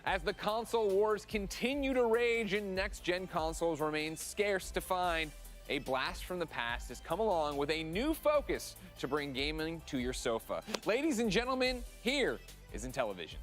As the console wars continue to rage and next-gen consoles remain scarce to find, a blast from the past has come along with a new focus to bring gaming to your sofa. Ladies and gentlemen, here is Intellivision.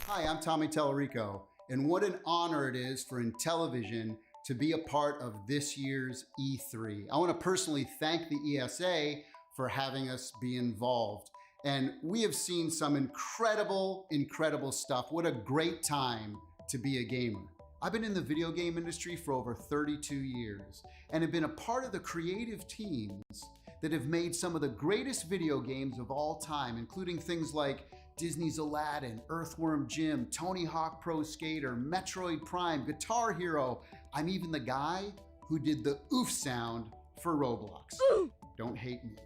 Hi, I'm Tommy Tellerico, and what an honor it is for Intellivision to be a part of this year's E3. I want to personally thank the ESA for having us be involved. And we have seen some incredible stuff. What a great time to be a gamer. I've been in the video game industry for over 32 years and have been a part of the creative teams that have made some of the greatest video games of all time, including things like Disney's Aladdin, Earthworm Jim, Tony Hawk Pro Skater, Metroid Prime, Guitar Hero. I'm even the guy who did the oof sound for Roblox. Don't hate me.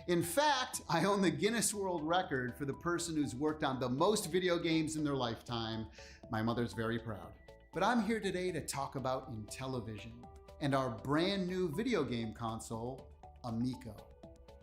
In fact, I own the Guinness World Record for the person who's worked on the most video games in their lifetime. My mother's very proud. But I'm here today to talk about Intellivision and our brand new video game console, Amico.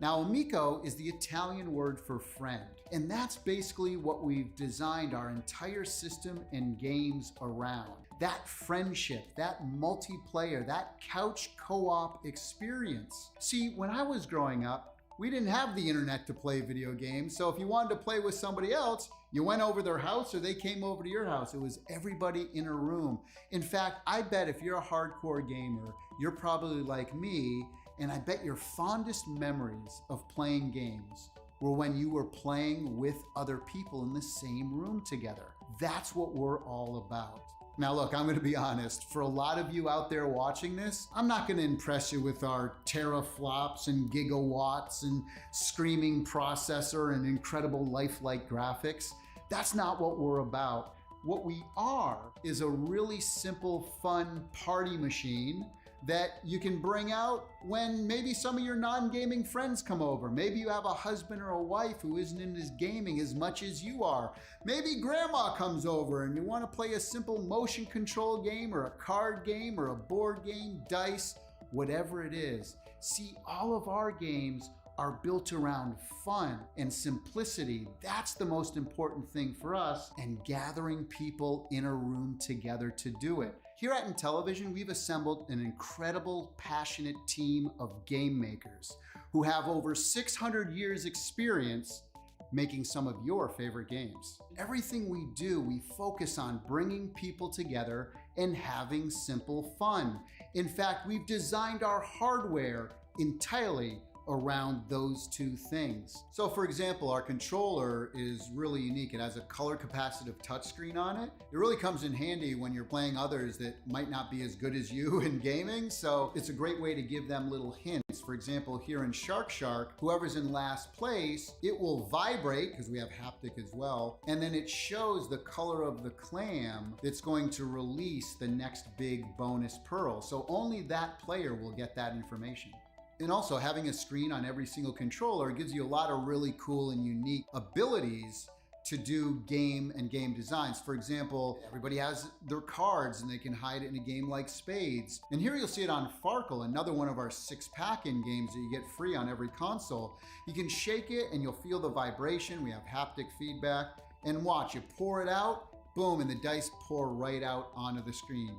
Now, Amico is the Italian word for friend, and that's basically what we've designed our entire system and games around. That friendship, that multiplayer, that couch co-op experience. See, when I was growing up, we didn't have the internet to play video games, so if you wanted to play with somebody else, you went over their house or they came over to your house. It was everybody in a room. In fact, I bet if you're a hardcore gamer, you're probably like me, and I bet your fondest memories of playing games were when you were playing with other people in the same room together. That's what we're all about. Now look, I'm gonna be honest, for a lot of you out there watching this, I'm not gonna impress you with our teraflops and gigawatts and screaming processor and incredible lifelike graphics. That's not what we're about. What we are is a really simple, fun party machine that you can bring out when maybe some of your non-gaming friends come over. Maybe you have a husband or a wife who isn't into gaming as much as you are. Maybe grandma comes over and you want to play a simple motion control game or a card game or a board game, dice, whatever it is. See, all of our games are built around fun and simplicity. That's the most important thing for us, and gathering people in a room together to do it. Here at Intellivision, we've assembled an incredible, passionate team of game makers who have over 600 years experience making some of your favorite games. Everything we do, we focus on bringing people together and having simple fun. In fact, we've designed our hardware entirely around those two things. So for example, our controller is really unique. It has a color capacitive touchscreen on it. It really comes in handy when you're playing others that might not be as good as you in gaming. So it's a great way to give them little hints. For example, here in Shark, whoever's in last place, it will vibrate because we have haptic as well. And then it shows the color of the clam that's going to release the next big bonus pearl. So only that player will get that information. And also, having a screen on every single controller gives you a lot of really cool and unique abilities to do game designs. For example, everybody has their cards and they can hide it in a game like Spades. And here you'll see it on Farkle, another one of our 6-pack-in games that you get free on every console. You can shake it and you'll feel the vibration. We have haptic feedback. And watch, you pour it out, boom, and the dice pour right out onto the screen.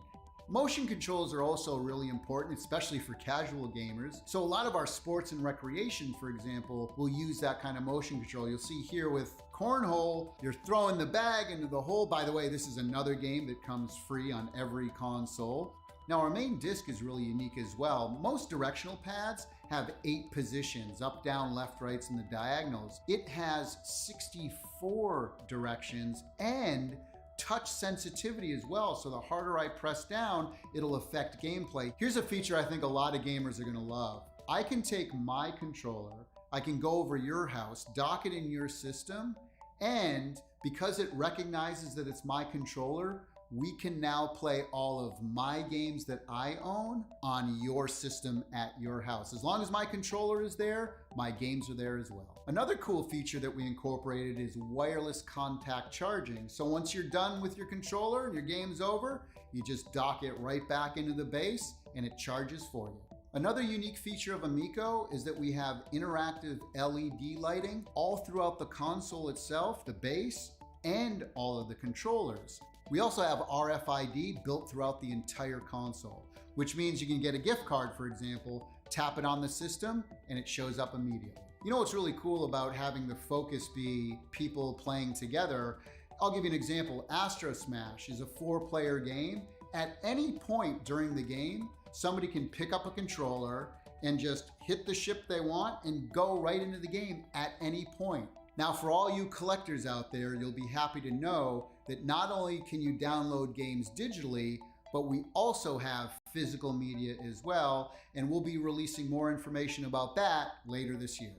Motion controls are also really important, especially for casual gamers. So a lot of our sports and recreation, for example, will use that kind of motion control. You'll see here with Cornhole, you're throwing the bag into the hole. By the way, this is another game that comes free on every console. Now our main disc is really unique as well. Most directional pads have 8 positions, up, down, left, rights, and the diagonals. It has 64 directions and touch sensitivity as well. So the harder I press down, it'll affect gameplay. Here's a feature I think a lot of gamers are gonna love. I can take my controller, I can go over your house, dock it in your system, and because it recognizes that it's my controller, we can now play all of my games that I own on your system at your house. As long as my controller is there, my games are there as well. Another cool feature that we incorporated is wireless contact charging. So once you're done with your controller and your game's over, you just dock it right back into the base and it charges for you. Another unique feature of Amico is that we have interactive LED lighting all throughout the console itself, the base, and all of the controllers. We also have RFID built throughout the entire console, which means you can get a gift card, for example, tap it on the system, and it shows up immediately. You know what's really cool about having the focus be people playing together? I'll give you an example. Astro Smash is a 4-player game. At any point during the game, somebody can pick up a controller and just hit the ship they want and go right into the game at any point. Now, for all you collectors out there, you'll be happy to know that not only can you download games digitally, but we also have physical media as well, and we'll be releasing more information about that later this year.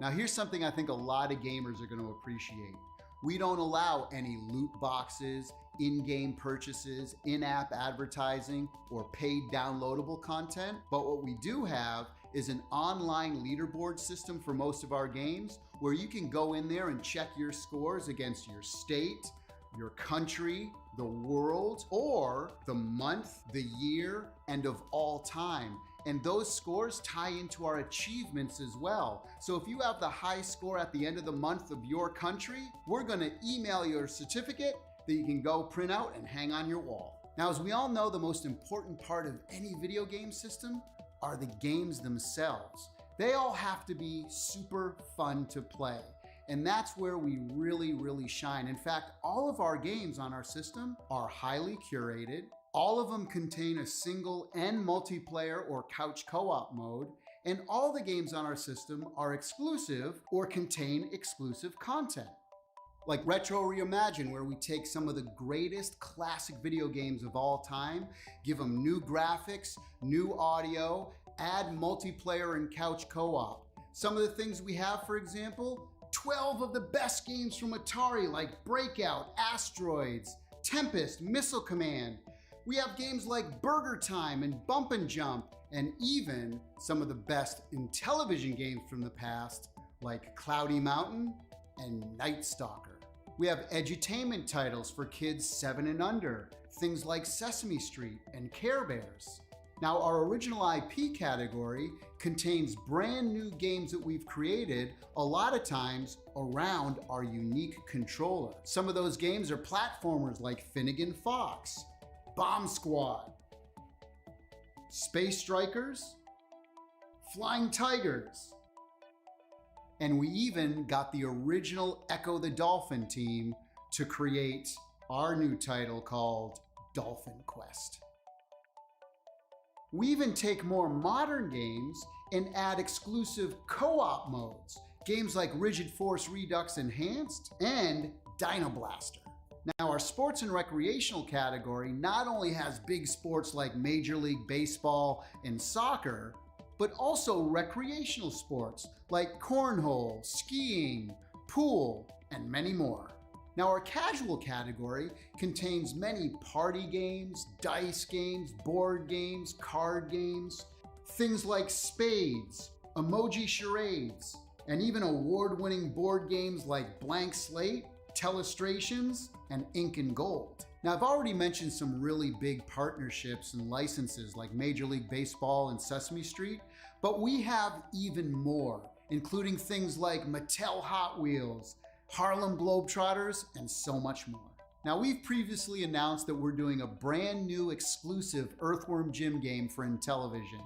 Now, here's something I think a lot of gamers are going to appreciate. We don't allow any loot boxes, in-game purchases, in-app advertising, or paid downloadable content, but what we do have is an online leaderboard system for most of our games where you can go in there and check your scores against your state, your country, the world, or the month, the year, and of all time. And those scores tie into our achievements as well. So if you have the high score at the end of the month of your country, we're gonna email you a certificate that you can go print out and hang on your wall. Now, as we all know, the most important part of any video game system are the games themselves. They all have to be super fun to play. And that's where we really shine. In fact, all of our games on our system are highly curated. All of them contain a single and multiplayer or couch co-op mode. And all the games on our system are exclusive or contain exclusive content. Like Retro Reimagine, where we take some of the greatest classic video games of all time, give them new graphics, new audio, add multiplayer and couch co-op. Some of the things we have, for example, 12 of the best games from Atari like Breakout, Asteroids, Tempest, Missile Command. We have games like Burger Time and Bump and Jump, and even some of the best Intellivision games from the past like Cloudy Mountain and Night Stalker. We have edutainment titles for kids 7 and under, things like Sesame Street and Care Bears. Now, our original IP category contains brand new games that we've created, a lot of times around our unique controller. Some of those games are platformers like Finnegan Fox, Bomb Squad, Space Strikers, Flying Tigers, and we even got the original Echo the Dolphin team to create our new title called Dolphin Quest. We even take more modern games and add exclusive co-op modes, games like Rigid Force Redux Enhanced and Dino Blaster. Now, our sports and recreational category not only has big sports like Major League Baseball and soccer, but also recreational sports like cornhole, skiing, pool, and many more. Now, our casual category contains many party games, dice games, board games, card games, things like spades, emoji charades, and even award-winning board games like Blank Slate, Telestrations, and Ink and Gold. Now, I've already mentioned some really big partnerships and licenses like Major League Baseball and Sesame Street, but we have even more, including things like Mattel Hot Wheels, Harlem Globetrotters, and so much more. Now, we've previously announced that we're doing a brand new exclusive Earthworm Jim game for Intellivision,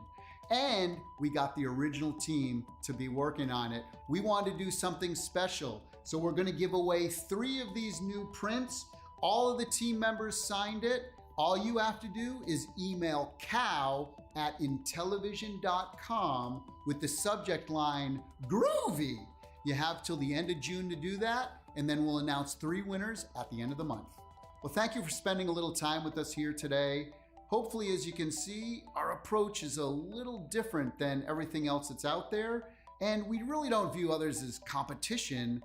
and we got the original team to be working on it. We wanted to do something special, so we're going to give away 3 of these new prints. All of the team members signed it. All you have to do is email cow@intellivision.com with the subject line groovy. You have till the end of June to do that, and then we'll announce 3 winners at the end of the month. Well, thank you for spending a little time with us here today. Hopefully, as you can see, our approach is a little different than everything else that's out there, and we really don't view others as competition.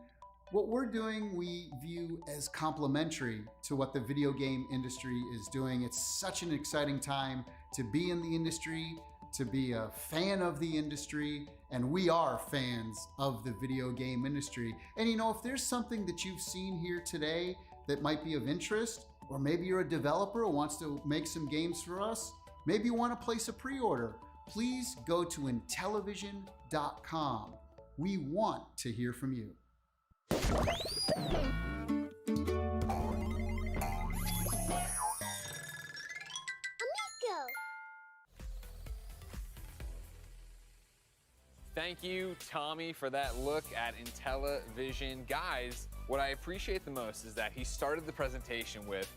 What we're doing, we view as complementary to what the video game industry is doing. It's such an exciting time to be in the industry, to be a fan of the industry, and we are fans of the video game industry. And you know, if there's something that you've seen here today that might be of interest, or maybe you're a developer who wants to make some games for us, maybe you want to place a pre-order, please go to Intellivision.com. We want to hear from you. Thank you, Tommy, for that look at Intellivision. Guys, what I appreciate the most is that he started the presentation with,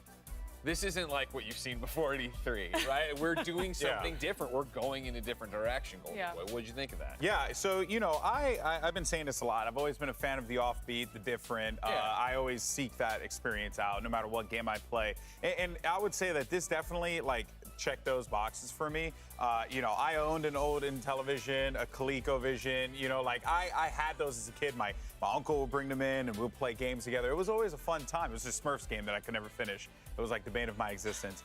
this isn't like what you've seen before at E3, right? We're doing something different. We're going in a different direction. What did you think of that? Yeah, so, you know, I've been saying this a lot. I've always been a fan of the offbeat, the different. I always seek that experience out no matter what game I play. And I would say that this definitely, like, checked those boxes for me. You know, I owned an old Intellivision, a ColecoVision, you know, like I had those as a kid. My uncle would bring them in and we'll play games together. It was always a fun time. It was a Smurfs game that I could never finish. It was like the bane of my existence.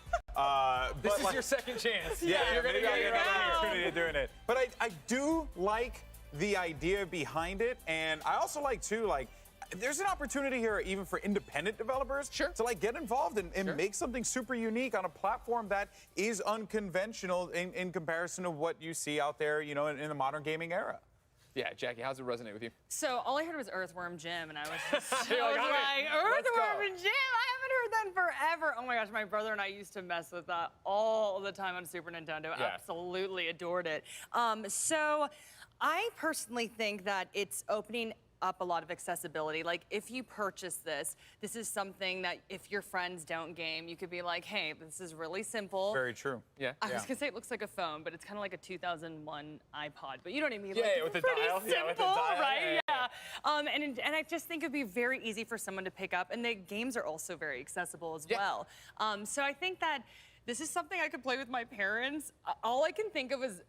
This is your second chance. Yeah, you're maybe I'll get another opportunity of doing it. But I do like the idea behind it, and I also like too, like, there's an opportunity here even for independent developers to like get involved and make something super unique on a platform that is unconventional in comparison to what you see out there, you know, in the modern gaming era. Yeah, Jackie, how's it resonate with you? So all I heard was Earthworm Jim, and I was just You're like, Earthworm and Jim? I haven't heard that in forever. Oh my gosh, my brother and I used to mess with that all the time on Super Nintendo. Yeah. Absolutely adored it. So I personally think that it's opening up a lot of accessibility. Like, if you purchase this is something that if your friends don't game, you could be like, hey, this is really simple. Very true. Yeah. I was gonna say it looks like a phone, but it's kind of like a 2001 iPod. But you know what I mean? Yeah, like, with the pretty dial. simple, Yeah, with the dial. right? Yeah. And I just think it'd be very easy for someone to pick up, and the games are also very accessible as well. So I think that this is something I could play with my parents. All I can think of is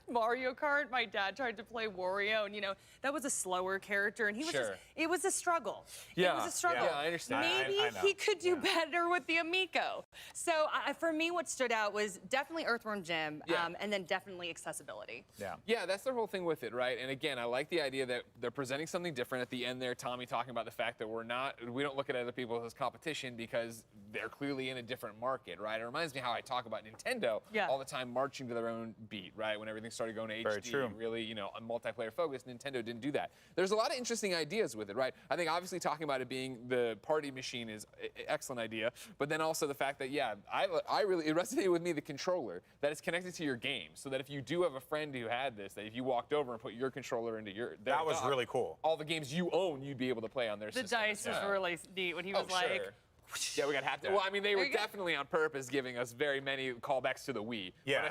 Mario Kart. My dad tried to play Wario, and you know, that was a slower character, and he was just, it was a struggle. Yeah. It was a struggle. Yeah, I understand. Maybe I know. he could do better with the Amico. So for me, what stood out was definitely Earthworm Jim, and then definitely accessibility. Yeah, that's their whole thing with it, right? And again, I like the idea that they're presenting something different at the end there. Tommy talking about the fact that we don't look at other people as competition because they're clearly in a different market, right? It reminds me how I talk about Nintendo all the time marching to their own beat, right? When everything started going to HD, really, you know, a multiplayer focus, Nintendo didn't do that. There's a lot of interesting ideas with it, right? I think obviously talking about it being the party machine is an excellent idea, but then also the fact that, I really, it resonated with me, the controller, that it's connected to your game, so that if you do have a friend who had this, that if you walked over and put your controller into their That was dock, really cool. all the games you own, you'd be able to play on their The system. dice was really neat when he was like, Sure. Yeah, we got half. Well, I mean, they were definitely on purpose giving us very many callbacks to the Wii. Yeah. When I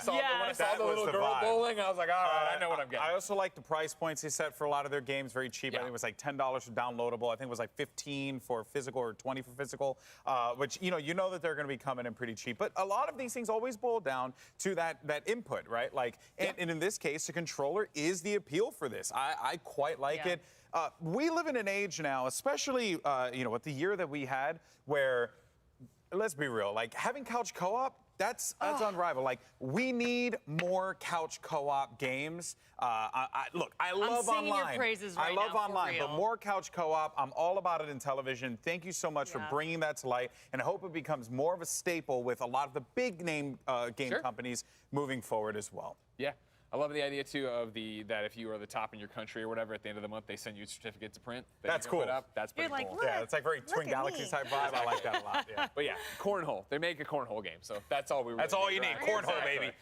saw the little girl vibe. bowling, I was like, all right, I know what I'm getting. I also like the price points they set for a lot of their games, very cheap. I think it was like $10 for downloadable. I think it was like $15 for physical or $20 for physical, which, you know that they're going to be coming in pretty cheap. But a lot of these things always boil down to that input, right? Like, and in this case, the controller is the appeal for this. I quite like it. We live in an age now, especially, you know, with the year that we had, where, let's be real, like having couch co-op, that's unrivaled. Like, we need more couch co-op games. Look, I love I'm singing online. your praises right I love now, for online, but real. more couch co-op. I'm all about it in television. Thank you so much for bringing that to light, and I hope it becomes more of a staple with a lot of the big name game companies moving forward as well. Yeah. I love the idea too of that if you are the top in your country or whatever, at the end of the month they send you a certificate to print. That's you can cool. Put up. That's pretty You're like, cool. look, Yeah, it's like very Twin at Galaxies me. type vibe. I like that a lot. Yeah. But yeah, cornhole. They make a cornhole game, so that's all we. That's really all you need. right? Cornhole, baby.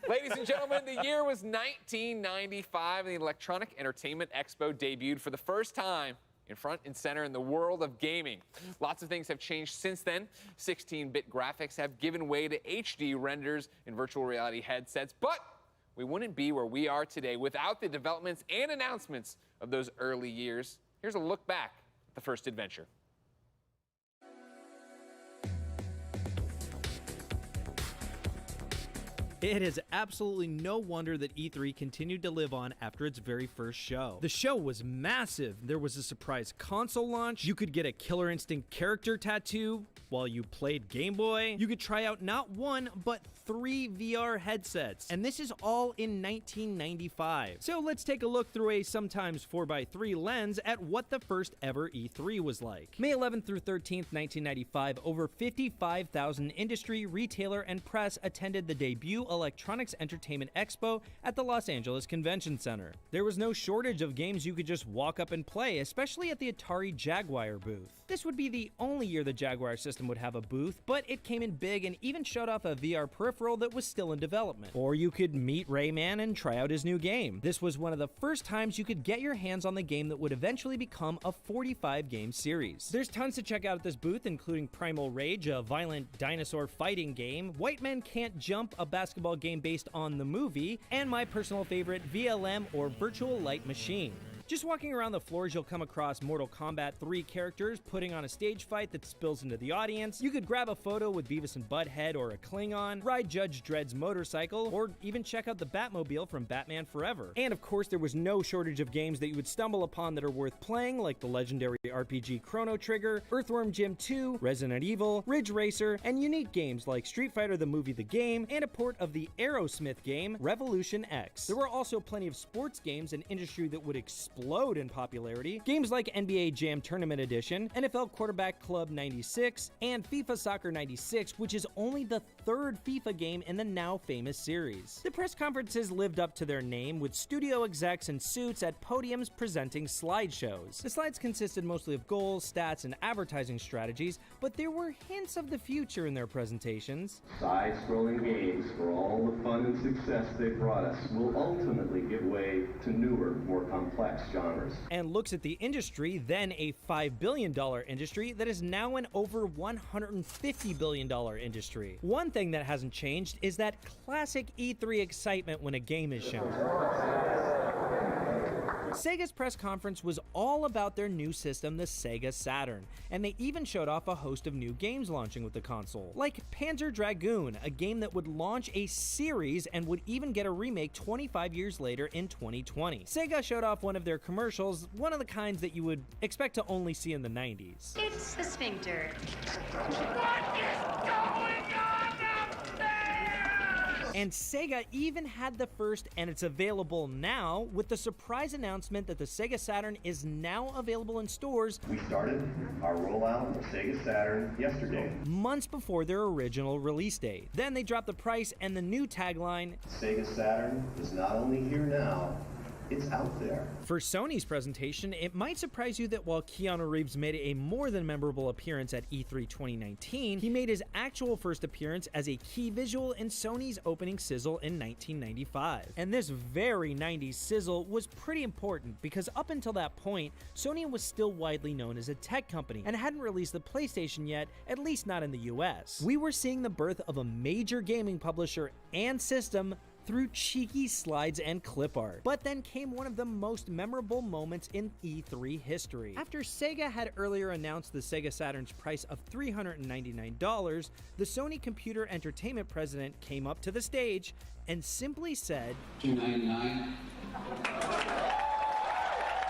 Ladies and gentlemen, the year was 1995, and the Electronic Entertainment Expo debuted for the first time in front and center in the world of gaming. Lots of things have changed since then. 16-bit graphics have given way to HD renders in virtual reality headsets, but we wouldn't be where we are today without the developments and announcements of those early years. Here's a look back at the first adventure. It is absolutely no wonder that E3 continued to live on after its very first show. The show was massive. There was a surprise console launch. You could get a Killer Instinct character tattoo while you played Game Boy. You could try out not one, but 3 VR headsets. And this is all in 1995. So let's take a look through a sometimes 4x3 lens at what the first ever E3 was like. May 11th through 13th, 1995, over 55,000 industry, retailer, and press attended the debut Electronics Entertainment Expo at the Los Angeles Convention Center. There was no shortage of games you could just walk up and play, especially at the Atari Jaguar booth. This would be the only year the Jaguar system would have a booth, but it came in big and even showed off a VR peripheral that was still in development. Or you could meet Rayman and try out his new game. This was one of the first times you could get your hands on the game that would eventually become a 45-game series. There's tons to check out at this booth, including Primal Rage, a violent dinosaur fighting game, White Men Can't Jump, a basketball game based on the movie, and my personal favorite, VLM, or Virtual Light Machine. Just walking around the floors, you'll come across Mortal Kombat 3 characters putting on a stage fight that spills into the audience. You could grab a photo with Beavis and Butthead or a Klingon, ride Judge Dredd's motorcycle, or even check out the Batmobile from Batman Forever. And of course, there was no shortage of games that you would stumble upon that are worth playing, like the legendary RPG Chrono Trigger, Earthworm Jim 2, Resident Evil, Ridge Racer, and unique games like Street Fighter the Movie The Game, and a port of the Aerosmith game, Revolution X. There were also plenty of sports games, an industry that would explode in popularity. Games like NBA Jam Tournament Edition, NFL Quarterback Club 96, and FIFA Soccer 96, which is only the third FIFA game in the now famous series. The press conferences lived up to their name, with studio execs in suits at podiums presenting slideshows. The slides consisted mostly of goals, stats, and advertising strategies, but there were hints of the future in their presentations. Side-scrolling games, for all the fun and success they brought us, will ultimately give way to newer, more complex genres. And looks at the industry, then a $5 billion industry that is now an over $150 billion industry. One thing that hasn't changed is that classic E3 excitement when a game is shown. Sega's press conference was all about their new system, the Sega Saturn, and they even showed off a host of new games launching with the console, like Panzer Dragoon, a game that would launch a series and would even get a remake 25 years later in 2020. Sega showed off one of their commercials, one of the kinds that you would expect to only see in the 90s. It's the sphincter. What is going on up there? And Sega even had the first, and it's available now, with the surprise announcement that the Sega Saturn is now available in stores. We started our rollout of Sega Saturn yesterday. Months before their original release date. Then they dropped the price and the new tagline, Sega Saturn is not only here now, it's out there. For Sony's presentation, it might surprise you that while Keanu Reeves made a more than memorable appearance at E3 2019, he made his actual first appearance as a key visual in Sony's opening sizzle in 1995. And this very 90s sizzle was pretty important because up until that point, Sony was still widely known as a tech company and hadn't released the PlayStation yet, at least not in the US. We were seeing the birth of a major gaming publisher and system through cheeky slides and clip art. But then came one of the most memorable moments in E3 history. After Sega had earlier announced the Sega Saturn's price of $399, the Sony Computer Entertainment president came up to the stage and simply said, $299.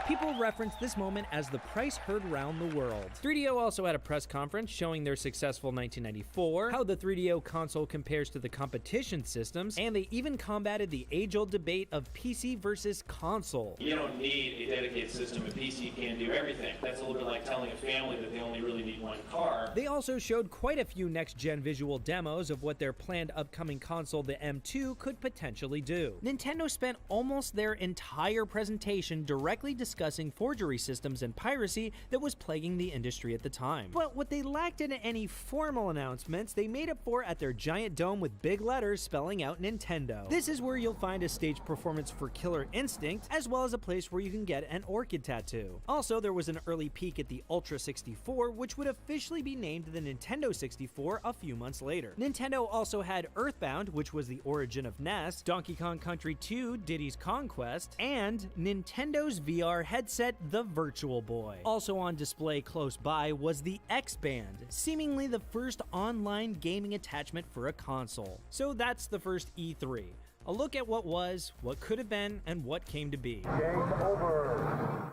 People referenced this moment as the price heard round the world. 3DO also had a press conference showing their successful 1994, how the 3DO console compares to the competition systems, and they even combated the age-old debate of PC versus console. You don't need a dedicated system. A PC can do everything. That's a little bit like telling a family that they only really need one car. They also showed quite a few next-gen visual demos of what their planned upcoming console, the M2, could potentially do. Nintendo spent almost their entire presentation directly discussing forgery systems and piracy that was plaguing the industry at the time. But what they lacked in any formal announcements, they made up for at their giant dome with big letters spelling out Nintendo. This is where you'll find a stage performance for Killer Instinct, as well as a place where you can get an orchid tattoo. Also, there was an early peek at the Ultra 64, which would officially be named the Nintendo 64 a few months later. Nintendo also had Earthbound, which was the origin of NES, Donkey Kong Country 2, Diddy's Conquest, and Nintendo's VR headset, the Virtual Boy. Also on display close by was the X-Band, seemingly the first online gaming attachment for a console. So that's the first E3. A look at what was, what could have been, and what came to be. Game over.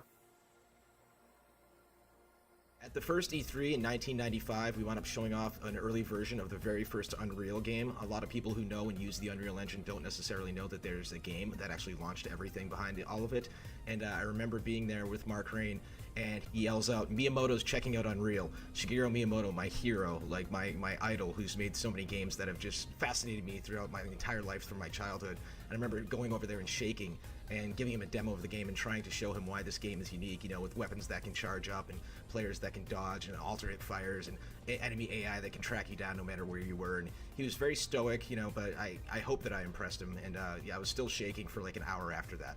At the first E3 in 1995, we wound up showing off an early version of the very first Unreal game. A lot of people who know and use the Unreal Engine don't necessarily know that there's a game that actually launched everything behind all of it. And I remember being there with Mark Rain, and he yells out, "Miyamoto's checking out Unreal." Shigeru Miyamoto, my hero, like my idol, who's made so many games that have just fascinated me throughout my entire life from my childhood. And I remember going over there and shaking and giving him a demo of the game and trying to show him why this game is unique, you know, with weapons that can charge up and players that can dodge and alternate fires and enemy AI that can track you down no matter where you were. And he was very stoic, you know, but I hope that I impressed him. And yeah, I was still shaking for like an hour after that.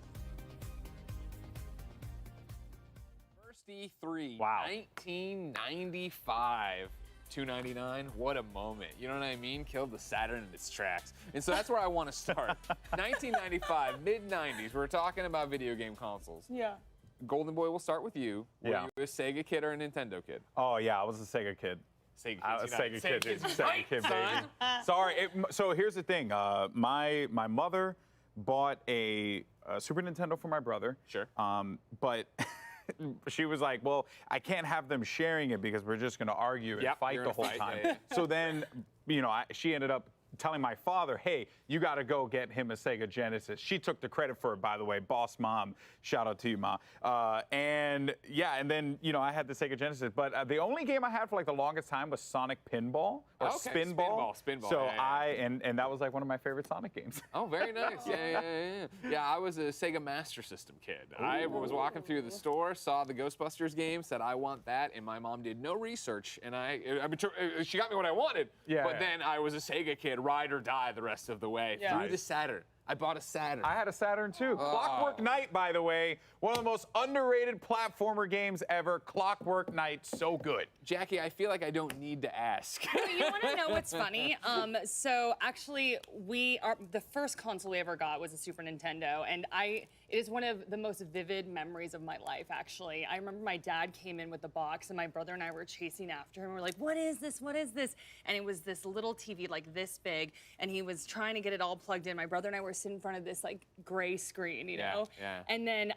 First E3, Wow. 1995. $2.99, what a moment. You know what I mean? Killed the Saturn in its tracks. And so that's where I want to start. 1995, mid-90s, we're talking about video game consoles. Yeah. Golden Boy, we'll start with you. Were Yeah. you a Sega kid or a Nintendo kid? Oh, yeah, I was a Sega kid. Sega I was kids, a Sega kid, dude. kids Sega unite, kid, son. baby. Sorry. So here's the thing. My mother bought a Super Nintendo for my brother. Sure. But she was like, well, I can't have them sharing it because we're just going to argue and Yep, fight you're the in a whole fight, time. yeah, yeah. So then, you know, she ended up telling my father, hey, you got to go get him a Sega Genesis. She took the credit for it, by the way. Boss mom. Shout out to you, Ma. And yeah, and then, you know, I had the Sega Genesis. But the only game I had for like the longest time was Sonic Pinball or Okay, Spinball. Spinball, So yeah, yeah. and that was like one of my favorite Sonic games. Oh, very nice. Yeah. Yeah, I was a Sega Master System kid. I was walking through the store, saw the Ghostbusters game, said, I want that, and my mom did no research, and she got me what I wanted, Yeah, but yeah. then I was a Sega kid, ride or die the rest of the way, Yeah. through the Saturn. I bought a Saturn. I had a Saturn too. Clockwork Knight, by the way, one of the most underrated platformer games ever. Clockwork Knight, so good. Jackie, I feel like I don't need to ask. You want to know what's funny? So actually, the first console we ever got was a Super Nintendo, and it is one of the most vivid memories of my life, actually. I remember my dad came in with the box, and my brother and I were chasing after him. We're like, what is this? What is this? And it was this little TV, like this big, and he was trying to get it all plugged in. My brother and I were sitting in front of this like gray screen, you know? Yeah. And then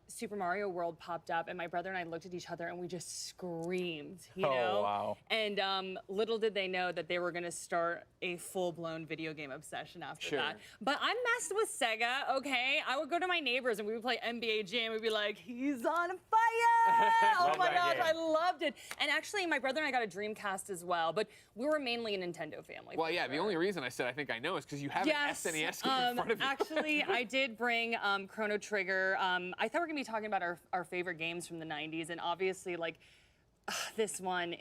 Super Mario World popped up, and my brother and I looked at each other, and we just screamed, you know? Oh, wow. And little did they know that they were gonna start a full-blown video game obsession after that. But I messed with Sega, okay? I would go to my neighbors and we would play NBA Jam. We'd be like, he's on fire! Oh my gosh, I loved it. And actually, my brother and I got a Dreamcast as well, but we were mainly a Nintendo family. Well, yeah, the only reason I said I think I know is because you have an SNES game in front of you. Actually, I did bring Chrono Trigger. I thought we were gonna be talking about our favorite games from the 90s, and obviously, like, this one,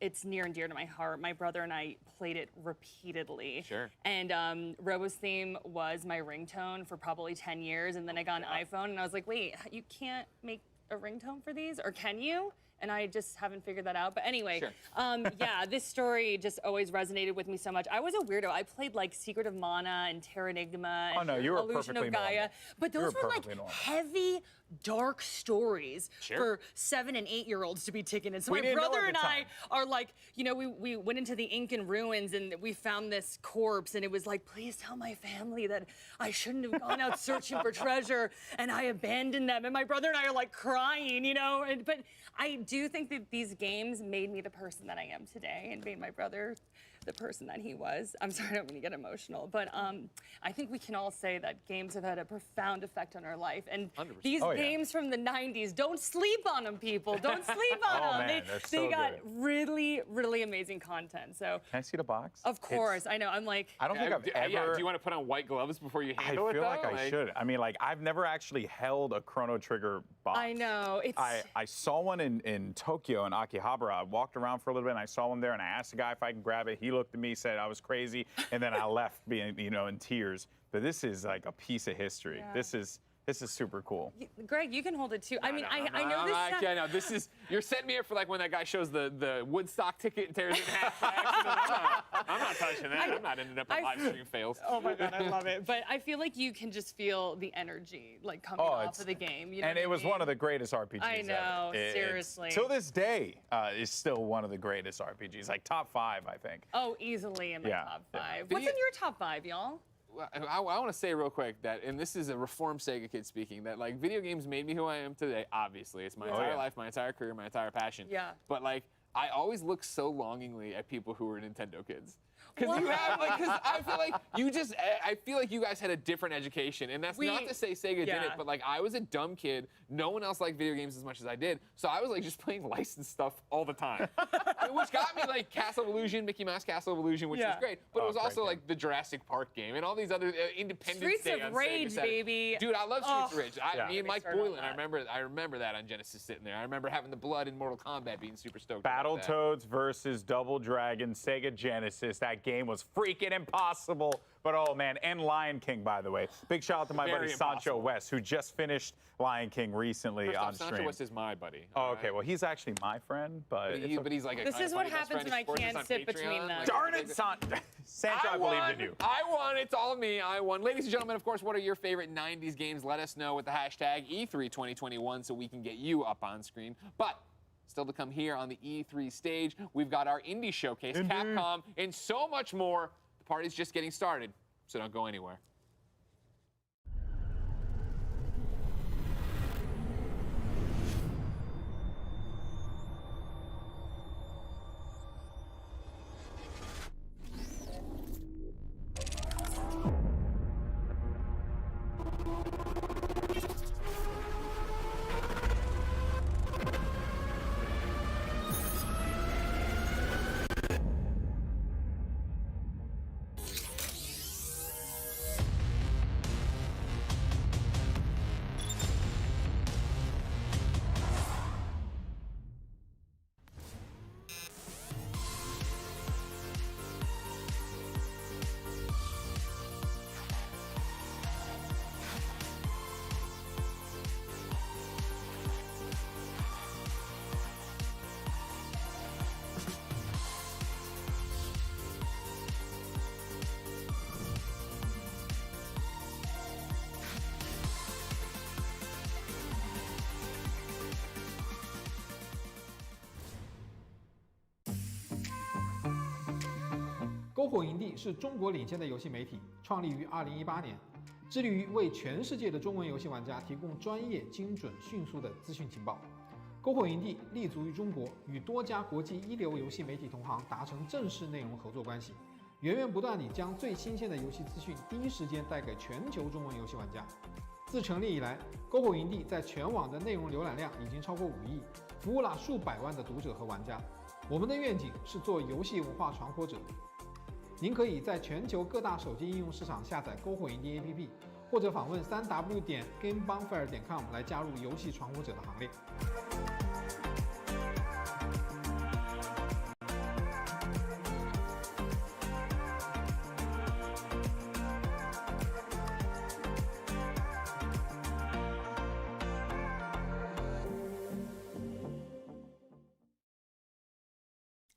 it's near and dear to my heart. My brother and I played it repeatedly. Sure. And Robo's theme was my ringtone for probably 10 years, and then I got an iPhone, and I was like, wait, you can't make a ringtone for these, or can you? And I just haven't figured that out. But anyway, yeah, this story just always resonated with me so much. I was a weirdo. I played like Secret of Mana and Terra Enigma and you were Illusion of perfectly Gaia. normal. But those were like heavy, dark stories for 7- and 8-year-olds to be taken in. So my brother and I are like, you know, we went into the Incan ruins and we found this corpse, and it was like, please tell my family that I shouldn't have gone out searching for treasure, and I abandoned them. And my brother and I are like crying, you know. But I do think that these games made me the person that I am today, and made my brother the person that he was. I'm sorry, I don't mean to get emotional, but I think we can all say that games have had a profound effect on our life. And 100%. these games from the 90s, don't sleep on them, people. Don't sleep on them. Man, They got really, really amazing content. So can I see the box? of course, I know. I'm like, I don't think I've ever. Yeah, do you want to put on white gloves before you handle it, I feel though? like I should. I mean, like, I've never actually held a Chrono Trigger box. I know. It's I saw one in Tokyo, in Akihabara. I walked around for a little bit, and I saw one there, and I asked the guy if I could grab it. He looked at me, said I was crazy, and then I left being, you know, in tears. But this is like a piece of history. Yeah. This is This is super cool. Greg, you can hold it too. I mean, I know this. Yeah, no, this is, you're setting me up for like when that guy shows the Woodstock ticket and tears it in half. I'm not touching that. I'm not ending up on live stream fails. Oh my God, I love it. But I feel like you can just feel the energy like coming off of the game. You know and it was one of the greatest RPGs I know, ever. seriously. Till this day, is still one of the greatest RPGs, like top 5, I think. Oh, easily in my top 5. Yeah. What's in your top 5, y'all? I want to say real quick that, and this is a reformed Sega kid speaking, that like video games made me who I am today. Obviously, it's my entire life, my entire career, my entire passion. Yeah. But like, I always look so longingly at people who were Nintendo kids. Because you have, like, because I feel like I feel like you guys had a different education. And that's not to say Sega didn't, but like, I was a dumb kid. No one else liked video games as much as I did. So I was like just playing licensed stuff all the time. Which got me like Castle of Illusion, Mickey Mouse Castle of Illusion, which was great. But it was also like the Jurassic Park game and all these other Independence Streets of Rage, baby. Dude, I love Streets of Rage. Me and Mike Boylan, I remember that on Genesis sitting there. I remember having the blood in Mortal Kombat, being super stoked. Battletoads versus Double Dragon, Sega Genesis. That game was freaking impossible. But oh man, and Lion King, by the way. Big shout out to my buddy Sancho West, who just finished Lion King recently on stream. Sancho West is my buddy. Oh, okay. Well, he's actually my friend, but he's like a this is what happens when I can't sit between them. Darn it, Sancho, I believed in you. I won. It's all me. I won. Ladies and gentlemen, of course, what are your favorite 90s games? Let us know with the hashtag E32021 so we can get you up on screen. But still to come here on the E3 stage, we've got our indie showcase, Capcom, and so much more. The party's just getting started, so don't go anywhere.篝火营地是中国领先的游戏媒体，创立于2018年，致力于为全世界的中文游戏玩家提供专业、精准、迅速的资讯情报。篝火营地立足于中国，与多家国际一流游戏媒体同行达成正式内容合作关系，源源不断地将最新鲜的游戏资讯第一时间带给全球中文游戏玩家。自成立以来，篝火营地在全网的内容浏览量已经超过5亿，服务了数百万的读者和玩家。我们的愿景是做游戏文化传播者。您可以在全球各大手机应用市场下载篝火营地 APP， 或者访问3w.gamebonfire.com 来加入游戏传播者的行列。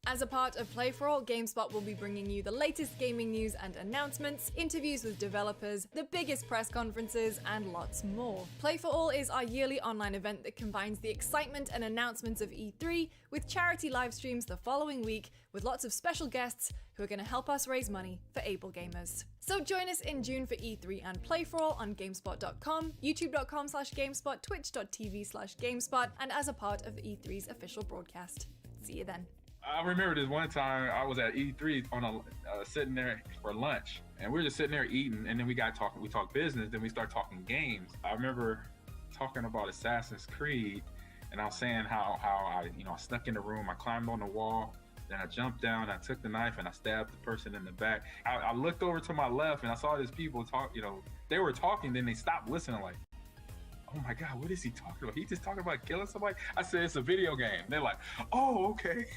As a part of Play for All, GameSpot will be bringing you the latest gaming news and announcements, interviews with developers, the biggest press conferences, and lots more. Play for All is our yearly online event that combines the excitement and announcements of E3 with charity live streams the following week with lots of special guests who are going to help us raise money for able gamers. So join us in June for E3 and Play for All on GameSpot.com, YouTube.com/GameSpot, Twitch.tv/GameSpot, and as a part of the E3's official broadcast. See you then. I remember this one time I was at E3 on sitting there for lunch, and we were just sitting there eating, and then we talked business, then we start talking games. I remember talking about Assassin's Creed, and I was saying how I snuck in the room, I climbed on the wall, then I jumped down, I took the knife and I stabbed the person in the back. I looked over to my left and I saw these people talk, they were talking, then they stopped listening like, oh my God, what is he talking about? He just talking about killing somebody? I said, it's a video game. They're like, oh, okay.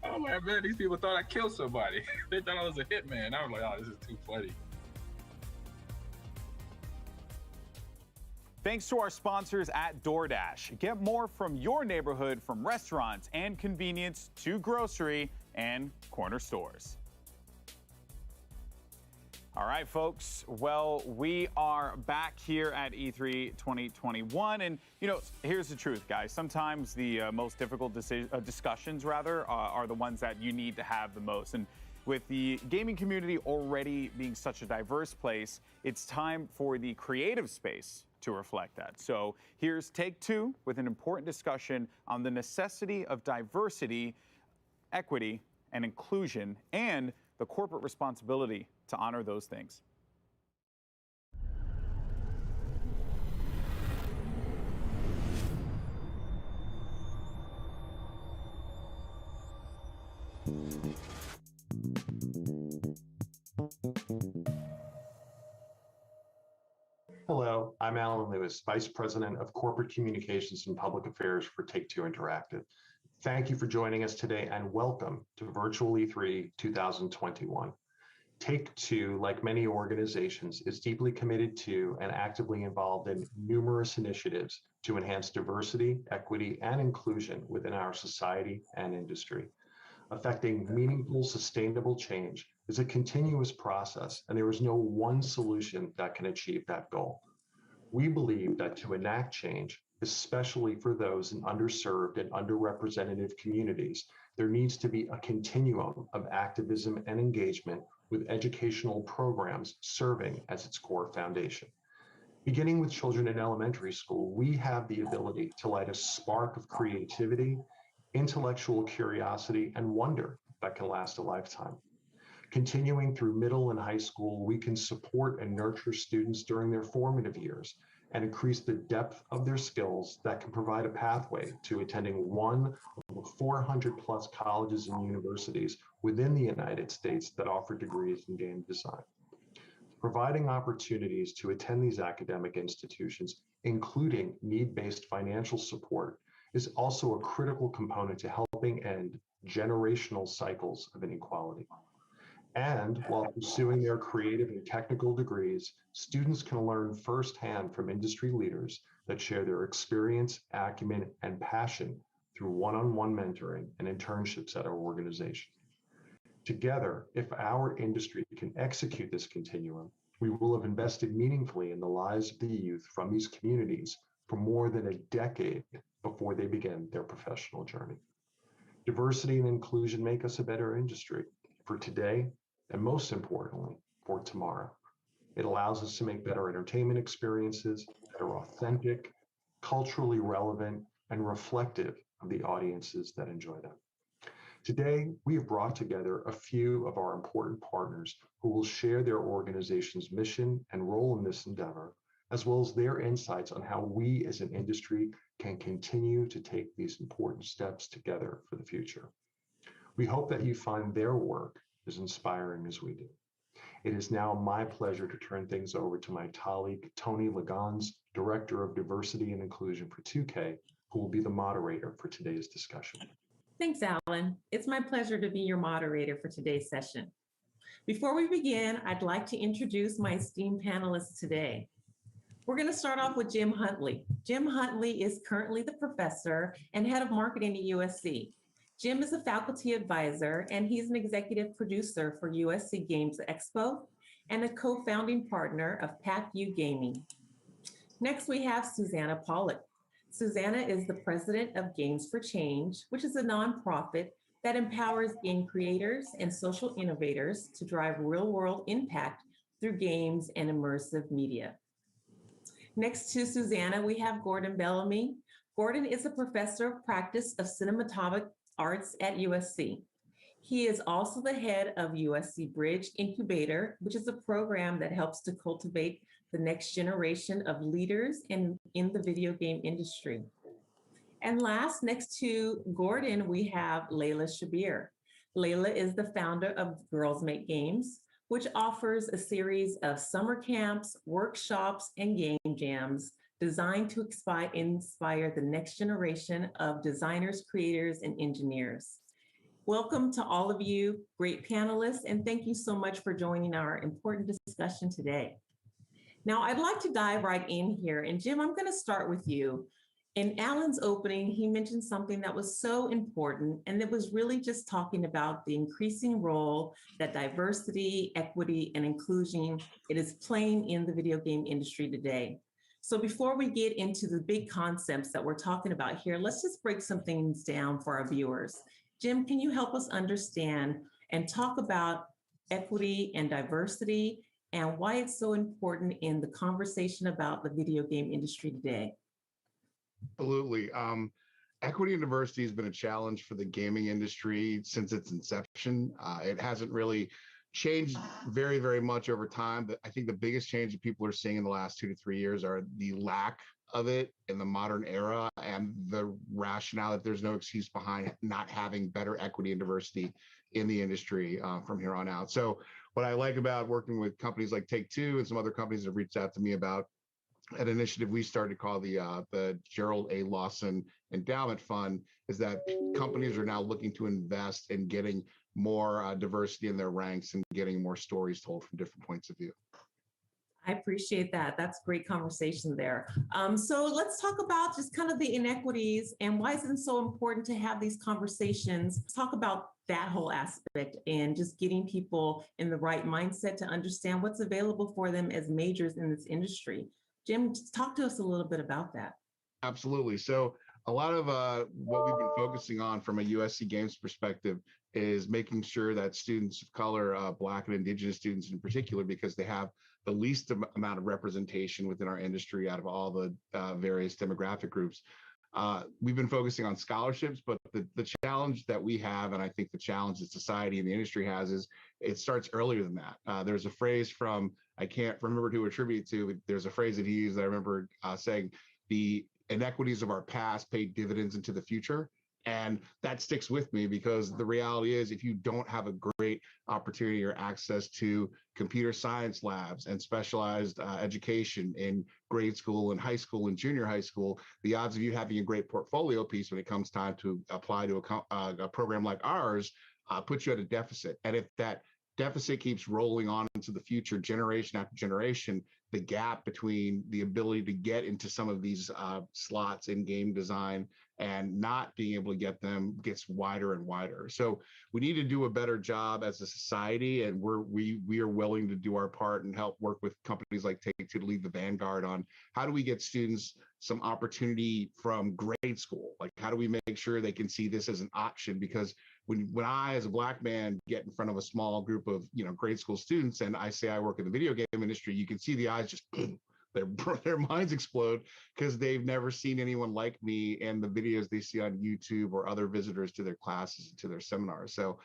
I was like, man, these people thought I killed somebody. They thought I was a hitman. I was like, oh, this is too funny. Thanks to our sponsors at DoorDash. Get more from your neighborhood, from restaurants and convenience to grocery and corner stores. All right, folks. Well, we are back here at E3 2021. And, you know, here's the truth, guys. Sometimes the most difficult discussions, are the ones that you need to have the most. And with the gaming community already being such a diverse place, it's time for the creative space to reflect that. So here's take two with an important discussion on the necessity of diversity, equity, and inclusion, and the corporate responsibility to honor those things. Hello, I'm Alan Lewis, Vice President of Corporate Communications and Public Affairs for Take-Two Interactive. Thank you for joining us today and welcome to Virtual E3 2021. Take-Two, like many organizations, is deeply committed to and actively involved in numerous initiatives to enhance diversity, equity, and inclusion within our society and industry. Affecting meaningful, sustainable change is a continuous process, and there is no one solution that can achieve that goal. We believe that to enact change, especially for those in underserved and underrepresented communities, there needs to be a continuum of activism and engagement with educational programs serving as its core foundation. Beginning with children in elementary school, we have the ability to light a spark of creativity, intellectual curiosity, and wonder that can last a lifetime. Continuing through middle and high school, we can support and nurture students during their formative years and increase the depth of their skills that can provide a pathway to attending one of the 400 plus colleges and universities within the United States that offer degrees in game design. Providing opportunities to attend these academic institutions, including need-based financial support, is also a critical component to helping end generational cycles of inequality. And while pursuing their creative and technical degrees, students can learn firsthand from industry leaders that share their experience, acumen, and passion through one-on-one mentoring and internships at our organization. Together, if our industry can execute this continuum, we will have invested meaningfully in the lives of the youth from these communities for more than a decade before they begin their professional journey. Diversity and inclusion make us a better industry for today, and most importantly, for tomorrow. It allows us to make better entertainment experiences that are authentic, culturally relevant, and reflective of the audiences that enjoy them. Today, we have brought together a few of our important partners who will share their organization's mission and role in this endeavor, as well as their insights on how we as an industry can continue to take these important steps together for the future. We hope that you find their work as inspiring as we do. It is now my pleasure to turn things over to my colleague, Tony Lagans, Director of Diversity and Inclusion for 2K, who will be the moderator for today's discussion. Thanks, Alan. It's my pleasure to be your moderator for today's session. Before we begin, I'd like to introduce my esteemed panelists today. We're going to start off with Jim Huntley. Jim Huntley is currently the professor and head of marketing at USC. Jim is a faculty advisor, and he's an executive producer for USC Games Expo and a co-founding partner of PAC-U Gaming. Next, we have Susanna Pollock. Susanna is the president of Games for Change, which is a nonprofit that empowers game creators and social innovators to drive real-world impact through games and immersive media. Next to Susanna, we have Gordon Bellamy. Gordon is a professor of practice of cinematographic arts at USC. He is also the head of USC Bridge Incubator, which is a program that helps to cultivate the next generation of leaders in the video game industry. And last, next to Gordon, we have Layla Shabir. Layla is the founder of Girls Make Games, which offers a series of summer camps, workshops, and game jams designed to inspire the next generation of designers, creators, and engineers. Welcome to all of you, great panelists, and thank you so much for joining our important discussion today. Now, I'd like to dive right in here. And Jim, I'm going to start with you. In Alan's opening, he mentioned something that was so important, and it was really just talking about the increasing role that diversity, equity, and inclusion it is playing in the video game industry today. So before we get into the big concepts that we're talking about here, let's just break some things down for our viewers. Jim, can you help us understand and talk about equity and diversity and why it's so important in the conversation about the video game industry today? Absolutely. Equity and diversity has been a challenge for the gaming industry since its inception. It hasn't really changed very, very much over time, but I think the biggest change that people are seeing in the last 2 to 3 years are the lack of it in the modern era and the rationale that there's no excuse behind not having better equity and diversity in the industry from here on out. So what I like about working with companies like Take-Two and some other companies that have reached out to me about an initiative we started called the Gerald A. Lawson Endowment Fund is that companies are now looking to invest in getting more diversity in their ranks and getting more stories told from different points of view. I appreciate that. That's great conversation there. So let's talk about just kind of the inequities and why is it so important to have these conversations. Let's talk about that whole aspect and just getting people in the right mindset to understand what's available for them as majors in this industry. Jim, just talk to us a little bit about that. Absolutely. So a lot of what we've been focusing on from a USC Games perspective is making sure that students of color, Black and Indigenous students in particular, because they have the least amount of representation within our industry out of all the various demographic groups. We've been focusing on scholarships, but the challenge that we have, and I think the challenge that society and the industry has, is it starts earlier than that. There's a phrase from, I can't remember who to attribute to, but there's a phrase that he used that I remember saying, the inequities of our past pay dividends into the future. And that sticks with me because the reality is if you don't have a great opportunity or access to computer science labs and specialized education in grade school and high school and junior high school, the odds of you having a great portfolio piece when it comes time to apply to a program like ours puts you at a deficit. And if that deficit keeps rolling on into the future, generation after generation, the gap between the ability to get into some of these slots in game design and not being able to get them gets wider and wider. So we need to do a better job as a society, and we are willing to do our part and help work with companies like Take-Two to lead the vanguard on how do we get students some opportunity from grade school? Like, how do we make sure they can see this as an option? Because when I, as a Black man, get in front of a small group of grade school students, and I say I work in the video game industry, you can see the eyes just their minds explode because they've never seen anyone like me and the videos they see on YouTube or other visitors to their classes and to their seminars. So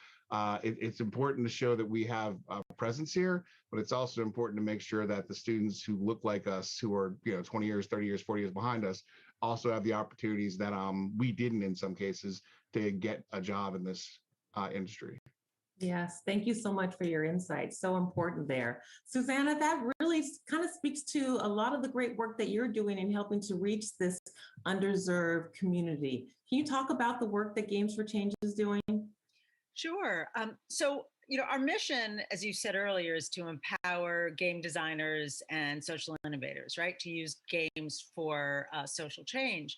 it's important to show that we have a presence here, but it's also important to make sure that the students who look like us, who are 20 years, 30 years, 40 years behind us, also have the opportunities that we didn't in some cases to get a job in this industry. Yes, thank you so much for your insights. So important there. Susanna, that really kind of speaks to a lot of the great work that you're doing in helping to reach this underserved community. Can you talk about the work that Games for Change is doing? Sure. So, our mission, as you said earlier, is to empower game designers and social innovators, right? To use games for social change.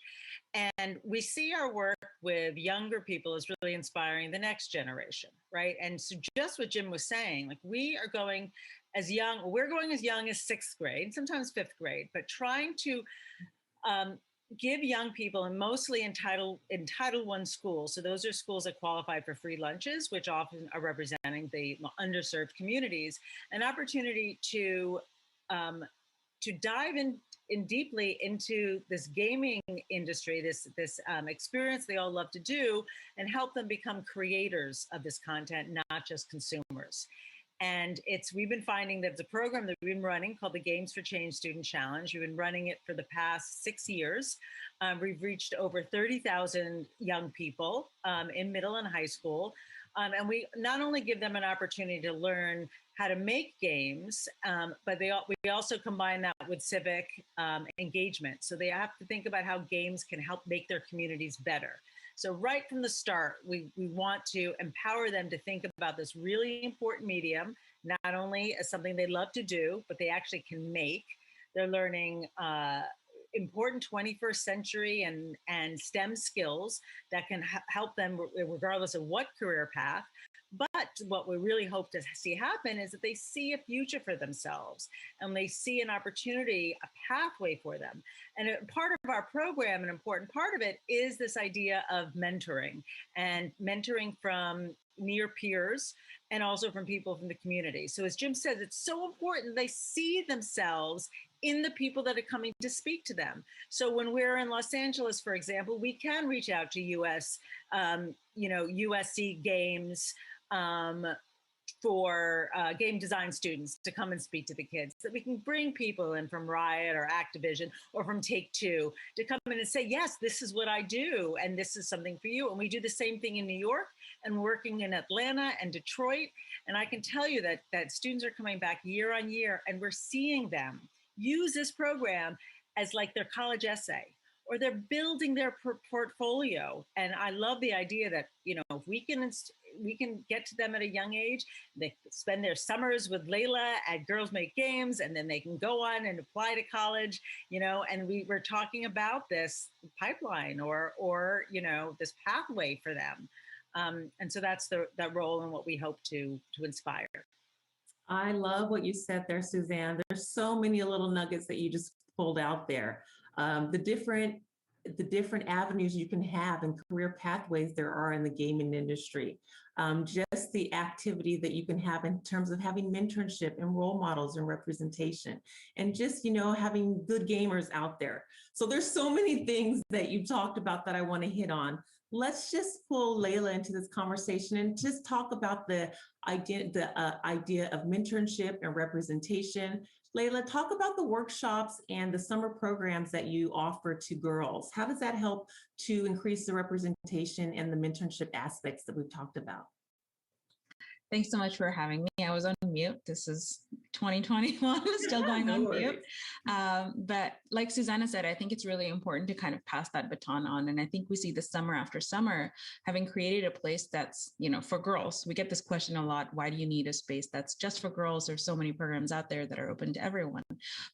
And we see our work with younger people as really inspiring the next generation, right? And so just what Jim was saying, like we're going as young as sixth grade, sometimes fifth grade, but trying to give young people, and mostly in Title I schools, so those are schools that qualify for free lunches, which often are representing the underserved communities, an opportunity to dive in deeply into this gaming industry, this experience they all love to do, and help them become creators of this content, not just consumers. And we've been finding that it's a program that we've been running called the Games for Change Student Challenge. We've been running it for the past 6 years. We've reached over 30,000 young people in middle and high school. And we not only give them an opportunity to learn how to make games, but we also combine that with civic engagement. So they have to think about how games can help make their communities better. So right from the start, we want to empower them to think about this really important medium, not only as something they love to do, but they actually can make, They're learning important 21st century and STEM skills that can help them regardless of what career path. But what we really hope to see happen is that they see a future for themselves and they see an opportunity, a pathway for them. And part of our program, an important part of it, is this idea of mentoring and mentoring from near peers and also from people from the community. So as Jim says, it's so important they see themselves in the people that are coming to speak to them. So when we're in Los Angeles, for example, we can reach out to USC Games for game design students to come and speak to the kids, that we can bring people in from Riot or Activision or from Take-Two to come in and say, yes, this is what I do, and this is something for you. And we do the same thing in New York and working in Atlanta and Detroit. And I can tell you that students are coming back year on year, and we're seeing them use this program as like their college essay, or they're building their portfolio. And I love the idea that, if we can get to them at a young age, they spend their summers with Layla at Girls Make Games, and then they can go on and apply to college, and we're talking about this pipeline or this pathway for them. And so that's that role and what we hope to inspire. I love what you said there, Suzanne. There's so many little nuggets that you just pulled out there. The different avenues you can have and career pathways there are in the gaming industry. Just the activity that you can have in terms of having mentorship and role models and representation, and just, having good gamers out there. So there's so many things that you talked about that I want to hit on. Let's just pull Layla into this conversation and just talk about the idea of mentorship and representation. Layla, talk about the workshops and the summer programs that you offer to girls. How does that help to increase the representation and the mentorship aspects that we've talked about? Thanks so much for having me. I was on mute. This is 2021, still going on mute. But like Susanna said, I think it's really important to kind of pass that baton on. And I think we see this summer after summer, having created a place that's, for girls. We get this question a lot. Why do you need a space that's just for girls? There's so many programs out there that are open to everyone.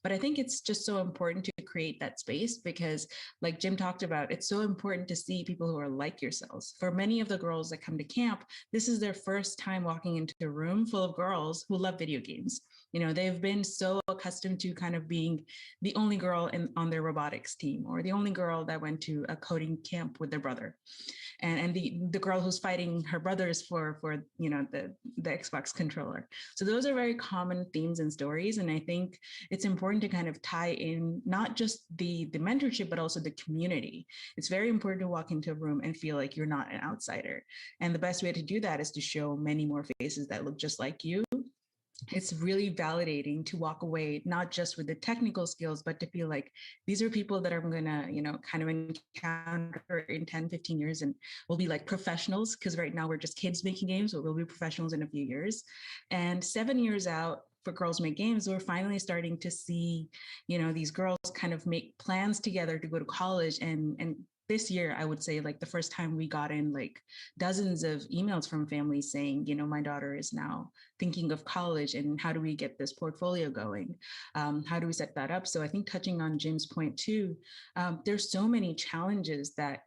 But I think it's just so important to create that space because, like Jim talked about, it's so important to see people who are like yourselves. For many of the girls that come to camp, this is their first time walking into a room full of girls who love video games. They've been so accustomed to kind of being the only girl on their robotics team, or the only girl that went to a coding camp with their brother, and the girl who's fighting her brothers for the Xbox controller. So those are very common themes and stories, and I think it's important to kind of tie in not just the mentorship, but also the community. It's very important to walk into a room and feel like you're not an outsider, and the best way to do that is to show many more faces that look just like you. It's really validating to walk away, not just with the technical skills, but to feel like these are people that I'm going to, kind of encounter in 10, 15 years, and we'll be like professionals, because right now we're just kids making games, but we'll be professionals in a few years. And 7 years out for Girls Make Games, we're finally starting to see, these girls kind of make plans together to go to college. And this year, I would say, like, the first time we got in like dozens of emails from families saying, my daughter is now thinking of college, and how do we get this portfolio going? How do we set that up? So I think, touching on Jim's point too, there's so many challenges that,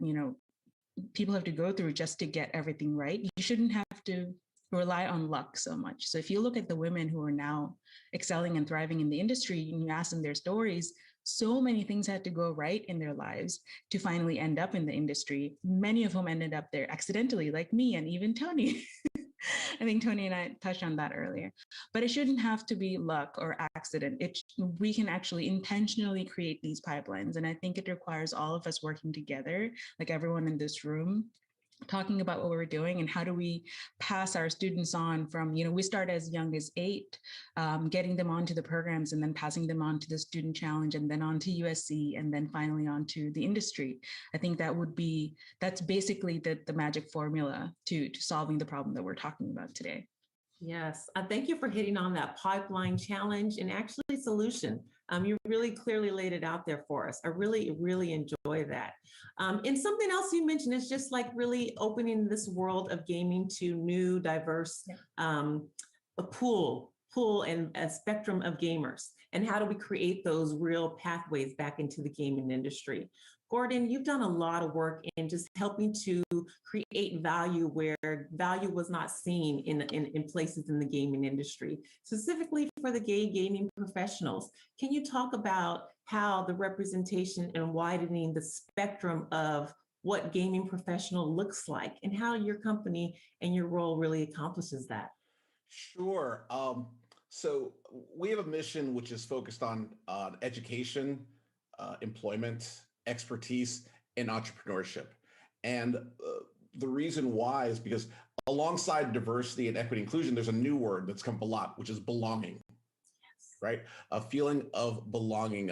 people have to go through just to get everything right. You shouldn't have to rely on luck so much. So if you look at the women who are now excelling and thriving in the industry, and you ask them their stories, so many things had to go right in their lives to finally end up in the industry. Many of whom ended up there accidentally, like me and even Tony. I think Tony and I touched on that earlier. But it shouldn't have to be luck or accident. We can actually intentionally create these pipelines. And I think it requires all of us working together, like everyone in this room, talking about what we're doing and how do we pass our students on from, we start as young as 8, getting them onto the programs and then passing them on to the student challenge and then on to USC and then finally on to the industry. I think that's basically the magic formula to solving the problem that we're talking about today. Yes, thank you for hitting on that pipeline challenge and actually solution. You really clearly laid it out there for us. I really, really enjoy that. And something else you mentioned is just like really opening this world of gaming to new, diverse, a pool pool and a spectrum of gamers? And how do we create those real pathways back into the gaming industry? Gordon, you've done a lot of work in just helping to create value where value was not seen in places in the gaming industry, specifically for the gay gaming professionals. Can you talk about how the representation and widening the spectrum of what gaming professional looks like and how your company and your role really accomplishes that? Sure. So we have a mission which is focused on education, employment, expertise, and entrepreneurship. And the reason why is because alongside diversity and equity inclusion, there's a new word that's come up a lot, which is belonging. Yes. Right? A feeling of belonging,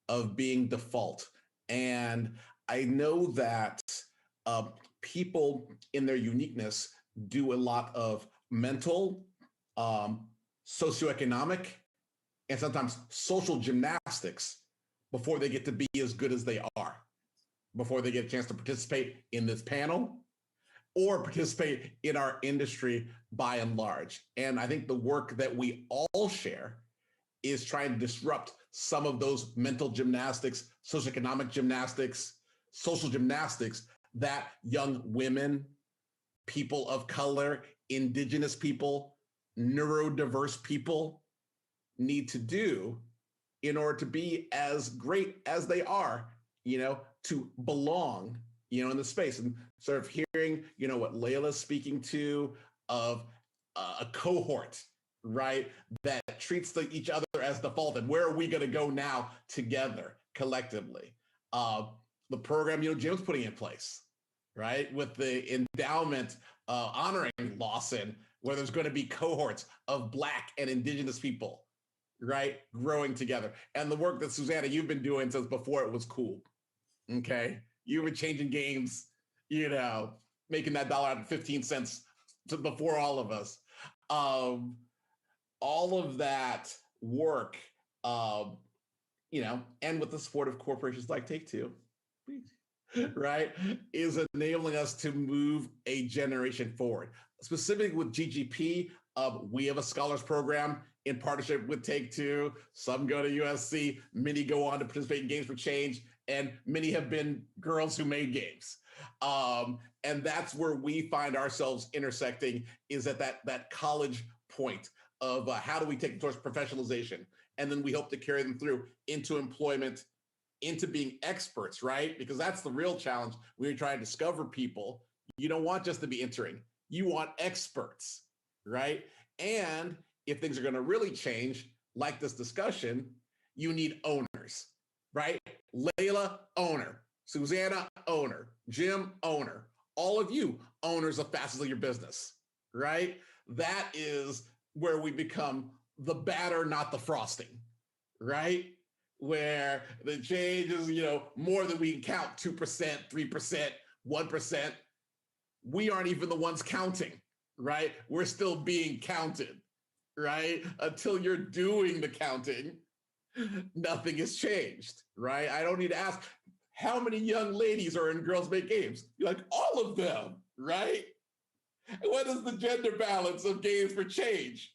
of being default. And I know that people in their uniqueness do a lot of mental, socioeconomic, and sometimes social gymnastics before they get to be as good as they are, before they get a chance to participate in this panel or participate in our industry by and large. And I think the work that we all share is trying to disrupt some of those mental gymnastics, socioeconomic gymnastics, social gymnastics that young women, people of color, indigenous people, neurodiverse people need to do in order to be as great as they are, to belong, in the space. And sort of hearing, what Layla's speaking to of a cohort, right, that treats each other as default, and where are we going to go now together collectively? The program, Jim's putting in place, right, with the endowment honoring Lawson, where there's going to be cohorts of Black and Indigenous people, right, growing together. And the work that Susanna, you've been doing since before it was cool, okay? You've been changing games, making that dollar out of 15 cents before all of us. All of that work, and with the support of corporations like Take-Two, right, is enabling us to move a generation forward. Specifically with GGP, we have a scholars program in partnership with Take-Two. Some go to USC, many go on to participate in Games for Change, and many have been girls who made games. And that's where we find ourselves intersecting, is at that college point of how do we take them towards professionalization? And then we hope to carry them through into employment, into being experts, right? Because that's the real challenge when you're trying to discover people. You don't want just to be entering, you want experts, right? And if things are going to really change, like this discussion, you need owners, right? Layla, owner. Susanna, owner. Jim, owner. All of you, owners of facets of your business, right? That is where we become the batter, not the frosting, right? Where the change is, more than we can count, 2%, 3%, 1%. We aren't even the ones counting, right? We're still being counted, right? Until you're doing the counting, nothing has changed, right? I don't need to ask how many young ladies are in Girls Make Games. You're like, all of them, right? What is the gender balance of Games for Change?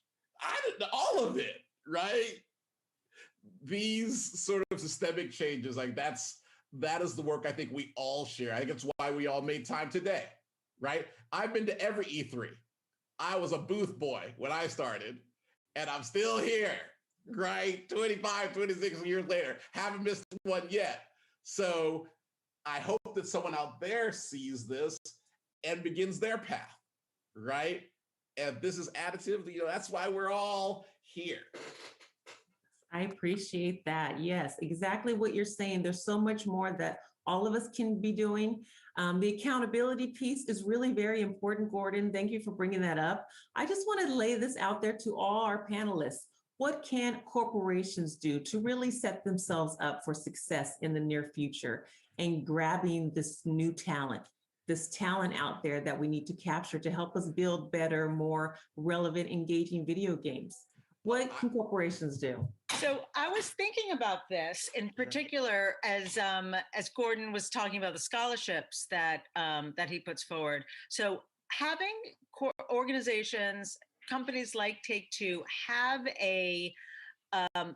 All of it, right? These sort of systemic changes, that is the work I think we all share. I think it's why we all made time today, right? I've been to every E3. I was a booth boy when I started, and I'm still here, right? 25, 26 years later, haven't missed one yet. So I hope that someone out there sees this and begins their path, right? And this is additive, that's why we're all here. I appreciate that. Yes, exactly what you're saying. There's so much more that all of us can be doing. The accountability piece is really very important, Gordon. Thank you for bringing that up. I just want to lay this out there to all our panelists. What can corporations do to really set themselves up for success in the near future and grabbing this new talent, this talent out there that we need to capture to help us build better, more relevant, engaging video games? What can corporations do? So I was thinking about this in particular as Gordon was talking about the scholarships that he puts forward. So having organizations companies like Take-Two have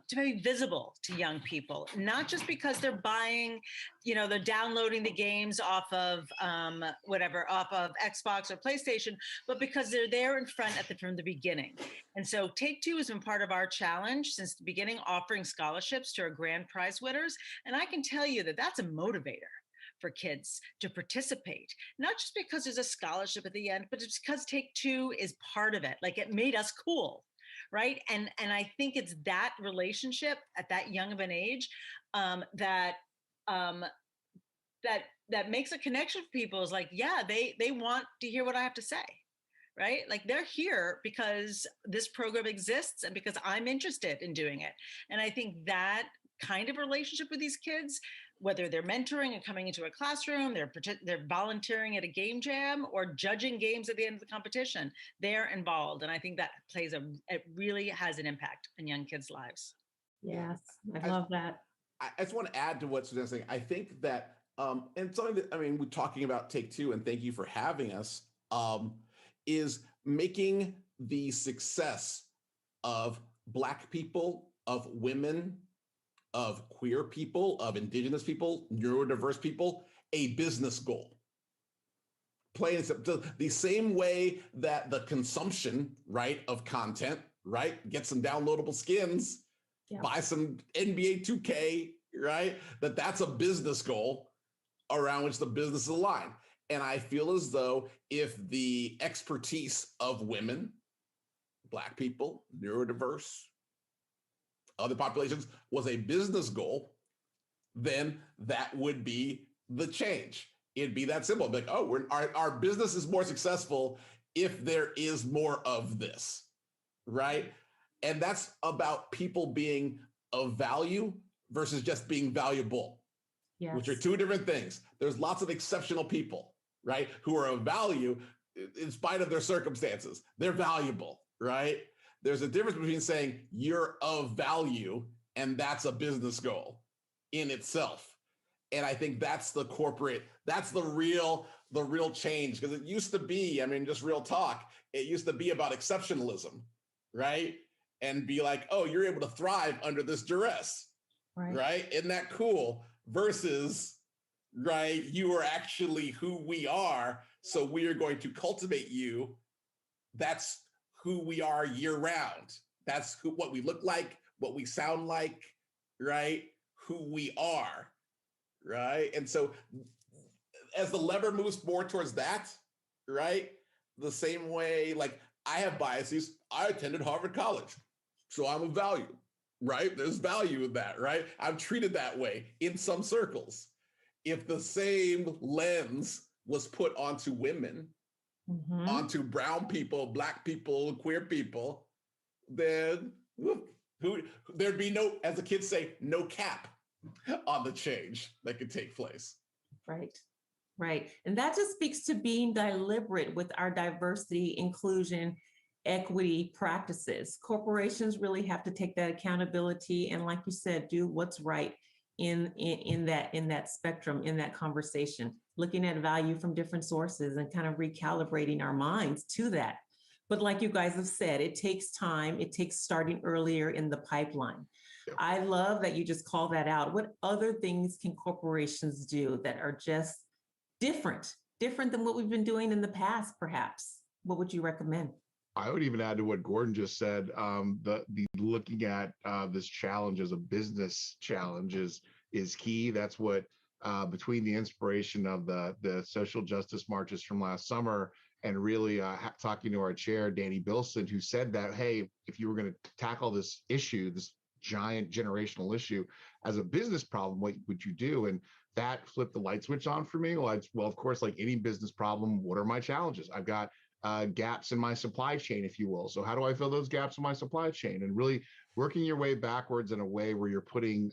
to be visible to young people, not just because they're buying, they're downloading the games off of off of Xbox or PlayStation, but because they're there in front from the beginning. And so Take-Two has been part of our challenge since the beginning, offering scholarships to our grand prize winners. And I can tell you that that's a motivator for kids to participate, not just because there's a scholarship at the end, but it's because Take-Two is part of it. Like, it made us cool. Right. And I think it's that relationship at that young of an age that makes a connection for people. Is like, yeah, they want to hear what I have to say. Right. Like, they're here because this program exists and because I'm interested in doing it. And I think that kind of relationship with these kids, whether they're mentoring and coming into a classroom, they're volunteering at a game jam or judging games at the end of the competition, they're involved. And I think that it really has an impact on young kids' lives. Yes, I love that. I just want to add to what Suzanne's saying. I think that, and something that, we're talking about Take-Two, and thank you for having us, is making the success of Black people, of women, of queer people, of indigenous people, neurodiverse people, a business goal. Plain simple, the same way that the consumption, right, of content, right, get some downloadable skins, buy some NBA 2K, right, that's a business goal around which the business is aligned. And I feel as though if the expertise of women, Black people, neurodiverse, other populations was a business goal, then that would be the change. It'd be that simple. Like, oh, our business is more successful if there is more of this, right? And that's about people being of value versus just being valuable, which are two different things. There's lots of exceptional people, right, who are of value in spite of their circumstances. They're valuable, right? There's a difference between saying you're of value and that's a business goal in itself. And I think that's the real change, because it used to be, just real talk, it used to be about exceptionalism, right? And be like, oh, you're able to thrive under this duress, right? Isn't that cool? Versus, right, you are actually who we are, so we are going to cultivate you. That's who we are year round. That's what we look like, what we sound like, right? Who we are, right? And so as the lever moves more towards that, right? The same way, like, I have biases. I attended Harvard College, so I'm of value, right? There's value in that, right? I'm treated that way in some circles. If the same lens was put onto women, onto brown people, Black people, queer people, then there'd be no, as the kids say, no cap on the change that could take place. Right. And that just speaks to being deliberate with our diversity, inclusion, equity practices. Corporations really have to take that accountability and, like you said, do what's right in that spectrum, in that conversation, looking at value from different sources and kind of recalibrating our minds to that. But like you guys have said, it takes time. It takes starting earlier in the pipeline. I love that you just call that out. What other things can corporations do that are just different than what we've been doing in the past, perhaps? What would you recommend? I would even add to what Gordon just said. The looking at this challenge as a business challenge is key. That's what between the inspiration of the social justice marches from last summer and really talking to our chair, Danny Bilson, who said that, hey, if you were going to tackle this issue, this giant generational issue as a business problem, what would you do? And that flipped the light switch on for me. Well, of course, like any business problem, what are my challenges? I've got gaps in my supply chain, if you will. So how do I fill those gaps in my supply chain? And really working your way backwards in a way where you're putting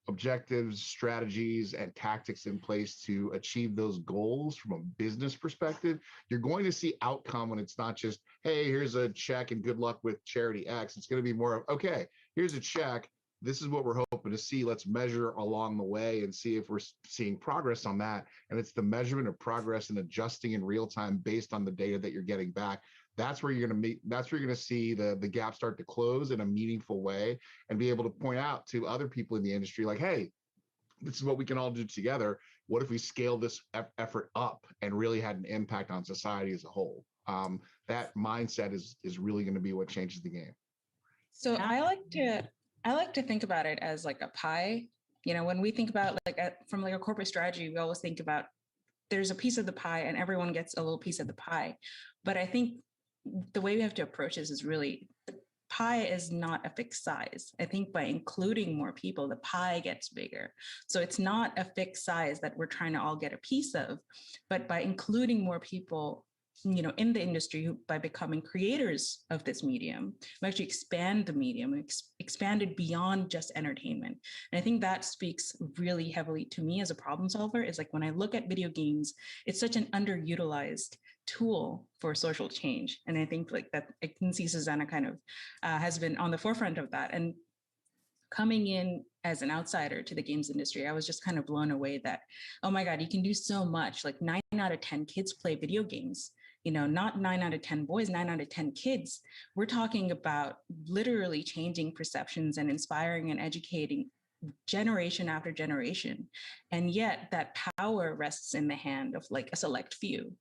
objectives, strategies, and tactics in place to achieve those goals from a business perspective. You're going to see outcome when it's not just, hey, here's a check and good luck with charity X. It's going to be more of, okay, here's a check. This is what we're hoping to see. Let's measure along the way and see if we're seeing progress on that. And it's the measurement of progress and adjusting in real time based on the data that you're getting back that's where you're going to see the gap start to close in a meaningful way, and be able to point out to other people in the industry, like, hey, this is what we can all do together. What if we scale this effort up and really had an impact on society as a whole? That mindset is really going to be what changes the game. So I like to think about it as like a pie. When we think about from like a corporate strategy, we always think about there's a piece of the pie and everyone gets a little piece of the pie. But I think the way we have to approach this is really, the pie is not a fixed size. I think by including more people, the pie gets bigger. So it's not a fixed size that we're trying to all get a piece of, but by including more people, in the industry, by becoming creators of this medium, we actually expand the medium, expand it beyond just entertainment. And I think that speaks really heavily to me as a problem solver, is like when I look at video games, it's such an underutilized tool for social change. And I think like that, I can see Susanna kind of has been on the forefront of that. And coming in as an outsider to the games industry, I was just kind of blown away that, oh my God, you can do so much. Like 9 out of 10 kids play video games. Not 9 out of 10 boys, 9 out of 10 kids. We're talking about literally changing perceptions and inspiring and educating generation after generation. And yet that power rests in the hand of like a select few.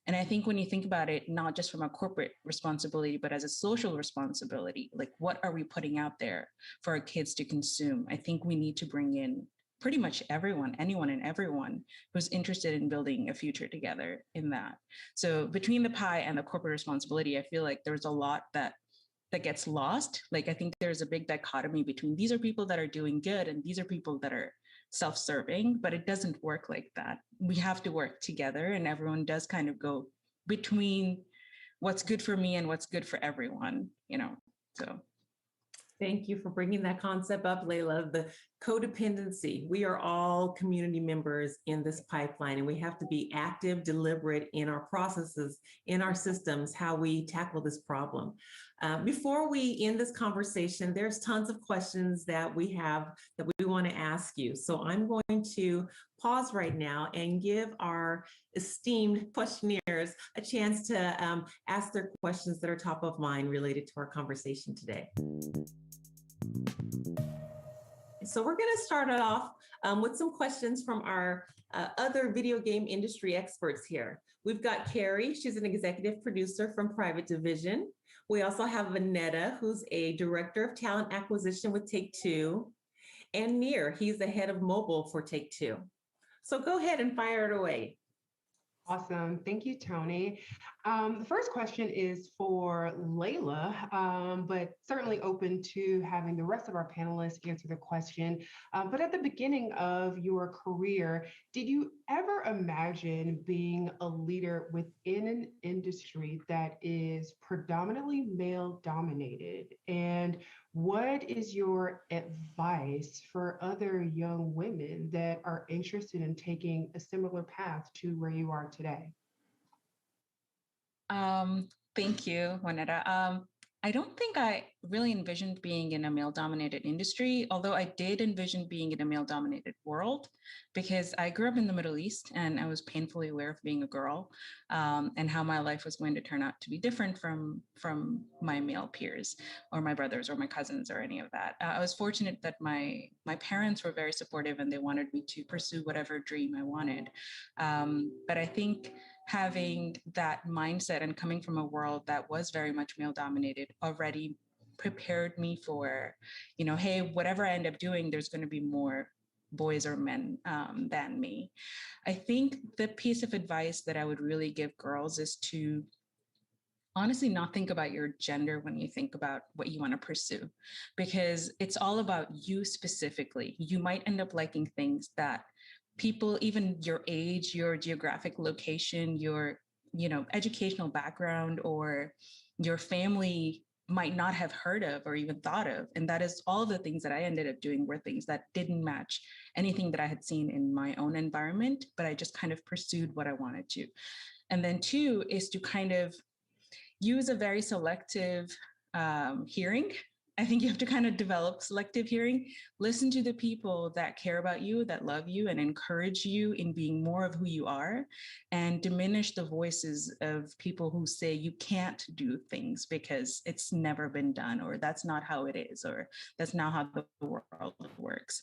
And I think when you think about it, not just from a corporate responsibility, but as a social responsibility, like what are we putting out there for our kids to consume? I think we need to bring in pretty much everyone, anyone and everyone who's interested in building a future together in that. So between the pie and the corporate responsibility, I feel like there's a lot that gets lost. Like I think there's a big dichotomy between these are people that are doing good and these are people that are self-serving, but it doesn't work like that. We have to work together, and everyone does kind of go between what's good for me and what's good for everyone, so. Thank you for bringing that concept up, Layla. The codependency. We are all community members in this pipeline, and we have to be active, deliberate in our processes, in our systems, how we tackle this problem. Before we end this conversation, there's tons of questions that we have that we want to ask you. So I'm going to pause right now and give our esteemed questionnaires a chance to ask their questions that are top of mind related to our conversation today. So we're going to start it off with some questions from our other video game industry experts here. We've got Carrie, she's an executive producer from Private Division. We also have Vanetta, who's a director of talent acquisition with Take-Two, and Nir, he's the head of mobile for Take-Two. So go ahead and fire it away. Awesome. Thank you, Tony. The first question is for Layla, but certainly open to having the rest of our panelists answer the question. But at the beginning of your career, did you ever imagine being a leader within an industry that is predominantly male-dominated? And what is your advice for other young women that are interested in taking a similar path to where you are today? Thank you, Juanetta. I don't think I really envisioned being in a male-dominated industry, although I did envision being in a male-dominated world, because I grew up in the Middle East and I was painfully aware of being a girl and how my life was going to turn out to be different from my male peers or my brothers or my cousins or any of that. I was fortunate that my parents were very supportive and they wanted me to pursue whatever dream I wanted. But I think having that mindset and coming from a world that was very much male dominated already prepared me for, hey, whatever I end up doing, there's going to be more boys or men than me. I think the piece of advice that I would really give girls is to honestly not think about your gender when you think about what you want to pursue, because it's all about you specifically. You might end up liking things that people, even your age, your geographic location, your, educational background, or your family might not have heard of or even thought of. And that is all the things that I ended up doing were things that didn't match anything that I had seen in my own environment, but I just kind of pursued what I wanted to. And then 2 is to kind of use a very selective hearing I think you have to kind of develop selective hearing. Listen to the people that care about you, that love you, and encourage you in being more of who you are, and diminish the voices of people who say you can't do things because it's never been done, or that's not how it is, or that's not how the world works.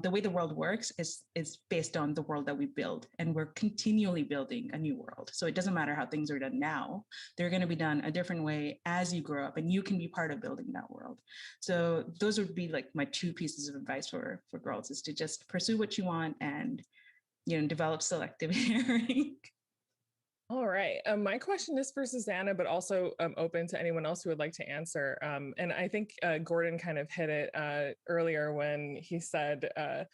The way the world works is based on the world that we build, and we're continually building a new world. So it doesn't matter how things are done now, they're going to be done a different way as you grow up, and you can be part of building that world. So those would be like my two pieces of advice for girls, is to just pursue what you want and, develop selective hearing. All right. My question is for Susanna, but also open to anyone else who would like to answer. And I think Gordon kind of hit it earlier when he said that,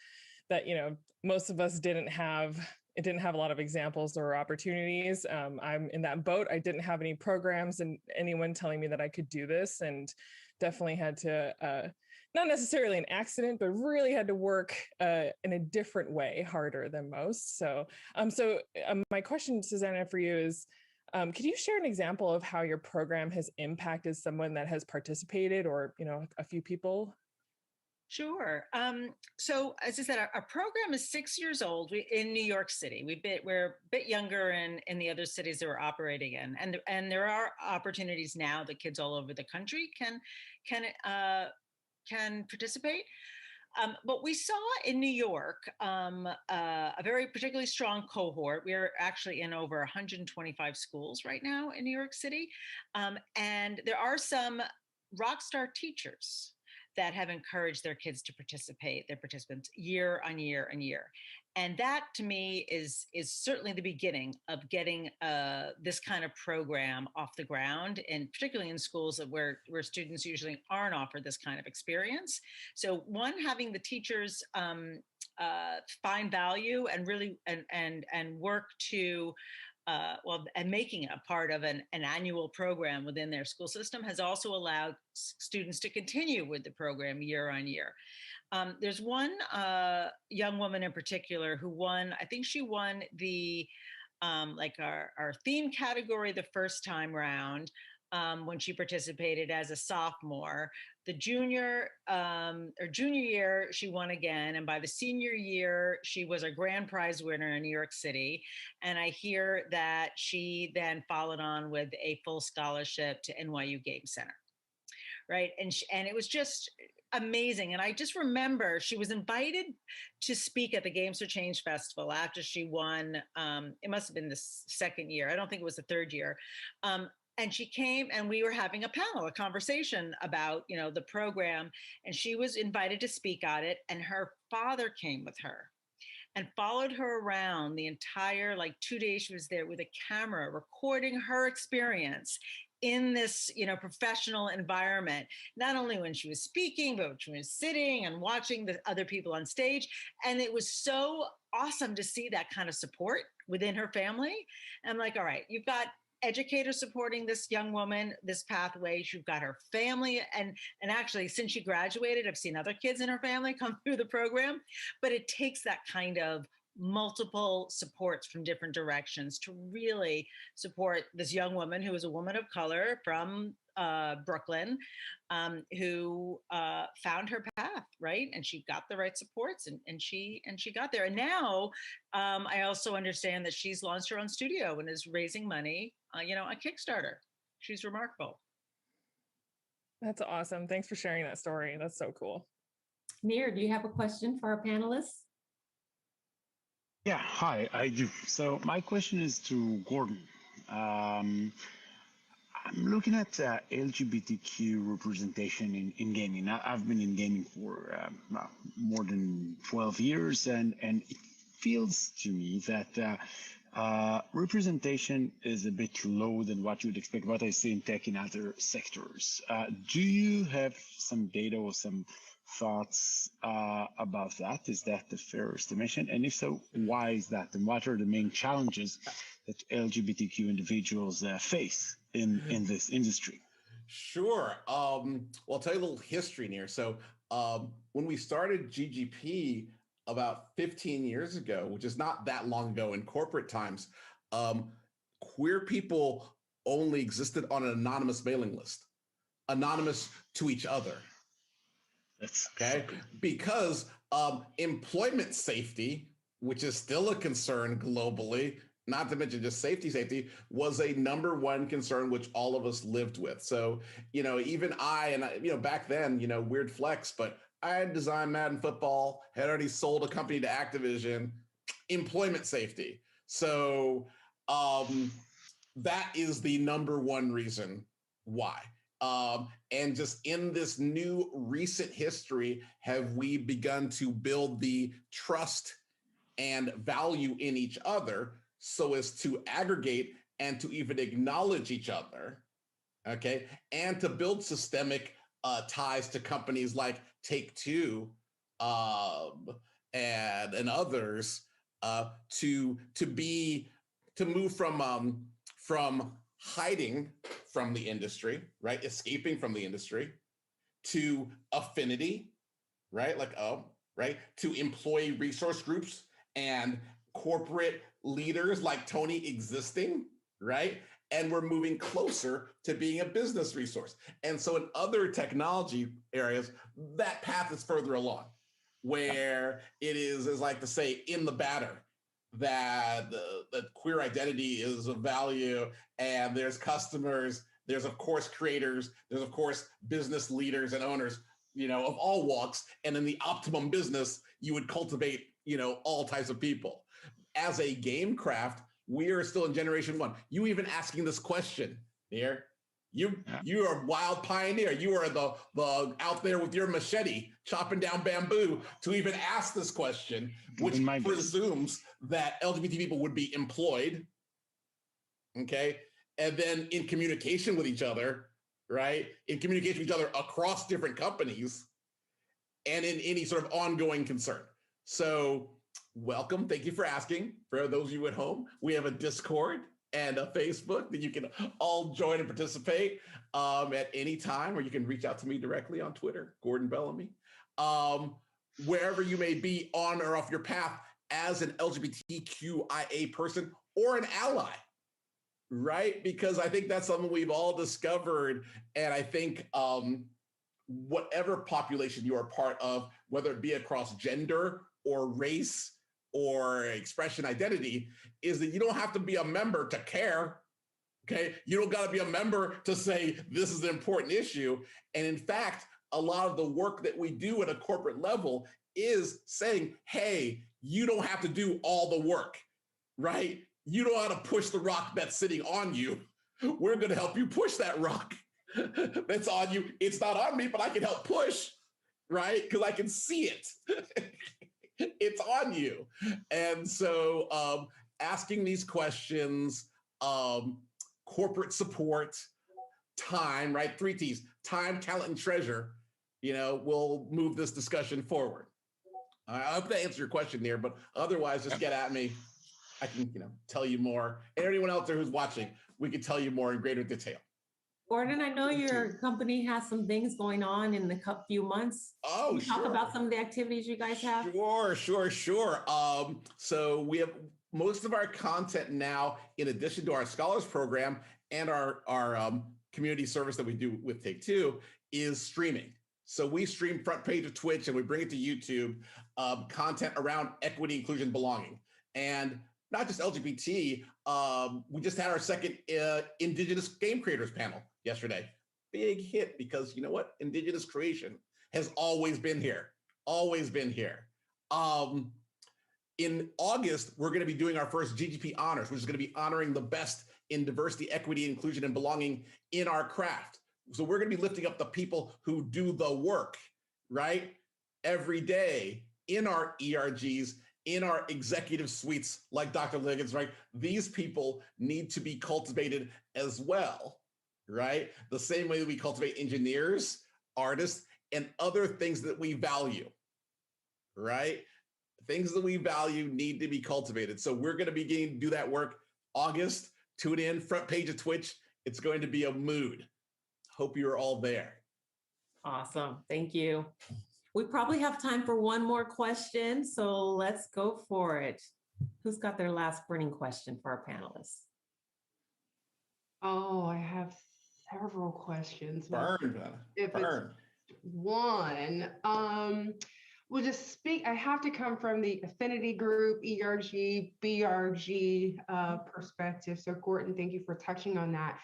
most of us didn't have a lot of examples or opportunities. I'm in that boat. I didn't have any programs and anyone telling me that I could do this, and definitely had to, not necessarily an accident, but really had to work in a different way, harder than most. So my question, Susanna, for you is, could you share an example of how your program has impacted someone that has participated, or, a few people? Sure. So as I said, our program is 6 years old in New York City. We're a bit younger in the other cities that we're operating in, and there are opportunities now that kids all over the country can participate. But we saw in New York a very particularly strong cohort. We're actually in over 125 schools right now in New York City, and there are some rock star teachers that have encouraged their kids to participate, their participants, year on year on year. And that, to me, is certainly the beginning of getting this kind of program off the ground, and particularly in schools where students usually aren't offered this kind of experience. So one, having the teachers find value and really and work to and making it a part of an annual program within their school system has also allowed students to continue with the program year on year. There's one young woman in particular who won, I think she won the, our theme category the first time round when she participated as a sophomore. The junior year, she won again. And by the senior year, she was a grand prize winner in New York City. And I hear that she then followed on with a full scholarship to NYU Game Center. Right. And it was just amazing. And I just remember she was invited to speak at the Games for Change Festival after she won. It must have been the second year. I don't think it was the third year. And she came, and we were having a conversation about, the program, and she was invited to speak on it. And her father came with her and followed her around the entire 2 days she was there with a camera recording her experience in this, professional environment, not only when she was speaking, but when she was sitting and watching the other people on stage. And it was so awesome to see that kind of support within her family. And I'm like, all right, you've got educators supporting this young woman, this pathway. She's got her family. And actually, since she graduated, I've seen other kids in her family come through the program. But it takes that kind of multiple supports from different directions to really support this young woman who is a woman of color from Brooklyn, who found her path, right? And she got the right supports, and she got there. And now I also understand that she's launched her own studio and is raising money, on Kickstarter. She's remarkable. That's awesome. Thanks for sharing that story. That's so cool. Nir, do you have a question for our panelists? Yeah, hi, I do. So my question is to Gordon. I'm looking at LGBTQ representation in gaming. I've been in gaming for more than 12 years, and it feels to me that representation is a bit low than what you would expect, what I see in tech in other sectors. Do you have some data or some thoughts about that? Is that the fair estimation? And if so, why is that? And what are the main challenges that LGBTQ individuals face in this industry? Sure. Well, I'll tell you a little history here. So when we started GGP about 15 years ago, which is not that long ago in corporate times, queer people only existed on an anonymous mailing list, anonymous to each other. That's okay, because employment safety, which is still a concern globally, not to mention just safety, was a #1 concern which all of us lived with. So, even back then, weird flex, but I had designed Madden Football, had already sold a company to Activision, employment safety. So that is the #1 reason why. And just in this new recent history, have we begun to build the trust and value in each other so as to aggregate and to even acknowledge each other, okay? And to build systemic ties to companies like Take-Two and others to move from hiding from the industry, right? Escaping from the industry, to affinity, right? To employee resource groups and corporate leaders like Tony existing, right? And we're moving closer to being a business resource. And so in other technology areas, that path is further along, where it is like to say in the batter, that queer identity is of value, and there's customers, there's of course creators, there's of course business leaders and owners, of all walks, and in the optimum business, you would cultivate, all types of people. As a game craft, we are still in generation 1. You even asking this question here, you are a wild pioneer. You are the out there with your machete chopping down bamboo to even ask this question, which presumes that LGBT people would be employed, okay, and then in communication with each other, right? In communication with each other across different companies, and in any sort of ongoing concern. So welcome. Thank you for asking. For those of you at home, we have a Discord and a Facebook that you can all join and participate at any time, or you can reach out to me directly on Twitter, Gordon Bellamy. Wherever you may be on or off your path as an LGBTQIA person or an ally, right? Because I think that's something we've all discovered. And I think whatever population you are part of, whether it be across gender or race or expression identity, is that you don't have to be a member to care, okay? You don't got to be a member to say this is an important issue. And in fact, a lot of the work that we do at a corporate level is saying, hey, you don't have to do all the work, right? You don't have to push the rock that's sitting on you. We're going to help you push that rock that's on you. It's not on me, but I can help push, right? Because I can see it. It's on you. And so asking these questions, corporate support, time, right? 3 T's, time, talent, and treasure, will move this discussion forward. I hope that answers your question there, but otherwise just get at me. I can, tell you more. And anyone out there who's watching, we can tell you more in greater detail. Gordon, I know your company has some things going on in the few months. Oh, Can you sure. talk about some of the activities you guys have? Sure. So we have most of our content now, in addition to our Scholars Program and our community service that we do with Take-Two, is streaming. So we stream front page of Twitch and we bring it to YouTube, content around equity, inclusion, belonging. And not just LGBT, we just had our second Indigenous Game Creators panel yesterday. Big hit, because you know what? Indigenous creation has always been here. In August, we're going to be doing our first GGP Honors, which is going to be honoring the best in diversity, equity, inclusion, and belonging in our craft. So we're going to be lifting up the people who do the work, right? Every day in our ERGs, in our executive suites, like Dr. Liggins, right? These people need to be cultivated as well, right? The same way that we cultivate engineers, artists, and other things that we value, right? Things that we value need to be cultivated. So we're going to begin to do that work August. Tune in, front page of Twitch. It's going to be a mood. Hope you're all there. Awesome. Thank you. We probably have time for one more question, so let's go for it. Who's got their last burning question for our panelists? Oh, I have several questions. Burn. 2021. We'll just speak. I have to come from the affinity group, ERG, BRG perspective. So, Gordon, thank you for touching on that.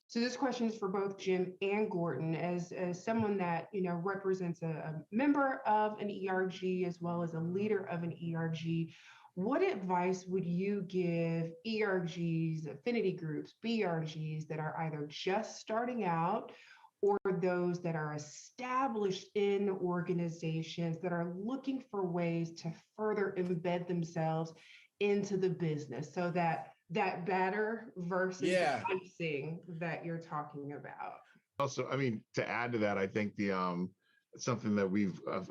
So this question is for both Jim and Gordon, as someone that represents a member of an ERG as well as a leader of an ERG. What advice would you give ERGs, affinity groups, BRGs that are either just starting out or those that are established in organizations that are looking for ways to further embed themselves into the business, so that batter versus icing that you're talking about? Also, I mean, to add to that, I think the something that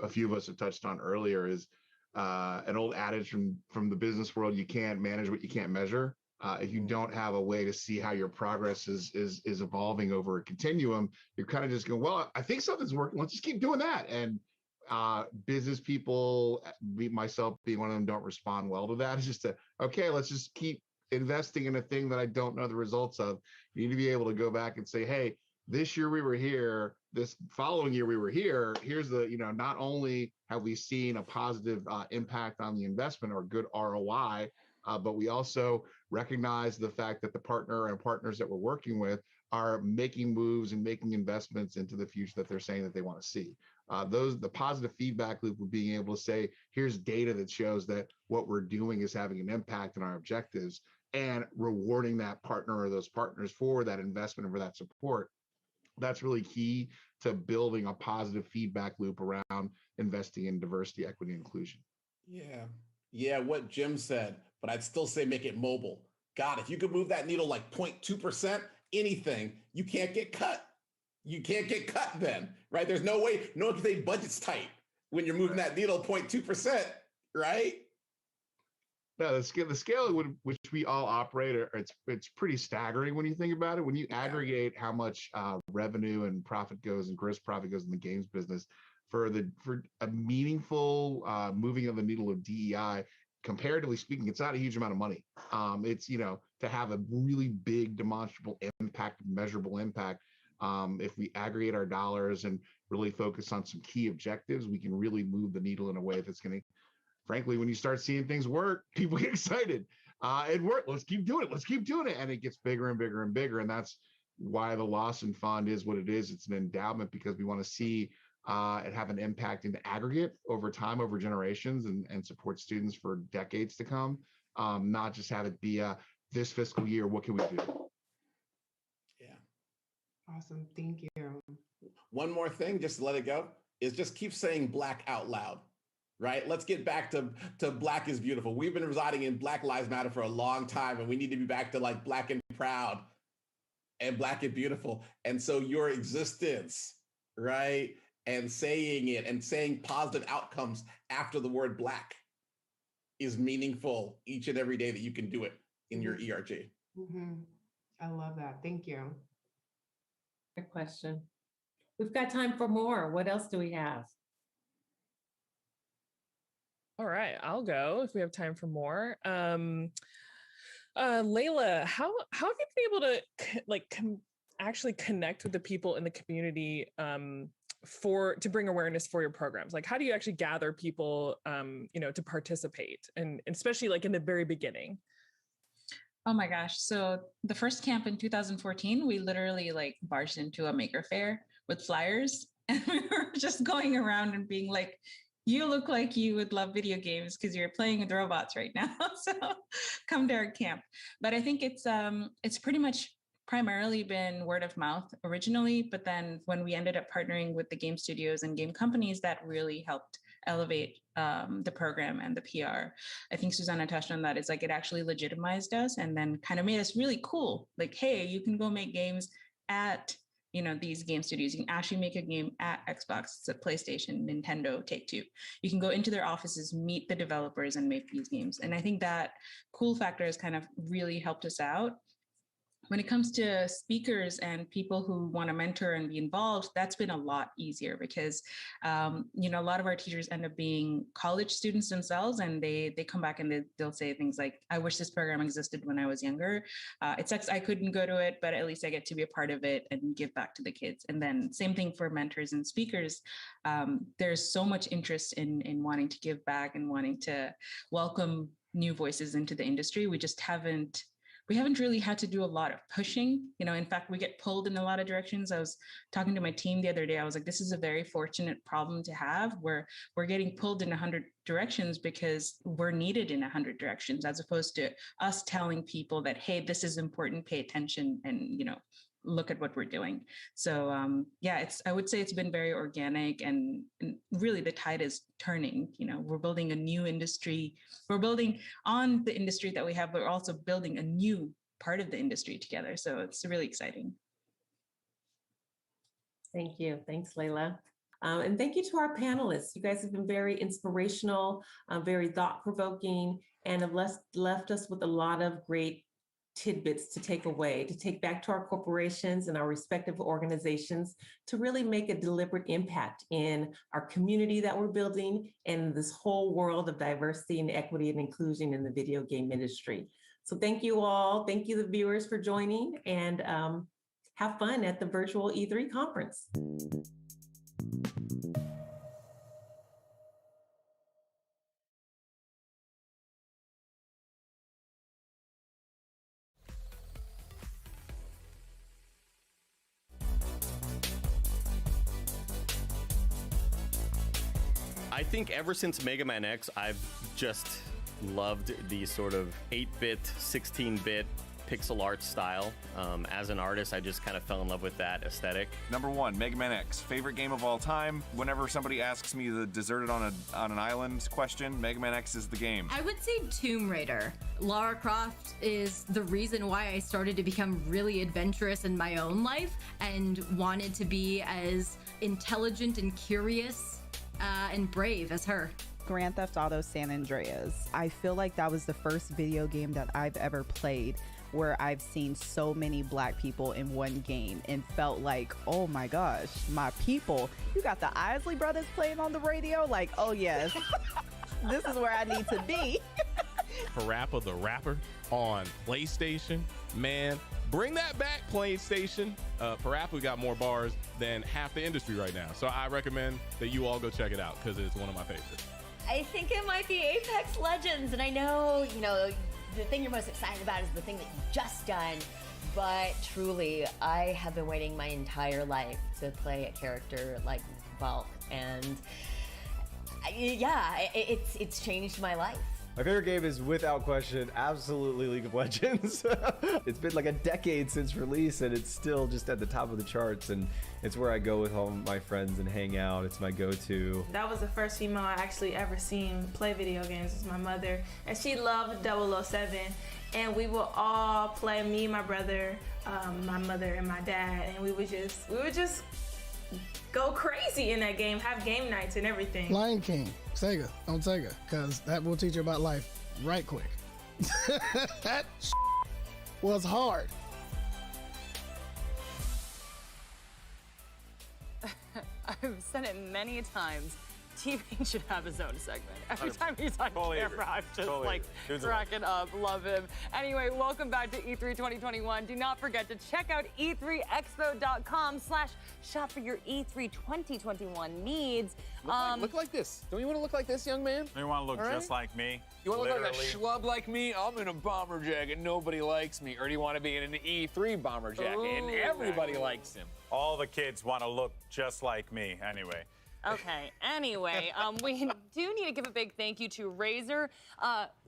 a few of us have touched on earlier is an old adage from the business world: you can't manage what you can't measure. If you don't have a way to see how your progress is evolving over a continuum, you're kind of just going, well, I think something's working, let's just keep doing that. And business people, myself being one of them, don't respond well to that. It's just okay, let's just keep investing in a thing that I don't know the results of. You need to be able to go back and say, hey, this year we were here, this following year we were here. Here's the, not only have we seen a positive impact on the investment or good ROI, but we also recognize the fact that the partner and partners that we're working with are making moves and making investments into the future that they're saying that they want to see. The positive feedback loop of being able to say, here's data that shows that what we're doing is having an impact on our objectives, and rewarding that partner or those partners for that investment and for that support. That's really key to building a positive feedback loop around investing in diversity, equity, and inclusion. Yeah, what Jim said, but I'd still say make it mobile. God, if you could move that needle like 0.2%, anything, you can't get cut. You can't get cut then, right? There's no way, no one can say budget's tight when you're moving that needle 0.2%, right? No, the scale at which we all operate, it's pretty staggering when you think about it. When you aggregate how much revenue and profit goes and gross profit goes in the games business, for a meaningful moving of the needle of DEI, comparatively speaking, it's not a huge amount of money. It's to have a really big demonstrable impact, measurable impact. If we aggregate our dollars and really focus on some key objectives, we can really move the needle in a way that's going to, frankly, when you start seeing things work, people get excited. It worked. Let's keep doing it. Let's keep doing it. And it gets bigger and bigger and bigger. And that's why the Lawson Fund is what it is. It's an endowment because we want to see it have an impact in the aggregate over time, over generations, and support students for decades to come. Not just have it be this fiscal year, what can we do? Awesome. Thank you. One more thing, just to let it go, is just keep saying Black out loud. Right? Let's get back to Black is beautiful. We've been residing in Black Lives Matter for a long time, and we need to be back to like Black and proud and Black and beautiful. And so your existence, right? And saying it and saying positive outcomes after the word Black is meaningful each and every day that you can do it in your ERG. Mm-hmm. I love that. Thank you. Good question. We've got time for more. What else do we have? All right, I'll go if we have time for more. Layla, how have you been able to actually connect with the people in the community to bring awareness for your programs? Like, how do you actually gather people, to participate, and especially like in the very beginning? Oh my gosh. So the first camp in 2014, we literally barged into a maker fair with flyers, and we were just going around and being like, you look like you would love video games because you're playing with robots right now. So come to our camp. But I think it's pretty much primarily been word of mouth originally, but then when we ended up partnering with the game studios and game companies, that really helped elevate the program and the PR. I think Susanna touched on that. It's like it actually legitimized us and then kind of made us really cool. Like, hey, you can go make games at these game studios. You can actually make a game at Xbox, PlayStation, Nintendo, Take-Two. You can go into their offices, meet the developers, and make these games. And I think that cool factor has kind of really helped us out. when it comes to speakers and people who want to mentor and be involved, that's been a lot easier because, you know, a lot of our teachers end up being college students themselves, and they come back and they'll say things like, I wish this program existed when I was younger. It sucks I couldn't go to it, but at least I get to be a part of it and give back to the kids. And then same thing for mentors and speakers. There's so much interest in wanting to give back and wanting to welcome new voices into the industry. We haven't really had to do a lot of pushing. You know, in fact, we get pulled in a lot of directions. I was talking to my team the other day. I was like, this is a very fortunate problem to have, where we're getting pulled in 100 directions because we're needed in 100 directions, as opposed to us telling people that, hey, this is important, pay attention, and, you know, look at what we're doing. So yeah, I would say it's been very organic, and really the tide is turning. You know, we're building a new industry. We're building on the industry that we have, but we're also building a new part of the industry together. So it's really exciting. Thank you. Thanks, Layla. And thank you to our panelists. You guys have been very inspirational, very thought-provoking, and have left us with a lot of great tidbits to take away, to take back to our corporations and our respective organizations to really make a deliberate impact in our community that we're building and this whole world of diversity and equity and inclusion in the video game industry. So thank you all. Thank you, the viewers, for joining, and have fun at the virtual E3 conference. I think ever since Mega Man X, I've just loved the sort of 8-bit, 16-bit pixel art style. As an artist, I just kind of fell in love with that aesthetic. Number one, Mega Man X, favorite game of all time. Whenever somebody asks me the deserted on an island question, Mega Man X is the game. I would say Tomb Raider. Lara Croft is the reason why I started to become really adventurous in my own life and wanted to be as intelligent and curious and brave as her. Grand Theft Auto San Andreas. I feel like that was the first video game that I've ever played where I've seen so many Black people in one game and felt like, oh my gosh, my people. You got the Isley Brothers playing on the radio? Like, oh yes, this is where I need to be. Parappa the Rapper on PlayStation. Man, bring that back, PlayStation. Parappa got more bars than half the industry right now. So I recommend that you all go check it out because it's one of my favorites. I think it might be Apex Legends. And I know, you know, the thing you're most excited about is the thing that you've just done. But truly, I have been waiting my entire life to play a character like Valk. And yeah, it's changed my life. My favorite game is, without question, absolutely League of Legends. It's been like a decade since release, and it's still just at the top of the charts, and it's where I go with all my friends and hang out. It's my go-to. That was the first female I actually ever seen play video games. It's my mother, and she loved 007, and we would all play, me, my brother, my mother, and my dad, and we would just go crazy in that game, have game nights and everything. Lion King, Sega, on Sega, because that will teach you about life right quick. That was hard. I've said it many times. TV should have his own segment. Every time he's on camera, I'm just like cracking up. Love him. Anyway, welcome back to E3 2021. Do not forget to check out e3expo.com/shop for your E3 2021 needs. Look like this. Don't you want to look like this, young man? You want to look just like me? You want to look like a schlub like me? I'm in a bomber jacket. Nobody likes me. Or do you want to be in an E3 bomber jacket and everybody likes him? All the kids want to look just like me, anyway. Okay, anyway, we do need to give a big thank you to Razer.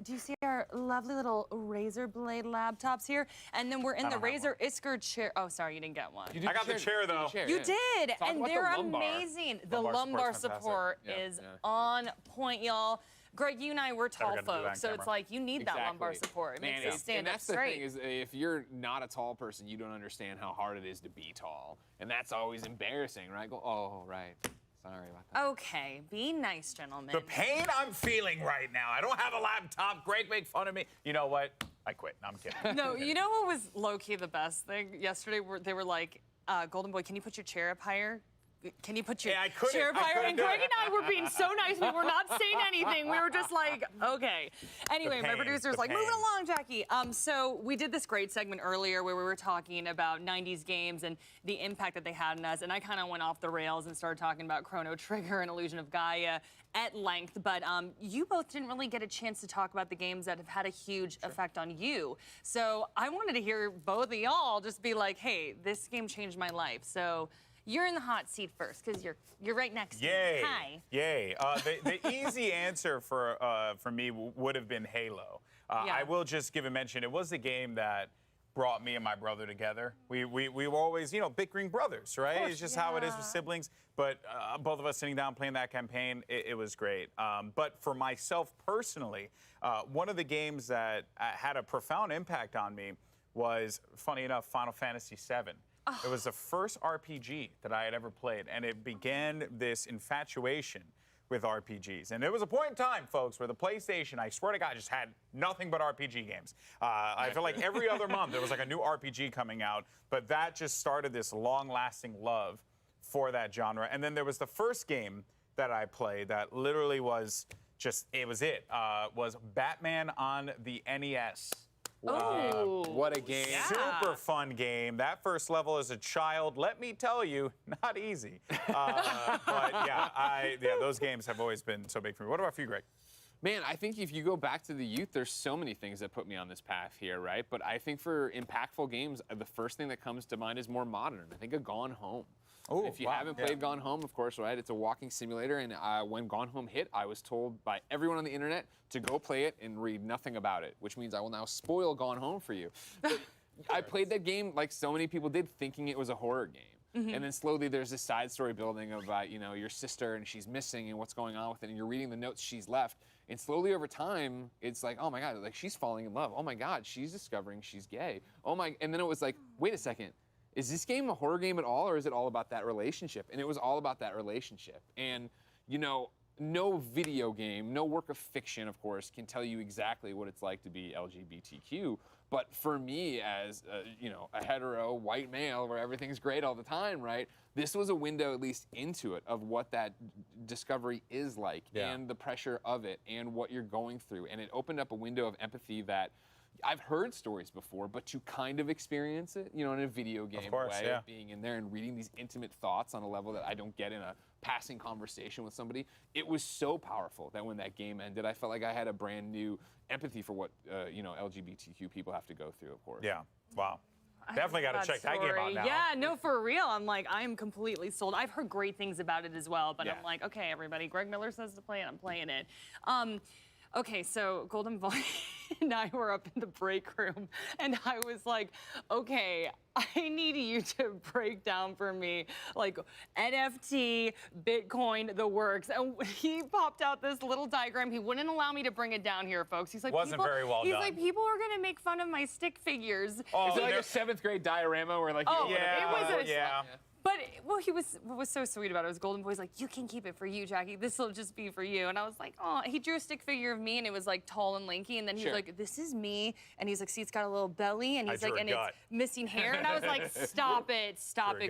Do you see our lovely little Razer Blade laptops here? And then we're in the Razer Isker chair. Oh, sorry, you didn't get one. I got the chair, though. You did, and they're amazing. The lumbar support is on point, y'all. Greg, you and I, we're tall folks, so it's like you need that lumbar support. It makes us stand up straight. That's the thing is, if you're not a tall person, you don't understand how hard it is to be tall. And that's always embarrassing, right? Go, oh, right. Sorry about that. Okay, be nice, gentlemen. The pain I'm feeling right now. I don't have a laptop. Greg, make fun of me. You know what? I quit. No, I'm kidding. No, you know what was low-key the best thing? Yesterday, they were like, Golden Boy, can you put your chair up higher? Can you put your chair up higher? And Greg and I were being so nice. We were not saying anything. We were just like, okay. Anyway, my producer's like, move it along, Jackie. So we did this great segment earlier where we were talking about 90s games and the impact that they had on us. And I kind of went off the rails and started talking about Chrono Trigger and Illusion of Gaia at length. But you both didn't really get a chance to talk about the games that have had a huge effect on you. So I wanted to hear both of y'all just be like, hey, this game changed my life. So you're in the hot seat first because you're right next to me. Hi. Yay. The easy answer for me would have been Halo. I will just give a mention. It was the game that brought me and my brother together. We were always, bickering brothers, right? It's just how it is with siblings. But both of us sitting down playing that campaign, it was great. But for myself personally, one of the games that had a profound impact on me was, funny enough, Final Fantasy VII. It was the first RPG that I had ever played, and it began this infatuation with RPGs. And there was a point in time, folks, where the PlayStation, I swear to God, just had nothing but RPG games. I feel like every other month there was like a new RPG coming out, but that just started this long-lasting love for that genre. And then there was the first game that I played that literally was just, was Batman on the NES. Wow. What a game. Super fun game. That first level as a child, let me tell you, not easy. But those games have always been so big for me. What about for you, Greg? Man, I think if you go back to the youth, there's so many things that put me on this path here, right? But I think for impactful games, the first thing that comes to mind is more modern. I think of Gone Home. Oh, if you haven't played Gone Home, of course, right? It's a walking simulator, and when Gone Home hit, I was told by everyone on the internet to go play it and read nothing about it, which means I will now spoil Gone Home for you. But I played that game like so many people did, thinking it was a horror game. And then slowly there's this side story building about, your sister and she's missing and what's going on with it, and you're reading the notes she's left. And slowly over time, it's like, oh my God, like she's falling in love. Oh my God, she's discovering she's gay. Oh my, and then it was like, wait a second. Is this game a horror game at all, or is it all about that relationship? And it was all about that relationship. And, no video game, no work of fiction, of course, can tell you exactly what it's like to be LGBTQ. But for me, as a hetero white male, where everything's great all the time, right? This was a window, at least, into it of what that discovery is like, and the pressure of it, and what you're going through. And it opened up a window of empathy that I've heard stories before, but to kind of experience it, in a video game way, of being in there and reading these intimate thoughts on a level that I don't get in a passing conversation with somebody, it was so powerful that when that game ended, I felt like I had a brand new empathy for what, LGBTQ people have to go through, of course. Yeah, wow. Definitely got to check that game out now. Yeah, no, for real. I'm like, I am completely sold. I've heard great things about it as well, but I'm like, okay, everybody, Greg Miller says to play it, I'm playing it. Okay, so Golden Boy and I were up in the break room, and I was like, okay, I need you to break down for me, like, NFT, Bitcoin, the works. And he popped out this little diagram. He wouldn't allow me to bring it down here, folks. He's like, Wasn't very well He's done. like, people are going to make fun of my stick figures. Oh, is it like a 7th grade diorama where, like, But what was so sweet about it was Golden Boy's like, you can keep it for you, Jackie. This will just be for you. And I was like, oh, he drew a stick figure of me, and it was like tall and lanky. And then he's like, this is me. And he's like, see, it's got a little belly. And he's like, and it's missing hair. And I was like, stop it,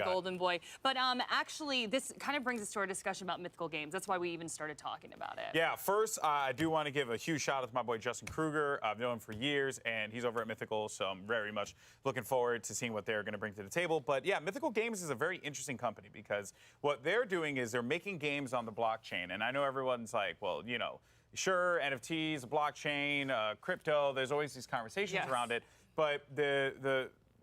Golden Boy. But actually, this kind of brings us to our discussion about mythical games. That's why we even started talking about it. Yeah, first, I do want to give a huge shout out to my boy Justin Kruger. I've known him for years, and he's over at Mythical, so I'm very much looking forward to seeing what they're going to bring to the table. But yeah, Mythical Games is a very interesting company because what they're doing is they're making games on the blockchain. And I know everyone's like, well, sure, NFTs, blockchain, crypto, there's always these conversations around it. But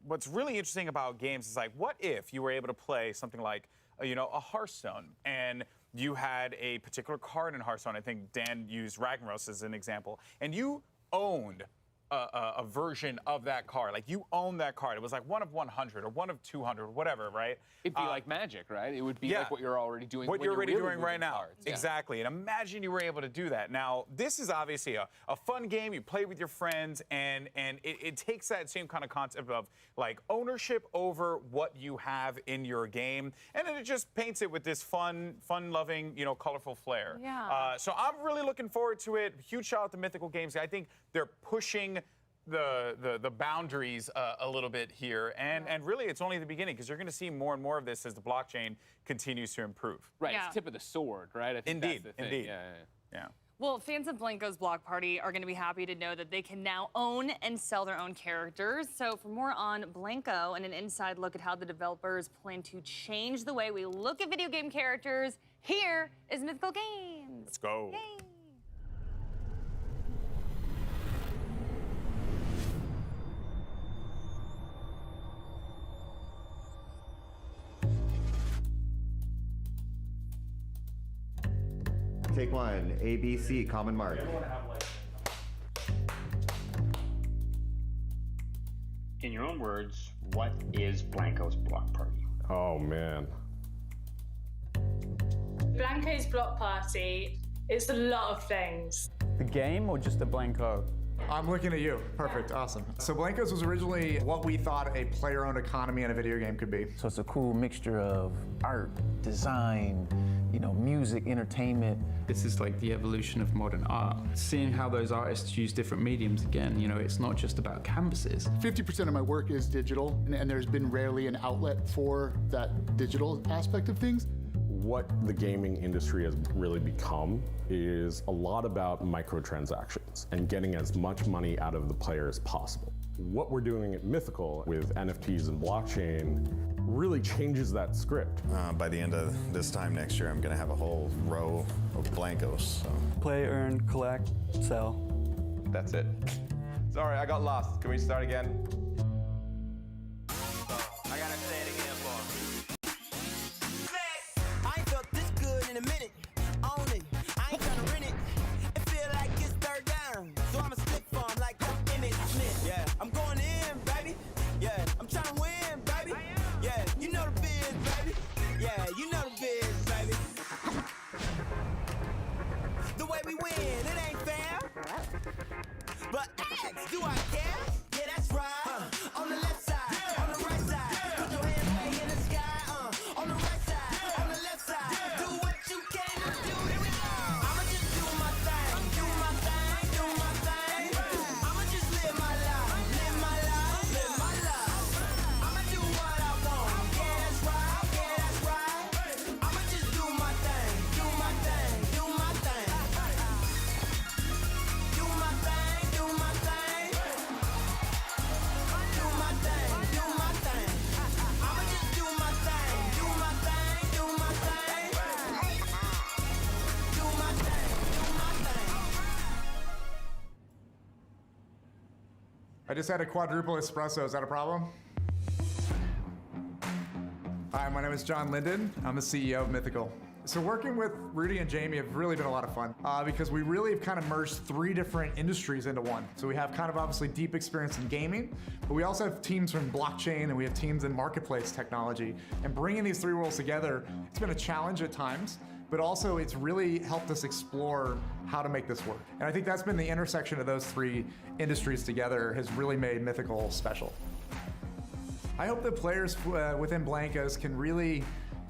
what's really interesting about games is like, what if you were able to play something like, a Hearthstone, and you had a particular card in Hearthstone. I think Dan used Ragnaros as an example, and you owned a version of that card. Like, you own that card. It was like 1 of 100 or 1 of 200 or whatever, right? It'd be like Magic, right? It would be like what you're already doing. What you're already doing right now. Cards. Exactly. And imagine you were able to do that. Now, this is obviously a fun game. You play with your friends, and it takes that same kind of concept of like ownership over what you have in your game, and then it just paints it with this fun-loving, colorful flair. Yeah. So I'm really looking forward to it. Huge shout out to Mythical Games. I think they're pushing the boundaries a little bit here, and really it's only the beginning, because you're going to see more and more of this as the blockchain continues to improve. Right, it's tip of the sword, right? I think Indeed, that's the thing. indeed. Yeah. Well, fans of Blanco's Block Party are going to be happy to know that they can now own and sell their own characters. So for more on Blanco and an inside look at how the developers plan to change the way we look at video game characters, here is Mythical Games. Let's go. Yay. Take one, ABC, common mark. In your own words, what is Blanco's Block Party? Oh, man. Blanco's Block Party, it's a lot of things. The game or just the Blanco? I'm looking at you. Perfect, awesome. So Blancos was originally what we thought a player-owned economy in a video game could be. So it's a cool mixture of art, design, music, entertainment. This is like the evolution of modern art. Seeing how those artists use different mediums again, it's not just about canvases. 50% of my work is digital, and there's been rarely an outlet for that digital aspect of things. What the gaming industry has really become is a lot about microtransactions and getting as much money out of the player as possible. What we're doing at Mythical with NFTs and blockchain really changes that script. By the end of this time next year, I'm going to have a whole row of Blancos. So. Play, earn, collect, sell. That's it. Sorry, I got lost. Can we start again? I gotta say it again for I ain't felt this good in a minute. Own it. I ain't tryna rent it. It feel like it's third down. So I'ma slip farm like Emmett Smith. Yeah, I'm going in, baby. Yeah, I'm tryna win, baby. Yeah, you know the biz, baby. Yeah, you know the biz, baby. The way we win, it ain't fair. But ask, do I care? Yeah, that's right. On the left side, on the right side. Put your hands way in the sky. On the right side, on the left side. Do what you can to do. Here we go. I'ma just do my thing, do my thing, do my thing. I'ma just live my life, live my life, live my life. I'ma do what I want. Yeah, that's right, yeah, that's right. I'ma just do my thing, do my thing, do my thing. Do my thing, do my thing. Do my thing, do my thing. I'ma just do my thing, do my thing, do my thing. Do my thing, do my thing. I just had a quadruple espresso, is that a problem? Hi, my name is John Linden. I'm the CEO of Mythical. So working with Rudy and Jamie have really been a lot of fun because we really have kind of merged three different industries into one. So we have kind of obviously deep experience in gaming, but we also have teams from blockchain and we have teams in marketplace technology. And bringing these three worlds together, it's been a challenge at times, but also it's really helped us explore how to make this work. And I think that's been the intersection of those three industries together has really made Mythical special. I hope that players within Blancos can really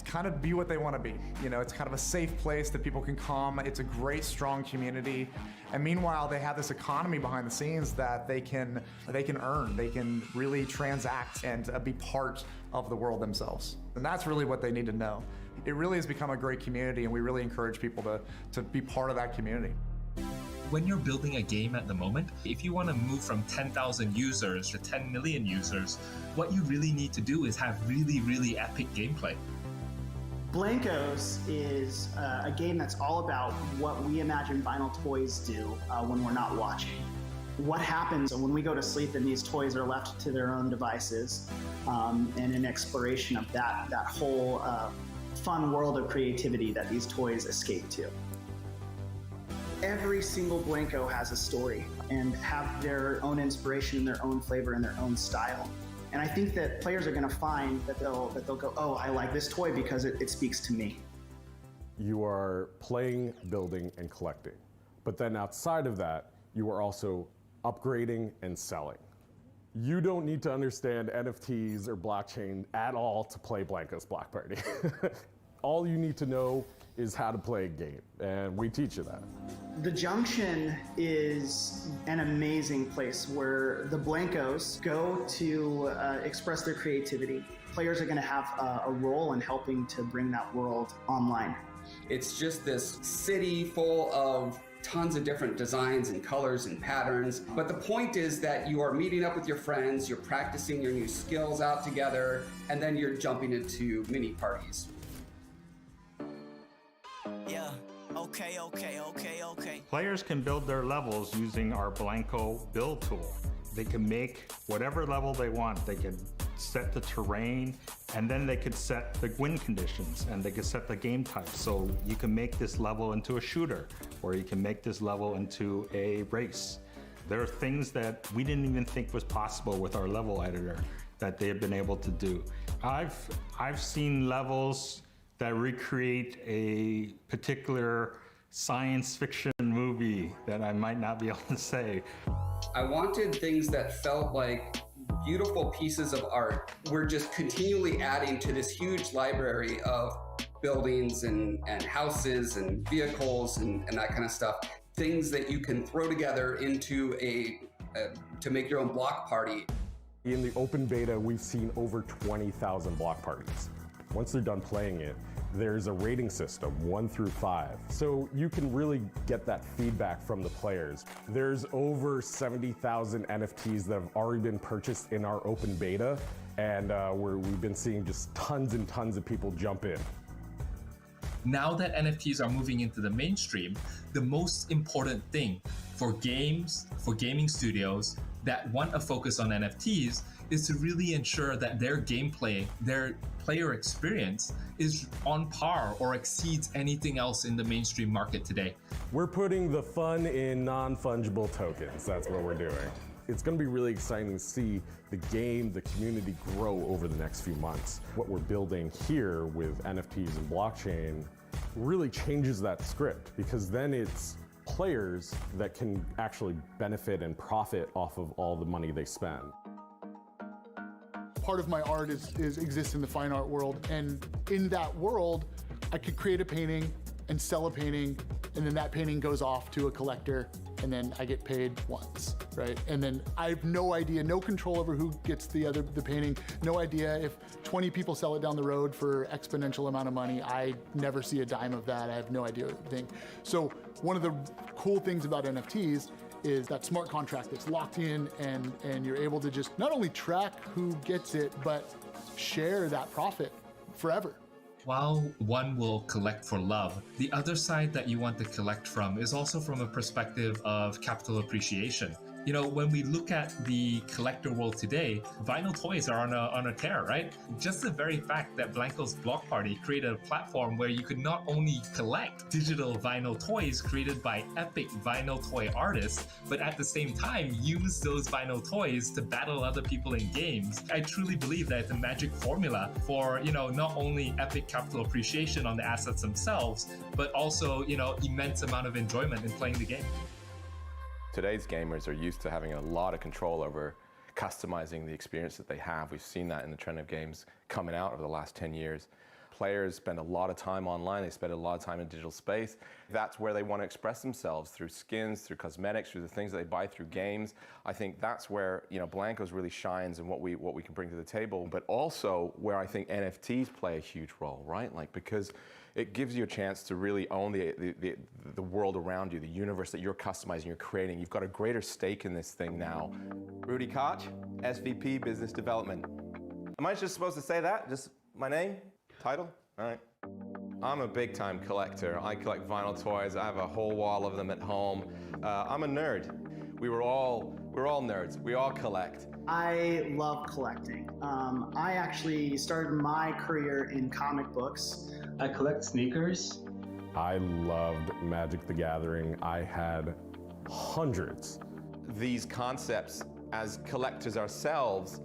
kind of be what they want to be. It's kind of a safe place that people can come. It's a great, strong community. And meanwhile, they have this economy behind the scenes that they can earn. They can really transact and be part of the world themselves. And that's really what they need to know. It really has become a great community, and we really encourage people to be part of that community. When you're building a game at the moment, if you want to move from 10,000 users to 10 million users, what you really need to do is have really, really epic gameplay. Blancos is a game that's all about what we imagine vinyl toys do when we're not watching. What happens when we go to sleep and these toys are left to their own devices, and an exploration of that whole fun world of creativity that these toys escape to. Every single Blanco has a story and have their own inspiration, their own flavor, and their own style. And I think that players are going to find that they'll go, oh, I like this toy because it speaks to me. You are playing, building, and collecting. But then outside of that, you are also upgrading and selling. You don't need to understand NFTs or blockchain at all to play Blanco's Block Party. All you need to know is how to play a game, and we teach you that. The Junction is an amazing place where the Blancos go to express their creativity. Players are going to have a role in helping to bring that world online. It's just this city full of tons of different designs and colors and patterns. But the point is that you are meeting up with your friends, you're practicing your new skills out together, and then you're jumping into mini parties. Yeah, okay. Players can build their levels using our Blanco build tool. They can make whatever level they want. They can set the terrain, and then they could set the win conditions, and they could set the game type. So you can make this level into a shooter, or you can make this level into a race. There are things that we didn't even think was possible with our level editor that they have been able to do. I've seen levels that recreate a particular science fiction movie that I might not be able to say. I wanted things that felt like beautiful pieces of art. We're just continually adding to this huge library of buildings and houses and vehicles and that kind of stuff. Things that you can throw together into to make your own block party. In the open beta, we've seen over 20,000 block parties. Once they're done playing it, there's a rating system, 1 through 5. So you can really get that feedback from the players. There's over 70,000 NFTs that have already been purchased in our open beta, and we've been seeing just tons and tons of people jump in. Now that NFTs are moving into the mainstream, the most important thing for games, for gaming studios that want to focus on NFTs is to really ensure that their gameplay, their player experience is on par or exceeds anything else in the mainstream market today. We're putting the fun in non-fungible tokens. That's what we're doing. It's going to be really exciting to see the game, the community grow over the next few months. What we're building here with NFTs and blockchain really changes that script, because then it's players that can actually benefit and profit off of all the money they spend. Part of my art exists in the fine art world, and in that world, I could create a painting and sell a painting, and then that painting goes off to a collector, and then I get paid once, right? And then I have no idea, no control over who gets the painting, no idea if 20 people sell it down the road for exponential amount of money. I never see a dime of that. I have no idea what to think. So one of the cool things about NFTs is that smart contract that's locked in, and you're able to just not only track who gets it, but share that profit forever. While one will collect for love, the other side that you want to collect from is also from a perspective of capital appreciation. You know, when we look at the collector world today, vinyl toys are on a tear, right? Just the very fact that Blanco's Block Party created a platform where you could not only collect digital vinyl toys created by epic vinyl toy artists, but at the same time use those vinyl toys to battle other people in games. I truly believe that it's a magic formula for, you know, not only epic capital appreciation on the assets themselves, but also, you know, immense amount of enjoyment in playing the game. Today's gamers are used to having a lot of control over customizing the experience that they have. We've seen that in the trend of games coming out over the last 10 years. Players spend a lot of time online, they spend a lot of time in digital space. That's where they want to express themselves, through skins, through cosmetics, through the things that they buy through games. I think that's where, you know, Blancos really shines and what we can bring to the table, but also where I think NFTs play a huge role, right? Like, because it gives you a chance to really own the world around you, the universe that you're customizing, you're creating. You've got a greater stake in this thing now. Rudy Koch, SVP Business Development. Am I just supposed to say that? Just my name? Title? All right. I'm a big time collector. I collect vinyl toys. I have a whole wall of them at home. I'm a nerd. We're all nerds. We all collect. I love collecting. I actually started my career in comic books. I collect sneakers. I loved Magic the Gathering. I had hundreds. These concepts as collectors ourselves,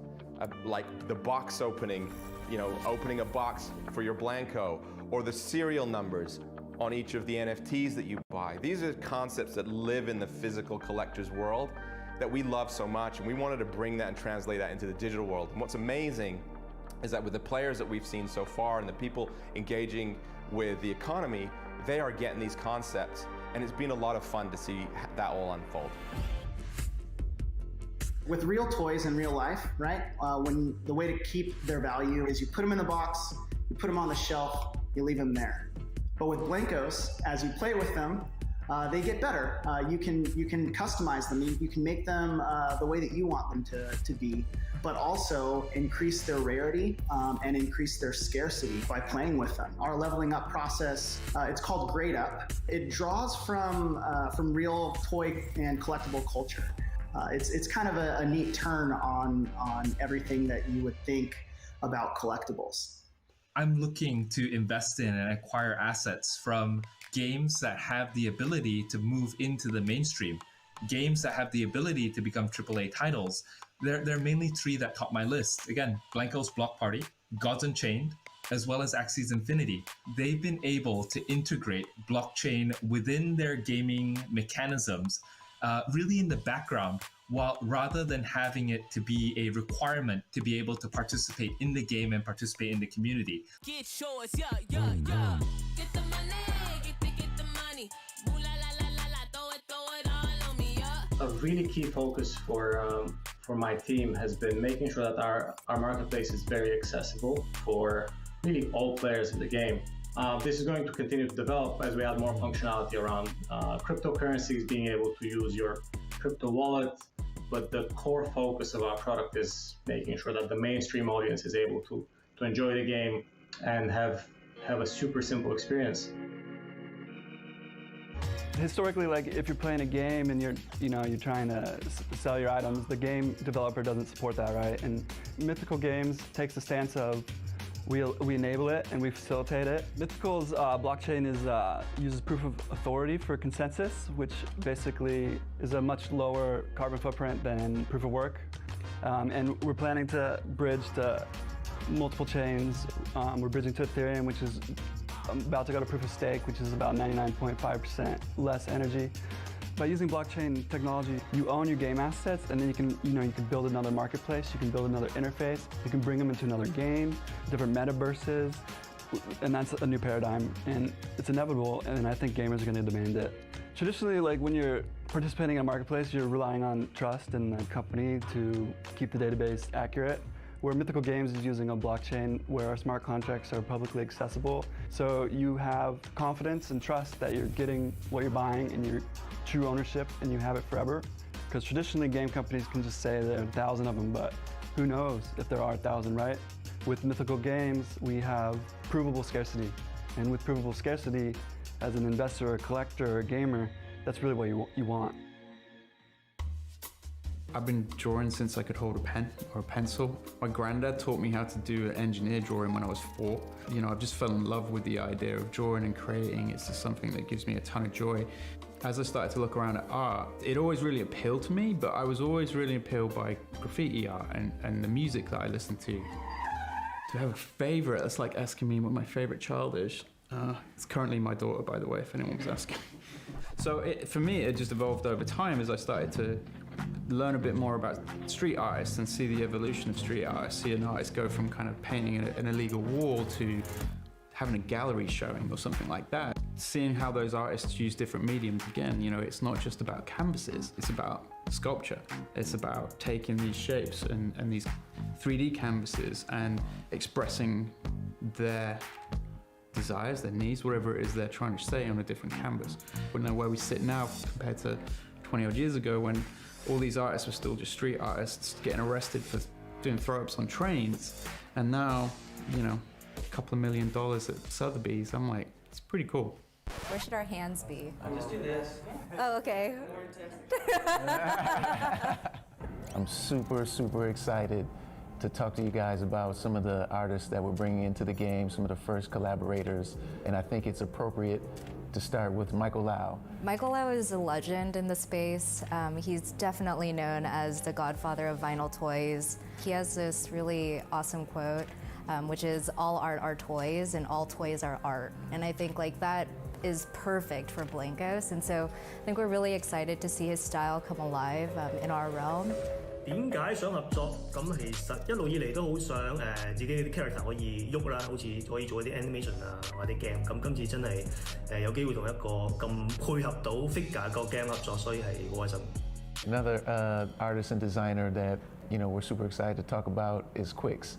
like the box opening, you know, opening a box for your Blanco, or the serial numbers on each of the NFTs that you buy. These are concepts that live in the physical collector's world that we love so much, and we wanted to bring that and translate that into the digital world. And what's amazing is that with the players that we've seen so far and the people engaging with the economy, they are getting these concepts, and it's been a lot of fun to see that all unfold. With real toys in real life, right? When the way to keep their value is you put them in the box, you put them on the shelf, you leave them there. But with Blankos, as you play with them, they get better. You can customize them. You can make them the way that you want them to be, but also increase their rarity and increase their scarcity by playing with them. Our leveling up process, it's called Grade Up. It draws from real toy and collectible culture. It's kind of a neat turn on everything that you would think about collectibles. I'm looking to invest in and acquire assets from games that have the ability to move into the mainstream, games that have the ability to become AAA titles. There are mainly three that top my list. Again, Blankos Block Party, Gods Unchained, as well as Axis Infinity. They've been able to integrate blockchain within their gaming mechanisms, really in the background, while rather than having it to be a requirement to be able to participate in the game and participate in the community. Get yours, yeah. Get the money, get the money. Boo la la la la la, throw it all on me, yeah. A really key focus for my team has been making sure that our marketplace is very accessible for really all players in the game. This is going to continue to develop as we add more functionality around cryptocurrencies, being able to use your crypto wallet. But the core focus of our product is making sure that the mainstream audience is able to enjoy the game and have a super simple experience. Historically, like if you're playing a game and you're trying to sell your items, the game developer doesn't support that, right? And Mythical Games takes the stance of we enable it and we facilitate it. Mythical's blockchain uses proof of authority for consensus, which basically is a much lower carbon footprint than proof of work. And we're planning to bridge to multiple chains. We're bridging to Ethereum, which is about to go to proof of stake, which is about 99.5% less energy. By using blockchain technology, you own your game assets, and then you can build another marketplace, you can build another interface, you can bring them into another game, different metaverses, and that's a new paradigm, and it's inevitable, and I think gamers are going to demand it. Traditionally, like when you're participating in a marketplace, you're relying on trust in the company to keep the database accurate. Where Mythical Games is using a blockchain where our smart contracts are publicly accessible. So you have confidence and trust that you're getting what you're buying and your true ownership and you have it forever. Because traditionally game companies can just say there are 1,000 of them, but who knows if there are 1,000, right? With Mythical Games, we have provable scarcity. And with provable scarcity, as an investor, or a collector, or a gamer, that's really what you want. I've been drawing since I could hold a pen or a pencil. My granddad taught me how to do an engineer drawing when I was 4. I've just fell in love with the idea of drawing and creating. It's just something that gives me a ton of joy. As I started to look around at art, it always really appealed to me, but I was always really appealed by graffiti art and the music that I listened to. Do I have a favorite? That's like asking me what my favorite child is. It's currently my daughter, by the way, if anyone was asking. So for me, it just evolved over time as I started to learn a bit more about street artists and see the evolution of street artists. See an artist go from kind of painting an illegal wall to having a gallery showing or something like that. Seeing how those artists use different mediums again, it's not just about canvases, it's about sculpture. It's about taking these shapes and these 3D canvases and expressing their desires, their needs, whatever it is they're trying to say on a different canvas. We know where we sit now compared to 20 odd years ago when all these artists were still just street artists getting arrested for doing throw-ups on trains. And now, a couple of $1 million at Sotheby's, I'm like, it's pretty cool. Where should our hands be? Just do this. Oh, okay. I'm super excited to talk to you guys about some of the artists that we're bringing into the game, some of the first collaborators, and I think it's appropriate to start with Michael Lau. Michael Lau is a legend in the space. He's definitely known as the godfather of vinyl toys. He has this really awesome quote, which is, all art are toys and all toys are art. And I think that is perfect for Blankos. And so I think we're really excited to see his style come alive in our realm. 點解想合作？咁其實一路以嚟都好想自己啲 character 可以喐啦，好似可以做一啲 animation 啊或者 game。咁今次真係有機會同一個咁配合到 figure 個 game 合作，所以係好開心。Another artist and designer that we're super excited to talk about is Quix.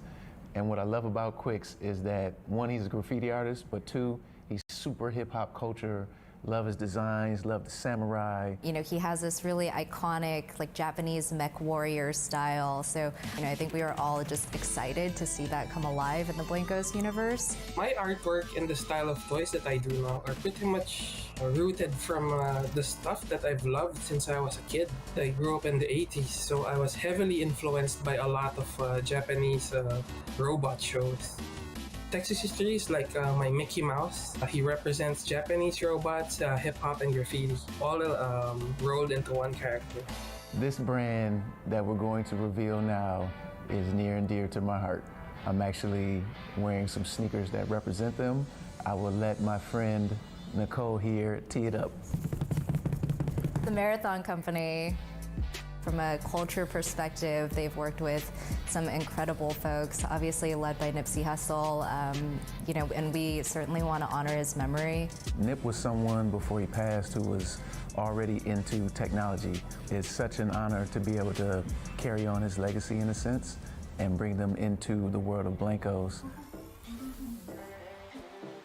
And what I love about Quix is that one, he's a graffiti artist, but two, he's super hip hop culture. Love his designs, love the samurai. He has this really iconic, like Japanese mech warrior style. So, I think we are all just excited to see that come alive in the Blankos universe. My artwork and the style of toys that I do now are pretty much rooted from the stuff that I've loved since I was a kid. I grew up in the 80s, so I was heavily influenced by a lot of Japanese robot shows. Texas history is like my Mickey Mouse. He represents Japanese robots, hip-hop, and graffiti, all rolled into one character. This brand that we're going to reveal now is near and dear to my heart. I'm actually wearing some sneakers that represent them. I will let my friend Nicole here tee it up. The Marathon Company, from a culture perspective, they've worked with some incredible folks, obviously led by Nipsey Hussle, and we certainly want to honor his memory. Nip was someone before he passed who was already into technology. It's such an honor to be able to carry on his legacy in a sense and bring them into the world of Blankos.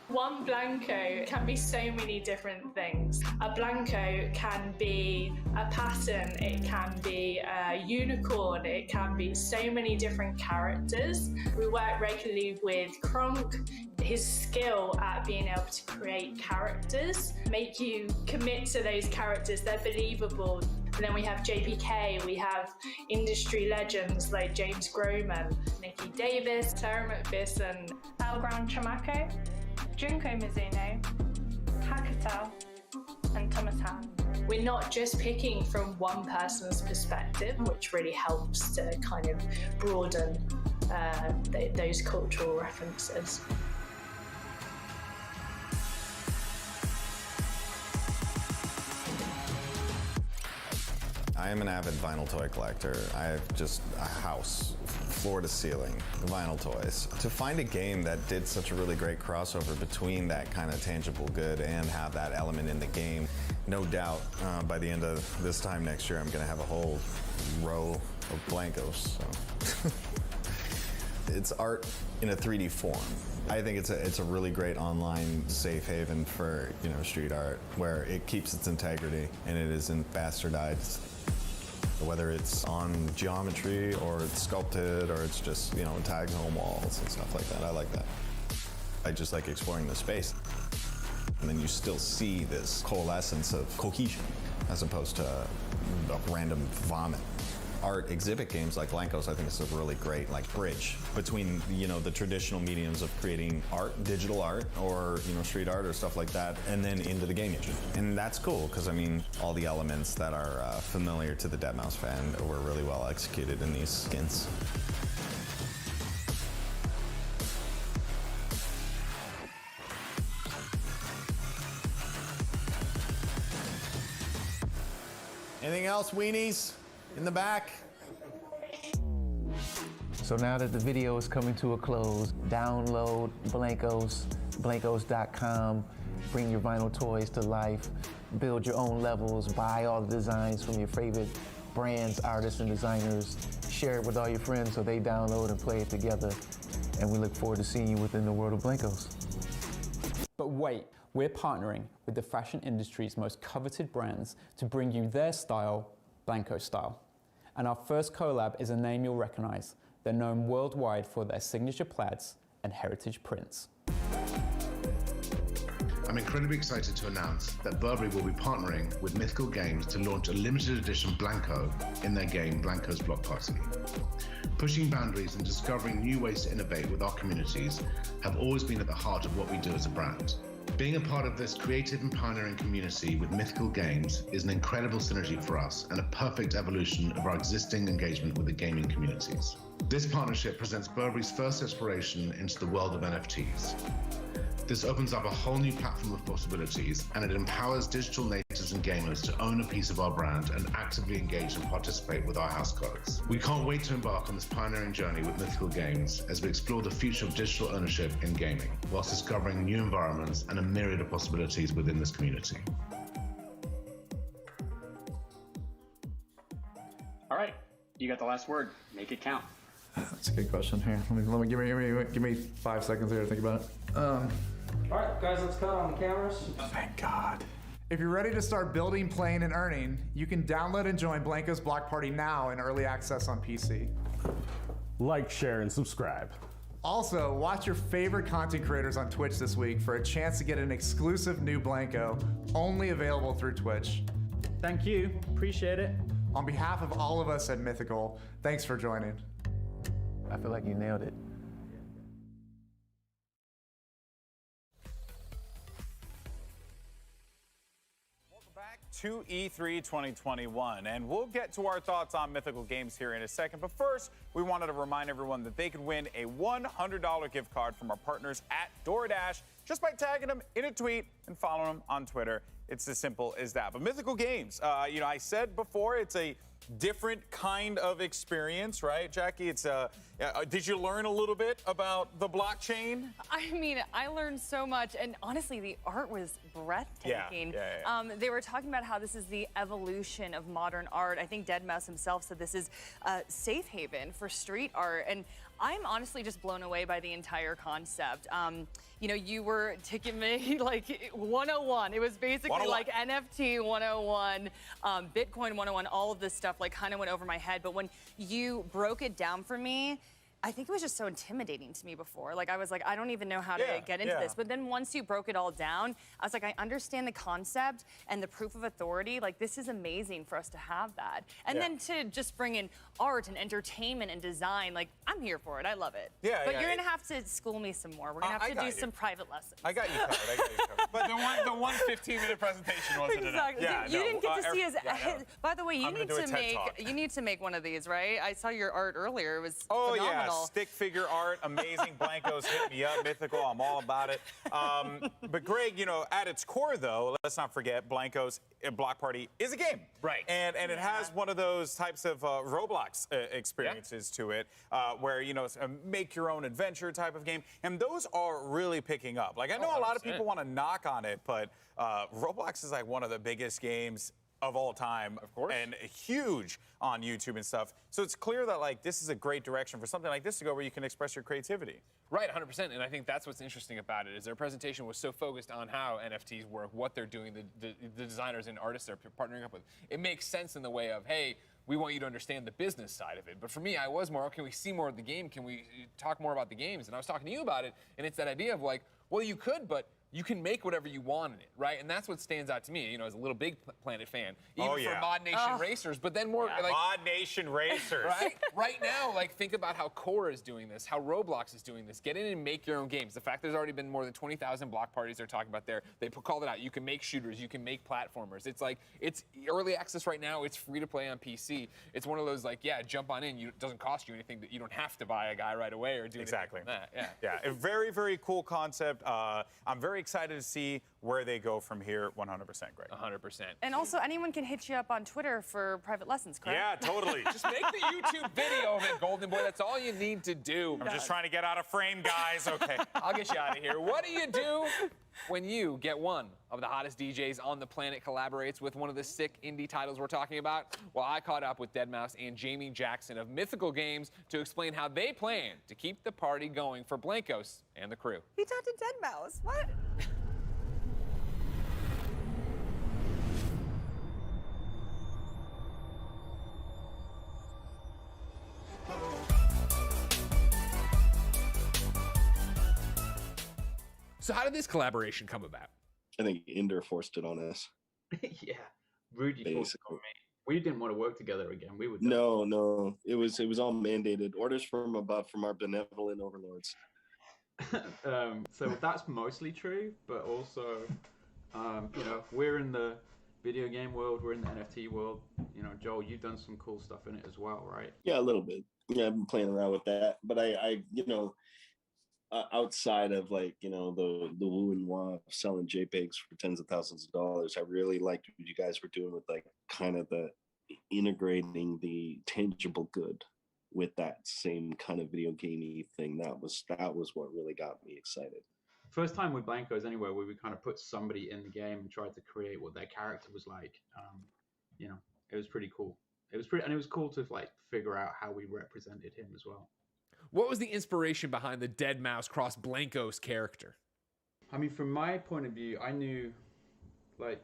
One Blanco can be so many different things. A Blanco can be a pattern, it can be a unicorn, it can be so many different characters. We work regularly with Kronk. His skill at being able to create characters, make you commit to those characters, they're believable. And then we have JPK, we have industry legends like James Groman, Nikki Davis, Sarah McPherson, Algran Chamako, Junko Mizuno, Hakutel, and Thomas Han. We're not just picking from one person's perspective, which really helps to kind of broaden those cultural references. I am an avid vinyl toy collector. I have just a house, floor to ceiling, vinyl toys. To find a game that did such a really great crossover between that kind of tangible good and have that element in the game, no doubt by the end of this time next year, I'm gonna have a whole row of Blankos. So. It's art in a 3D form. I think it's a really great online safe haven for street art where it keeps its integrity and it isn't bastardized. Whether it's on geometry or it's sculpted or it's just tags on walls and stuff like that. I like that. I just like exploring the space. And then you still see this coalescence of cohesion as opposed to a random vomit. Art exhibit games like Blankos, I think is a really great bridge between the traditional mediums of creating art, digital art, or street art or stuff like that, and then into the game engine. And that's cool because all the elements that are familiar to the Deadmau5 fan were really well executed in these skins. Anything else, weenies? In the back. So now that the video is coming to a close, download Blankos, blankos.com, bring your vinyl toys to life, build your own levels, buy all the designs from your favorite brands, artists, and designers, share it with all your friends so they download and play it together. And we look forward to seeing you within the world of Blankos. But wait, we're partnering with the fashion industry's most coveted brands to bring you their style, Blanko style. And our first collab is a name you'll recognize. They're known worldwide for their signature plaids and heritage prints. I'm incredibly excited to announce that Burberry will be partnering with Mythical Games to launch a limited edition Blanko in their game Blanko's Block Party. Pushing boundaries and discovering new ways to innovate with our communities have always been at the heart of what we do as a brand. Being a part of this creative and pioneering community with Mythical Games is an incredible synergy for us and a perfect evolution of our existing engagement with the gaming communities. This partnership presents Burberry's first exploration into the world of NFTs. This opens up a whole new platform of possibilities, and it empowers digital natives and gamers to own a piece of our brand and actively engage and participate with our house cards. We can't wait to embark on this pioneering journey with Mythical Games as we explore the future of digital ownership in gaming, whilst discovering new environments and a myriad of possibilities within this community. All right, you got the last word. Make it count. That's a good question. Here, let me give me 5 seconds here to think about it. All right, guys, let's cut on the cameras. Thank God. If you're ready to start building, playing, and earning, you can download and join Blanco's Block Party now in early access on PC. Like, share, and subscribe. Also, watch your favorite content creators on Twitch this week for a chance to get an exclusive new Blanco, only available through Twitch. Thank you. Appreciate it. On behalf of all of us at Mythical, thanks for joining. I feel like you nailed it. Welcome back to E3 2021, and we'll get to our thoughts on Mythical Games here in a second. But first, we wanted to remind everyone that they could win a $100 gift card from our partners at DoorDash just by tagging them in a tweet and following them on Twitter. It's as simple as that. But Mythical Games, I said before, it's a different kind of experience, right, Jackie? It's did you learn a little bit about the blockchain? I mean, I learned so much, and honestly, the art was breathtaking. Yeah. They were talking about how this is the evolution of modern art. I think Deadmau5 himself said this is a safe haven for street art, and I'm honestly just blown away by the entire concept. You were taking me like 101. It was basically like NFT 101, Bitcoin 101, all of this stuff like kind of went over my head. But when you broke it down for me, I think it was just so intimidating to me before. Like, I was like, I don't even know how to get into this. But then once you broke it all down, I was like, I understand the concept and the proof of authority. Like, this is amazing for us to have that. And then to just bring in art and entertainment and design, like, I'm here for it. I love it. But you're going to have to school me some more. We're going to have to do some private lessons. I got you covered. But the one 15-minute presentation wasn't enough. You didn't get to see his. By the way, you need to make one of these, right? I saw your art earlier. It was phenomenal. Stick figure art, amazing. Blanco's hit me up. Mythical, I'm all about it. But Greg, at its core, though, let's not forget, Blanco's Block Party is a game. Right. And it has one of those types of Roblox experiences to it, where, it's a make your own adventure type of game. And those are really picking up. Like, I know a lot of people want to knock on it, but Roblox is like one of the biggest games of all time, of course, and huge on YouTube and stuff. So it's clear that this is a great direction for something like this to go, where you can express your creativity. Right, 100%. And I think that's what's interesting about it, is their presentation was so focused on how NFTs work, what they're doing, the designers and artists they're partnering up with. It makes sense in the way of, hey, we want you to understand the business side of it. But for me, I was more, can we see more of the game? Can we talk more about the games? And I was talking to you about it, and it's that idea of well, you could, but you can make whatever you want in it, right? And that's what stands out to me, as a little Big Planet fan, even for Mod Nation Racers, but then more Mod Nation Racers, right? Right now, think about how Core is doing this, how Roblox is doing this. Get in and make your own games. The fact there's already been more than 20,000 block parties they're talking about there. They called it out. You can make shooters, you can make platformers. It's it's early access right now. It's free to play on PC. It's one of those jump on in. It doesn't cost you anything. That you don't have to buy a guy right away or do anything like that. Yeah. A very, very cool concept. I'm very excited to see where they go from here. 100%, Greg. 100%. And also, anyone can hit you up on Twitter for private lessons, correct? Yeah, totally. Just make the YouTube video of it, Golden Boy. That's all you need to do. I'm just trying to get out of frame, guys. Okay. I'll get you out of here. What do you do when you get one of the hottest DJs on the planet collaborates with one of the sick indie titles we're talking about? Well, I caught up with Deadmau5 and Jamie Jackson of Mythical Games to explain how they plan to keep the party going for Blancos and the crew. He talked to Deadmau5. What? So how did this collaboration come about? I think Inder forced it on us. Yeah, Rudy forced it on me. We didn't want to work together again. We would. No. It was all mandated. Orders from above, from our benevolent overlords. So that's mostly true, but also, we're in the video game world. We're in the NFT world. Joel, you've done some cool stuff in it as well, right? Yeah, a little bit. Yeah, I've been playing around with that, but I outside of like, you know, the woo and wah of selling JPEGs for tens of thousands of dollars, I really liked what you guys were doing with like kind of the integrating the tangible good with that same kind of video gamey thing. That was what really got me excited. First time with Blancos anywhere where we kind of put somebody in the game and tried to create what their character was like. You know, it was pretty cool. It was cool to like figure out how we represented him as well. What was the inspiration behind the Dead Mouse cross Blancos character? I mean, from my point of view, I knew like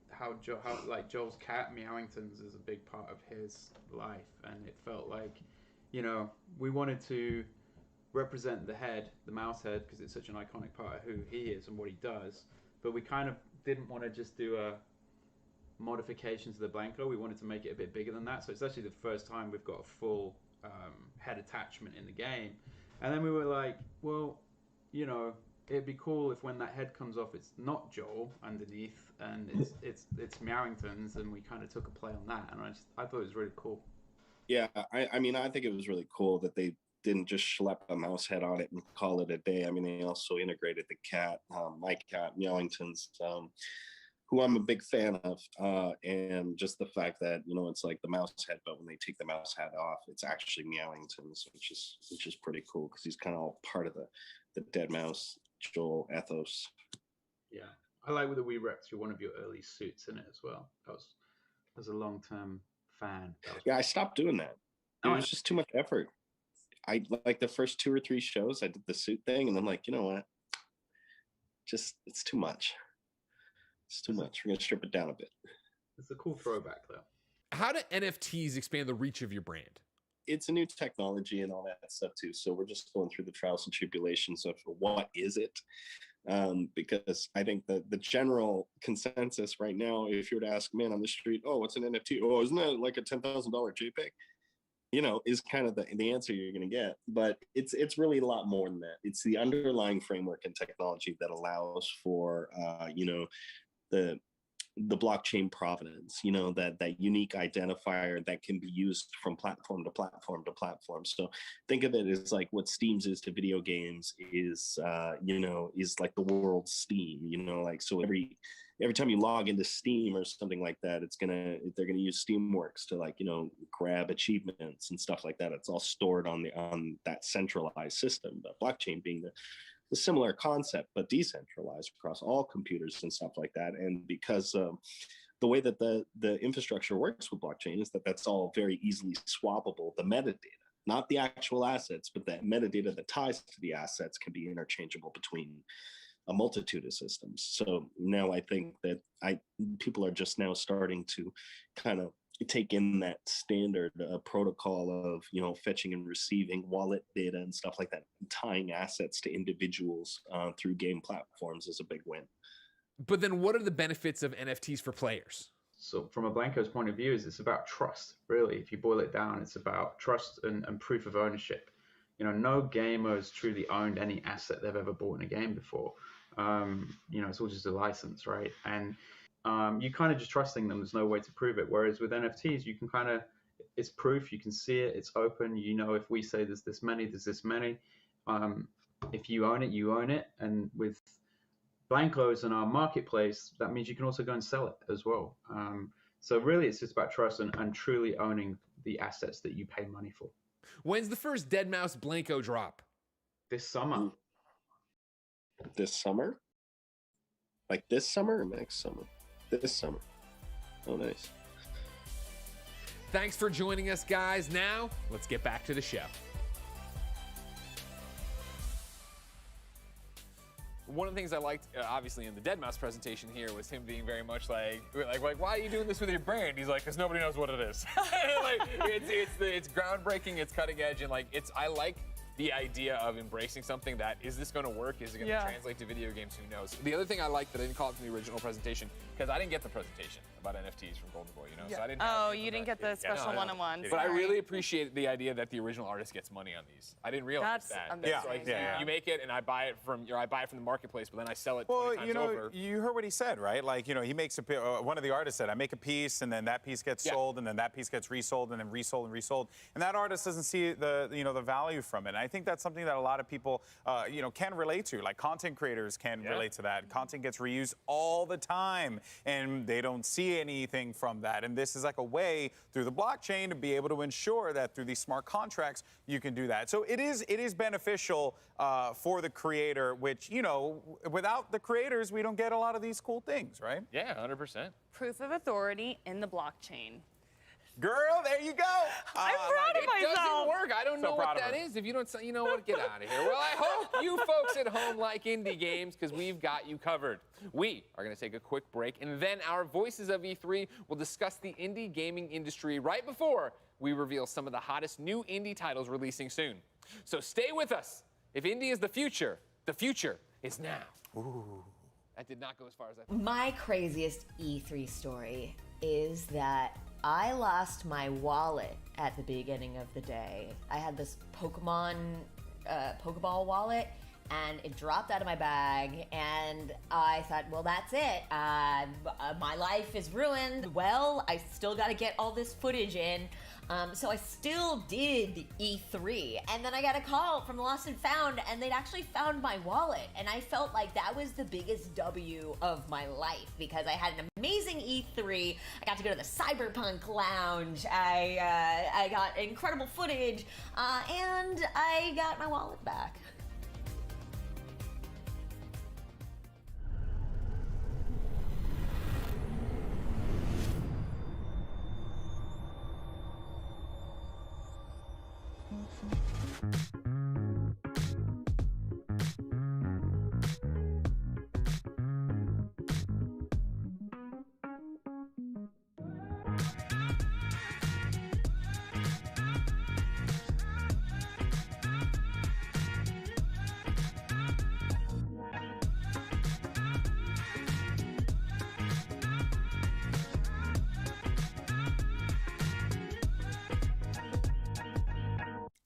how Joel's cat Meowingtons is a big part of his life, and it felt like, you know, we wanted to represent the head, the mouse head, because it's such an iconic part of who he is and what he does. But we kind of didn't want to just do a modification to the Blanco. We wanted to make it a bit bigger than that. So it's actually the first time we've got a full head attachment in the game. And then we were like, well, you know, it'd be cool if when that head comes off, it's not Joel underneath, and it's Meowingtons, and we kind of took a play on that. And I thought it was really cool. Yeah, I mean, I think it was really cool that they didn't just schlep a mouse head on it and call it a day. I mean, they also integrated the cat, my cat, Meowingtons, who I'm a big fan of, and just the fact that, you know, it's like the mouse head, but when they take the mouse head off, it's actually Meowingtons, which is pretty cool because he's kind of all part of the Dead Mouse Joel ethos. Yeah, I like that we repped through one of your early suits in it as well. That was a long-term fan. Yeah, I stopped doing that. It was just too much effort. I like the first 2 or 3 shows, I did the suit thing, and I'm like, you know what? It's too much. It's too much. We're gonna strip it down a bit. It's a cool throwback, though. How do NFTs expand the reach of your brand? It's a new technology and all that stuff too. So we're just going through the trials and tribulations of what is it? Because I think that the general consensus right now, if you were to ask a man on the street, oh, what's an NFT? Oh, isn't that like a $10,000 JPEG? You know, is kind of the answer you're going to get. But it's really a lot more than that. It's the underlying framework and technology that allows for, you know, the blockchain provenance, you know, that unique identifier that can be used from platform to platform to platform. So think of it as like what Steam's is to video games is, you know, is like the world's Steam, you know, like, so every time you log into Steam or something like that, they're gonna use Steamworks to, like, you know, grab achievements and stuff like that. It's all stored on that centralized system, but blockchain being the similar concept, but decentralized across all computers and stuff like that. And because the way that the infrastructure works with blockchain is that that's all very easily swappable. The metadata, not the actual assets, but that metadata that ties to the assets can be interchangeable between a multitude of systems. So now I think that people are just now starting to kind of take in that standard protocol of, you know, fetching and receiving wallet data and stuff like that, tying assets to individuals through game platforms is a big win. But then what are the benefits of NFTs for players? So from a Blanco's point of view, it's about trust, really. If you boil it down, it's about trust and proof of ownership. You know, no gamer has truly owned any asset they've ever bought in a game before. You know, it's all just a license, right? And you kind of just trusting them. There's no way to prove it. Whereas with NFTs, you can kind of, it's proof. You can see it. It's open. You know, if we say there's this many, there's this many. If you own it, you own it. And with Blancos in our marketplace, that means you can also go and sell it as well. So really, it's just about trust and truly owning the assets that you pay money for. When's the first Dead Mouse Blanco drop? This summer. This summer? Like this summer or next summer? This summer. Oh, nice. Thanks for joining us, guys. Now, let's get back to the show. One of the things I liked, obviously, in the Dead Mouse presentation here was him being very much like, why are you doing this with your brand? He's like, because nobody knows what it is. Like, it's groundbreaking, it's cutting edge, and like, I like the idea of embracing something that, is this going to work? Is it going to translate to video games? Who knows? The other thing I liked that I didn't call it from the original presentation, because I didn't get the presentation about NFTs from Golden Boy, you know? Yeah. So I didn't you didn't get the special one-on-one. But I really appreciate the idea that the original artist gets money on these. I didn't realize that. Amazing. So like, you make it, and I buy it from the marketplace, but then I sell it 20 Well, times you know, over. you heard what he said, right? Like, you know, he makes one of the artists said, I make a piece, and then that piece gets sold, and then that piece gets resold, and then resold and resold. And that artist doesn't see the value from it. And I think that's something that a lot of people, can relate to. Like content creators can relate to that. Content gets reused all the time, and they don't see anything from that. And this is like a way through the blockchain to be able to ensure that through these smart contracts, you can do that. So it is beneficial for the creator, which, without the creators, we don't get a lot of these cool things, right? Yeah, 100%. Proof of authority in the blockchain. Girl, there you go. I'm proud of myself. It doesn't work. I don't know what that is. If you don't, you know what? Get out of here. Well, I hope you folks at home like indie games because we've got you covered. We are going to take a quick break, and then our Voices of E3 will discuss the indie gaming industry right before we reveal some of the hottest new indie titles releasing soon. So stay with us. If indie is the future is now. Ooh. That did not go as far as I thought. My craziest E3 story is that I lost my wallet at the beginning of the day. I had this Pokeball wallet, and it dropped out of my bag, and I thought, well, that's it. My life is ruined. Well, I still got to get all this footage in. So I still did E3, and then I got a call from Lost and Found, and they'd actually found my wallet, and I felt like that was the biggest W of my life because I had an amazing E3. I got to go to the Cyberpunk Lounge. I got incredible footage, and I got my wallet back.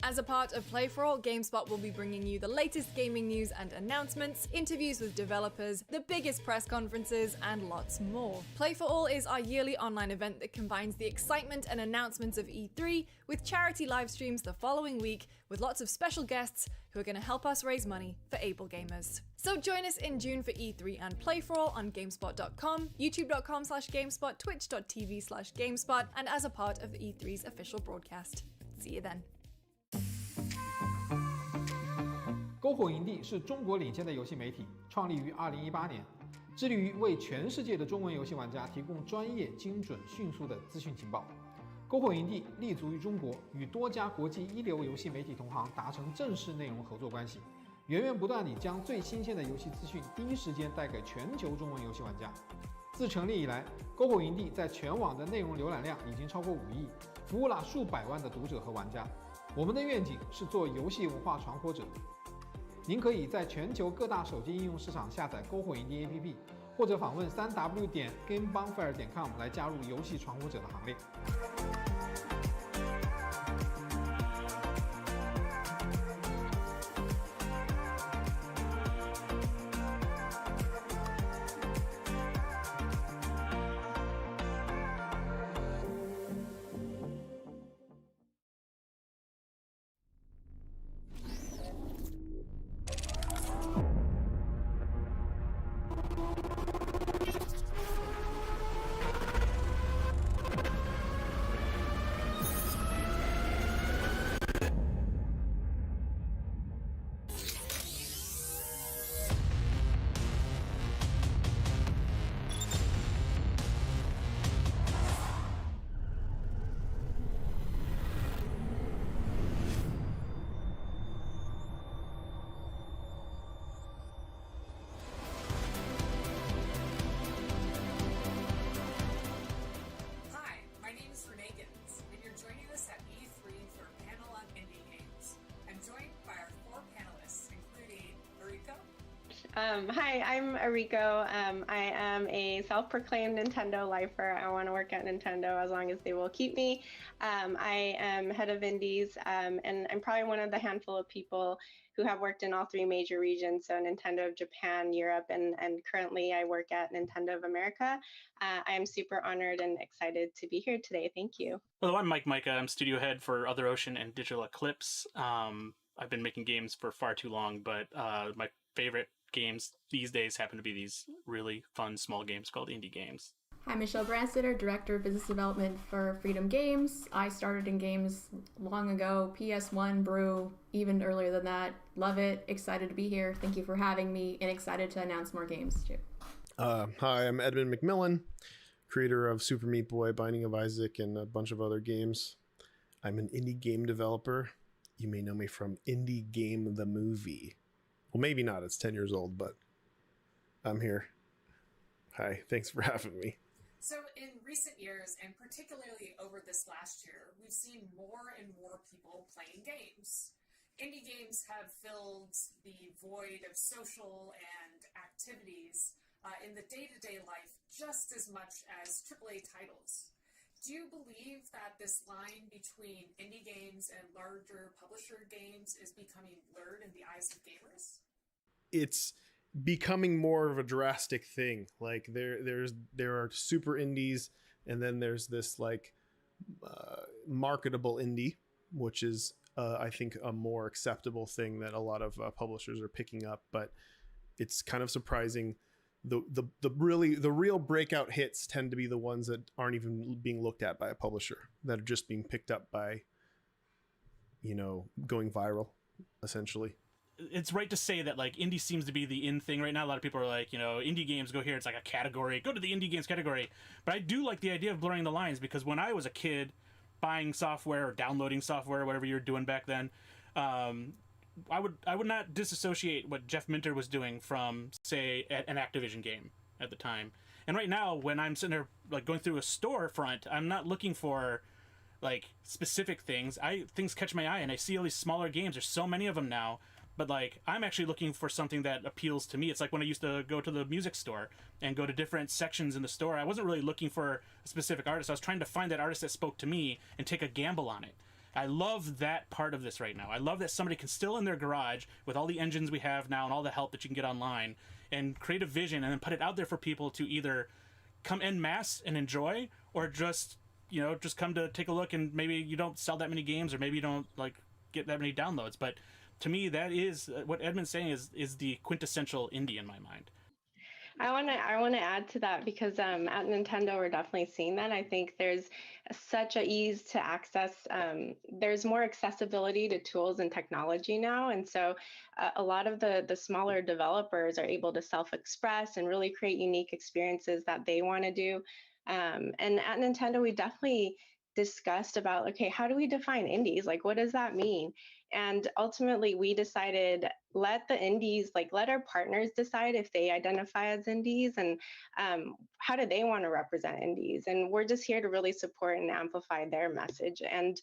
As a part of Play For All, GameSpot will be bringing you the latest gaming news and announcements, interviews with developers, the biggest press conferences, and lots more. Play For All is our yearly online event that combines the excitement and announcements of E3 with charity live streams the following week with lots of special guests who are going to help us raise money for able gamers. So join us in June for E3 and Play For All on GameSpot.com, YouTube.com/GameSpot, Twitch.tv/GameSpot, and as a part of the E3's official broadcast. See you then.篝火营地是中国领先的游戏媒体，创立于2018年，致力于为全世界的中文游戏玩家提供专业、精准、迅速的资讯情报。篝火营地立足于中国，与多家国际一流游戏媒体同行达成正式内容合作关系，源源不断地将最新鲜的游戏资讯第一时间带给全球中文游戏玩家。自成立以来，篝火营地在全网的内容浏览量已经超过5亿，服务了数百万的读者和玩家。我们的愿景是做游戏文化传播者。您可以在全球各大手机应用市场下载篝火营地 APP， 或者访问3w.gamebonfire.com 来加入游戏传播者的行列。Hi, I'm Ariko. I am a self-proclaimed Nintendo lifer. I want to work at Nintendo as long as they will keep me. I am head of indies, and I'm probably one of the handful of people who have worked in all 3 major regions, so Nintendo of Japan, Europe, and currently I work at Nintendo of America. I am super honored and excited to be here today. Thank you. Hello, I'm Mike Micah. I'm studio head for Other Ocean and Digital Eclipse. I've been making games for far too long, but my favorite games these days happen to be these really fun small games called indie games. Hi, Michelle Branstetter, Director of Business Development for Freedom Games. I started in games long ago, PS1, Brew, even earlier than that. Love it, excited to be here. Thank you for having me, and excited to announce more games too. Hi, I'm Edmund McMillan, creator of Super Meat Boy, Binding of Isaac, and a bunch of other games. I'm an indie game developer. You may know me from Indie Game the Movie. Well, maybe not, it's 10 years old, but I'm here. Hi, thanks for having me. So in recent years, and particularly over this last year, we've seen more and more people playing games. Indie games have filled the void of social and activities in the day-to-day life just as much as AAA titles. Do you believe that this line between indie games and larger publisher games is becoming blurred in the eyes of gamers? It's becoming more of a drastic thing. Like there are super indies, and then there's this like marketable indie, which is I think a more acceptable thing that a lot of publishers are picking up. But it's kind of surprising. The real breakout hits tend to be the ones that aren't even being looked at by a publisher, that are just being picked up by, going viral, essentially. It's right to say that like indie seems to be the in thing right now. A lot of people are like, indie games, go here. It's like a category. Go to the indie games category. But I do like the idea of blurring the lines, because when I was a kid buying software or downloading software, whatever you were doing back then, I would not disassociate what Jeff Minter was doing from, say, an Activision game at the time. And right now, when I'm sitting there like going through a storefront, I'm not looking for like specific things. Things catch my eye, and I see all these smaller games. There's so many of them now. But like, I'm actually looking for something that appeals to me. It's like when I used to go to the music store and go to different sections in the store. I wasn't really looking for a specific artist. I was trying to find that artist that spoke to me and take a gamble on it. I love that part of this right now. I love that somebody can still in their garage with all the engines we have now and all the help that you can get online and create a vision and then put it out there for people to either come en masse and enjoy, or just come to take a look, and maybe you don't sell that many games, or maybe you don't like get that many downloads. But to me, that is what Edmund's saying is the quintessential indie in my mind. I want to add to that, because at Nintendo we're definitely seeing that. I think there's such a ease to access. There's more accessibility to tools and technology now, and so a lot of the smaller developers are able to self-express and really create unique experiences that they want to do. And at Nintendo, we definitely discussed about, okay, how do we define indies? Like, what does that mean? And ultimately, we decided, let our partners decide if they identify as indies, and how do they want to represent indies. And we're just here to really support and amplify their message. And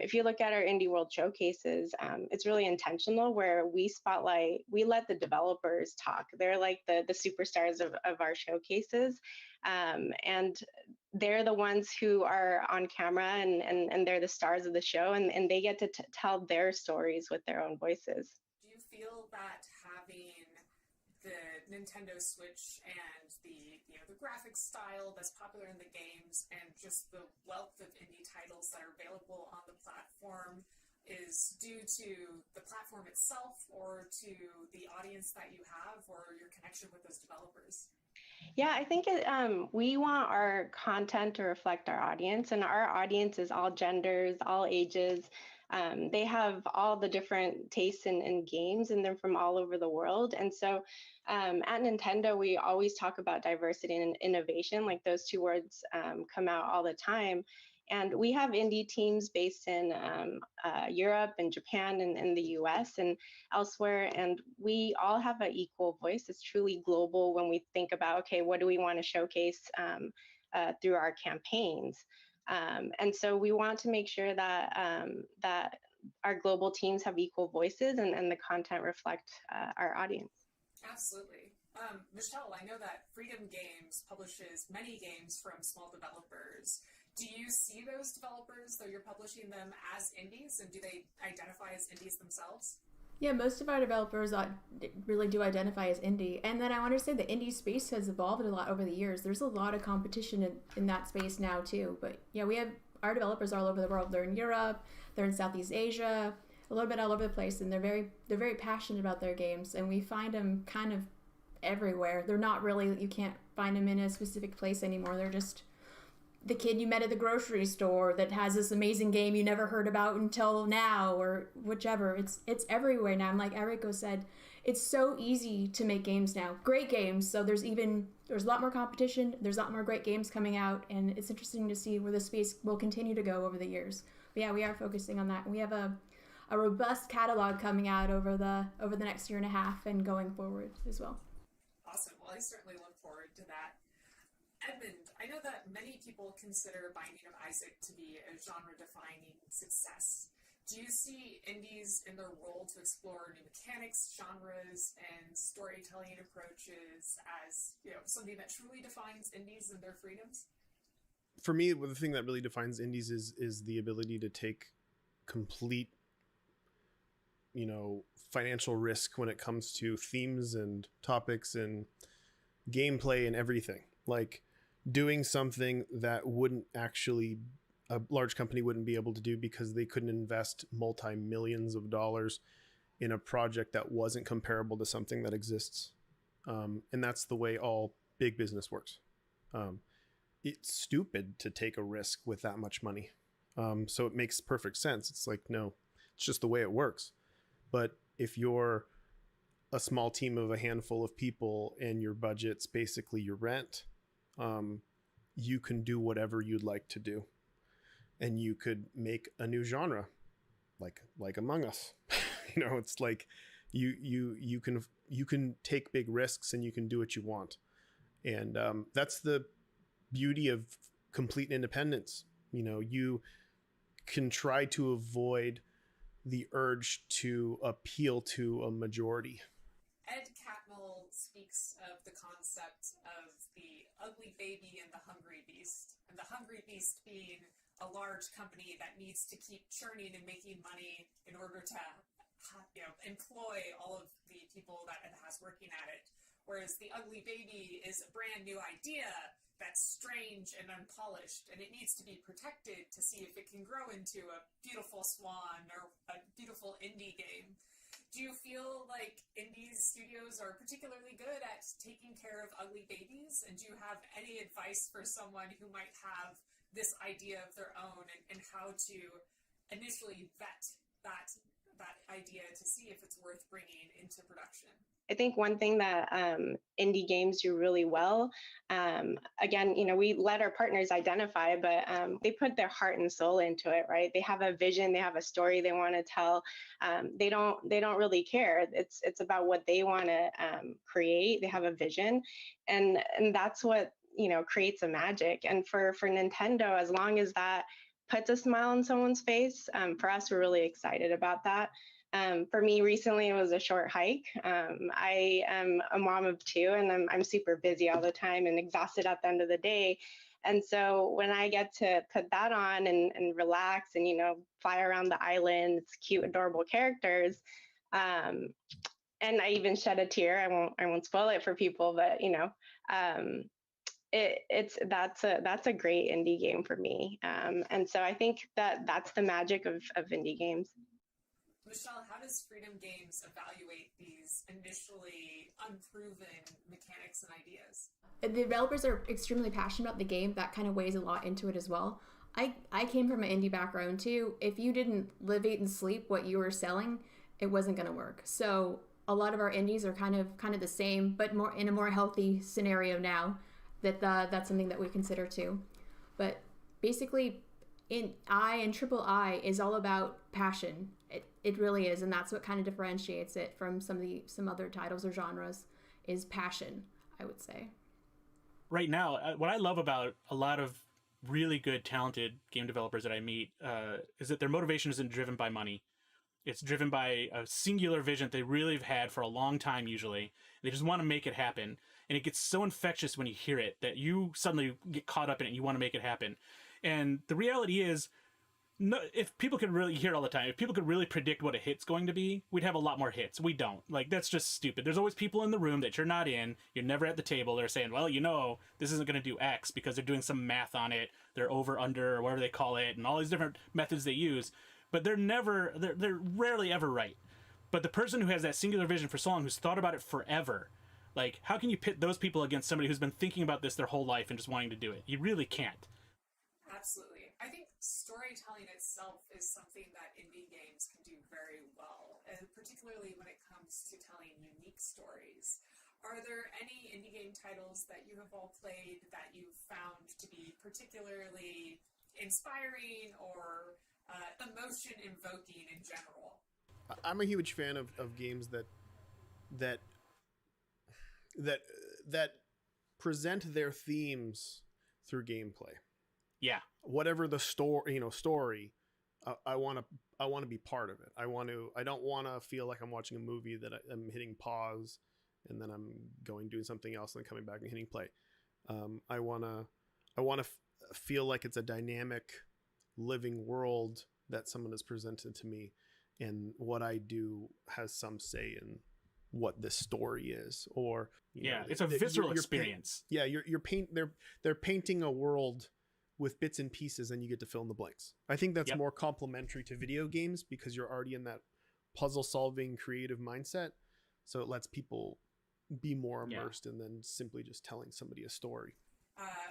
if you look at our Indie World showcases, it's really intentional, where we let the developers talk. They're like the superstars of our showcases. And they're the ones who are on camera, and they're the stars of the show, and they get to tell their stories with their own voices. Do you feel that having the Nintendo Switch and the graphics style that's popular in the games, and just the wealth of indie titles that are available on the platform, is due to the platform itself, or to the audience that you have, or your connection with those developers? Yeah, I think we want our content to reflect our audience, and our audience is all genders, all ages. They have all the different tastes in games, and they're from all over the world. And so at Nintendo, we always talk about diversity and innovation. Like, those two words come out all the time. And we have indie teams based in Europe and Japan and the US and elsewhere. And we all have an equal voice. It's truly global when we think about, okay, what do we want to showcase through our campaigns? And so we want to make sure that our global teams have equal voices, and the content reflect our audience. Absolutely. Michelle, I know that Freedom Games publishes many games from small developers. Do you see those developers, though you're publishing them, as indies, and do they identify as indies themselves? Yeah, most of our developers really do identify as indie. And then I want to say the indie space has evolved a lot over the years. There's a lot of competition in that space now too. But yeah, we have our developers all over the world. They're in Europe, they're in Southeast Asia, a little bit all over the place, and they're very passionate about their games, and we find them kind of everywhere. They're not really, you can't find them in a specific place anymore. They're just the kid you met at the grocery store that has this amazing game you never heard about until now, or whichever. It's everywhere now. And like Eriko said, it's so easy to make games now. Great games. So there's a lot more competition. There's a lot more great games coming out, and it's interesting to see where the space will continue to go over the years. But yeah, we are focusing on that. We have a robust catalog coming out over the next year and a half and going forward as well. Awesome. Well, I certainly look forward to that. Edmund, I know that many people consider Binding of Isaac to be a genre-defining success. Do you see indies in their role to explore new mechanics, genres, and storytelling approaches as, something that truly defines indies and their freedoms? For me, the thing that really defines indies is the ability to take complete, financial risk when it comes to themes and topics and gameplay and everything. Like doing something that a large company wouldn't be able to do because they couldn't invest multi-millions of dollars in a project that wasn't comparable to something that exists. And that's the way all big business works. It's stupid to take a risk with that much money. So it makes perfect sense. It's like, no, it's just the way it works. But if you're a small team of a handful of people and your budget's basically your rent, you can do whatever you'd like to do. And you could make a new genre, like Among Us. It's like you can take big risks and you can do what you want. And that's the beauty of complete independence. You can try to avoid the urge to appeal to a majority. Ed Catmull speaks of the concept of the ugly baby and the hungry beast, and the hungry beast being a large company that needs to keep churning and making money in order to employ all of the people that it has working at it, whereas the ugly baby is a brand new idea that's strange and unpolished, and it needs to be protected to see if it can grow into a beautiful swan or a beautiful indie game. Do you feel like indie studios are particularly good at taking care of ugly babies? And do you have any advice for someone who might have this idea of their own and how to initially vet that idea to see if it's worth bringing into production? I think one thing that indie games do really well, again, we let our partners identify, but they put their heart and soul into it, right? They have a vision, they have a story they want to tell. They don't really care. It's about what they want to create. They have a vision, and that's what creates a magic. And for Nintendo, as long as that puts a smile on someone's face, for us, we're really excited about that. For me, recently, it was a short hike. I am a mom of two, and I'm super busy all the time and exhausted at the end of the day. And so when I get to put that on and relax and, fly around the island, it's cute, adorable characters. And I even shed a tear. I won't spoil it for people, but, that's a great indie game for me. And so I think that's the magic of indie games. Michelle, how does Freedom Games evaluate these initially unproven mechanics and ideas? The developers are extremely passionate about the game. That kind of weighs a lot into it as well. I came from an indie background too. If you didn't live, eat, and sleep what you were selling, it wasn't going to work. So a lot of our indies are kind of the same, but more in a more healthy scenario now. That's something that we consider too. But basically, Triple I is all about passion. It really is, and that's what kind of differentiates it from some other titles or genres is passion, I would say. Right now, what I love about a lot of really good, talented game developers that I meet is that their motivation isn't driven by money. It's driven by a singular vision that they really have had for a long time, usually. They just want to make it happen. And it gets so infectious when you hear it that you suddenly get caught up in it and you want to make it happen. And the reality is, no, if people could really hear all the time, if people could really predict what a hit's going to be, we'd have a lot more hits. We don't. Like, that's just stupid. There's always people in the room that you're not in. You're never at the table. They're saying, well, this isn't going to do X because they're doing some math on it. They're over, under, or whatever they call it, and all these different methods they use. but they're rarely ever right. But the person who has that singular vision for so long, who's thought about it forever, like, how can you pit those people against somebody who's been thinking about this their whole life and just wanting to do it? You really can't. Absolutely. I think storytelling itself is something that indie games can do very well, and particularly when it comes to telling unique stories. Are there any indie game titles that you have all played that you've found to be particularly inspiring or emotion-invoking in general? I'm a huge fan of games that present their themes through gameplay. Yeah. Whatever the story, I want to be part of it. I don't want to feel like I'm watching a movie that I'm hitting pause and then I'm doing something else and then coming back and hitting play. I want to feel like it's a dynamic living world that someone has presented to me, and what I do has some say in what this story is. Or it's a visceral experience. They're painting a world with bits and pieces, and you get to fill in the blanks. I think that's more complementary to video games because you're already in that puzzle solving creative mindset, so it lets people be more immersed in than simply just telling somebody a story.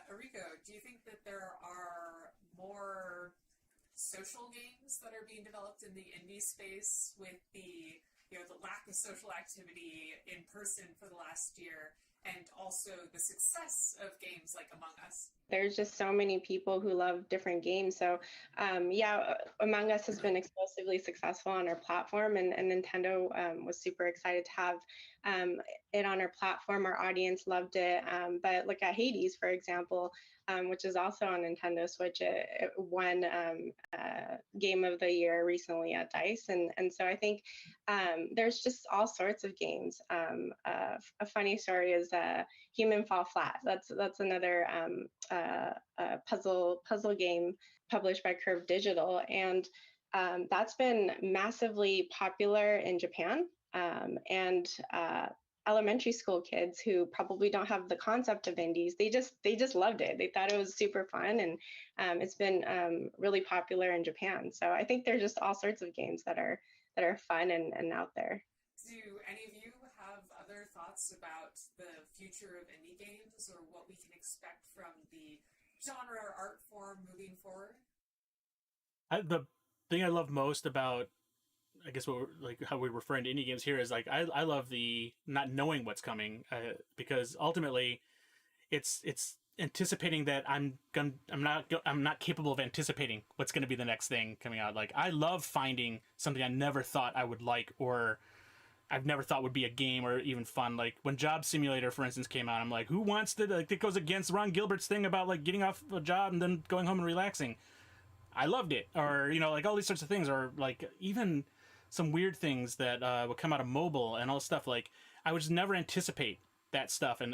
Enrico, do you think that there are more social games that are being developed in the indie space with the lack of social activity in person for the last year, and also the success of games like Among Us? There's just so many people who love different games. So Among Us has been explosively successful on our platform, and Nintendo was super excited to have it on our platform. Our audience loved it. But look at Hades, for example, which is also on Nintendo Switch. It won Game of the Year recently at DICE. And so I think there's just all sorts of games. A funny story is Human Fall Flat. That's another puzzle game published by Curve Digital, and that's been massively popular in Japan. And elementary school kids who probably don't have the concept of indies, they just loved it. They thought it was super fun, and it's been really popular in Japan. So I think there's just all sorts of games that are fun and out there. Do any of you have other thoughts about the future of indie games, or what we can expect from the genre or art form moving forward? The thing I love most about, I guess, how we're referring to indie games here is, like, I love the not knowing what's coming, because ultimately it's anticipating that I'm not capable of anticipating what's going to be the next thing coming out. Like, I love finding something I never thought I would like, or I've never thought would be a game or even fun. Like when Job Simulator, for instance, came out, I'm like, who wants to, like, it goes against Ron Gilbert's thing about, like, getting off a job and then going home and relaxing. I loved it. Or, like, all these sorts of things, or like even some weird things that would come out of mobile and all this stuff. Like, I would just never anticipate that stuff and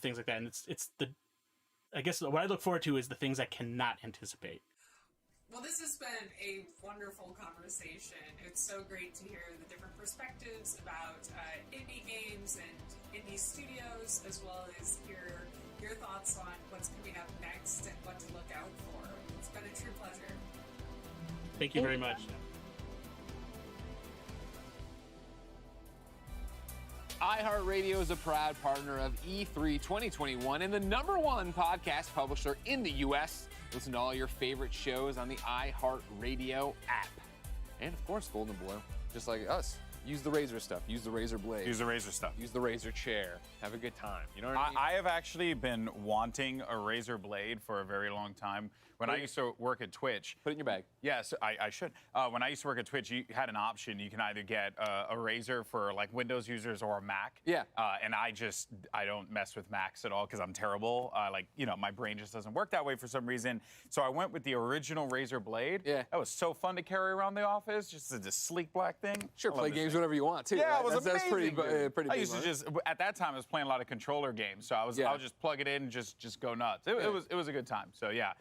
things like that. And it's I guess what I look forward to is the things I cannot anticipate. Well, this has been a wonderful conversation. It's so great to hear the different perspectives about indie games and indie studios, as well as hear your thoughts on what's coming up next and what to look out for. It's been a true pleasure. Thank you very much. iHeartRadio is a proud partner of E3 2021 and the #1 podcast publisher in the U.S. Listen to all your favorite shows on the iHeartRadio app. And, of course, Golden Boy, just like us. Use the Razer stuff. Use the Razer blade. Use the Razer stuff. Use the Razer chair. Have a good time. You know what I mean? I have actually been wanting a Razer blade for a very long time. When I used to work at Twitch. Put it in your bag. Yes, I should. When I used to work at Twitch, you had an option. You can either get a Razer for, like, Windows users or a Mac. Yeah. And I don't mess with Macs at all because I'm terrible. My brain just doesn't work that way for some reason. So I went with the original Razer blade. Yeah. That was so fun to carry around the office. Just a sleek black thing. Sure, play games games whenever you want too. Yeah, right? it was that's amazing. pretty I big, used to right? just at that time I was playing a lot of controller games, so I would just plug it in and just go nuts. It was a good time. So yeah,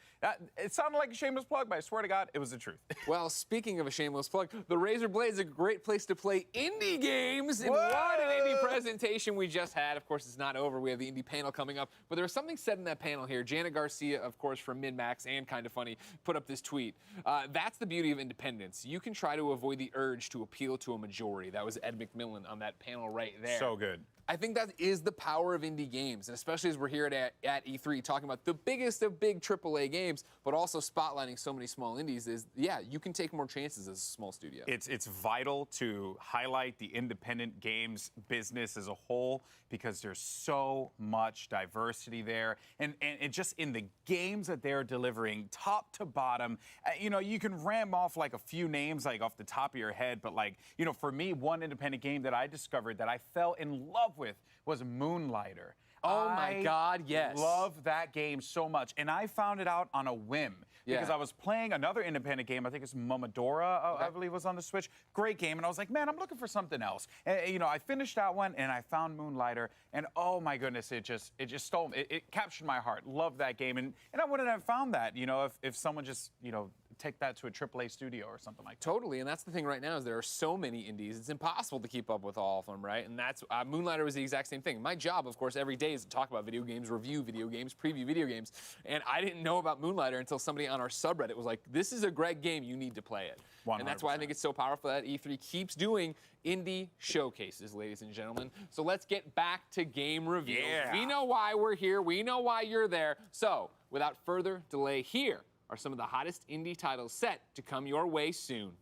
it sounded like a shameless plug, but I swear to God, it was the truth. Well, speaking of a shameless plug, the Razer Blade is a great place to play indie games. And what an indie presentation we just had. Of course, it's not over. We have the indie panel coming up. But there was something said in that panel here. Janet Garcia, of course, from MinMax and Kinda Funny, put up this tweet. That's the beauty of independence. You can try to avoid the urge to appeal to a majority. That was Ed McMillan on that panel right there. So good. I think that is the power of indie games, and especially as we're here at E3 talking about the biggest of big AAA games, but also spotlighting so many small indies is, yeah, you can take more chances as a small studio. It's vital to highlight the independent games business as a whole because there's so much diversity there. And just in the games that they're delivering, top to bottom, you know, you can ram off like a few names like off the top of your head, but like, you know, for me, one independent game that I discovered that I fell in love with was Moonlighter. Oh my God, yes. Love that game so much. And I found it out on a whim because I was playing another independent game. I think it's Momodora, I believe was on the Switch. Great game. And I was like, man, I'm looking for something else. And, you know, I finished that one and I found Moonlighter. And oh my goodness, it just stole me. It captured my heart. Love that game. And I wouldn't have found that, you know, if someone just, you know, take that to a AAA studio or something like that. Totally, and that's the thing right now is there are so many indies, it's impossible to keep up with all of them, right? And that's, Moonlighter was the exact same thing. My job, of course, every day is to talk about video games, review video games, preview video games, and I didn't know about Moonlighter until somebody on our subreddit was like, this is a great game, you need to play it. 100%. And that's why I think it's so powerful that E3 keeps doing indie showcases, ladies and gentlemen. So let's get back to game reviews. Yeah. We know why we're here, we know why you're there, so without further delay, here are some of the hottest indie titles set to come your way soon.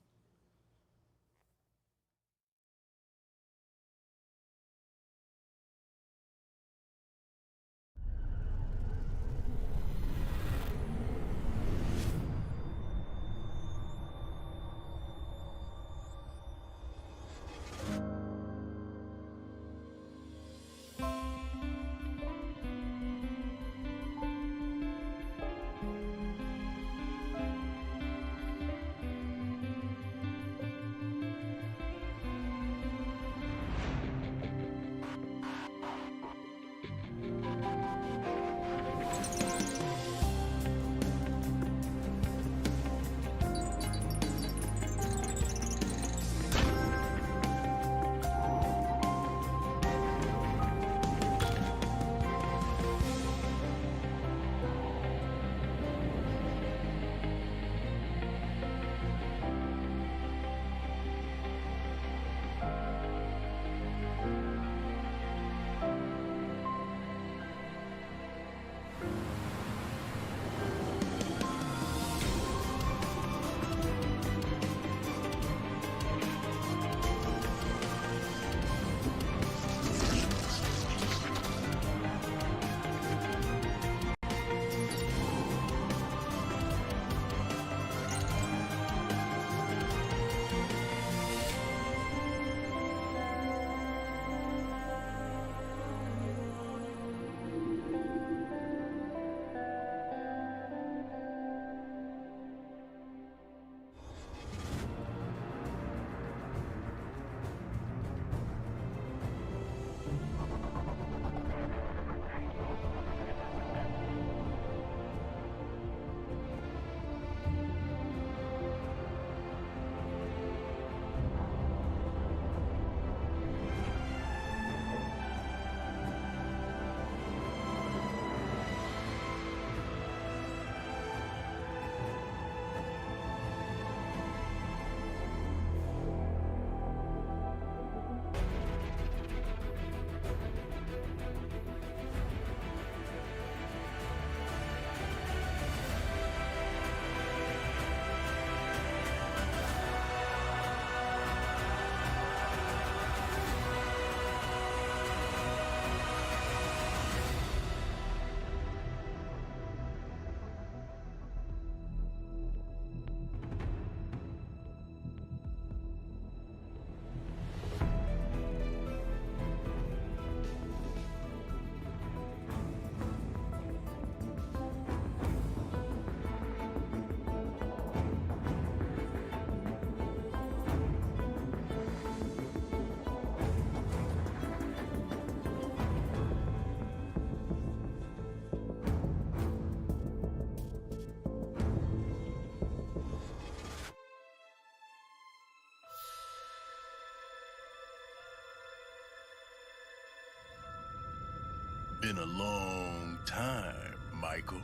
Been a long time, Michael.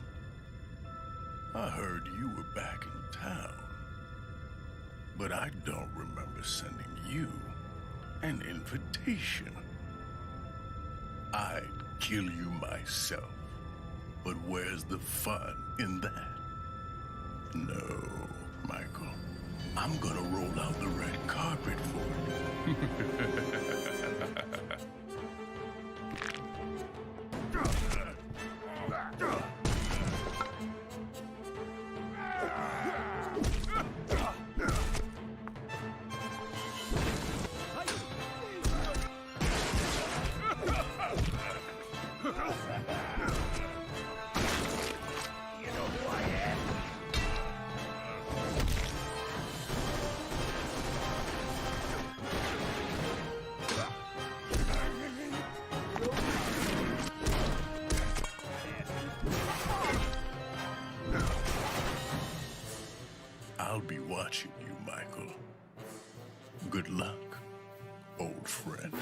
I heard you were back in town. But I don't remember sending you an invitation. I'd kill you myself. But where's the fun in that? No, Michael. I'm gonna roll out the red carpet for you. I'll be watching you, Michael. Good luck, old friend.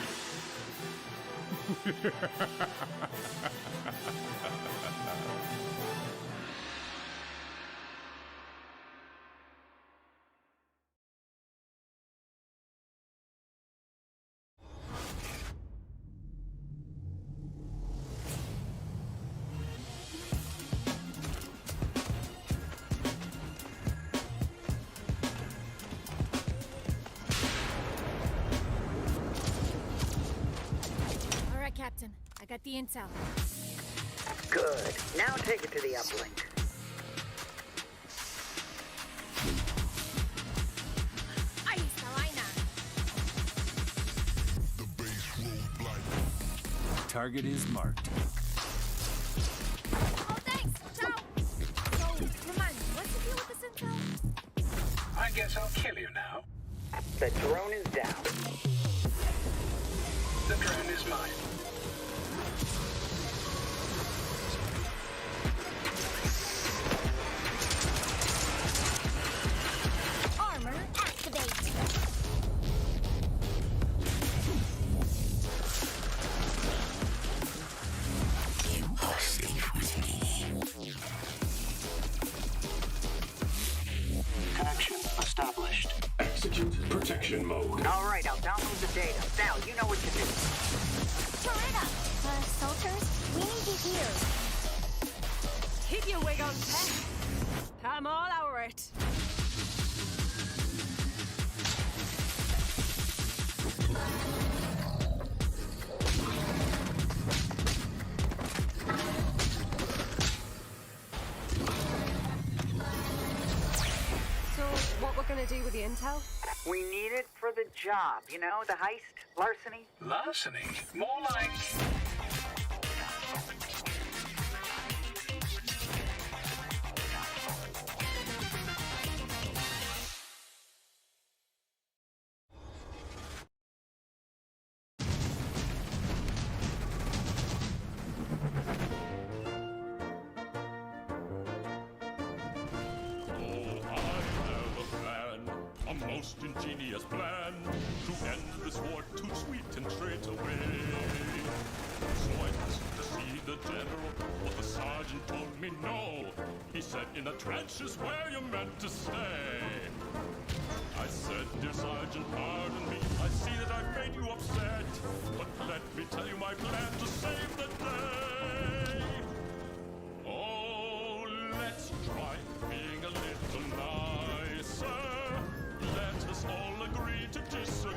Captain, I got the intel. Good. Now take it to the uplink. Ahí está vaina. The base road Target is marked. Oh, thanks. Ciao. So, remind me, what's the deal with this intel? I guess I'll kill you now. The drone is down. The drone is mine. Armor activate. You are safe with me. Connection established. Execute protection mode. All right, I'll download the data. Now, you know what to do. Toretta, soldiers, we need you here. Keep your wig on, Pet. I'm all over it. So, what we're gonna do with the intel? We need it for the job. You know, the heist, larceny. Larceny? More like... Most ingenious plan to end this war too sweet and straight away. So I asked to see the general, but the sergeant told me no. He said, in the trenches where you're meant to stay. I said, dear sergeant, pardon me, I see that I've made you upset, but let me tell you my plan to save the day. Oh, let's try being a little nicer. Let us all agree to disagree.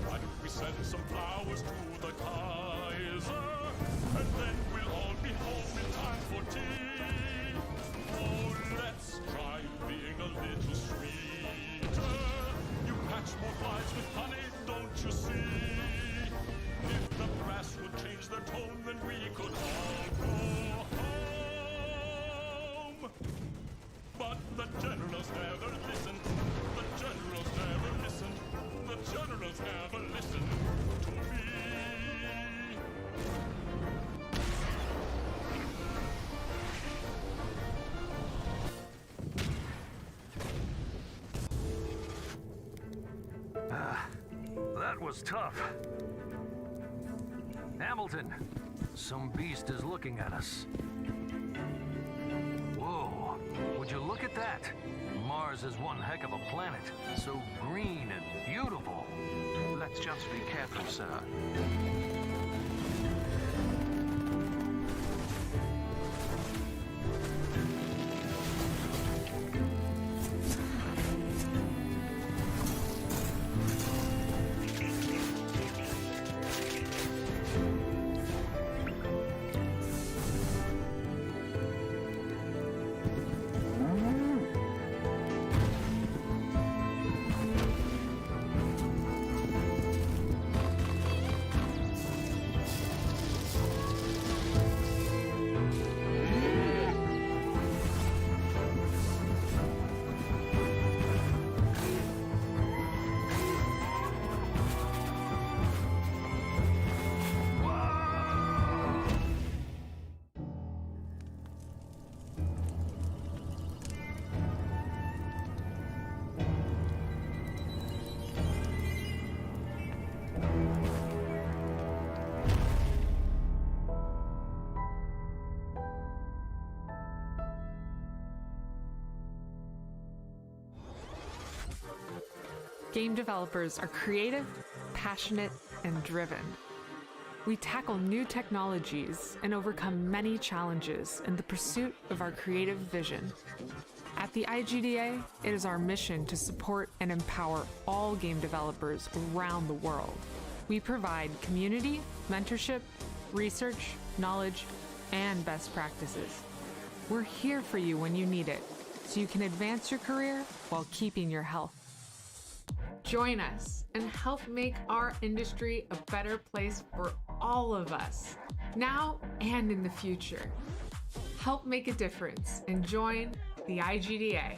Why don't we send some flowers to the Kaiser, and then we'll all be home in time for tea. Oh, let's try being a little sweeter. You catch more flies with honey, don't you see? If the brass would change their tone, then we could all go home. But the generals never listened. The generals never listened. The generals never listened to me. That was tough. Ammo Hamilton. Some beast is looking at us. Whoa, would you look at that? Mars is one heck of a planet. So green and beautiful. Let's just be careful, sir. Game developers are creative, passionate, and driven. We tackle new technologies and overcome many challenges in the pursuit of our creative vision. At the IGDA, it is our mission to support and empower all game developers around the world. We provide community, mentorship, research, knowledge, and best practices. We're here for you when you need it, so you can advance your career while keeping your health. Join us and help make our industry a better place for all of us, now and in the future. Help make a difference and join the IGDA.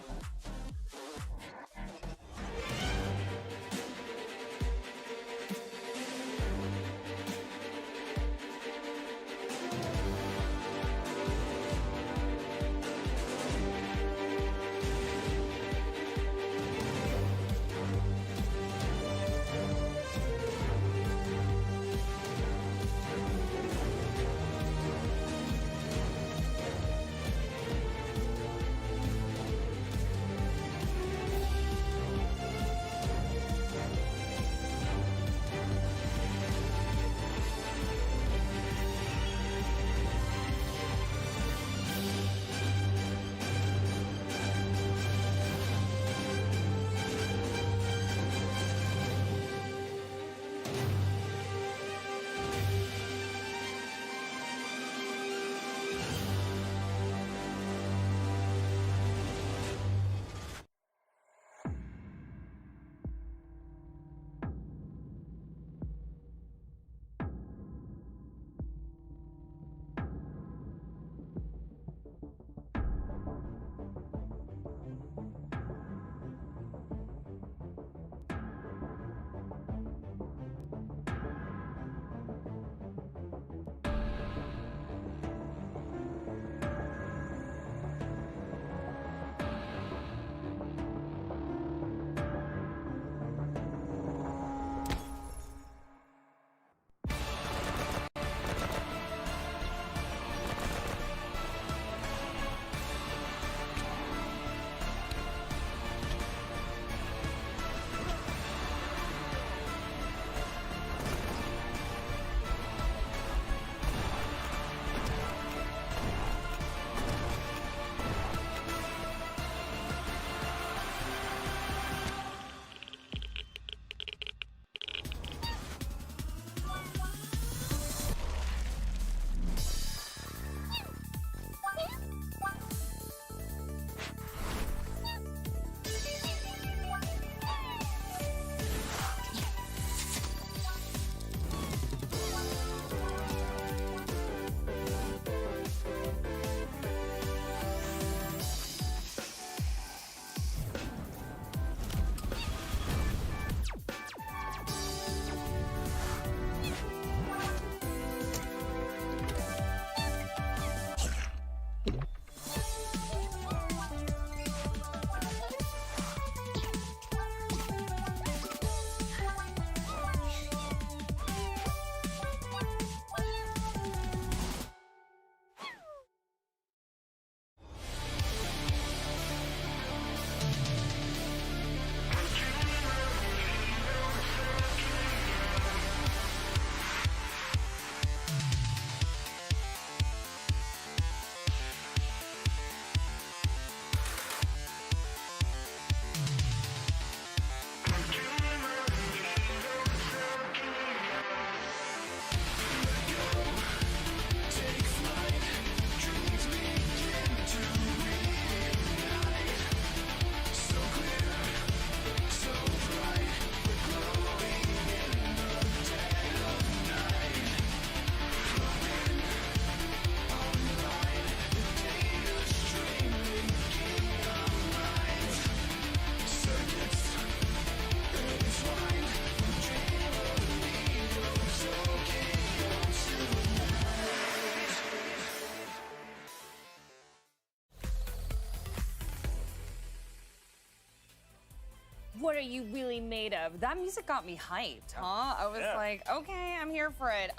what are you really made of? That music got me hyped, huh? I was like, okay, I'm here for it.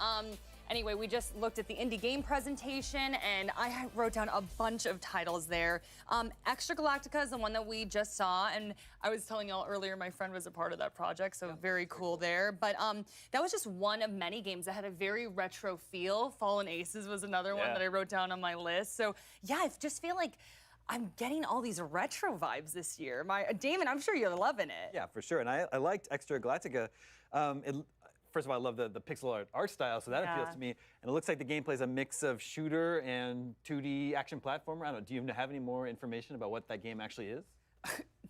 Anyway, we just looked at the indie game presentation, and I wrote down a bunch of titles there. Extra Galactica is the one that we just saw, and I was telling y'all earlier, my friend was a part of that project, so very cool there. But that was just one of many games that had a very retro feel. Fallen Aces was another one that I wrote down on my list. So yeah, I just feel like I'm getting all these retro vibes this year. Damon, I'm sure you're loving it. Yeah, for sure. And I liked Extra Galactica. First of all, I love the pixel art style, so that appeals to me. And it looks like the gameplay is a mix of shooter and 2D action platformer. I don't know, do you have any more information about what that game actually is?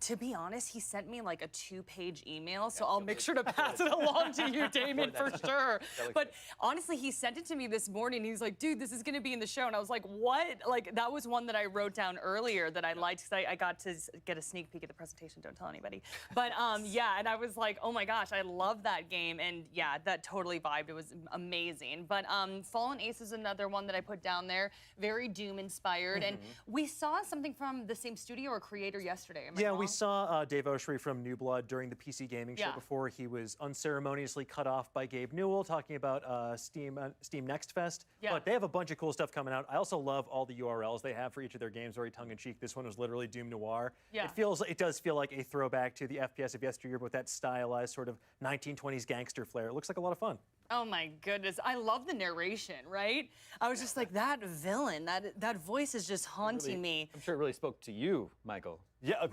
To be honest, he sent me like a 2-page email, so I'll make sure to pass it along to you, Damon, for sure. But honestly, he sent it to me this morning. He was like, dude, this is going to be in the show. And I was like, what? Like, that was one that I wrote down earlier that I liked because I got to get a sneak peek at the presentation. Don't tell anybody. But yeah, and I was like, oh my gosh, I love that game. And yeah, that totally vibed. It was amazing. But Fallen Ace is another one that I put down there. Very Doom-inspired. And we saw something from the same studio or creator yesterday. Am I wrong? We saw Dave Oshry from New Blood during the PC Gaming Show before he was unceremoniously cut off by Gabe Newell talking about Steam Next Fest. But they have a bunch of cool stuff coming out. I also love all the URLs they have for each of their games, very tongue-in-cheek. This one was literally Doom Noir. It does feel like a throwback to the FPS of yesteryear, but with that stylized sort of 1920s gangster flair. It looks like a lot of fun. Oh my goodness, I love the narration, right? I was just like, that villain, that voice is just haunting me. I'm sure it really spoke to you, Michael. Yeah.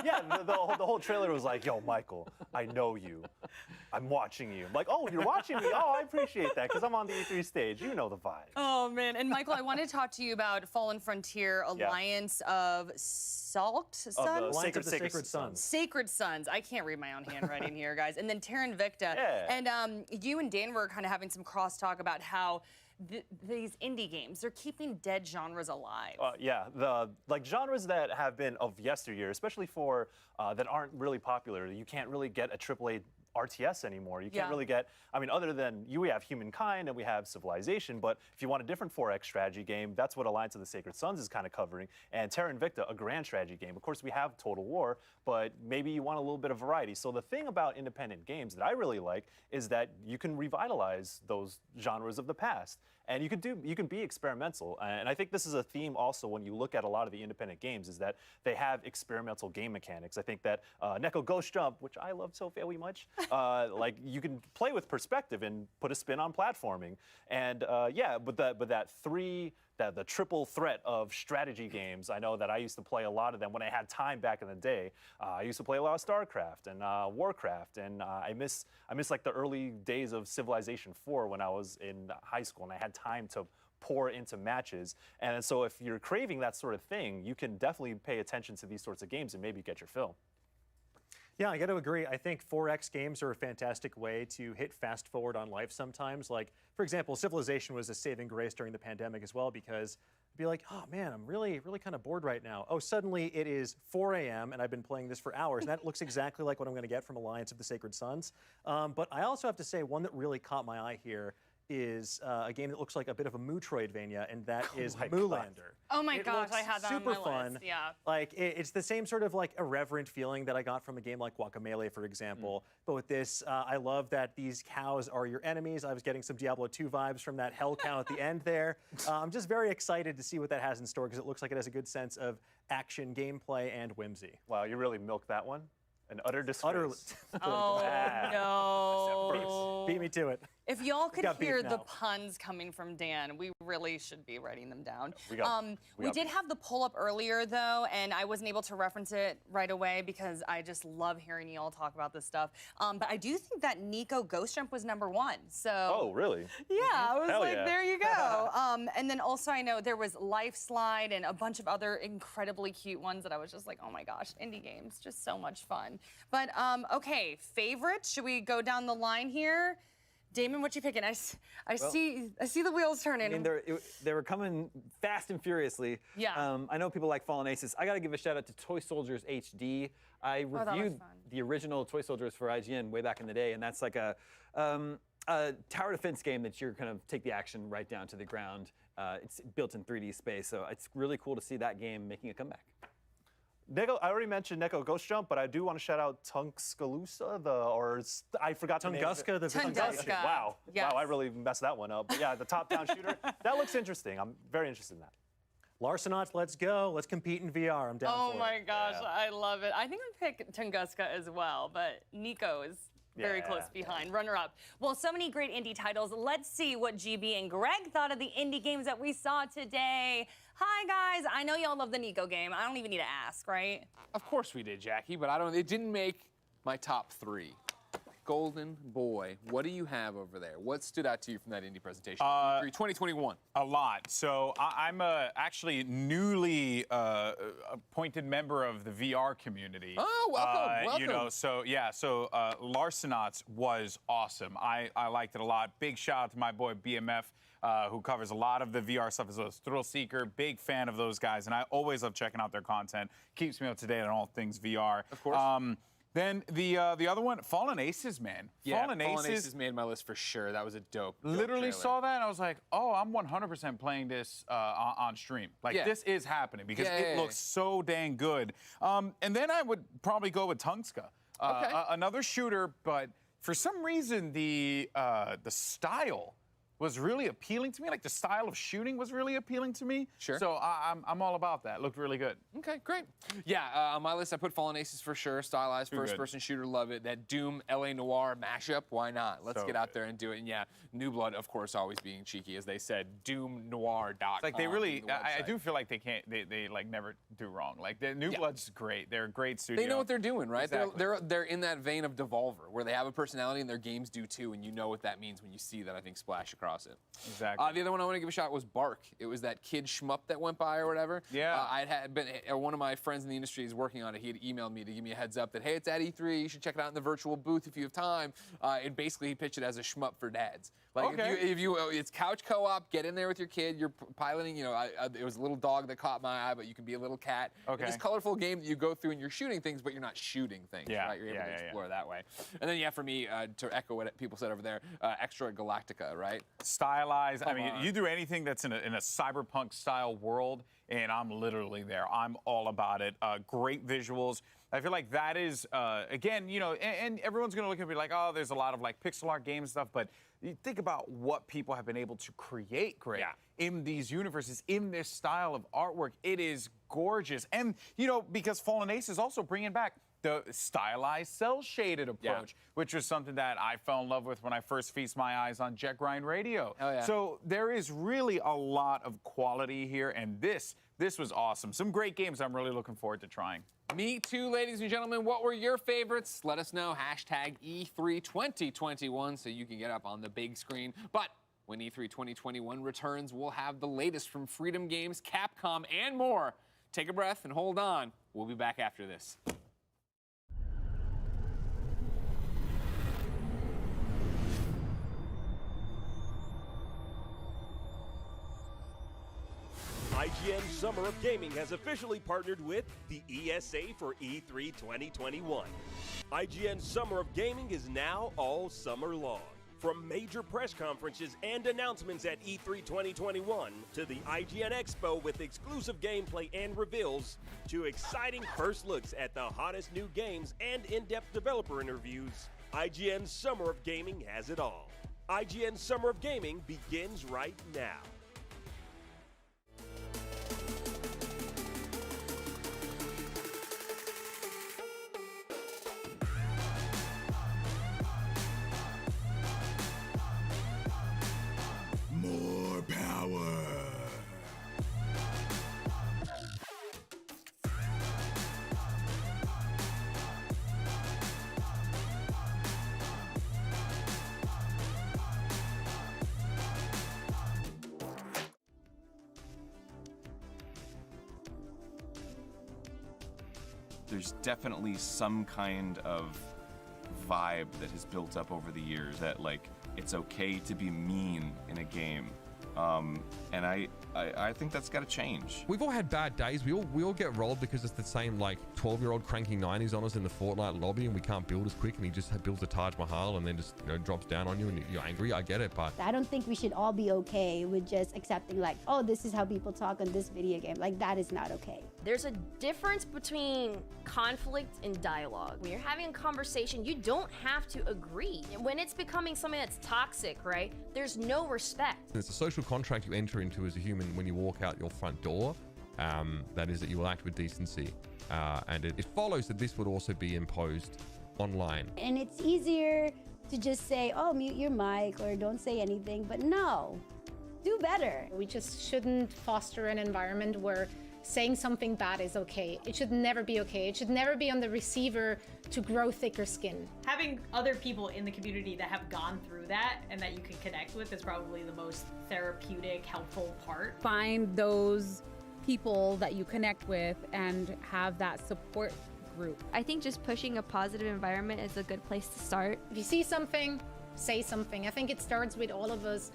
The whole trailer was like, yo, Michael, I know you. I'm watching you. I'm like, oh, you're watching me? Oh, I appreciate that because I'm on the E3 stage. You know the vibe. Oh, man. And Michael, I want to talk to you about Fallen Frontier Alliance of Salt Sons? Alliance of the Sacred Sons. Sacred Sons. I can't read my own handwriting here, guys. And then Terra Invicta. And you and Dan were kind of having some crosstalk about how these indie games, they're keeping dead genres alive. The genres that have been of yesteryear, especially for that aren't really popular. You can't really get a AAA RTS anymore. You can't really get, I mean, other than we have Humankind and we have Civilization, but if you want a different 4X strategy game, that's what Alliance of the Sacred Sons is kind of covering. And Terra Invicta, a grand strategy game. Of course, we have Total War, but maybe you want a little bit of variety. So the thing about independent games that I really like is that you can revitalize those genres of the past. And you can be experimental. And I think this is a theme also when you look at a lot of the independent games is that they have experimental game mechanics. I think that Neko Ghost Jump, which I love so very much, like you can play with perspective and put a spin on platforming. And the triple threat of strategy games, I know that I used to play a lot of them when I had time back in the day. I used to play a lot of StarCraft and Warcraft, and I miss like the early days of Civilization 4 when I was in high school and I had time to pour into matches. And so if you're craving that sort of thing, you can definitely pay attention to these sorts of games and maybe get your fill. Yeah, I got to agree. I think 4X games are a fantastic way to hit fast forward on life sometimes. Like, for example, Civilization was a saving grace during the pandemic as well because I'd be like, oh man, I'm really kind of bored right now. Oh, suddenly it is 4 a.m. and I've been playing this for hours. And that looks exactly like what I'm going to get from Alliance of the Sacred Sons. But I also have to say one that really caught my eye here is a game that looks like a bit of a Metroidvania, and that is Moolander. Oh my gosh, I had that on my super fun. list. Yeah. Like it's the same sort of like irreverent feeling that I got from a game like Guacamelee, for example. But with this, I love that these cows are your enemies. I was getting some Diablo 2 vibes from that hell cow at the end there. I'm just very excited to see what that has in store because it looks like it has a good sense of action, gameplay, and whimsy. Wow, you really milked that one. An utter disgrace. Oh, no. Beat me to it. If y'all could Got beat hear the now. puns coming from Dan, we really should be writing them down. We did have the pull up earlier, though, and I wasn't able to reference it right away because I just love hearing y'all talk about this stuff. But I do think that Neko Ghost Jump was #1. So. Oh, really? Yeah, I was Hell like, yeah. there you go. And then also I know there was Life Slide and a bunch of other incredibly cute ones that I was just like, oh my gosh, indie games, just so much fun. But okay, favorites? Should we go down the line here? Damon, what you picking? I see the wheels turning. I mean, they were coming fast and furiously. Yeah. I know people like Fallen Aces. I got to give a shout out to Toy Soldiers HD. I reviewed the original Toy Soldiers for IGN way back in the day, and that's like a tower defense game that you're kind of take the action right down to the ground. It's built in 3D space, so it's really cool to see that game making a comeback. Neko, I already mentioned Neko Ghost Jump, but I do want to shout out Tuscaloosa, I forgot the name. Tunguska, the Tunguska. Wow. Yes. Wow, I really messed that one up. But yeah, the top-down shooter, that looks interesting. I'm very interested in that. Larcenauts, let's go. Let's compete in VR. I'm down for it. Oh my gosh, I love it. I think I'd pick Tunguska as well, but Nico is very close behind, runner-up. Well, so many great indie titles. Let's see what GB and Greg thought of the indie games that we saw today. Hi, guys. I know y'all love the Nico game. I don't even need to ask, right? Of course we did, Jackie, but it didn't make my top 3. Golden Boy, what do you have over there? What stood out to you from that indie presentation? E3 2021. A lot. So I'm actually newly appointed member of the VR community. Oh, welcome. You know, so Larcenauts was awesome. I liked it a lot. Big shout out to my boy BMF. Who covers a lot of the VR stuff as a thrill seeker, big fan of those guys, and I always love checking out their content. Keeps me up to date on all things VR. Of course. Then the other one, Fallen Aces, man. Yeah, Fallen Aces made my list for sure. That was a dope literally trailer. saw that and I was like, oh, I'm 100% playing this on stream. Like, this is happening because it looks so dang good. And then I would probably go with Tunguska. Another shooter, but for some reason the style was really appealing to me. Like, the style of shooting was really appealing to me. Sure. So I'm all about that. Looked really good. Okay, great. Yeah, on my list, I put Fallen Aces for sure. Stylized first-person shooter, love it. That Doom LA Noire mashup, why not? Let's get out there and do it. And yeah, New Blood, of course, always being cheeky, as they said, doomnoir.com. It's like they really, I do feel like they like never do wrong. Like, the New Blood's great. They're a great studio. They know what they're doing, right? Exactly. They're in that vein of Devolver, where they have a personality and their games do too, and you know what that means when you see that, I think, splash across it. Exactly. The other one I want to give a shot was Bark. It was that kid shmup that went by or whatever. Yeah. One of my friends in the industry is working on it. He had emailed me to give me a heads up that, hey, it's at E3. You should check it out in the virtual booth if you have time. And basically, he pitched it as a shmup for dads. Like, it's couch co-op. Get in there with your kid. You're piloting. You know, it was a little dog that caught my eye, but you can be a little cat. Okay. It's this colorful game that you go through and you're shooting things, but you're not shooting things. Yeah. Right? You're able to explore that way. And then, for me, to echo what people said over there, Extra Galactica, right? Stylized. I mean, you do anything that's in a cyberpunk style world, and I'm literally there. I'm all about it. Great visuals. I feel like that is, again, you know, and everyone's going to look at me like, oh, there's a lot of like pixel art game stuff, but you think about what people have been able to create in these universes, in this style of artwork. It is gorgeous. And, you know, because Fallen Ace is also bringing back the stylized cel-shaded approach, which was something that I fell in love with when I first feast my eyes on Jet Grind Radio. So there is really a lot of quality here, and this was awesome. Some great games I'm really looking forward to trying. Me too, ladies and gentlemen. What were your favorites? Let us know. Hashtag E3 2021 so you can get up on the big screen. But when E3 2021 returns, we'll have the latest from Freedom Games, Capcom, and more. Take a breath and hold on. We'll be back after this. IGN Summer of Gaming has officially partnered with the ESA for E3 2021. IGN Summer of Gaming is now all summer long. From major press conferences and announcements at E3 2021 to the IGN Expo with exclusive gameplay and reveals to exciting first looks at the hottest new games and in-depth developer interviews, IGN Summer of Gaming has it all. IGN Summer of Gaming begins right now. More power. There's definitely some kind of vibe that has built up over the years that, like, it's okay to be mean in a game. And I think that's got to change. We've all had bad days. We all get rolled because it's the same like 12-year-old cranking 90s on us in the Fortnite lobby, and we can't build as quick, and he just builds a Taj Mahal and then just drops down on you, and you're angry. I get it, but I don't think we should all be okay with just accepting like, oh, this is how people talk on this video game. Like, that is not okay. There's a difference between conflict and dialogue. When you're having a conversation, you don't have to agree. When it's becoming something that's toxic, right, there's no respect. it's a social contract you enter into as a human when you walk out your front door. That is that you will act with decency. And it follows that this would also be imposed online. And it's easier to just say, oh, mute your mic or don't say anything, but no, do better. We just shouldn't foster an environment where saying something bad is okay. It should never be okay. It should never be on the receiver to grow thicker skin. Having other people in the community that have gone through that and that you can connect with is probably the most therapeutic, helpful part. Find those people that you connect with and have that support group. I think just pushing a positive environment is a good place to start. If you see something, say something. I think it starts with all of us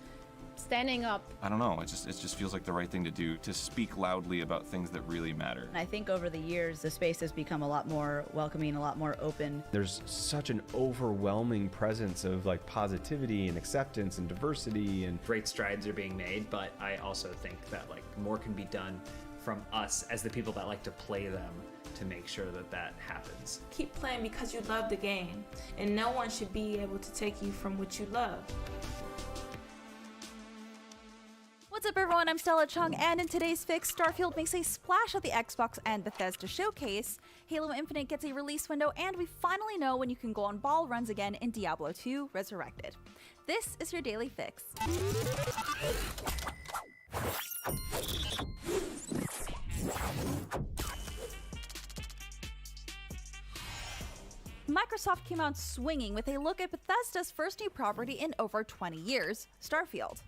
standing up. I don't know, it just feels like the right thing to do, to speak loudly about things that really matter. I think over the years, the space has become a lot more welcoming, a lot more open. There's such an overwhelming presence of like positivity and acceptance and diversity, and great strides are being made, but I also think that like more can be done from us as the people that like to play them to make sure that that happens. Keep playing because you love the game, and no one should be able to take you from what you love. What's up, everyone? I'm Stella Chung, and in today's fix, Starfield makes a splash at the Xbox and Bethesda showcase, Halo Infinite gets a release window, and we finally know when you can go on ball runs again in Diablo 2 Resurrected. This is your daily fix. Microsoft came out swinging with a look at Bethesda's first new property in over 20 years, Starfield.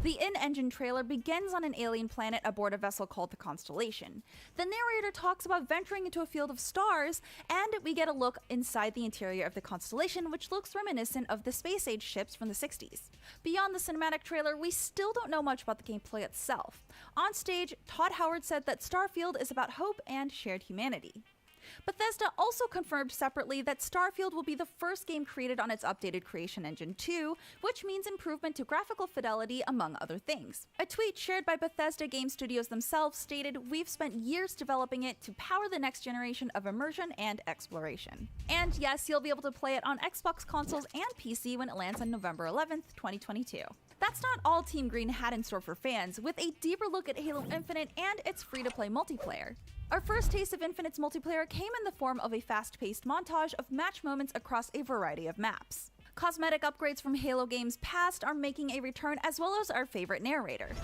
The in-engine trailer begins on an alien planet aboard a vessel called the Constellation. The narrator talks about venturing into a field of stars, and we get a look inside the interior of the Constellation, which looks reminiscent of the space-age ships from the 60s. Beyond the cinematic trailer, we still don't know much about the gameplay itself. On stage, Todd Howard said that Starfield is about hope and shared humanity. Bethesda also confirmed separately that Starfield will be the first game created on its updated Creation Engine 2, which means improvement to graphical fidelity, among other things. A tweet shared by Bethesda Game Studios themselves stated, "We've spent years developing it to power the next generation of immersion and exploration." And yes, you'll be able to play it on Xbox consoles and PC when it lands on November 11th, 2022. That's not all Team Green had in store for fans, with a deeper look at Halo Infinite and its free-to-play multiplayer. Our first taste of Infinite's multiplayer came in the form of a fast-paced montage of match moments across a variety of maps. Cosmetic upgrades from Halo games past are making a return, as well as our favorite narrator.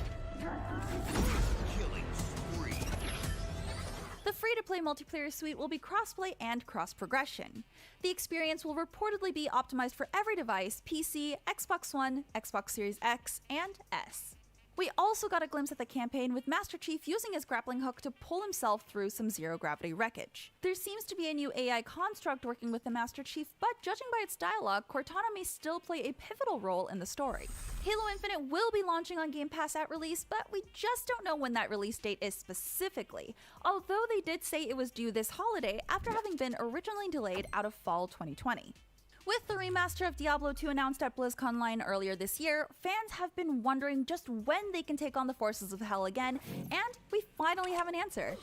The free-to-play multiplayer suite will be crossplay and cross-progression. The experience will reportedly be optimized for every device: PC, Xbox One, Xbox Series X, and S. We also got a glimpse at the campaign with Master Chief using his grappling hook to pull himself through some zero-gravity wreckage. There seems to be a new AI construct working with the Master Chief, but judging by its dialogue, Cortana may still play a pivotal role in the story. Halo Infinite will be launching on Game Pass at release, but we just don't know when that release date is specifically, although they did say it was due this holiday after having been originally delayed out of fall 2020. With the remaster of Diablo 2 announced at BlizzConline earlier this year, fans have been wondering just when they can take on the forces of hell again, and we finally have an answer.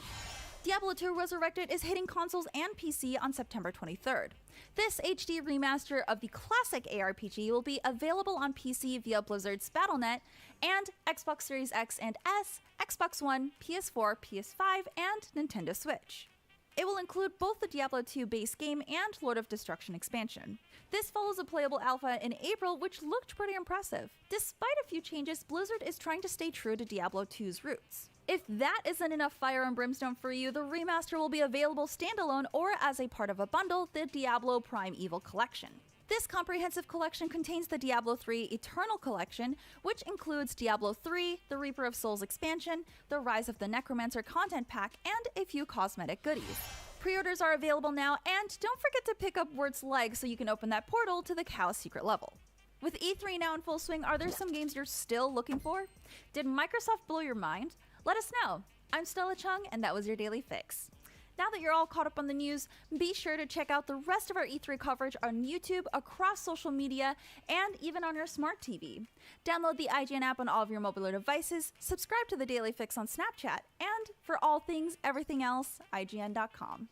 Diablo 2 Resurrected is hitting consoles and PC on September 23rd. This HD remaster of the classic ARPG will be available on PC via Blizzard's Battle.net, and Xbox Series X and S, Xbox One, PS4, PS5, and Nintendo Switch. It will include both the Diablo 2 base game and Lord of Destruction expansion. This follows a playable alpha in April, which looked pretty impressive. Despite a few changes, Blizzard is trying to stay true to Diablo 2's roots. If that isn't enough fire and brimstone for you, the remaster will be available standalone or as a part of a bundle, the Diablo Primeval Collection. This comprehensive collection contains the Diablo 3 Eternal Collection, which includes Diablo 3, the Reaper of Souls expansion, the Rise of the Necromancer content pack, and a few cosmetic goodies. Pre-orders are available now, and don't forget to pick up Word's leg so you can open that portal to the Chaos secret level. With E3 now in full swing, are there some games you're still looking for? Did Microsoft blow your mind? Let us know. I'm Stella Chung, and that was your Daily Fix. Now that you're all caught up on the news, be sure to check out the rest of our E3 coverage on YouTube, across social media, and even on your smart TV. Download the IGN app on all of your mobile devices, subscribe to the Daily Fix on Snapchat, and for all things, everything else, IGN.com.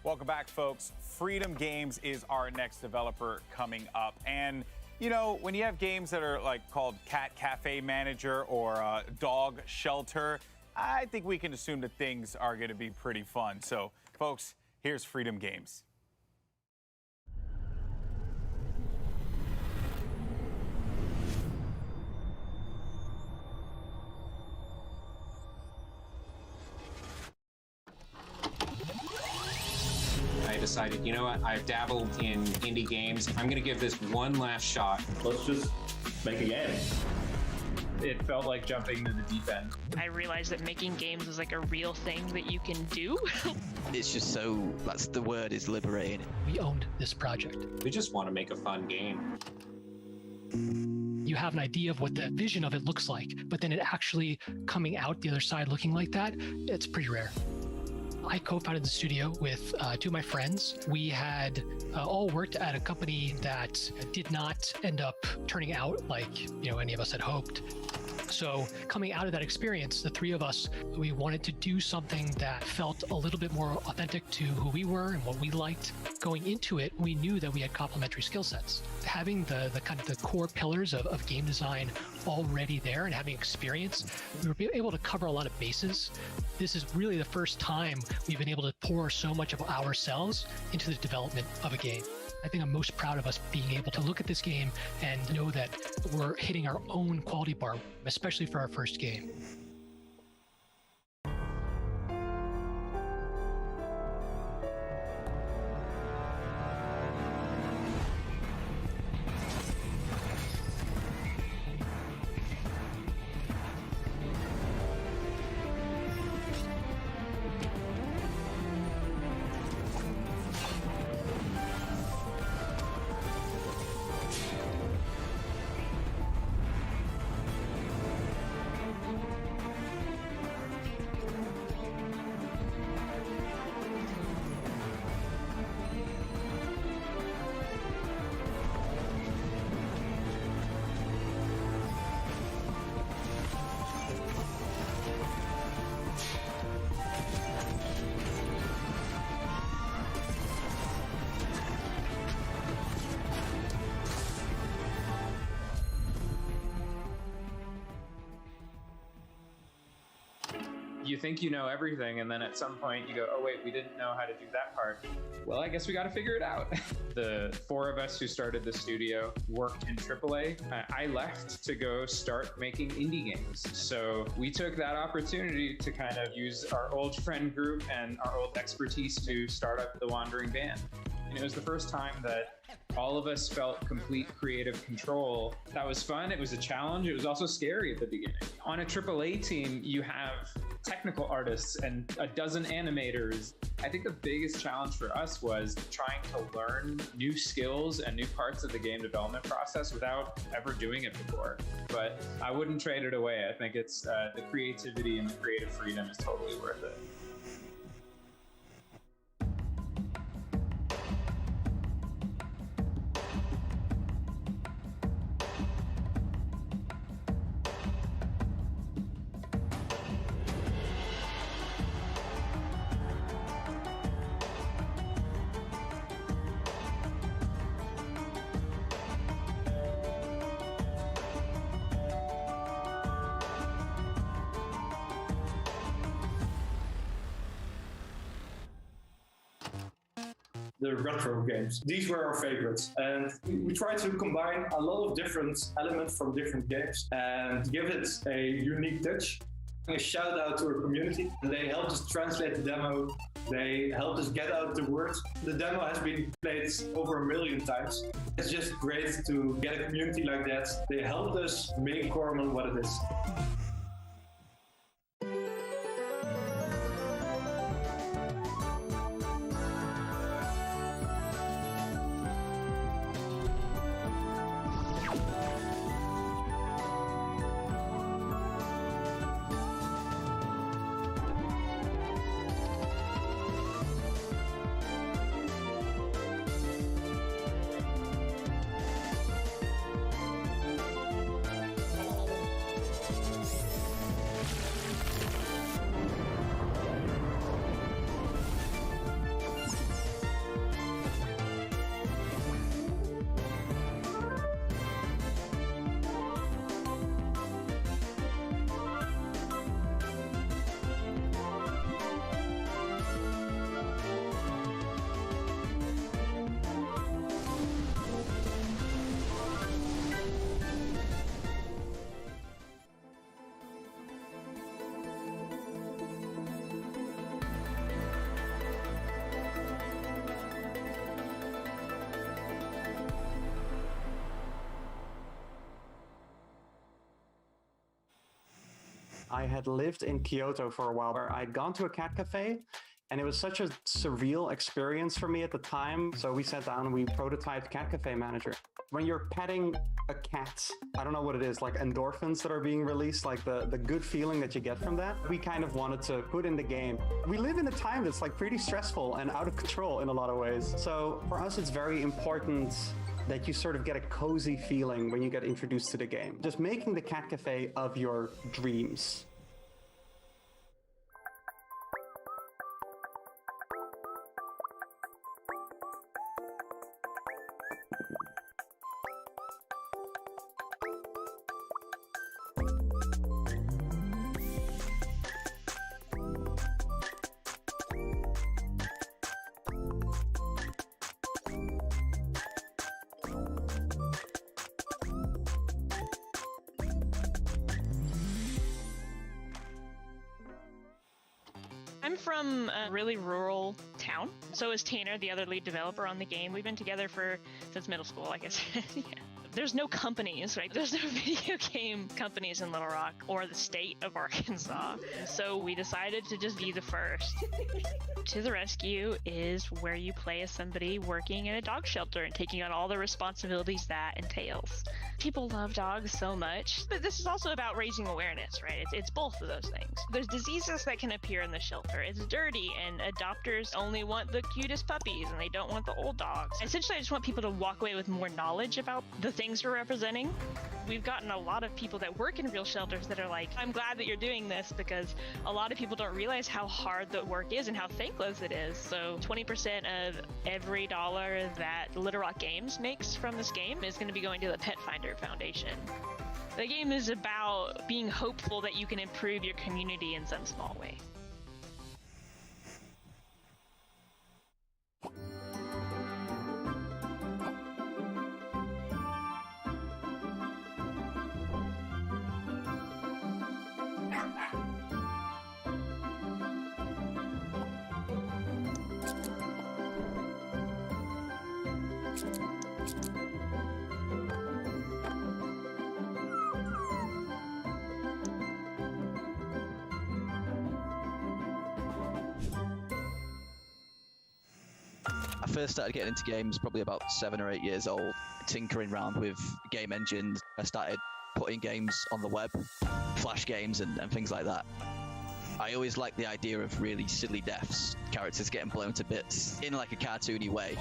Welcome back, folks. Freedom Games is our next developer coming up. And, you know, when you have games that are like called Cat Cafe Manager or Dog Shelter, I think we can assume that things are going to be pretty fun. So, folks, here's Freedom Games. I decided, you know what, I've dabbled in indie games. I'm going to give this one last shot. Let's just make a game. It felt like jumping to the deep end. I realized that making games was like a real thing that you can do. It's just so, that's the word, is liberating. We owned this project. We just want to make a fun game. You have an idea of what the vision of it looks like, but then it actually coming out the other side looking like that, it's pretty rare. I co-founded the studio with two of my friends. We had all worked at a company that did not end up turning out like, you know, any of us had hoped. So coming out of that experience, the three of us, we wanted to do something that felt a little bit more authentic to who we were and what we liked. Going into it, we knew that we had complementary skill sets. Having the kind of the core pillars of game design already there and having experience, we were able to cover a lot of bases. This is really the first time we've been able to pour so much of ourselves into the development of a game. I think I'm most proud of us being able to look at this game and know that we're hitting our own quality bar, especially for our first game. You think you know everything, and then at some point you go, oh wait, we didn't know how to do that part. Well, I guess we got to figure it out. The four of us who started the studio worked in AAA. I left to go start making indie games. So we took that opportunity to kind of use our old friend group and our old expertise to start up the Wandering Band. And it was the first time that all of us felt complete creative control. That was fun. It was a challenge. It was also scary at the beginning. On a AAA team, you have technical artists and a dozen animators. I think the biggest challenge for us was trying to learn new skills and new parts of the game development process without ever doing it before. But I wouldn't trade it away. I think it's the creativity and the creative freedom is totally worth it. The retro games. These were our favorites, and we tried to combine a lot of different elements from different games and give it a unique touch. A shout out to our community. They helped us translate the demo. They helped us get out the words. The demo has been played over 1 million times. It's just great to get a community like that. They helped us make Corman what it is. I had lived in Kyoto for a while where I'd gone to a cat cafe, and it was such a surreal experience for me at the time. So we sat down and we prototyped Cat Cafe Manager. When you're petting a cat, I don't know what it is, like endorphins that are being released, like the good feeling that you get from that, we kind of wanted to put in the game. We live in a time that's like pretty stressful and out of control in a lot of ways. So for us, it's very important that you sort of get a cozy feeling when you get introduced to the game. Just making the cat cafe of your dreams. I'm from a really rural town. So is Tanner, the other lead developer on the game. We've been together since middle school, like I said. Yeah. There's no companies, right? There's no video game companies in Little Rock or the state of Arkansas. So we decided to just be the first. To the Rescue is where you play as somebody working in a dog shelter and taking on all the responsibilities that entails. People love dogs so much, but this is also about raising awareness, right? It's both of those things. There's diseases that can appear in the shelter. It's dirty, and adopters only want the cutest puppies, and they don't want the old dogs. Essentially, I just want people to walk away with more knowledge about the things we're representing. We've gotten a lot of people that work in real shelters that are like, I'm glad that you're doing this, because a lot of people don't realize how hard the work is and how thankless it is. So 20% of every dollar that Little Rock Games makes from this game is going to be going to the Pet Finder Foundation. The game is about being hopeful that you can improve your community in some small way. I first started getting into games probably about 7 or 8 years old, tinkering around with game engines. I started putting games on the web, Flash games and things like that. I always liked the idea of really silly deaths, characters getting blown to bits in like a cartoony way.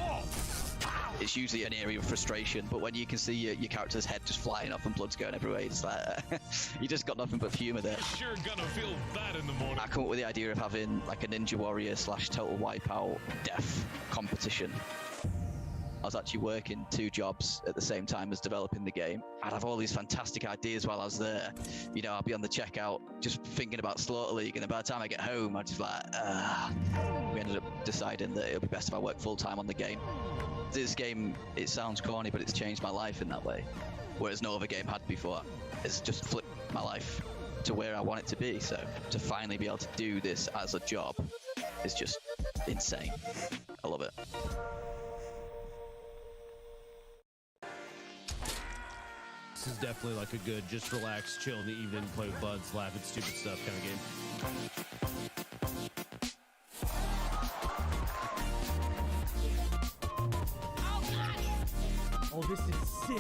It's usually an area of frustration, but when you can see your character's head just flying off and blood's going everywhere, it's like, you just got nothing but humour there. You're sure gonna feel bad in the morning. I come up with the idea of having like a Ninja Warrior / Total Wipeout death competition. I was actually working 2 jobs at the same time as developing the game. I'd have all these fantastic ideas while I was there. You know, I'll be on the checkout just thinking about Slaughter League, and then by the time I get home, I'm just like, We ended up deciding that it would be best if I worked full-time on the game. This game, it sounds corny, but it's changed my life in that way, whereas no other game had before. It's just flipped my life to where I want it to be. So to finally be able to do this as a job is just insane. I love it. This is definitely like a good, just relax, chill in the evening, play with buds, laugh at stupid stuff kind of game. Oh, this is sick.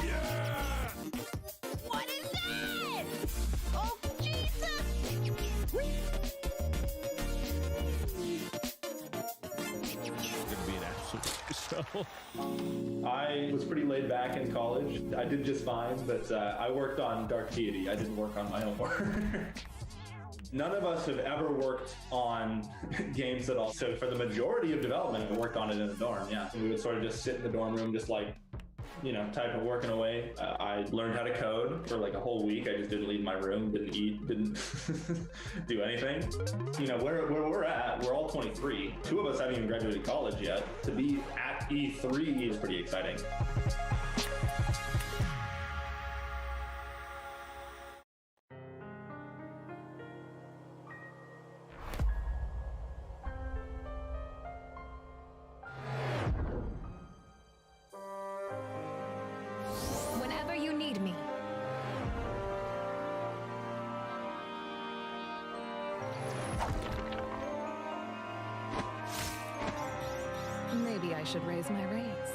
Yeah! What is that? Oh, Jesus! It's gonna be an absolute show. I was pretty laid back in college. I did just fine, but I worked on Dark Deity. I didn't work on my own work. None of us have ever worked on games at all. So for the majority of development, I worked on it in a dorm, yeah. We would sort of just sit in the dorm room, just like, you know, typing, working away. I learned how to code for like a whole week. I just didn't leave my room, didn't eat, didn't do anything. You know, where we're at, we're all 23. 2 of us haven't even graduated college yet. To be at E3 is pretty exciting. Whenever you need me. I should raise my rates.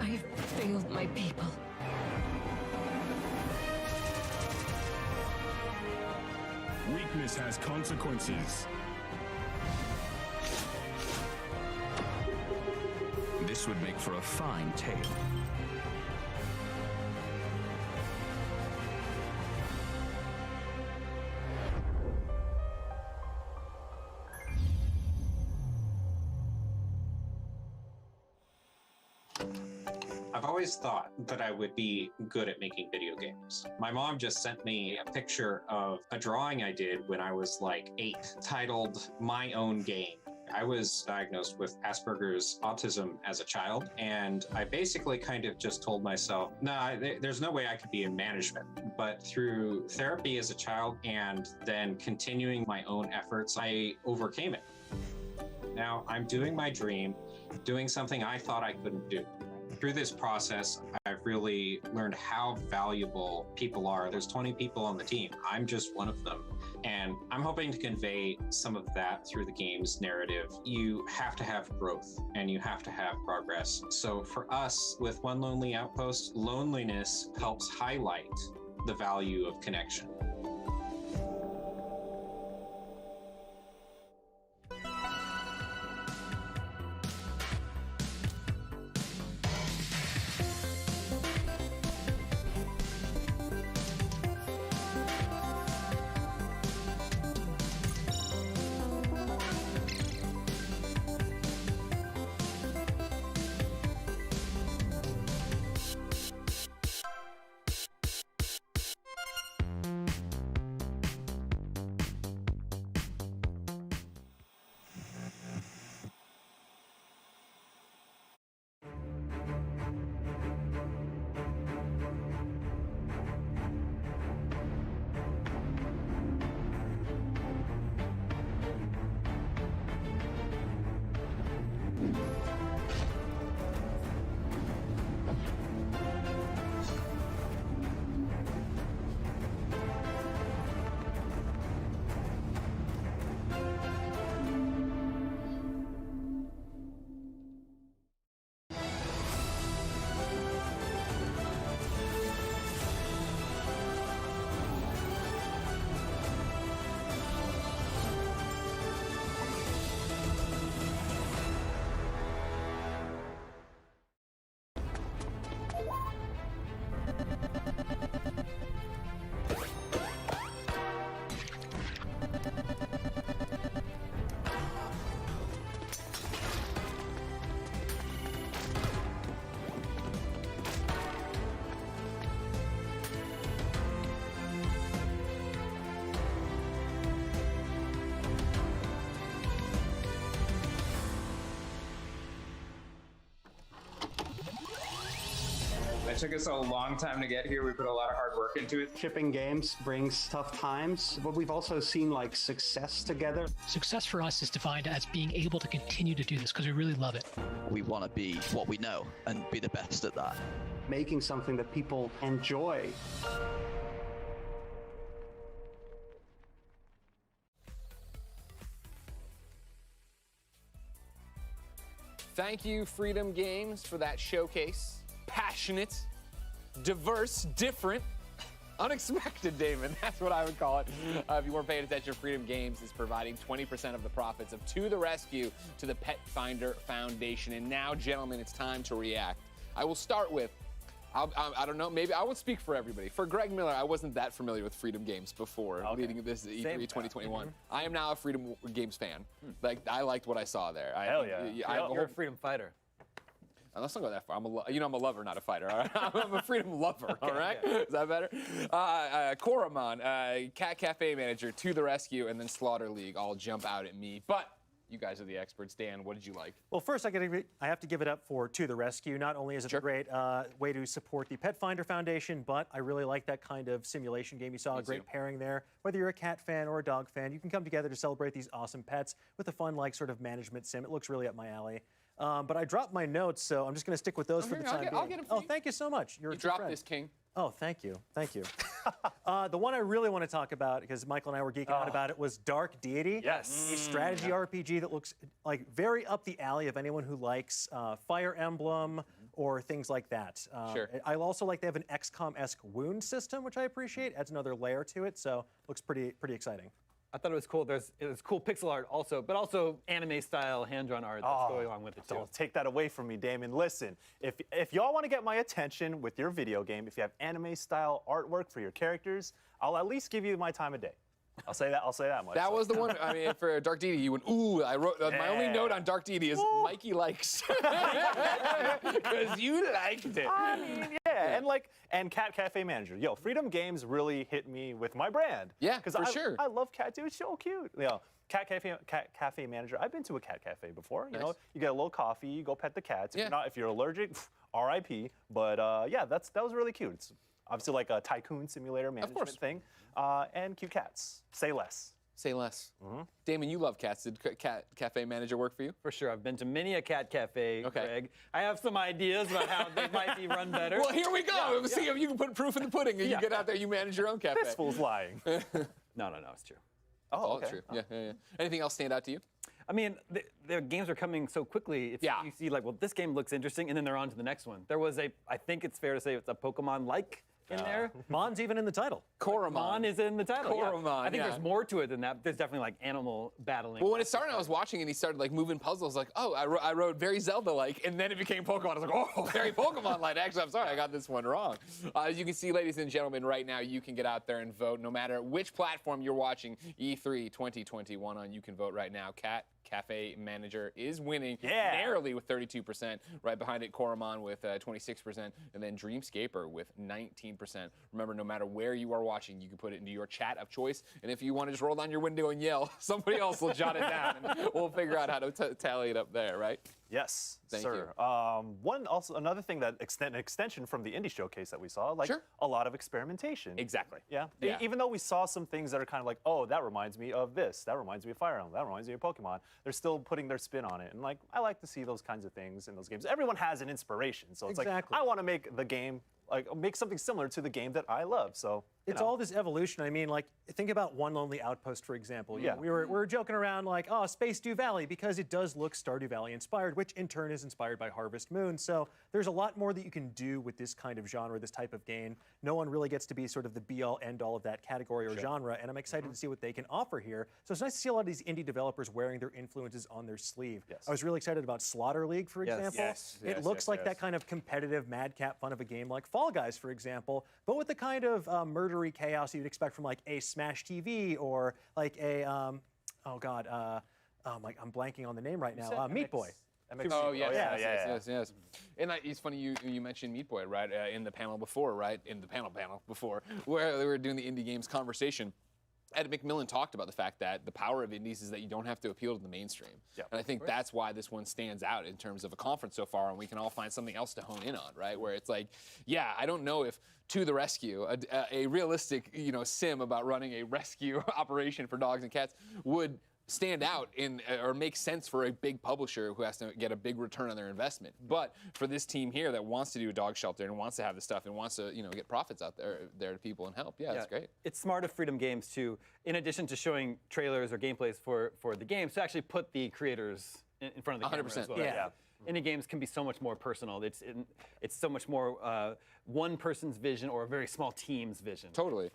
I have failed my people. Weakness has consequences. This would make for a fine tale. I've always thought that I would be good at making video games. My mom just sent me a picture of a drawing I did when I was like 8, titled My Own Game. I was diagnosed with Asperger's autism as a child, and I basically kind of just told myself, there's no way I could be in management. But through therapy as a child and then continuing my own efforts, I overcame it. Now I'm doing my dream, doing something I thought I couldn't do. Through this process, I've really learned how valuable people are. There's 20 people on the team. I'm just one of them. And I'm hoping to convey some of that through the game's narrative. You have to have growth and you have to have progress. So for us, with One Lonely Outpost, loneliness helps highlight the value of connection. It took us a long time to get here. We put a lot of hard work into it. Shipping games brings tough times, but we've also seen like success together. Success for us is defined as being able to continue to do this because we really love it. We want to be what we know and be the best at that. Making something that people enjoy. Thank you, Freedom Games, for that showcase. Passionate, diverse, different, unexpected, Damon. That's what I would call it. If you weren't paying attention, Freedom Games is providing 20% of the profits of To the Rescue to the Pet Finder Foundation. And now, gentlemen, it's time to react. I will start with, I don't know, maybe I won't speak for everybody. For Greg Miller, I wasn't that familiar with Freedom Games before leading this E3 2021. I am now a Freedom Games fan. Like, I liked what I saw there. Hell yeah. You're a freedom fighter. Let's not go that far. I'm a lover, not a fighter. All right? I'm a freedom lover. All right, is that better? Koromon, Cat Cafe manager, To the Rescue, and then Slaughter League all jump out at me. But you guys are the experts. Dan, what did you like? Well, first I have to give it up for To the Rescue. Not only is it a great way to support the Pet Finder Foundation, but I really like that kind of simulation game. You saw a great pairing there. Whether you're a cat fan or a dog fan, you can come together to celebrate these awesome pets with a fun, like, sort of management sim. It looks really up my alley. But I dropped my notes, so I'm just going to stick with those for the time being. I'll get them for you. Thank you so much. You dropped this, King. Oh, thank you. Thank you. The one I really want to talk about, because Michael and I were geeking out about it, was Dark Deity. Yes. A strategy RPG that looks like very up the alley of anyone who likes Fire Emblem or things like that. Sure. I also like they have an XCOM-esque wound system, which I appreciate. Adds another layer to it, so looks pretty exciting. I thought it was cool. It was cool pixel art also, but also anime-style hand-drawn art that's going along with it too. Don't take that away from me, Damon. Listen, if y'all want to get my attention with your video game, if you have anime-style artwork for your characters, I'll at least give you my time of day. I'll say that much. That was the one. I mean, for Dark Deity, you went, ooh. I wrote my only note on Dark Deity is Mikey likes, because you liked it. I mean, yeah, and Cat Cafe Manager. Yo, Freedom Games really hit me with my brand. Yeah, for sure. I love Cat. Dude, it's so cute. You know, Cat Cafe Manager. I've been to a Cat Cafe before. You know, you get a little coffee, you go pet the cats. If you're allergic, R.I.P. But yeah, that was really cute. It's obviously like a tycoon simulator management thing, and cute cats. Say less. Say less. Damon, you love cats. Did Cat Cafe Manager work for you? For sure. I've been to many a cat cafe, Greg. I have some ideas about how they might be run better. Well, here we go. See if you can put proof in the pudding and you get out there, you manage your own cafe. This fool's lying. No, it's true. Oh, okay. True. Yeah. Anything else stand out to you? I mean, the games are coming so quickly. You see, like, well, this game looks interesting, and then they're on to the next one. There was I think it's fair to say it's a Pokemon-like in there. Mon's even in the title. Koromon. Mon is in the title. Koromon, I think there's more to it than that. There's definitely like animal battling. Well, when it started, I was watching and he started like moving puzzles. Like, oh, I wrote very Zelda-like, and then it became Pokemon. I was like, oh, very Pokemon-like. Actually, I'm sorry, I got this one wrong. As you can see, ladies and gentlemen, right now you can get out there and vote. No matter which platform you're watching E3 2021 on, you can vote right now. Cat Cafe Manager is winning narrowly with 32%. Right behind it, Koromon with 26%, and then Dreamscaper with 19%. Remember, no matter where you are watching, you can put it into your chat of choice. And if you want to just roll down your window and yell, somebody else will jot it down, and we'll figure out how to tally it up there, right? Yes, Thank sir. Another thing that an extension from the indie showcase that we saw, like a lot of experimentation. Exactly. Yeah. Even though we saw some things that are kind of like, oh, that reminds me of this, that reminds me of Fire Emblem, that reminds me of Pokemon. They're still putting their spin on it, and like I like to see those kinds of things in those games. Everyone has an inspiration, so it's like I want to make the game make something similar to the game that I love. So it's all this evolution. I mean, like, think about One Lonely Outpost, for example. You know, we were joking around like, oh, Space Dew Valley, because it does look Stardew Valley inspired, which in turn is inspired by Harvest Moon. So there's a lot more that you can do with this kind of genre, this type of game. No one really gets to be sort of the be-all, end-all of that category or genre, and I'm excited to see what they can offer here. So it's nice to see a lot of these indie developers wearing their influences on their sleeve. I was really excited about Slaughter League, for example. It looks like that kind of competitive madcap fun of a game like Fall Guys, for example, but with the kind of murdery chaos you'd expect from like a Smash TV or like a I'm blanking on the name right now. Meat Boy. Oh yes. And it's funny you mentioned Meat Boy, right? In the panel before, right? In the panel before, where they were doing the indie games conversation. Ed McMillan talked about the fact that the power of indies is that you don't have to appeal to the mainstream. And I think that's why this one stands out in terms of a conference so far, and we can all find something else to hone in on, right? Where it's like, yeah, I don't know if To the Rescue, a realistic, sim about running a rescue operation for dogs and cats would stand out or make sense for a big publisher who has to get a big return on their investment. But for this team here that wants to do a dog shelter and wants to have this stuff and wants to, get profits out there to people and help, it's great. It's smart of Freedom Games to, in addition to showing trailers or gameplays for the games, to actually put the creators in front of the camera as well. Indie games can be so much more personal. It's so much more one person's vision or a very small team's vision. Totally.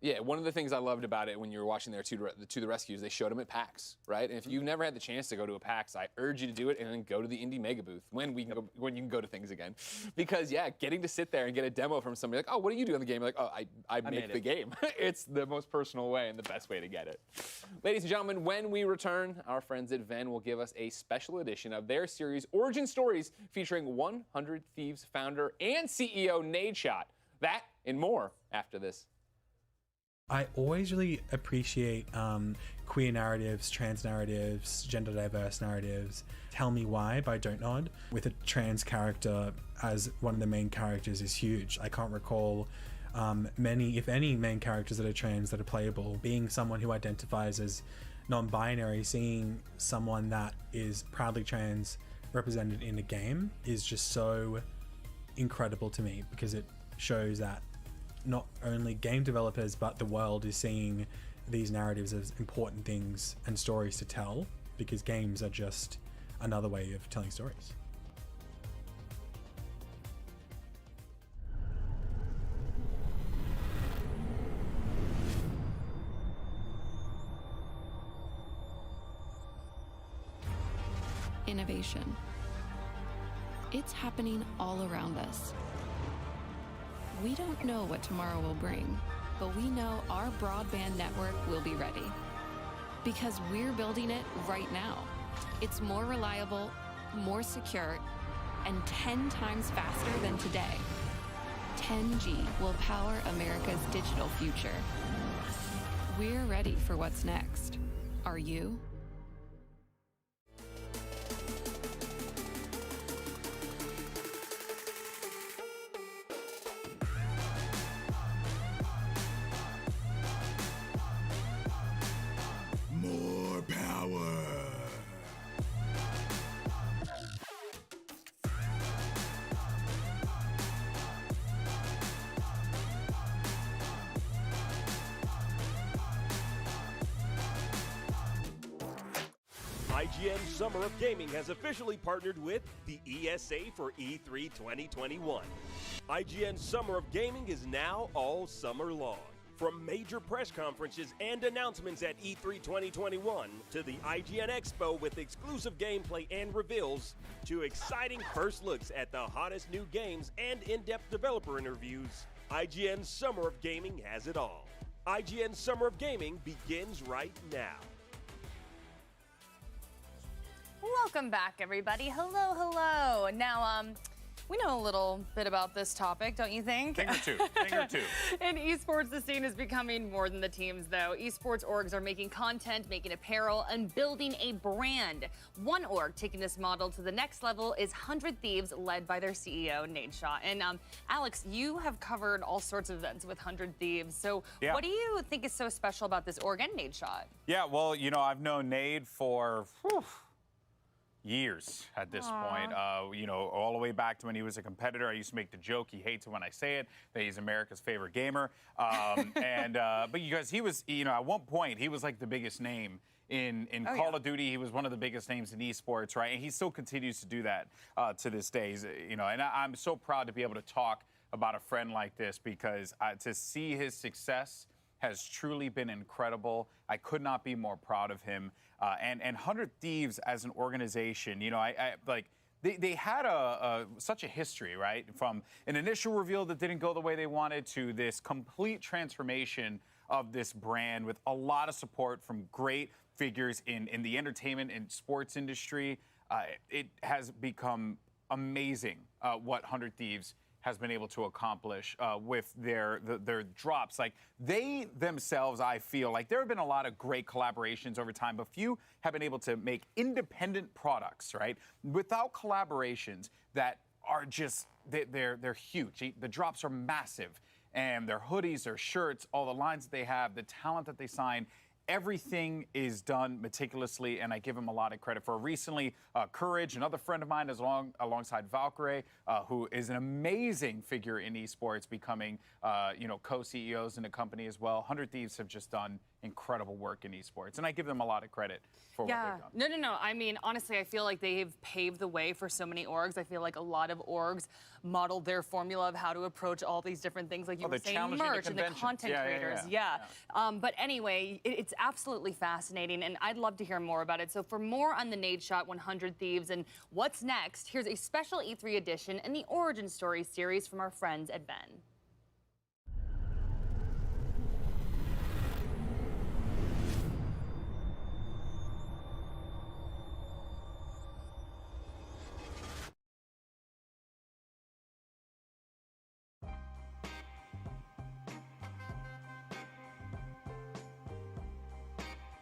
Yeah, one of the things I loved about it when you were watching their To the Rescues, they showed them at PAX, right? And if you've never had the chance to go to a PAX, I urge you to do it and then go to the Indie Mega Booth when you can go to things again. Because getting to sit there and get a demo from somebody like, oh, what do you do in the game? Like, oh, I make the game. It's the most personal way and the best way to get it. Ladies and gentlemen, when we return, our friends at Venn will give us a special edition of their series Origin Stories featuring 100 Thieves founder and CEO Nadeshot. That and more after this. I always really appreciate queer narratives, trans narratives, gender diverse narratives. Tell Me Why by Don't Nod, with a trans character as one of the main characters, is huge. I can't recall many, if any, main characters that are trans that are playable. Being someone who identifies as non-binary, seeing someone that is proudly trans represented in a game is just so incredible to me, because it shows that not only game developers, but the world is seeing these narratives as important things and stories to tell, because games are just another way of telling stories. Innovation. It's happening all around us. We don't know what tomorrow will bring, but we know our broadband network will be ready. Because we're building it right now. It's more reliable, more secure, and 10 times faster than today. 10G will power America's digital future. We're ready for what's next. Are you? More power. IGN Summer of Gaming has officially partnered with the ESA for E3 2021. IGN Summer of Gaming is now all summer long. From major press conferences and announcements at E3 2021 to the IGN Expo with exclusive gameplay and reveals to exciting first looks at the hottest new games and in-depth developer interviews, IGN Summer of Gaming has it all. IGN Summer of Gaming begins right now. Welcome back, everybody. Hello, hello. Now, we know a little bit about this topic, don't you think? Thing or two. In esports, the scene is becoming more than the teams, though. Esports orgs are making content, making apparel, and building a brand. One org taking this model to the next level is 100 Thieves, led by their CEO, Nadeshot. And Alex, you have covered all sorts of events with 100 Thieves. So what do you think is so special about this org and Nadeshot? Yeah, well, you know, I've known Nade for years at this point. You know, all the way back to when he was a competitor. I used to make the joke, he hates it when I say it, that he's America's favorite gamer. But because he was, you know, at one point, he was like the biggest name in Call of Duty. He was one of the biggest names in esports, right? And he still continues to do that to this day. You know, and I'm so proud to be able to talk about a friend like this, because to see his success has truly been incredible. I could not be more proud of him. And 100 Thieves as an organization, you know, they had such a history, right? From an initial reveal that didn't go the way they wanted to this complete transformation of this brand with a lot of support from great figures in the entertainment and sports industry. It has become amazing what 100 Thieves has been able to accomplish with their drops. Like, they themselves, I feel like there have been a lot of great collaborations over time, but few have been able to make independent products, right? Without collaborations that are just, they're huge. The drops are massive, and their hoodies, their shirts, all the lines that they have, the talent that they sign, everything is done meticulously, and I give him a lot of credit for. Recently, Courage, another friend of mine, is alongside Valkyrie, who is an amazing figure in esports, becoming you know, co-CEOs in the company as well. 100 Thieves have just done incredible work in esports, and I give them a lot of credit for what they've done. No. I mean, honestly, I feel like they've paved the way for so many orgs. I feel like a lot of orgs modeled their formula of how to approach all these different things, like you were saying, merch and the content creators. But anyway, it's absolutely fascinating, and I'd love to hear more about it. So for more on the Nadeshot 100 Thieves and what's next, here's a special E3 edition and the Origin Story series from our friends at Ben.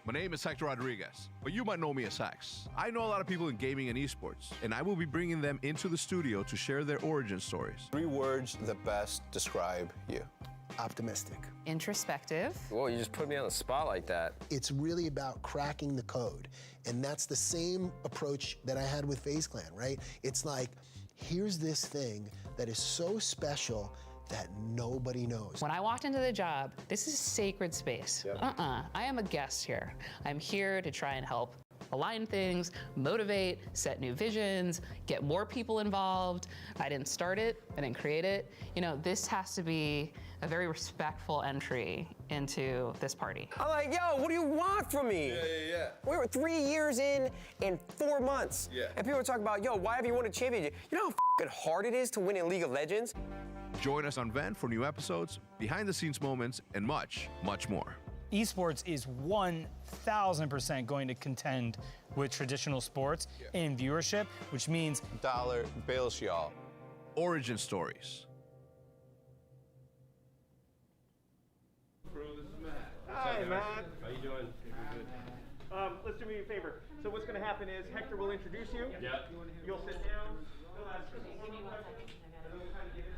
My name is Hector Rodriguez, but you might know me as Sax. I know a lot of people in gaming and esports, and I will be bringing them into the studio to share their origin stories. 3 words that best describe you. Optimistic. Introspective. Whoa, you just put me on the spot like that. It's really about cracking the code. And that's the same approach that I had with FaZe Clan, right? It's like, here's this thing that is so special that nobody knows. When I walked into the job, this is sacred space. I am a guest here. I'm here to try and help align things, motivate, set new visions, get more people involved. I didn't start it, I didn't create it. You know, this has to be a very respectful entry into this party. I'm like, yo, what do you want from me? Yeah. We were 3 years in 4 months. Yeah. And people are talking about, yo, why have you won a championship? You know how f***ing hard it is to win in League of Legends? Join us on Vent for new episodes, behind-the-scenes moments, and much, much more. Esports is 1,000% going to contend with traditional sports in viewership, which means dollar bills, y'all. Origin stories. Hi, Matt. How you doing? Good. Let's do me a favor. So what's going to happen is Hector will introduce you. Yeah. You'll sit down.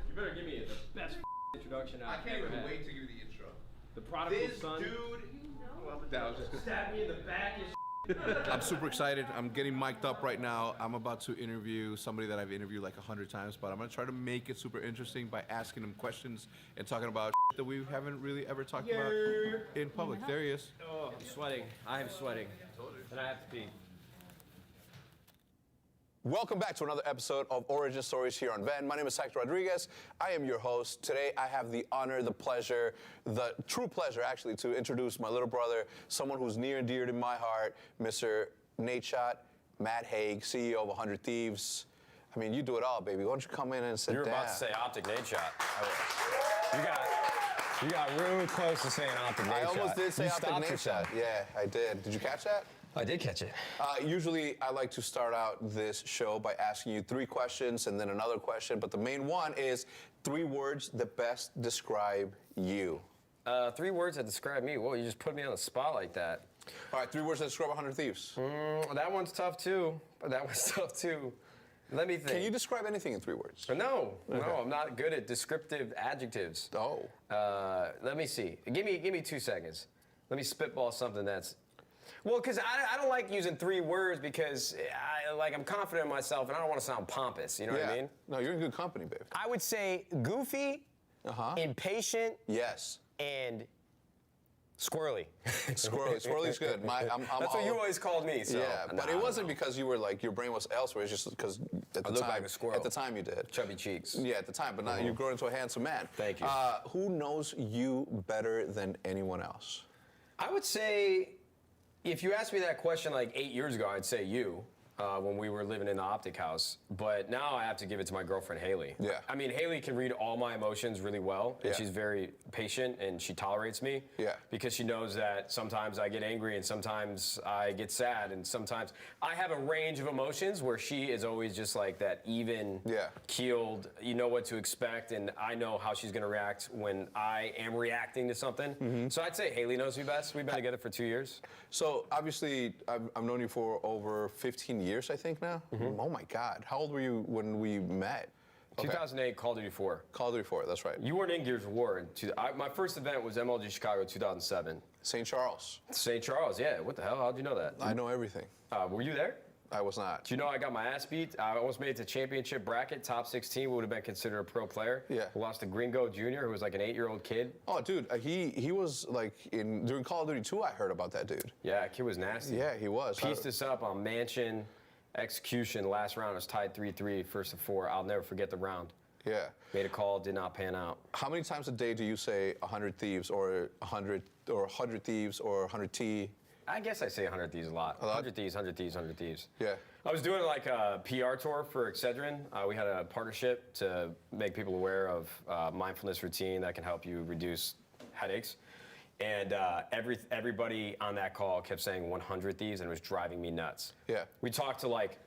You better give me the best introduction I can't even wait to give you the intro. The prodigal son. Dude. That was just stab me in the back and I'm super excited. I'm getting mic'd up right now. I'm about to interview somebody that I've interviewed like 100 times, but I'm gonna try to make it super interesting by asking him questions and talking about that we haven't really ever talked about in public. There he is. Oh, I'm sweating. I am sweating. And I have to pee. Welcome back to another episode of Origin Stories here on Ven. My name is Hector Rodriguez. I am your host. Today I have the honor, the pleasure, the true pleasure actually, to introduce my little brother, someone who's near and dear to my heart, Mr. Nate Shot, Matt Haig, CEO of 100 Thieves. I mean, you do it all, baby. Why don't you come in and sit down? You were about to say Optic Nate Shot. You got real close to saying Optic Nate Shot. I almost did say Optic Nate Shot. Yeah, I did. Did you catch that? I did catch it. Usually, I like to start out this show by asking you 3 questions and then another question, but the main one is 3 words that best describe you. 3 words that describe me? Well, you just put me on the spot like that. All right, 3 words that describe 100 Thieves. That one's tough, too. Let me think. Can you describe anything in 3 words? No, Okay. no, I'm not good at descriptive adjectives. Oh. Let me see. Give me 2 seconds. Let me spitball something that's... Well, because I don't like using 3 words because I'm confident in myself and I don't want to sound pompous, you know what I mean? No, you're in good company, babe. I would say goofy, impatient, yes, and squirrely. Squirrely's good. That's what you always called me. So. Yeah, but it wasn't because you were like your brain was elsewhere. It's just because at the I look time, like a squirrel. at the time you did. Chubby cheeks. Yeah, at the time, but now you've grown into a handsome man. Thank you. Who knows you better than anyone else? I would say, if you asked me that question like 8 years ago, I'd say you. When we were living in the Optic House. But now I have to give it to my girlfriend, Haley. Yeah. I mean, Haley can read all my emotions really well, and Yeah. she's very patient, and she tolerates me. Yeah. Because she knows that sometimes I get angry, and sometimes I get sad, and sometimes I have a range of emotions where she is always just like that even, keeled, you know what to expect, and I know how she's gonna react when I am reacting to something. So I'd say Haley knows me best. We've been together for 2 years. So obviously, I've known you for over 15 years, I think now. Oh my God. How old were you when we met? 2008, Call of Duty 4. Call of Duty 4, that's right. You weren't in Gears of War. My first event was MLG Chicago 2007. St. Charles. St. Charles, yeah. What the hell? How'd you know that? I know everything. Were you there? I was not. Do you know I got my ass beat? I almost made it to championship bracket, top 16, would have been considered a pro player. Yeah. Lost to Gringo Jr., who was like an 8-year-old kid. Oh, dude, he was like during Call of Duty 2, I heard about that dude. Yeah, that kid was nasty. Yeah, he was. Pieced us up on Mansion, Execution. Last round was tied 3-3, first of 4. I'll never forget the round. Yeah. Made a call, did not pan out. How many times a day do you say 100 Thieves or 100 Thieves or 100 T? I guess I say 100 Thieves a lot. 100 Thieves, 100 Thieves, 100 Thieves. Yeah. I was doing like a PR tour for Excedrin. We had a partnership to make people aware of mindfulness routine that can help you reduce headaches. And everybody on that call kept saying 100 Thieves, and it was driving me nuts. Yeah. We talked to like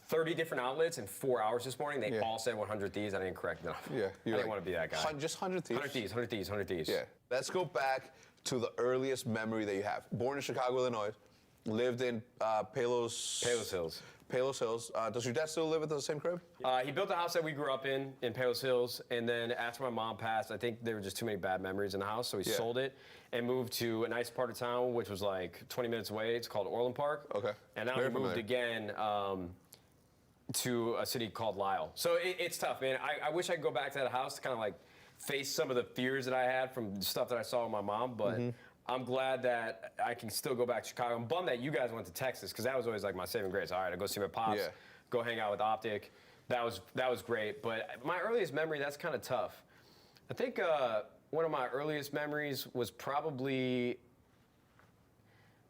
30 different outlets in 4 hours this morning. They all said 100 Thieves. I didn't correct enough. Yeah. I didn't want to be that guy. Just 100 Thieves? 100 Thieves, 100 Thieves, 100 Thieves. Yeah. Let's go back to the earliest memory that you have. Born in Chicago, Illinois, lived in Palos Hills. Palos Hills. Does your dad still live at the same crib? He built the house that we grew up in Palos Hills, and then after my mom passed, I think there were just too many bad memories in the house, so he sold it and moved to a nice part of town, which was like 20 minutes away. It's called Orland Park. Okay. And now he moved again to a city called Lisle. So it's tough, man. I wish I could go back to that house to kind of like face some of the fears that I had from stuff that I saw with my mom, but I'm glad that I can still go back to Chicago. I'm bummed that you guys went to Texas, because that was always like my saving grace. All right, I go see my pops, go hang out with Optic. That was great. But my earliest memory, that's kind of tough. I think one of my earliest memories was probably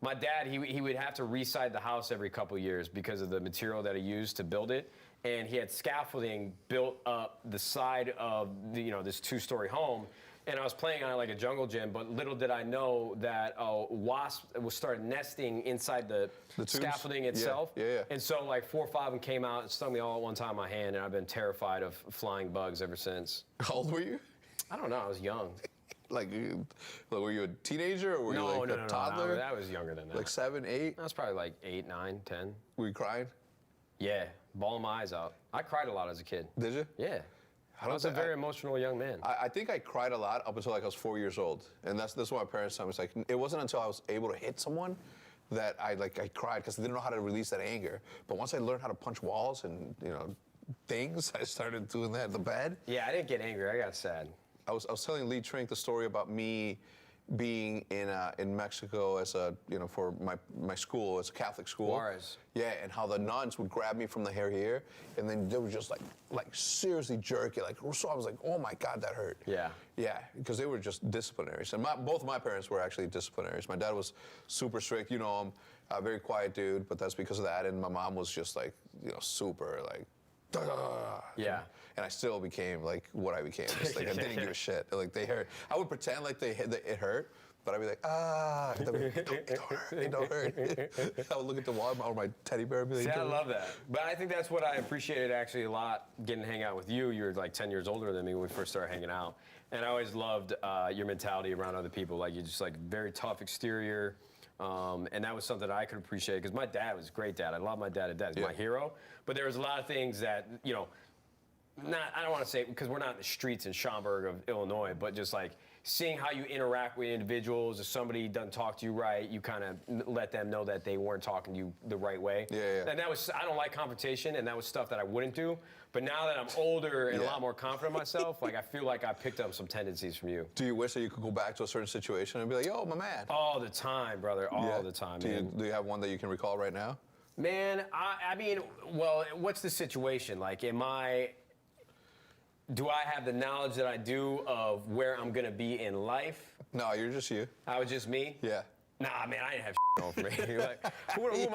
my dad. He would have to reside the house every couple years because of the material that he used to build it. And he had scaffolding built up the side of this 2-story home. And I was playing on like a jungle gym, but little did I know that a wasp was started nesting inside the scaffolding itself. Yeah. And so like 4 or 5 of them came out and stung me all at one time in my hand, and I've been terrified of flying bugs ever since. How old were you? I don't know. I was young. Like, were you a teenager, or were you like a toddler? No, I was younger than that. Like 7, 8? I was probably like 8, 9, 10. Were you crying? Yeah, bawling my eyes out. I cried a lot as a kid. Did you? Yeah. I was a very emotional young man. I think I cried a lot up until like I was 4 years old, and that's what my parents told me. It's like it wasn't until I was able to hit someone that I cried, because I didn't know how to release that anger. But once I learned how to punch walls and things, I started doing that in the bed. Yeah, I didn't get angry. I got sad. I was telling Lee Trink the story about me being in Mexico as for my school, as a Catholic school. Juarez. Yeah, and how the nuns would grab me from the hair here, and then they would just like seriously jerk it. So I was like, oh my God, that hurt. Yeah. Yeah, because they were just disciplinaries. And both of my parents were actually disciplinaries. My dad was super strict, him, a very quiet dude, but that's because of that. And my mom was just super yeah. And I still became what I became. Just, I didn't give a shit. They hurt. I would pretend like it hurt, but I'd be like, it don't hurt. I would look at the wall or my teddy bear and be like, see, I love that. But I think that's what I appreciated actually a lot, getting to hang out with you. You're like 10 years older than me when we first started hanging out. And I always loved your mentality around other people. You're just very tough exterior. And that was something that I could appreciate, because my dad was a great dad. I love my dad to death. He's my hero. But there was a lot of things that, I don't want to say, because we're not in the streets in Schaumburg of Illinois, but just seeing how you interact with individuals. If somebody doesn't talk to you right, you kind of let them know that they weren't talking to you the right way. Yeah. And I don't like confrontation, and that was stuff that I wouldn't do. But now that I'm older and a lot more confident in myself, I feel like I picked up some tendencies from you. Do you wish that you could go back to a certain situation and be like, yo, my man? All the time, brother. All the time, man. Do you have one that you can recall right now? Man, I mean, well, what's the situation? Do I have the knowledge that I do of where I'm gonna be in life? No, you're just you. I was just me? Yeah. Nah, man, I didn't have going for me. Who am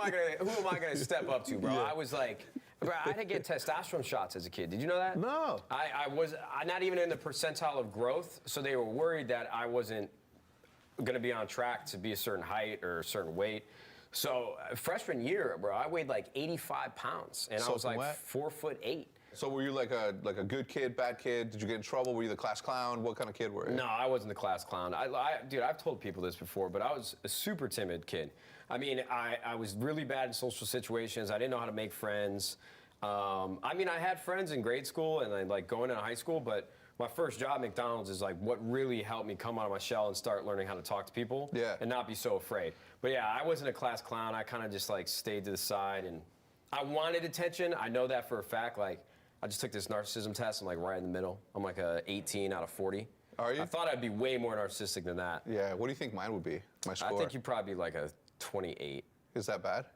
I gonna step up to, bro? I was bro, I didn't get testosterone shots as a kid. Did you know that? No. I was not even in the percentile of growth, so they were worried that I wasn't gonna be on track to be a certain height or a certain weight. So freshman year, bro, I weighed 85 pounds, and I was 4'8". So were you like a good kid, bad kid? Did you get in trouble? Were you the class clown? What kind of kid were you? No, I wasn't the class clown. Dude, I've told people this before, but I was a super timid kid. I mean, I was really bad in social situations. I didn't know how to make friends. I mean, I had friends in grade school and going into high school, but my first job at McDonald's is what really helped me come out of my shell and start learning how to talk to people and not be so afraid. But yeah, I wasn't a class clown. I kind of just stayed to the side, and I wanted attention. I know that for a fact. I just took this narcissism test. I'm right in the middle. I'm a 18 out of 40. Are you? I thought I'd be way more narcissistic than that. Yeah. What do you think mine would be? My score? I think you'd probably be a 28. Is that bad?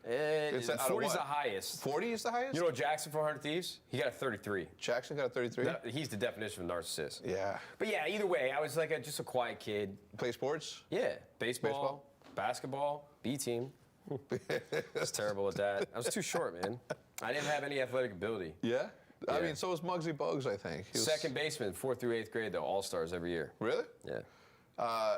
40 is the highest. 40 is the highest? You know Jackson from 100 Thieves? He got a 33. Jackson got a 33? He's the definition of a narcissist. Yeah. But yeah, either way, I was just a quiet kid. Play sports? Yeah. Baseball, basketball, B team. I was terrible at that. I was too short, man. I didn't have any athletic ability. Yeah? I mean, so was Muggsy Bogues, I think. Second baseman, 4th through 8th grade, though, all-stars every year. Really? Yeah.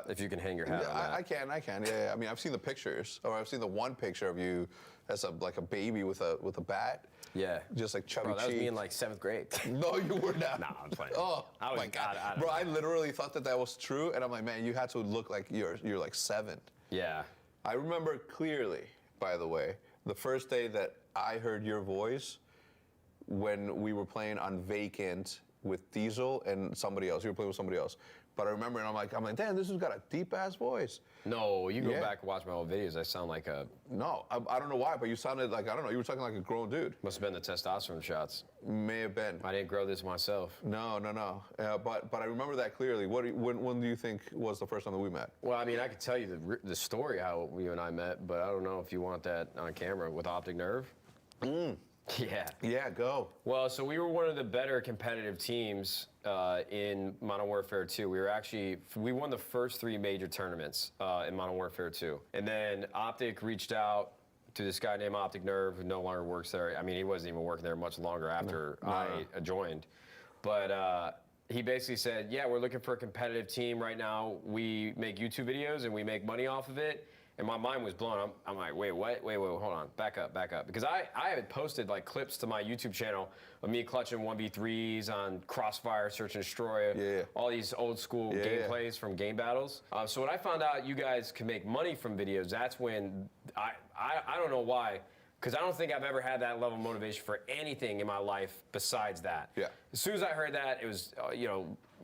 If you can hang your hat on that. I can. Yeah. I mean, I've seen the pictures, or I've seen the one picture of you as a baby with a bat. Yeah. Just chubby cheek. That was me in 7th grade. No, you were not. No, I'm playing. Oh my God. Bro, I literally thought that was true, and I'm like, man, you had to look like you're 7. Yeah. I remember clearly, by the way, the first day that I heard your voice when we were playing on Vacant with Diesel and somebody else. You were playing with somebody else. But I remember, and I'm like, damn, this has got a deep ass voice. No, you go back and watch my old videos. I sound like a. No, I don't know why, but you sounded like, I don't know, you were talking like a grown dude. Must have been the testosterone shots. May have been. I didn't grow this myself. No. But I remember that clearly. When do you think was the first time that we met? Well, I mean, I could tell you the story how you and I met, but I don't know if you want that on camera with Optic Nerve. Yeah. Yeah, go. Well, so we were one of the better competitive teams in Modern Warfare 2. We won the first 3 major tournaments in Modern Warfare 2. And then Optic reached out to this guy named Optic Nerve, who no longer works there. I mean, he wasn't even working there much longer after I joined. But he basically said, yeah, we're looking for a competitive team right now. We make YouTube videos and we make money off of it. And my mind was blown. I'm like, wait, what? Wait, hold on. Back up. Because I had posted like clips to my YouTube channel of me clutching 1v3s on Crossfire, Search and Destroy, all these old school gameplays from game battles. So when I found out you guys can make money from videos, that's when I don't know why, because I don't think I've ever had that level of motivation for anything in my life besides that. Yeah. As soon as I heard that, it was,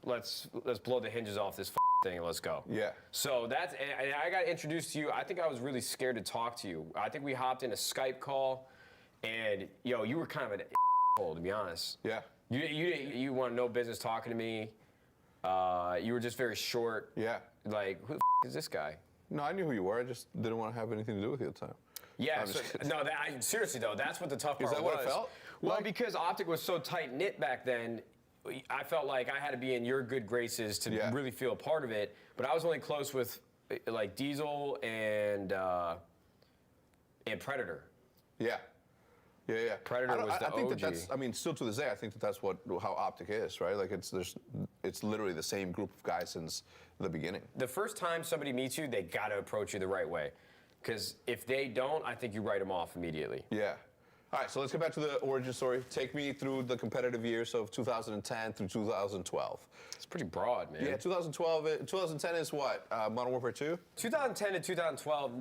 let's blow the hinges off this thing and let's go. Yeah. So and I got introduced to you. I think I was really scared to talk to you. I think we hopped in a Skype call, and you were kind of an asshole, to be honest. Yeah. You wanted no business talking to me. You were just very short. Yeah. Like, who the is this guy? No, I knew who you were. I just didn't want to have anything to do with you at the time. Yeah. Seriously though, that's what the tough part was. Is that what it felt? Well, because Optic was so tight knit back then. I felt like I had to be in your good graces to really feel a part of it, but I was only close with like Diesel and Predator. Yeah. Predator was the I think OG. that's. I mean, still to this day, I think that's how Optic is, right? Like it's literally the same group of guys since the beginning. The first time somebody meets you, they got to approach you the right way, because if they don't, I think you write them off immediately. Yeah. All right, so let's get back to the origin story. Take me through the competitive years of 2010 through 2012. It's pretty broad, man. Yeah, 2010 is what? Modern Warfare 2? 2010 to 2012,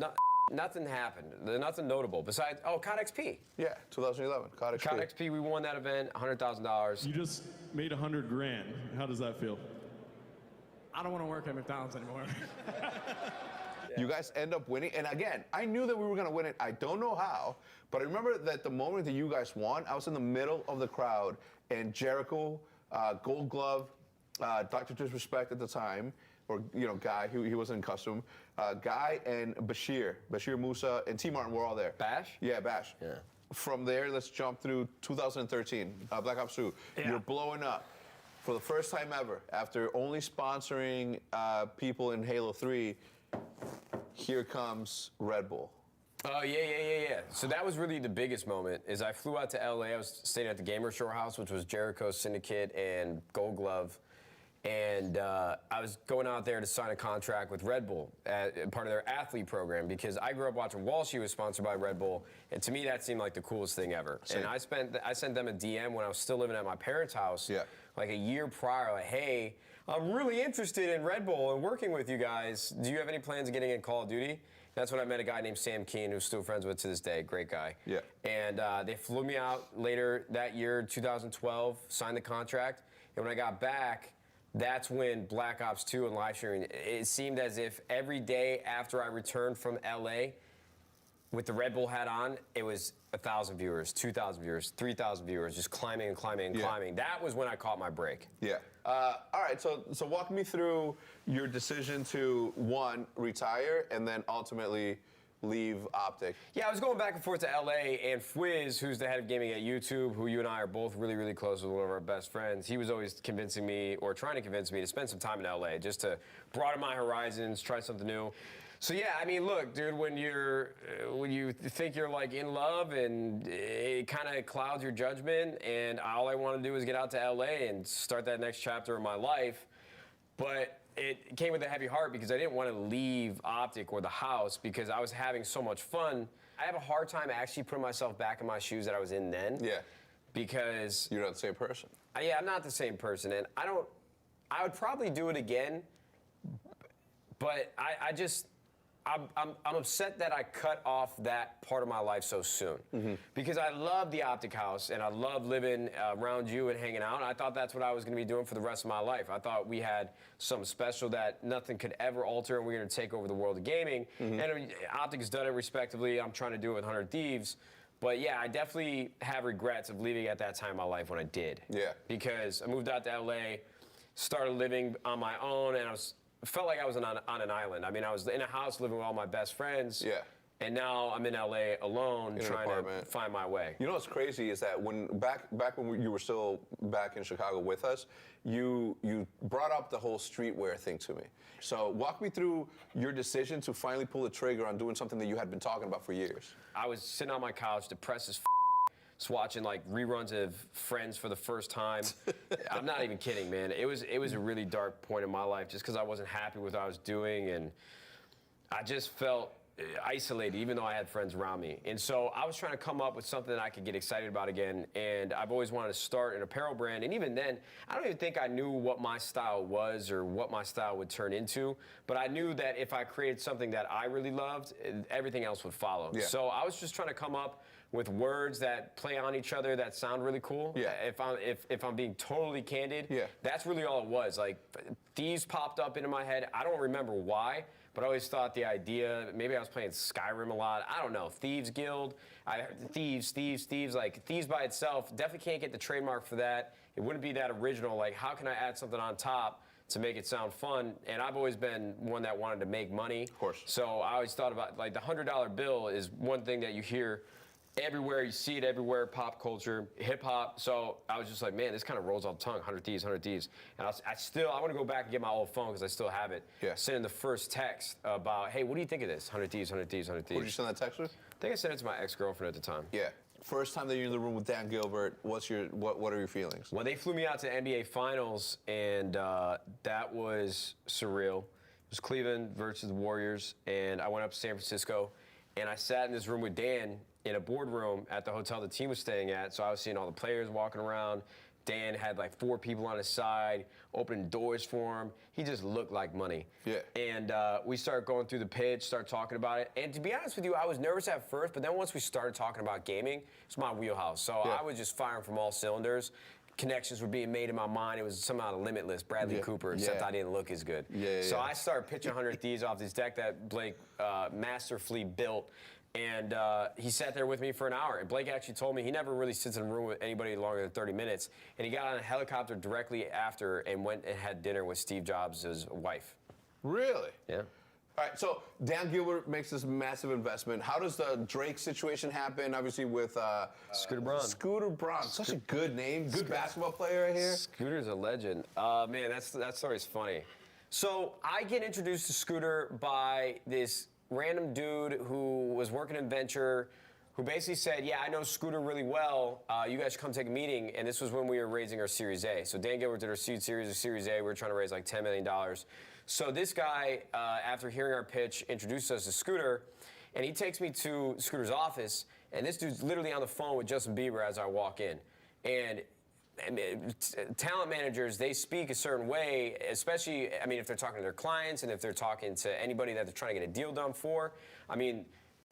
nothing happened. Nothing notable besides, COD XP. Yeah, 2011, COD XP. COD XP, we won that event, $100,000. You just made $100 grand. How does that feel? I don't want to work at McDonald's anymore. You guys end up winning, and again, I knew that we were gonna win it. I don't know how, but I remember that the moment that you guys won, I was in the middle of the crowd, and Jericho, Gold Glove, Dr. Disrespect at the time, or Guy, he wasn't in custom, Guy and Bashir Musa, and T Martin were all there. Bash? Yeah, Bash. Yeah. From there, let's jump through 2013, Black Ops 2. Yeah. You're blowing up. For the first time ever, after only sponsoring people in Halo 3, here comes Red Bull. Oh, yeah. So that was really the biggest moment, is I flew out to LA. I was staying at the Gamer Shore House, which was Jericho, Syndicate, and Gold Glove. And I was going out there to sign a contract with Red Bull, part of their athlete program, because I grew up watching Walshy was sponsored by Red Bull, and to me that seemed like the coolest thing ever. Same. And I sent them a DM when I was still living at my parents' house, like a year prior, like, hey, I'm really interested in Red Bull and working with you guys. Do you have any plans of getting in Call of Duty? That's when I met a guy named Sam Keen, who's still friends with to this day, great guy. Yeah. And they flew me out later that year, 2012, signed the contract, and when I got back, that's when Black Ops 2 and live streaming, it seemed as if every day after I returned from LA with the Red Bull hat on, it was 1,000 viewers, 2,000 viewers, 3,000 viewers, just climbing and climbing and climbing. That was when I caught my break. Yeah. All right, so walk me through your decision to, one, retire, and then ultimately leave Optic. Yeah, I was going back and forth to LA, and Fwiz, who's the head of gaming at YouTube, who you and I are both really, really close with, one of our best friends, he was always convincing me, or trying to convince me, to spend some time in LA, just to broaden my horizons, try something new. So yeah, I mean, look, dude, when you think you're like in love and it kind of clouds your judgment, and all I want to do is get out to LA and start that next chapter of my life, but it came with a heavy heart because I didn't want to leave Optic or the house because I was having so much fun. I have a hard time actually putting myself back in my shoes that I was in then. Yeah. Because you're not the same person. Yeah, I'm not the same person, and I would probably do it again, but I just, I'm upset that I cut off that part of my life so soon. Because I love the Optic House and I love living around you and hanging out. And I thought that's what I was going to be doing for the rest of my life. I thought we had something special that nothing could ever alter, and we're going to take over the world of gaming. And Optic has done it respectively. I'm trying to do it with 100 Thieves. But yeah, I definitely have regrets of leaving at that time in my life when I did. Yeah. Because I moved out to LA, started living on my own, and felt like I was on an island. I mean, I was in a house living with all my best friends. Yeah. And now I'm in LA alone, trying to find my way. You know what's crazy is that when back when you were still back in Chicago with us, you brought up the whole streetwear thing to me. So walk me through your decision to finally pull the trigger on doing something that you had been talking about for years. I was sitting on my couch, depressed as just watching like reruns of Friends for the first time. I'm not even kidding, man. It was a really dark point in my life just because I wasn't happy with what I was doing, and I just felt isolated even though I had friends around me. And so I was trying to come up with something that I could get excited about again, and I've always wanted to start an apparel brand, and even then, I don't even think I knew what my style was or what my style would turn into, but I knew that if I created something that I really loved, everything else would follow. Yeah. So I was just trying to come up with words that play on each other that sound really cool. Yeah. If I'm being totally candid, yeah. That's really all it was. Like, Thieves popped up into my head. I don't remember why, but I always thought the idea, maybe I was playing Skyrim a lot. I don't know. Thieves Guild, Thieves. Like, Thieves by itself, definitely can't get the trademark for that. It wouldn't be that original. Like, how can I add something on top to make it sound fun? And I've always been one that wanted to make money. Of course. So I always thought about, like, the $100 bill is one thing that you hear everywhere. You see it everywhere, pop culture, hip hop. So I was just like, man, this kind of rolls off the tongue. 100 Thieves, 100 Thieves. And I want to go back and get my old phone because I still have it. Yeah. Sending the first text about, hey, what do you think of this? 100 Thieves, 100 Thieves, 100 Thieves. Who did you send that text with? I think I sent it to my ex-girlfriend at the time. Yeah. First time that you're in the room with Dan Gilbert, what are your feelings? Well, they flew me out to the NBA Finals, and that was surreal. It was Cleveland versus the Warriors, and I went up to San Francisco, and I sat in this room with Dan in a boardroom at the hotel the team was staying at. So I was seeing all the players walking around. Dan had like 4 people on his side, opening doors for him. He just looked like money. Yeah. And we started going through the pitch, started talking about it. And to be honest with you, I was nervous at first, but then once we started talking about gaming, it's my wheelhouse. So I was just firing from all cylinders. Connections were being made in my mind. It was somehow limitless. Bradley Cooper, except I didn't look as good. So I started pitching 100 Thieves off this deck that Blake masterfully built. And he sat there with me for an hour. And Blake actually told me he never really sits in a room with anybody longer than 30 minutes. And he got on a helicopter directly after and went and had dinner with Steve Jobs' wife. Really? Yeah. All right, so Dan Gilbert makes this massive investment. How does the Drake situation happen? Obviously with Scooter Braun. Scooter Braun, such a good name, good basketball player right here. Scooter's a legend. Man, that story's funny. So I get introduced to Scooter by this random dude who was working in venture, who basically said, yeah, I know Scooter really well. You guys should come take a meeting. And this was when we were raising our Series A. So Dan Gilbert did our seed series of Series A. We were trying to raise like $10 million. So this guy, after hearing our pitch, introduced us to Scooter. And he takes me to Scooter's office. And this dude's literally on the phone with Justin Bieber as I walk in. And talent managers, they speak a certain way, especially, I mean, if they're talking to their clients and if they're talking to anybody that they're trying to get a deal done for. I mean,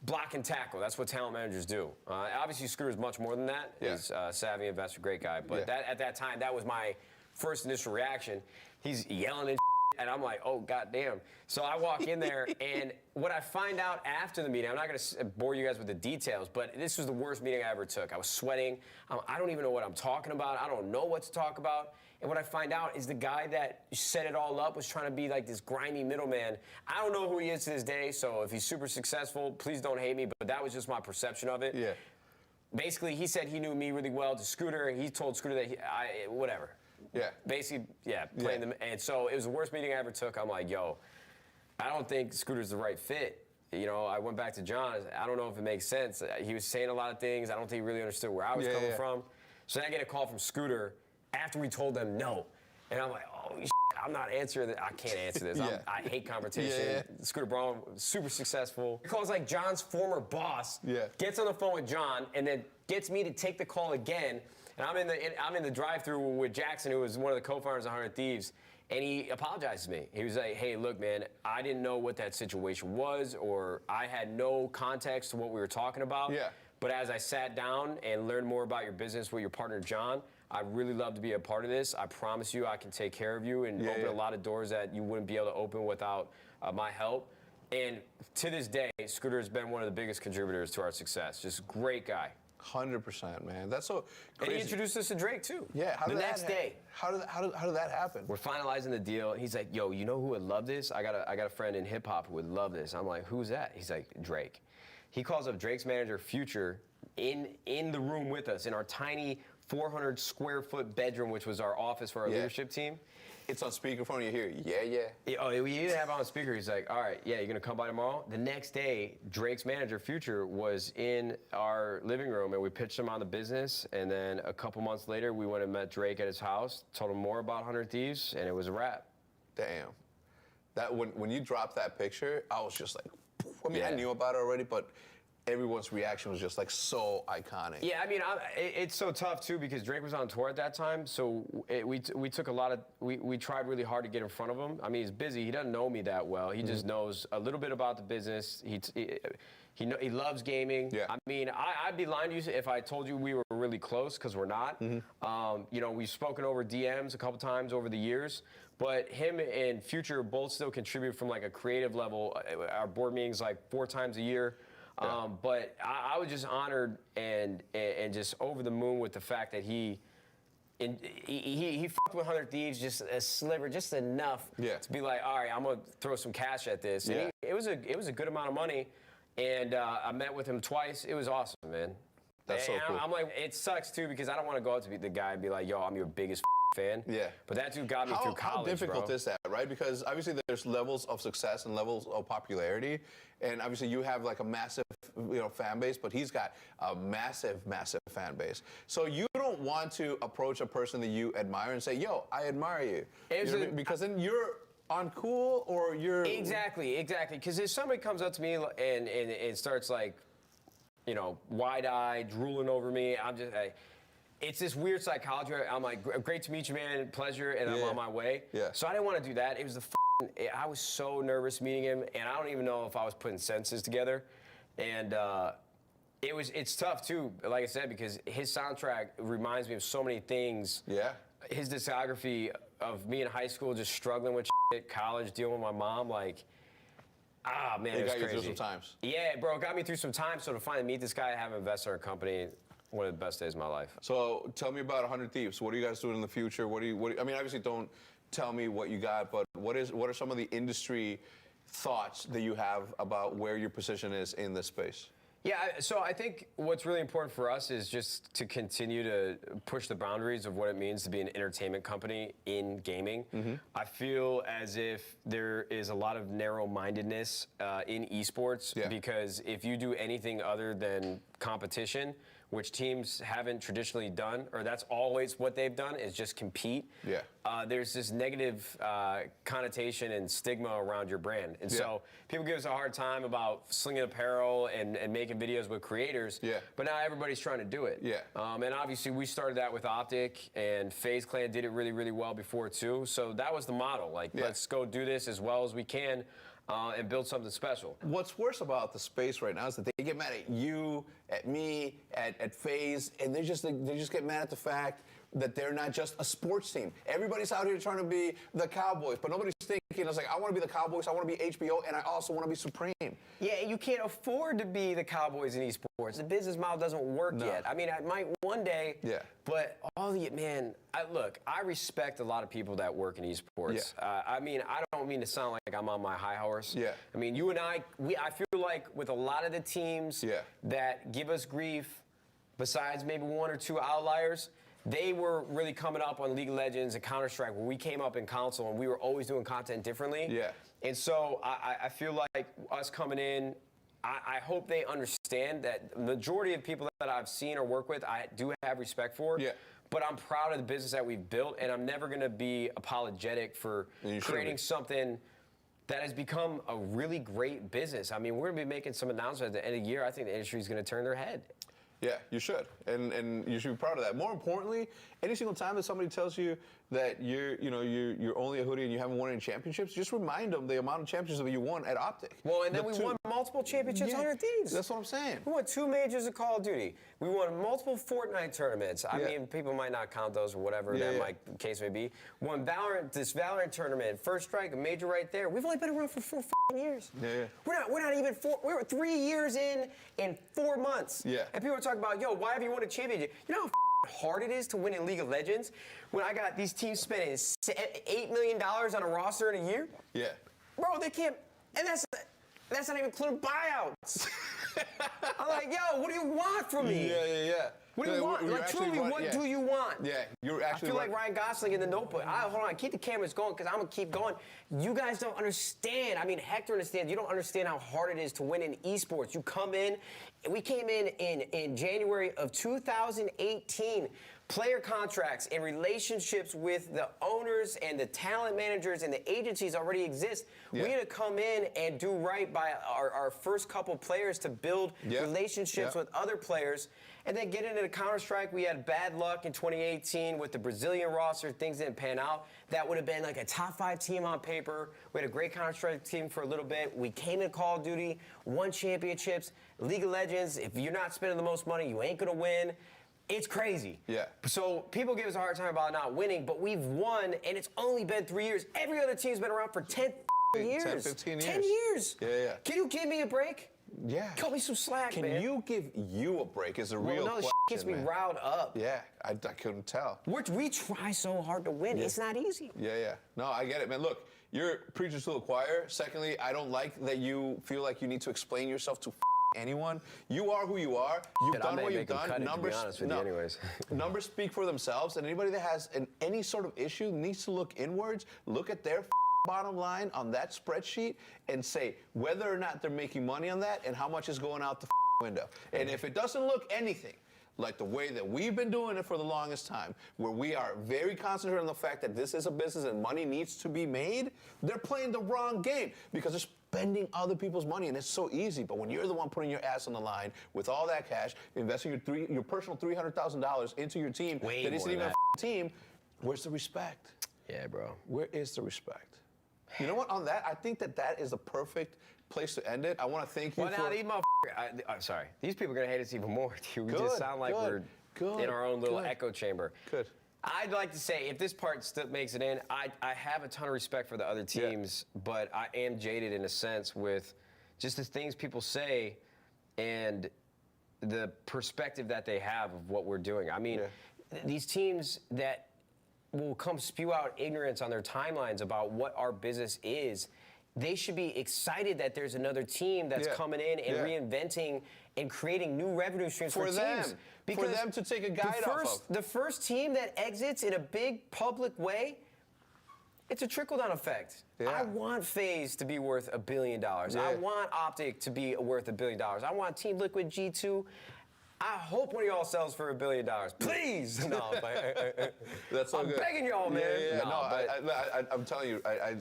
block and tackle, that's what talent managers do. Obviously, Scooter's much more than that. Yeah. He's a savvy investor, great guy. But at that time, that was my first initial reaction. He's yelling and and I'm like, oh, goddamn. So I walk in there, and what I find out after the meeting, I'm not going to bore you guys with the details, but this was the worst meeting I ever took. I was sweating. I don't even know what I'm talking about. I don't know what to talk about. And what I find out is the guy that set it all up was trying to be like this grimy middleman. I don't know who he is to this day, so if he's super successful, please don't hate me, but that was just my perception of it. Yeah. Basically, he said he knew me really well to Scooter, and he told Scooter that whatever. Yeah. Basically, playing them. And so it was the worst meeting I ever took. I'm like, yo, I don't think Scooter's the right fit. You know, I went back to John. I don't know if it makes sense. He was saying a lot of things. I don't think he really understood where I was coming from. So then I get a call from Scooter after we told them no. And I'm like, oh, I'm not answering this. I can't answer this. I hate confrontation. Scooter Braun, super successful. He calls like John's former boss, gets on the phone with John, and then gets me to take the call again. And I'm in the drive-thru with Jackson, who was one of the co-founders of 100 Thieves, and he apologized to me. He was like, hey, look, man, I didn't know what that situation was, or I had no context to what we were talking about. Yeah. But as I sat down and learned more about your business with your partner, John, I'd really love to be a part of this. I promise you I can take care of you and open a lot of doors that you wouldn't be able to open without my help. And to this day, Scooter has been one of the biggest contributors to our success. Just great guy. 100%, man. That's so crazy. And he introduced us to Drake, too. Yeah. The next day. How did that happen? We're finalizing the deal. And he's like, yo, you know who would love this? I got a friend in hip-hop who would love this. I'm like, who's that? He's like, Drake. He calls up Drake's manager, Future, in the room with us, in our tiny 400-square-foot bedroom, which was our office for our leadership team. It's on speakerphone, you hear, yeah. Oh, we didn't have it on speaker. He's like, all right, yeah, you're gonna come by tomorrow? The next day, Drake's manager, Future, was in our living room, and we pitched him on the business, and then a couple months later, we went and met Drake at his house, told him more about 100 Thieves, and it was a wrap. Damn. That when you dropped that picture, I was just like, I mean, I knew about it already, but everyone's reaction was just like so iconic. Yeah, I mean, it's so tough too because Drake was on tour at that time, so we took a lot of we tried really hard to get in front of him. I mean, he's busy. He doesn't know me that well. He just knows a little bit about the business. He loves gaming. Yeah. I mean, I'd be lying to you if I told you we were really close because we're not. You know, we've spoken over DMs a couple times over the years. But him and Future both still contribute from like a creative level. Our board meetings like 4 times a year. But I was just honored and just over the moon with the fact that he fucked with 100 Thieves just a sliver, just enough to be like, all right, I'm gonna throw some cash at this. And it was a good amount of money, and I met with him twice. It was awesome, man. That's so cool. I'm like, it sucks too because I don't want to go up to the guy and be like, yo, I'm your biggest fan. Yeah. But that dude got me through college, How difficult bro. is that, right? Because obviously there's levels of success and levels of popularity, and obviously you have like a massive, fan base, but he's got a massive, massive fan base. So you don't want to approach a person that you admire and say, yo, I admire you. Because then you're uncool or you're... Exactly. Because if somebody comes up to me and starts like, wide-eyed, drooling over me, I'm just... It's this weird psychology. I'm like, great to meet you, man. Pleasure, and I'm on my way. Yeah. So I didn't want to do that. It was I was so nervous meeting him, and I don't even know if I was putting sentences together. And it's tough too, like I said, because his soundtrack reminds me of so many things. Yeah. His discography of me in high school, just struggling with shit, college, dealing with my mom, like. Man, it was crazy. Got you through some times. Yeah, bro, it got me through some time. So to finally meet this guy, have him invest in our company. One of the best days of my life. So tell me about 100 Thieves. What are you guys doing in the future? I mean, obviously don't tell me what you got, but what are some of the industry thoughts that you have about where your position is in this space? Yeah, so I think what's really important for us is just to continue to push the boundaries of what it means to be an entertainment company in gaming. I feel as if there is a lot of narrow-mindedness in esports because if you do anything other than competition, which teams haven't traditionally done, or that's always what they've done, is just compete. Yeah. There's this negative connotation and stigma around your brand. And so people give us a hard time about slinging apparel and making videos with creators, but now everybody's trying to do it. Yeah. And obviously we started that with Optic, and FaZe Clan did it really, really well before too. So that was the model, like let's go do this as well as we can. And build something special. What's worse about the space right now is that they get mad at you, at me, at FaZe, and they just get mad at the fact that they're not just a sports team. Everybody's out here trying to be the Cowboys, but nobody's thinking, it's like, I want to be the Cowboys, I want to be HBO, and I also want to be Supreme. Yeah, you can't afford to be the Cowboys in esports. The business model doesn't work yet. I mean, I might one day, but look, I respect a lot of people that work in esports. I mean, I don't mean to sound like I'm on my high horse. Yeah. I mean, you and I feel like with a lot of the teams that give us grief, besides maybe 1 or 2 outliers, they were really coming up on League of Legends and Counter-Strike when we came up in console, and we were always doing content differently. Yeah. And so I feel like us coming in, I hope they understand that the majority of people that I've seen or work with, I do have respect for. Yeah. But I'm proud of the business that we've built, and I'm never going to be apologetic for creating something that has become a really great business. I mean, we're going to be making some announcements at the end of the year. I think the industry is going to turn their head. Yeah, you should, and you should be proud of that. More importantly, any single time that somebody tells you that you're only a hoodie and you haven't won any championships, just remind them the amount of championships that you won at Optic. Well, and then we won multiple championships on our teams. That's what I'm saying. We won 2 majors of Call of Duty. We won multiple Fortnite tournaments. I mean, people might not count those or whatever the case may be. Won this Valorant tournament, First Strike, a major right there. We've only been around for 4 years. Yeah. We're not even 4. We were 3 years in 4 months. Yeah. And people are talking about, yo, why have you won a championship? You know how hard it is to win in League of Legends when I got these teams spending $8 million on a roster in a year? Yeah. Bro, they can't, and that's not even including buyouts. I'm like, yo, what do you want from me? Yeah. What do you want? Like, truly, what do you want? Yeah, you're actually. I feel like Ryan Gosling in The Notebook. Hold on, keep the cameras going because I'm gonna keep going. You guys don't understand. I mean, Hector understands. You don't understand how hard it is to win in esports. You come in. We came in January of 2018. Player contracts and relationships with the owners and the talent managers and the agencies already exist. Yeah. We had to come in and do right by our first couple players to build relationships with other players. And then get into the Counter-Strike. We had bad luck in 2018 with the Brazilian roster. Things didn't pan out. That would have been like a top 5 team on paper. We had a great Counter-Strike team for a little bit. We came in Call of Duty, won championships. League of Legends, if you're not spending the most money, you ain't gonna win. It's crazy. Yeah. So people give us a hard time about not winning, but we've won, and it's only been 3 years. Every other team's been around for 10 years. 10, 15 years. 10 years. Yeah. Can you give me a break? Yeah. Cut me some slack, man. Can you give you a break is a real question, this gets me riled up. Yeah, I couldn't tell. We try so hard to win. It's not easy. Yeah. No, I get it, man. Look, you're preaching to the choir. Secondly, I don't like that you feel like you need to explain yourself to anyone. You are who you are. You've done what you've done. Numbers speak for themselves, and anybody that has any sort of issue needs to look inwards, look at their bottom line on that spreadsheet, and say whether or not they're making money on that and how much is going out the window. And if it doesn't look anything like the way that we've been doing it for the longest time, where we are very concentrated on the fact that this is a business and money needs to be made, they're playing the wrong game because they're spending other people's money, and it's so easy. But when you're the one putting your ass on the line with all that cash, investing your personal $300,000 into your team that isn't even a team, where's the respect? Yeah, bro. Where is the respect? You know what? On that, I think that is the perfect place to end it. I want to thank you for... Well, now, these motherfuckers... I'm sorry. These people are going to hate us even more, dude. We just sound like we're in our own little echo chamber. Good. I'd like to say, if this part still makes it in, I have a ton of respect for the other teams, but I am jaded in a sense with just the things people say and the perspective that they have of what we're doing. I mean, these teams that will come spew out ignorance on their timelines about what our business is, they should be excited that there's another team that's coming in and reinventing and creating new revenue streams for teams. For them to take a guide off of. The first team that exits in a big public way, it's a trickle-down effect. Yeah. I want FaZe to be worth $1 billion. I want Optic to be worth $1 billion. I want Team Liquid G2. I hope one of y'all sells for $1 billion. Please. No, that's so I'm good. begging y'all, man. I'm telling you, I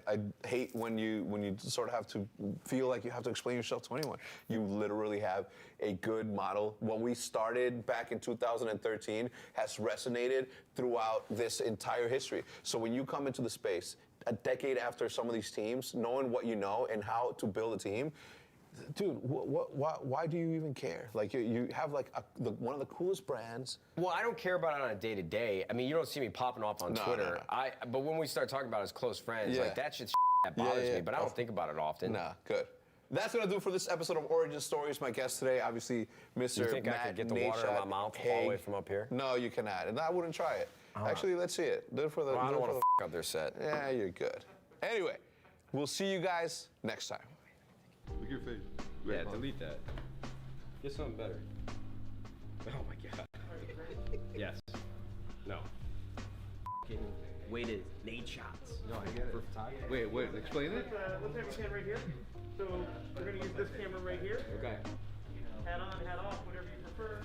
hate when you sort of have to feel like you have to explain yourself to anyone. You literally have a good model. What we started back in 2013 has resonated throughout this entire history. So when you come into the space, a decade after some of these teams, knowing what you know and how to build a team, dude, why do you even care? Like, you have like one of the coolest brands. Well, I don't care about it on a day-to-day. I mean, you don't see me popping off on Twitter. No. But when we start talking about it as close friends, like that shit's that bothers me, but I don't think about it often. Nah, good. That's going to do it for this episode of Origin Stories. My guest today, obviously, Mr. You think Matt I could get the water in my mouth all the way from up here? No, you cannot. And I wouldn't try it. Actually, let's see it. Do it for the... Well, I don't want to f*** up their set. Yeah, you're good. Anyway, we'll see you guys next time. Look at your face. Yeah, delete that. Get something better. Oh my god. Yes. No. F***ing weighted nade shots. No, I get it. For photography. Wait, explain it. Let's have a camera right here. So we're going to use this camera right here. Okay. Hat on, hat off, whatever you prefer.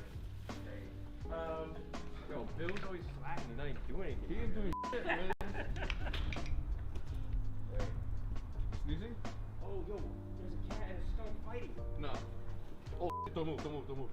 Yo, Bill's always slacking. He's not even doing anything. He ain't doing shit, man. Sneezing? Oh, yo, there's a cat and a skunk fighting. No. Oh, don't move.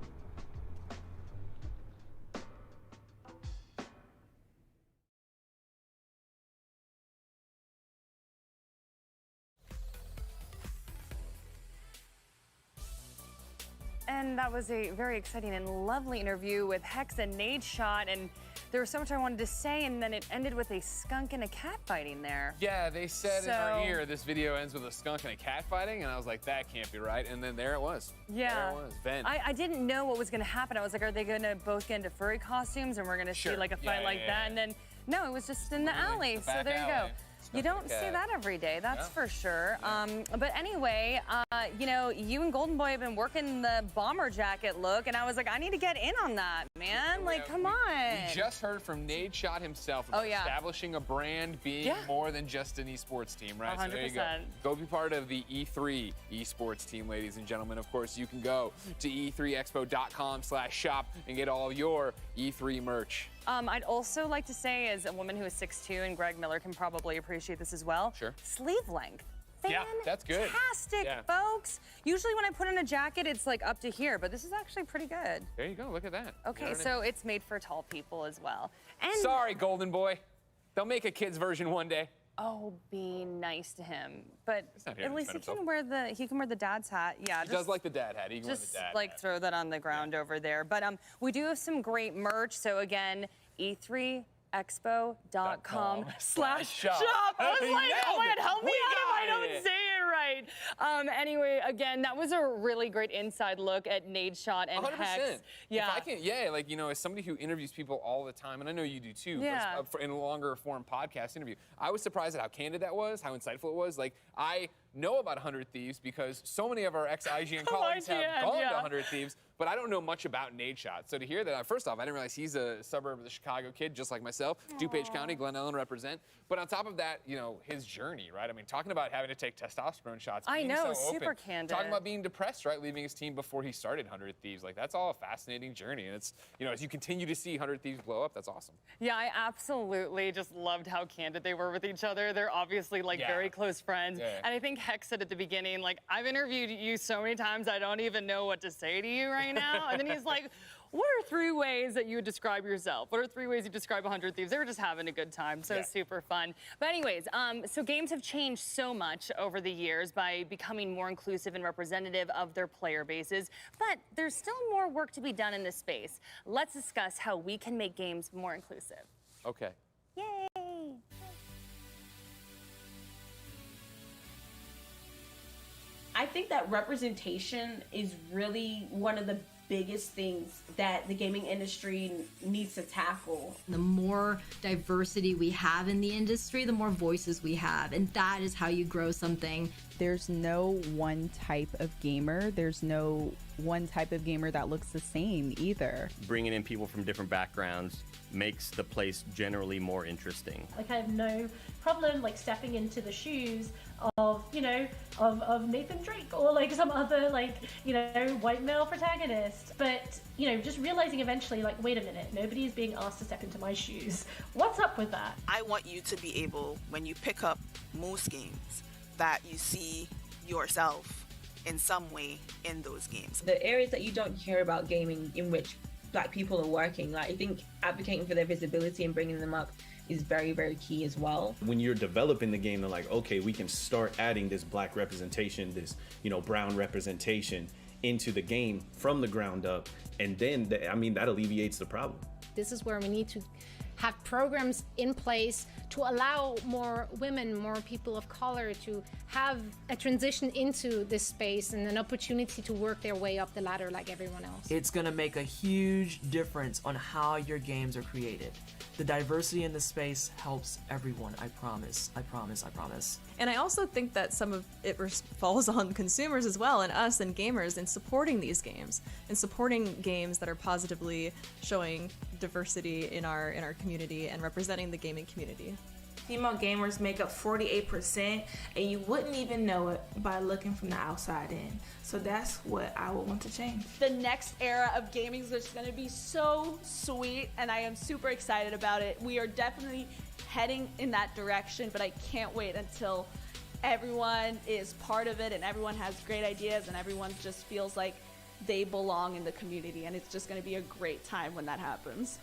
again, that was a very exciting and lovely interview with Hex and Nadeshot, and there was so much I wanted to say, and then it ended with a skunk and a cat fighting there. Yeah, they said in our ear, this video ends with a skunk and a cat fighting, and I was like, that can't be right, and then there it was. Yeah. There it was, Ben. I didn't know what was gonna happen. I was like, are they gonna both get into furry costumes, and we're gonna see like a fight like that, and then, no, it was just in the alley, the so back there you go. alley. You don't see that every day, that's for sure. But anyway, you know, you and Golden Boy have been working the bomber jacket look, and I was like, I need to get in on that, man. Like, come on. We just heard from Nadeshot himself about establishing a brand, being more than just an esports team, right? 100%. So there you go. Go be part of the E3 esports team, ladies and gentlemen. Of course, you can go to e3expo.com/shop and get all your E3 merch. I'd also like to say, as a woman who is 6'2", and Greg Miller can probably appreciate this as well, sleeve length. Yeah, that's good. Fantastic, folks. Usually when I put on a jacket, it's like up to here, but this is actually pretty good. There you go, look at that. Okay, so it's made for tall people as well. And sorry, Golden Boy. They'll make a kid's version one day. Oh, be nice to him. But not here at to least defend he can wear the dad's hat. Yeah, He does like the dad hat. He can wear the just dad hat. like throw that on the ground over there. But we do have some great merch. So again, e3expo.com/shop. I was like, oh my God, help me out if I don't say it right. Anyway, again, that was a really great inside look at Nadeshot and 100%. Hex. Yeah. If I can, like, you know, as somebody who interviews people all the time, and I know you do too, in a longer form podcast interview, I was surprised at how candid that was, how insightful it was. Like, I know about 100 Thieves because so many of our ex-IGN colleagues have gone to 100 Thieves, but I don't know much about Nadeshot. So to hear that, first off, I didn't realize he's a suburb of the Chicago kid, just like myself. DuPage County, Glen Ellen represent. But on top of that, you know, his journey, right? I mean, talking about having to take testosterone shots. I know, so super open, candid. Talking about being depressed, right? Leaving his team before he started 100 Thieves. Like, that's all a fascinating journey. And it's, you know, as you continue to see 100 Thieves blow up, that's awesome. Yeah, I absolutely just loved how candid they were with each other. They're obviously like very close friends. And I think Hex said at the beginning, like, I've interviewed you so many times, I don't even know what to say to you right now. And then he's like, what are 3 ways that you would describe yourself? What are 3 ways you describe 100 Thieves? They were just having a good time, so super fun. But anyways, so games have changed so much over the years by becoming more inclusive and representative of their player bases, but there's still more work to be done in this space. Let's discuss how we can make games more inclusive. Okay. Yay! I think that representation is really one of the biggest things that the gaming industry needs to tackle. The more diversity we have in the industry, the more voices we have, and that is how you grow something. There's no one type of gamer. There's no one type of gamer that looks the same either. Bringing in people from different backgrounds makes the place generally more interesting. Like, I have no problem like stepping into the shoes of, you know, of Nathan Drake or like some other like, you know, white male protagonist. But, you know, just realizing eventually, like, wait a minute, nobody is being asked to step into my shoes. What's up with that? I want you to be able, when you pick up most games, that you see yourself in some way in those games. The areas that you don't hear about gaming in which Black people are working, like, I think advocating for their visibility and bringing them up is very, very key as well. When you're developing the game, they're like, okay, we can start adding this Black representation, this, you know, brown representation into the game from the ground up, and then that alleviates the problem. This is where we need to have programs in place to allow more women, more people of color to have a transition into this space and an opportunity to work their way up the ladder like everyone else. It's gonna make a huge difference on how your games are created. The diversity in the space helps everyone, I promise, I promise, I promise. And I also think that some of it falls on consumers as well, and us and gamers, in supporting these games, and supporting games that are positively showing diversity in our community and representing the gaming community. Female gamers make up 48%, and you wouldn't even know it by looking from the outside in. So that's what I would want to change. The next era of gaming is just going to be so sweet, and I am super excited about it. We are definitely heading in that direction, but I can't wait until everyone is part of it and everyone has great ideas and everyone just feels like they belong in the community, and it's just going to be a great time when that happens.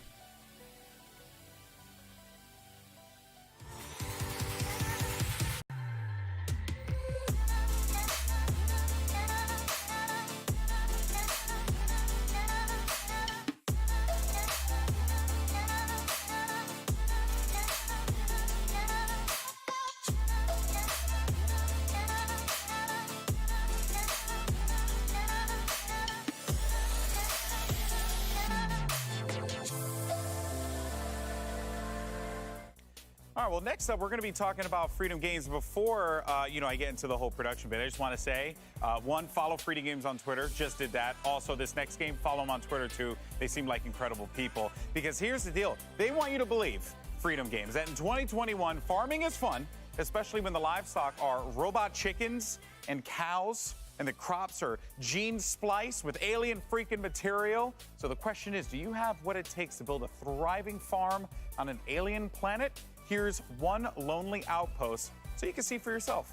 All right, well, next up, we're going to be talking about Freedom Games. Before, I get into the whole production bit, I just want to say, one, follow Freedom Games on Twitter. Just did that. Also, this next game, follow them on Twitter, too. They seem like incredible people. Because here's the deal. They want you to believe, Freedom Games, that in 2021, farming is fun, especially when the livestock are robot chickens and cows, and the crops are gene spliced with alien freaking material. So the question is, do you have what it takes to build a thriving farm on an alien planet? Here's one lonely outpost so you can see for yourself.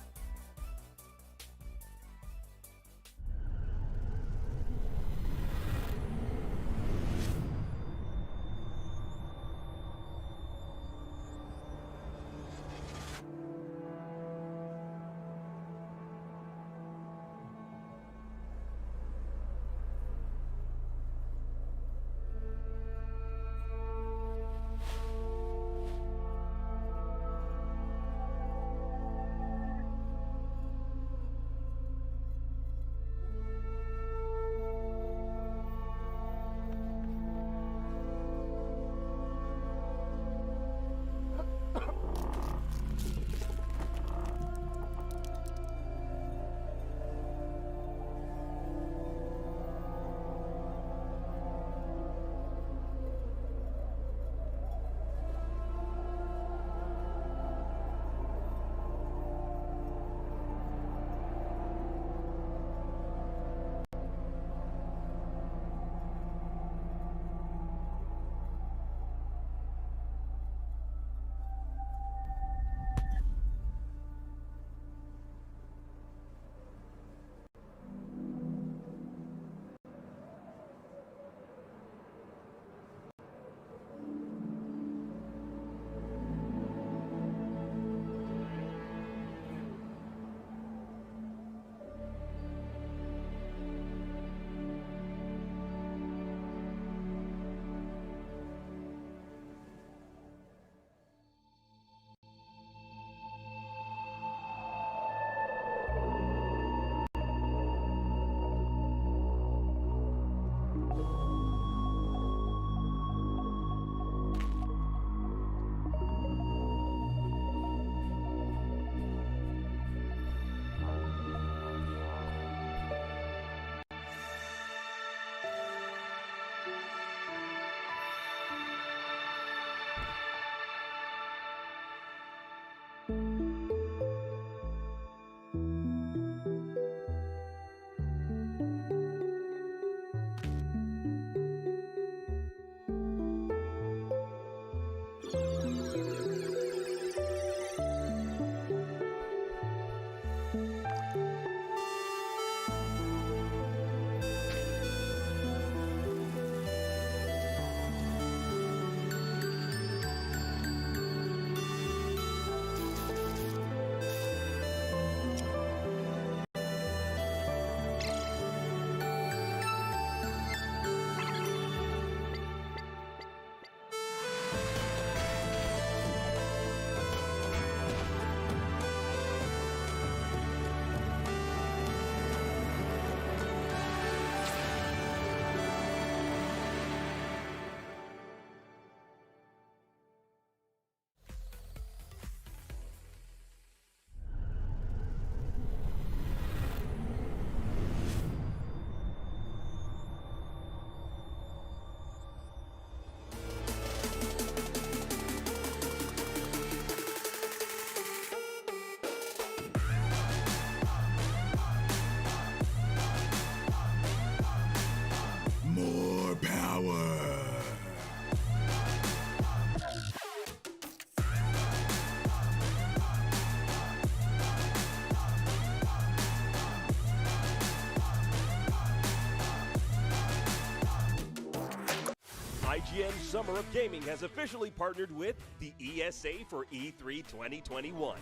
IGN Summer of Gaming has officially partnered with the ESA for E3 2021.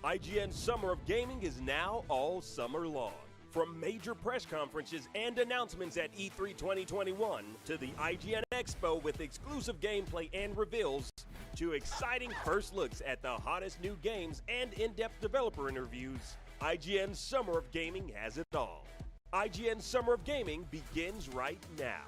IGN Summer of Gaming is now all summer long. From major press conferences and announcements at E3 2021 to the IGN Expo with exclusive gameplay and reveals to exciting first looks at the hottest new games and in-depth developer interviews, IGN Summer of Gaming has it all. IGN Summer of Gaming begins right now.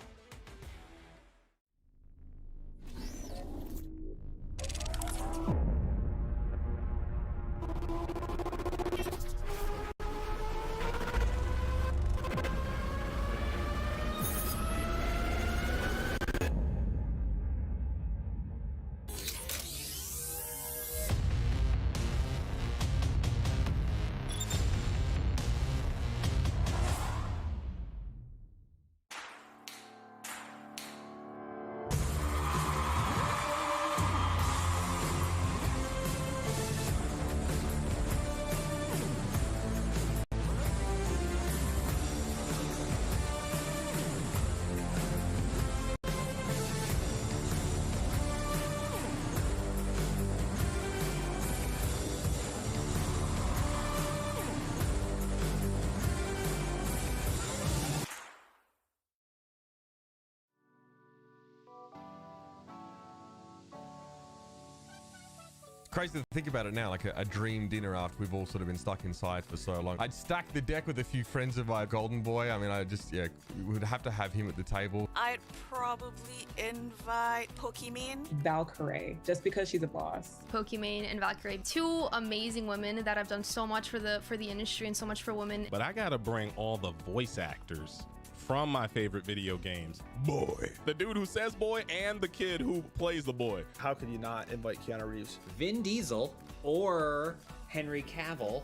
crazy to think about it now, like a dream dinner after we've all sort of been stuck inside for so long. I'd stack the deck with a few friends of my golden boy. I mean, I just, yeah, would have to have him at the table. I'd probably invite Pokimane. Valkyrie, just because she's a boss. Pokimane and Valkyrie, two amazing women that have done so much for the industry and so much for women. But I gotta bring all the voice actors from my favorite video games. Boy. The dude who says boy and the kid who plays the boy. How could you not invite Keanu Reeves? Vin Diesel or Henry Cavill.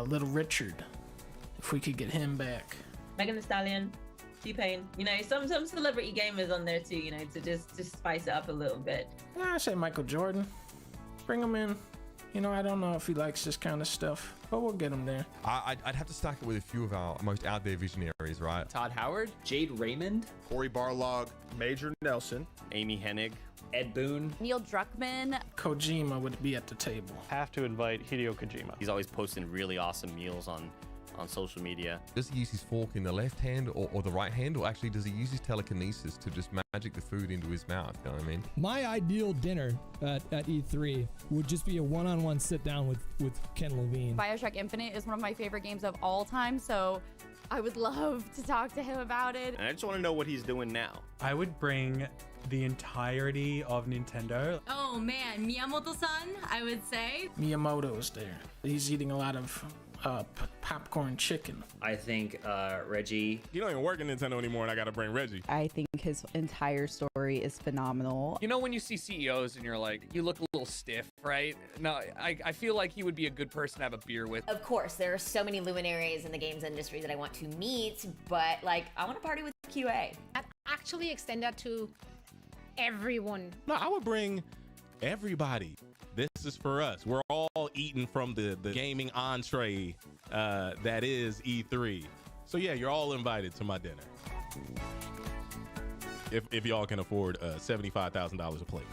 Little Richard, if we could get him back. Megan Thee Stallion, T-Pain. You know, some celebrity gamers on there too, you know, to just spice it up a little bit. Yeah, I say Michael Jordan. Bring him in. You know, I don't know if he likes this kind of stuff, but we'll get him there. I'd have to stack it with a few of our most out there visionaries, right? Todd Howard, Jade Raymond, Corey Barlog, Major Nelson, Amy Hennig, Ed Boon, Neil Druckmann. Kojima would be at the table. Have to invite Hideo Kojima. He's always posting really awesome meals on social media. Does he use his fork in the left hand or the right hand, or actually does he use his telekinesis to just magic the food into his mouth? You know what I mean? My ideal dinner at E3 would just be a one-on-one sit down with Ken Levine. Bioshock Infinite is one of my favorite games of all time, so I would love to talk to him about it. And I just want to know what he's doing now. I would bring the entirety of Nintendo. Oh man, Miyamoto-san, I would say. Miyamoto's there. He's eating a lot of popcorn chicken. I think Reggie. You don't even work in Nintendo anymore, and I gotta bring Reggie. I think his entire story is phenomenal. You know, when you see CEOs and you're like, you look a little stiff, right? No, I feel like he would be a good person to have a beer with. Of course, there are so many luminaries in the games industry that I want to meet, but like, I want to party with QA. I'd actually extend that to everyone. No, I would bring everybody. This is for us. We're all eating from the gaming entree that is E3. So yeah, you're all invited to my dinner. If y'all can afford $75,000 a plate.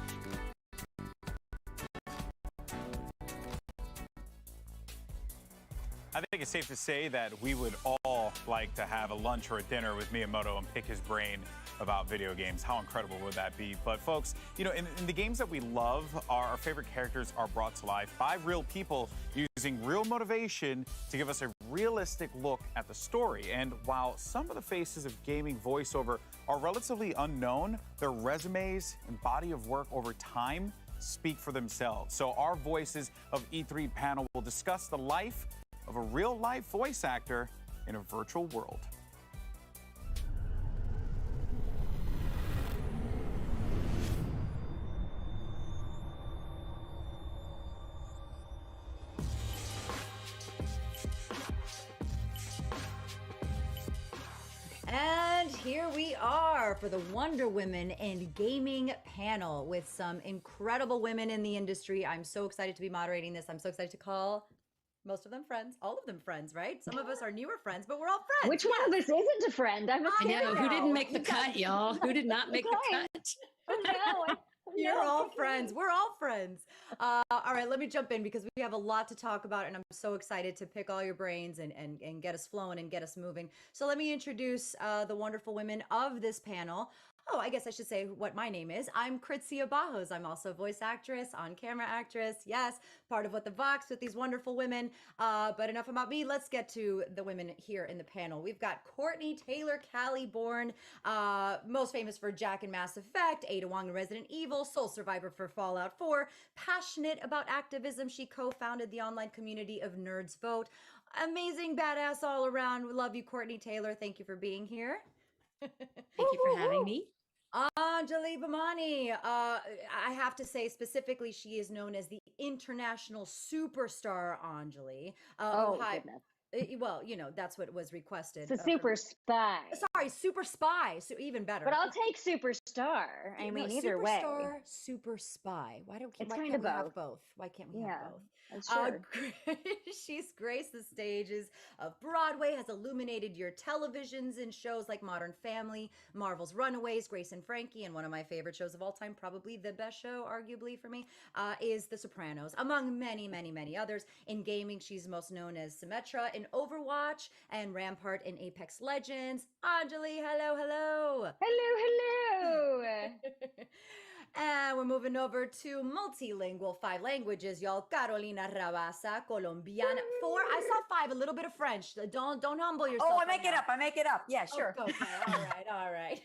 I think it's safe to say that we would all like to have a lunch or a dinner with Miyamoto and pick his brain about video games. How incredible would that be? But folks, you know, in the games that we love, our favorite characters are brought to life by real people using real motivation to give us a realistic look at the story. And while some of the faces of gaming voiceover are relatively unknown, their resumes and body of work over time speak for themselves. So our Voices of E3 panel will discuss the life of a real-life voice actor in a virtual world. And here we are for the Wonder Women and Gaming panel with some incredible women in the industry. I'm so excited to be moderating this. I'm so excited to call most of them friends, all of them friends, right? Some of us are newer friends, but we're all friends. Which one of us isn't a friend? I'm I know, who didn't make the cut, y'all? Who did not make the cut? Oh no. You're all friends. We're all friends. All right, let me jump in because we have a lot to talk about, and I'm so excited to pick all your brains and get us flowing and get us moving. So let me introduce the wonderful women of this panel. Oh, I guess I should say what my name is. I'm Kritzia Bajos. I'm also a voice actress, on-camera actress. Yes, part of What the Vox with these wonderful women. But enough about me. Let's get to the women here in the panel. We've got Courtney Taylor Callie-Born, most famous for Jack in Mass Effect, Ada Wong in Resident Evil, Soul Survivor for Fallout 4. Passionate about activism, she co-founded the online community of Nerds Vote. Amazing badass all around. We love you, Courtney Taylor. Thank you for being here. Thank you for having me. Anjali Bhamani, I have to say specifically, she is known as the international superstar Anjali. Goodness. Well, you know, that's what was requested. It's a super spy. Sorry, super spy. So even better. But I'll take superstar. I mean, either way. Superstar, super spy. Why can't we both. have both? Why can't we have both? Sure. She's graced the stages of Broadway, has illuminated your televisions in shows like Modern Family, Marvel's Runaways, Grace and Frankie, and one of my favorite shows of all time, probably the best show, arguably for me, is The Sopranos, among many, many, many others. In gaming, she's most known as Symmetra in Overwatch and Rampart in Apex Legends. Anjali, hello, hello. Hello, hello. And we're moving over to multilingual, 5 languages, y'all. Carolina Rabasa, Colombiana. 4. I saw 5. A little bit of French. Don't humble yourself. Oh, I make it up. I make it up. Yeah, sure. Okay. All right.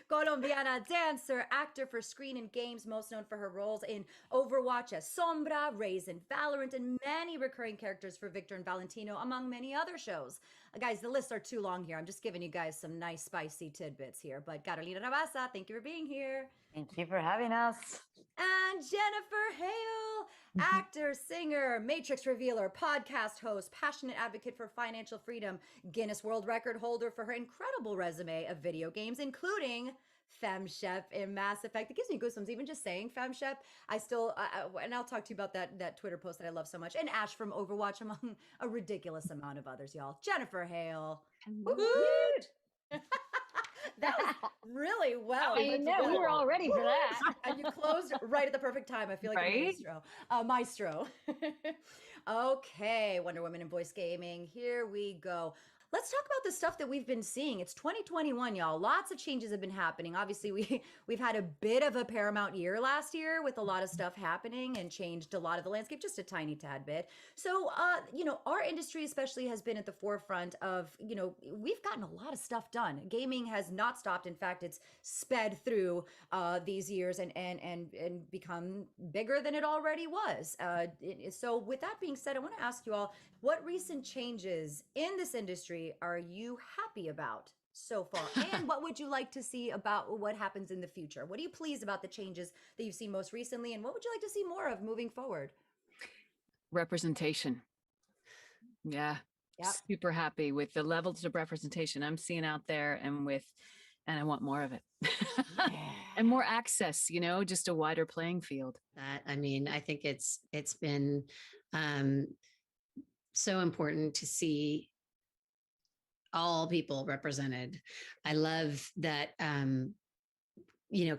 Colombiana dancer, actor for screen and games, most known for her roles in Overwatch as Sombra, Raisin, Valorant, and many recurring characters for Victor and Valentino, among many other shows. Guys, the lists are too long here. I'm just giving you guys some nice spicy tidbits here. But Carolina Rabasa, thank you for being here. Thank you for having us. And Jennifer Hale, actor, singer, Matrix revealer, podcast host, passionate advocate for financial freedom, Guinness World Record holder for her incredible resume of video games, including Femme Chef in Mass Effect. It gives me goosebumps even just saying Femme Chef. I still, and I'll talk to you about that Twitter post that I love so much. And Ash from Overwatch, among a ridiculous amount of others, y'all. Jennifer Hale. That was really well. I know, we were all ready for that. And you closed right at the perfect time. I feel like Right? a maestro. Okay, Wonder Woman in voice gaming. Here we go. Let's talk about the stuff that we've been seeing. It's 2021, y'all. Lots of changes have been happening. Obviously, we've had a bit of a Paramount year last year with a lot of stuff happening and changed a lot of the landscape, just a tiny tad bit. So, our industry especially has been at the forefront of, we've gotten a lot of stuff done. Gaming has not stopped. In fact, it's sped through these years and become bigger than it already was. So with that being said, I want to ask you all, what recent changes in this industry are you happy about so far? And what would you like to see about what happens in the future? What are you pleased about the changes that you've seen most recently? And what would you like to see more of moving forward? Representation. Yeah. Yep. Super happy with the levels of representation I'm seeing out there and I want more of it. And more access, just a wider playing field. I think it's been so important to see all people represented. I love that,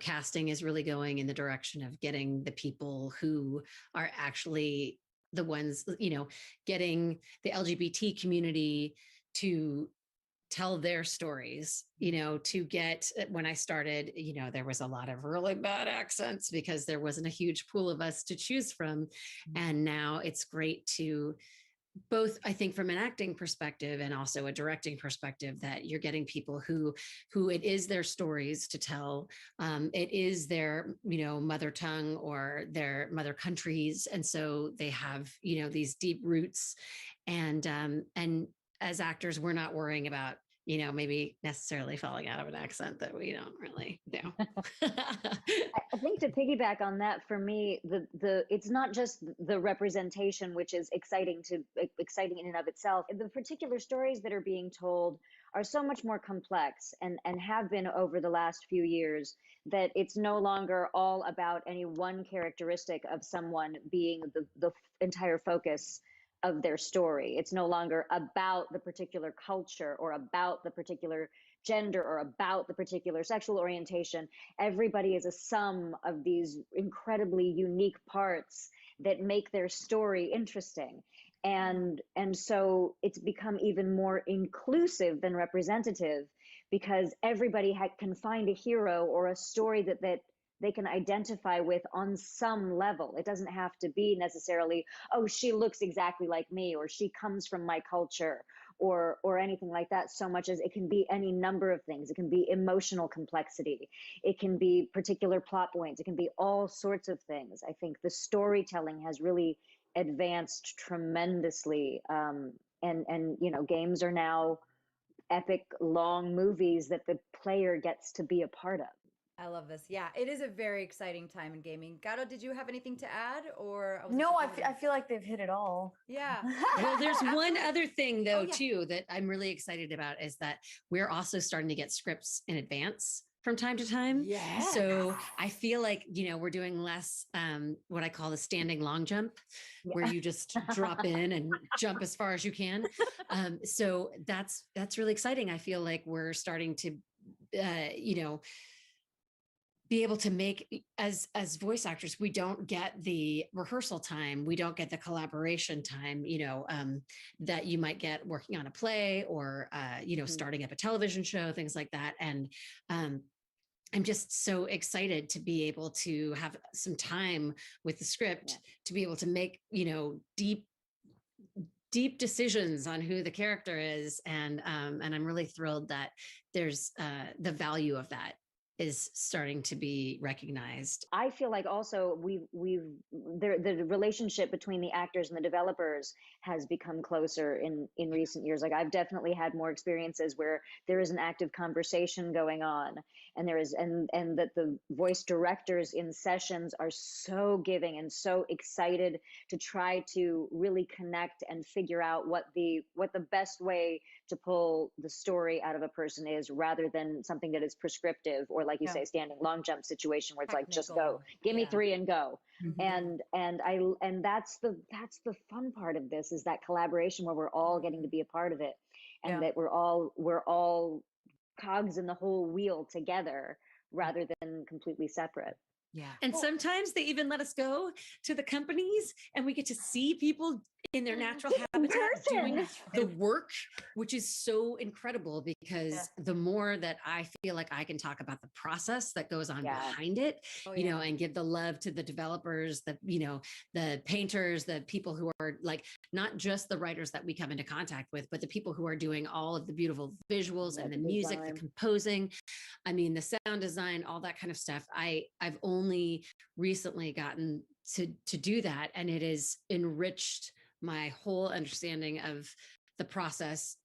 casting is really going in the direction of getting the people who are actually the ones, getting the LGBT community to tell their stories, to get, when I started, there was a lot of really bad accents because there wasn't a huge pool of us to choose from. And now it's great to both, I think, from an acting perspective and also a directing perspective, that you're getting people who it is their stories to tell. It is their, mother tongue or their mother countries. And so they have, these deep roots. And as actors, we're not worrying about, maybe necessarily falling out of an accent that we don't really do. I think to piggyback on that, for me, the it's not just the representation, which is exciting in and of itself. The particular stories that are being told are so much more complex and have been over the last few years, that it's no longer all about any one characteristic of someone being the entire focus of their story. It's no longer about the particular culture or about the particular gender or about the particular sexual orientation. Everybody is a sum of these incredibly unique parts that make their story interesting. And so it's become even more inclusive than representative, because everybody can find a hero or a story that they can identify with on some level. It doesn't have to be necessarily, oh, she looks exactly like me, or she comes from my culture, or anything like that, so much as it can be any number of things. It can be emotional complexity. It can be particular plot points. It can be all sorts of things. I think the storytelling has really advanced tremendously. And games are now epic, long movies that the player gets to be a part of. I love this. Yeah, it is a very exciting time in gaming. Gato, did you have anything to add, or? No, I feel like they've hit it all. Yeah. Well, there's one other thing though, too, that I'm really excited about, is that we're also starting to get scripts in advance from time to time. Yeah. So I feel like, we're doing less, what I call the standing long jump, where you just drop in and jump as far as you can. So that's really exciting. I feel like we're starting to, be able to make, as voice actors, we don't get the rehearsal time, we don't get the collaboration time, that you might get working on a play or, starting up a television show, things like that. And I'm just so excited to be able to have some time with the script to be able to make, deep decisions on who the character is. And I'm really thrilled that there's the value of that is starting to be recognized. I feel like also the relationship between the actors and the developers has become closer in recent years. Like I've definitely had more experiences where there is an active conversation going on, and there is and that the voice directors in sessions are so giving and so excited to try to really connect and figure out what the best way to pull the story out of a person is, rather than something that is prescriptive or, like you say, standing long jump situation where it's like, just go, give me 3 and go. And that's the fun part of this, is that collaboration where we're all getting to be a part of it, and that we're all cogs in the whole wheel together rather than completely separate. Yeah. And sometimes they even let us go to the companies and we get to see people in their natural habitat doing the work, which is so incredible, because the more that I feel like I can talk about the process that goes on behind it, and give the love to the developers, the painters, the people who are like, not just the writers that we come into contact with, but the people who are doing all of the beautiful visuals and the music, the composing, the sound design, all that kind of stuff. I've only recently gotten to do that, and it has enriched my whole understanding of the process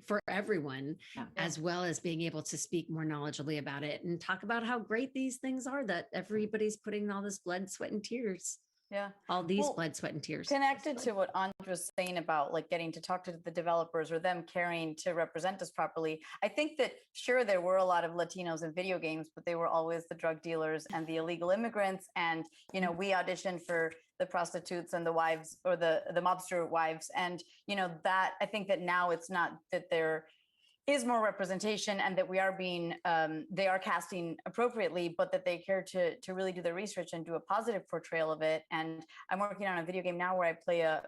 for everyone, as well as being able to speak more knowledgeably about it and talk about how great these things are that everybody's putting all this blood, sweat, and tears. Yeah. All these blood, sweat, and tears. Connected to what Andra was saying about like getting to talk to the developers or them caring to represent us properly. I think that sure, there were a lot of Latinos in video games, but they were always the drug dealers and the illegal immigrants. And, we auditioned for the prostitutes and the wives, or the mobster wives. And, that I think that now it's not that there is more representation and that we are being, they are casting appropriately, but that they care to really do their research and do a positive portrayal of it. And I'm working on a video game now where I play a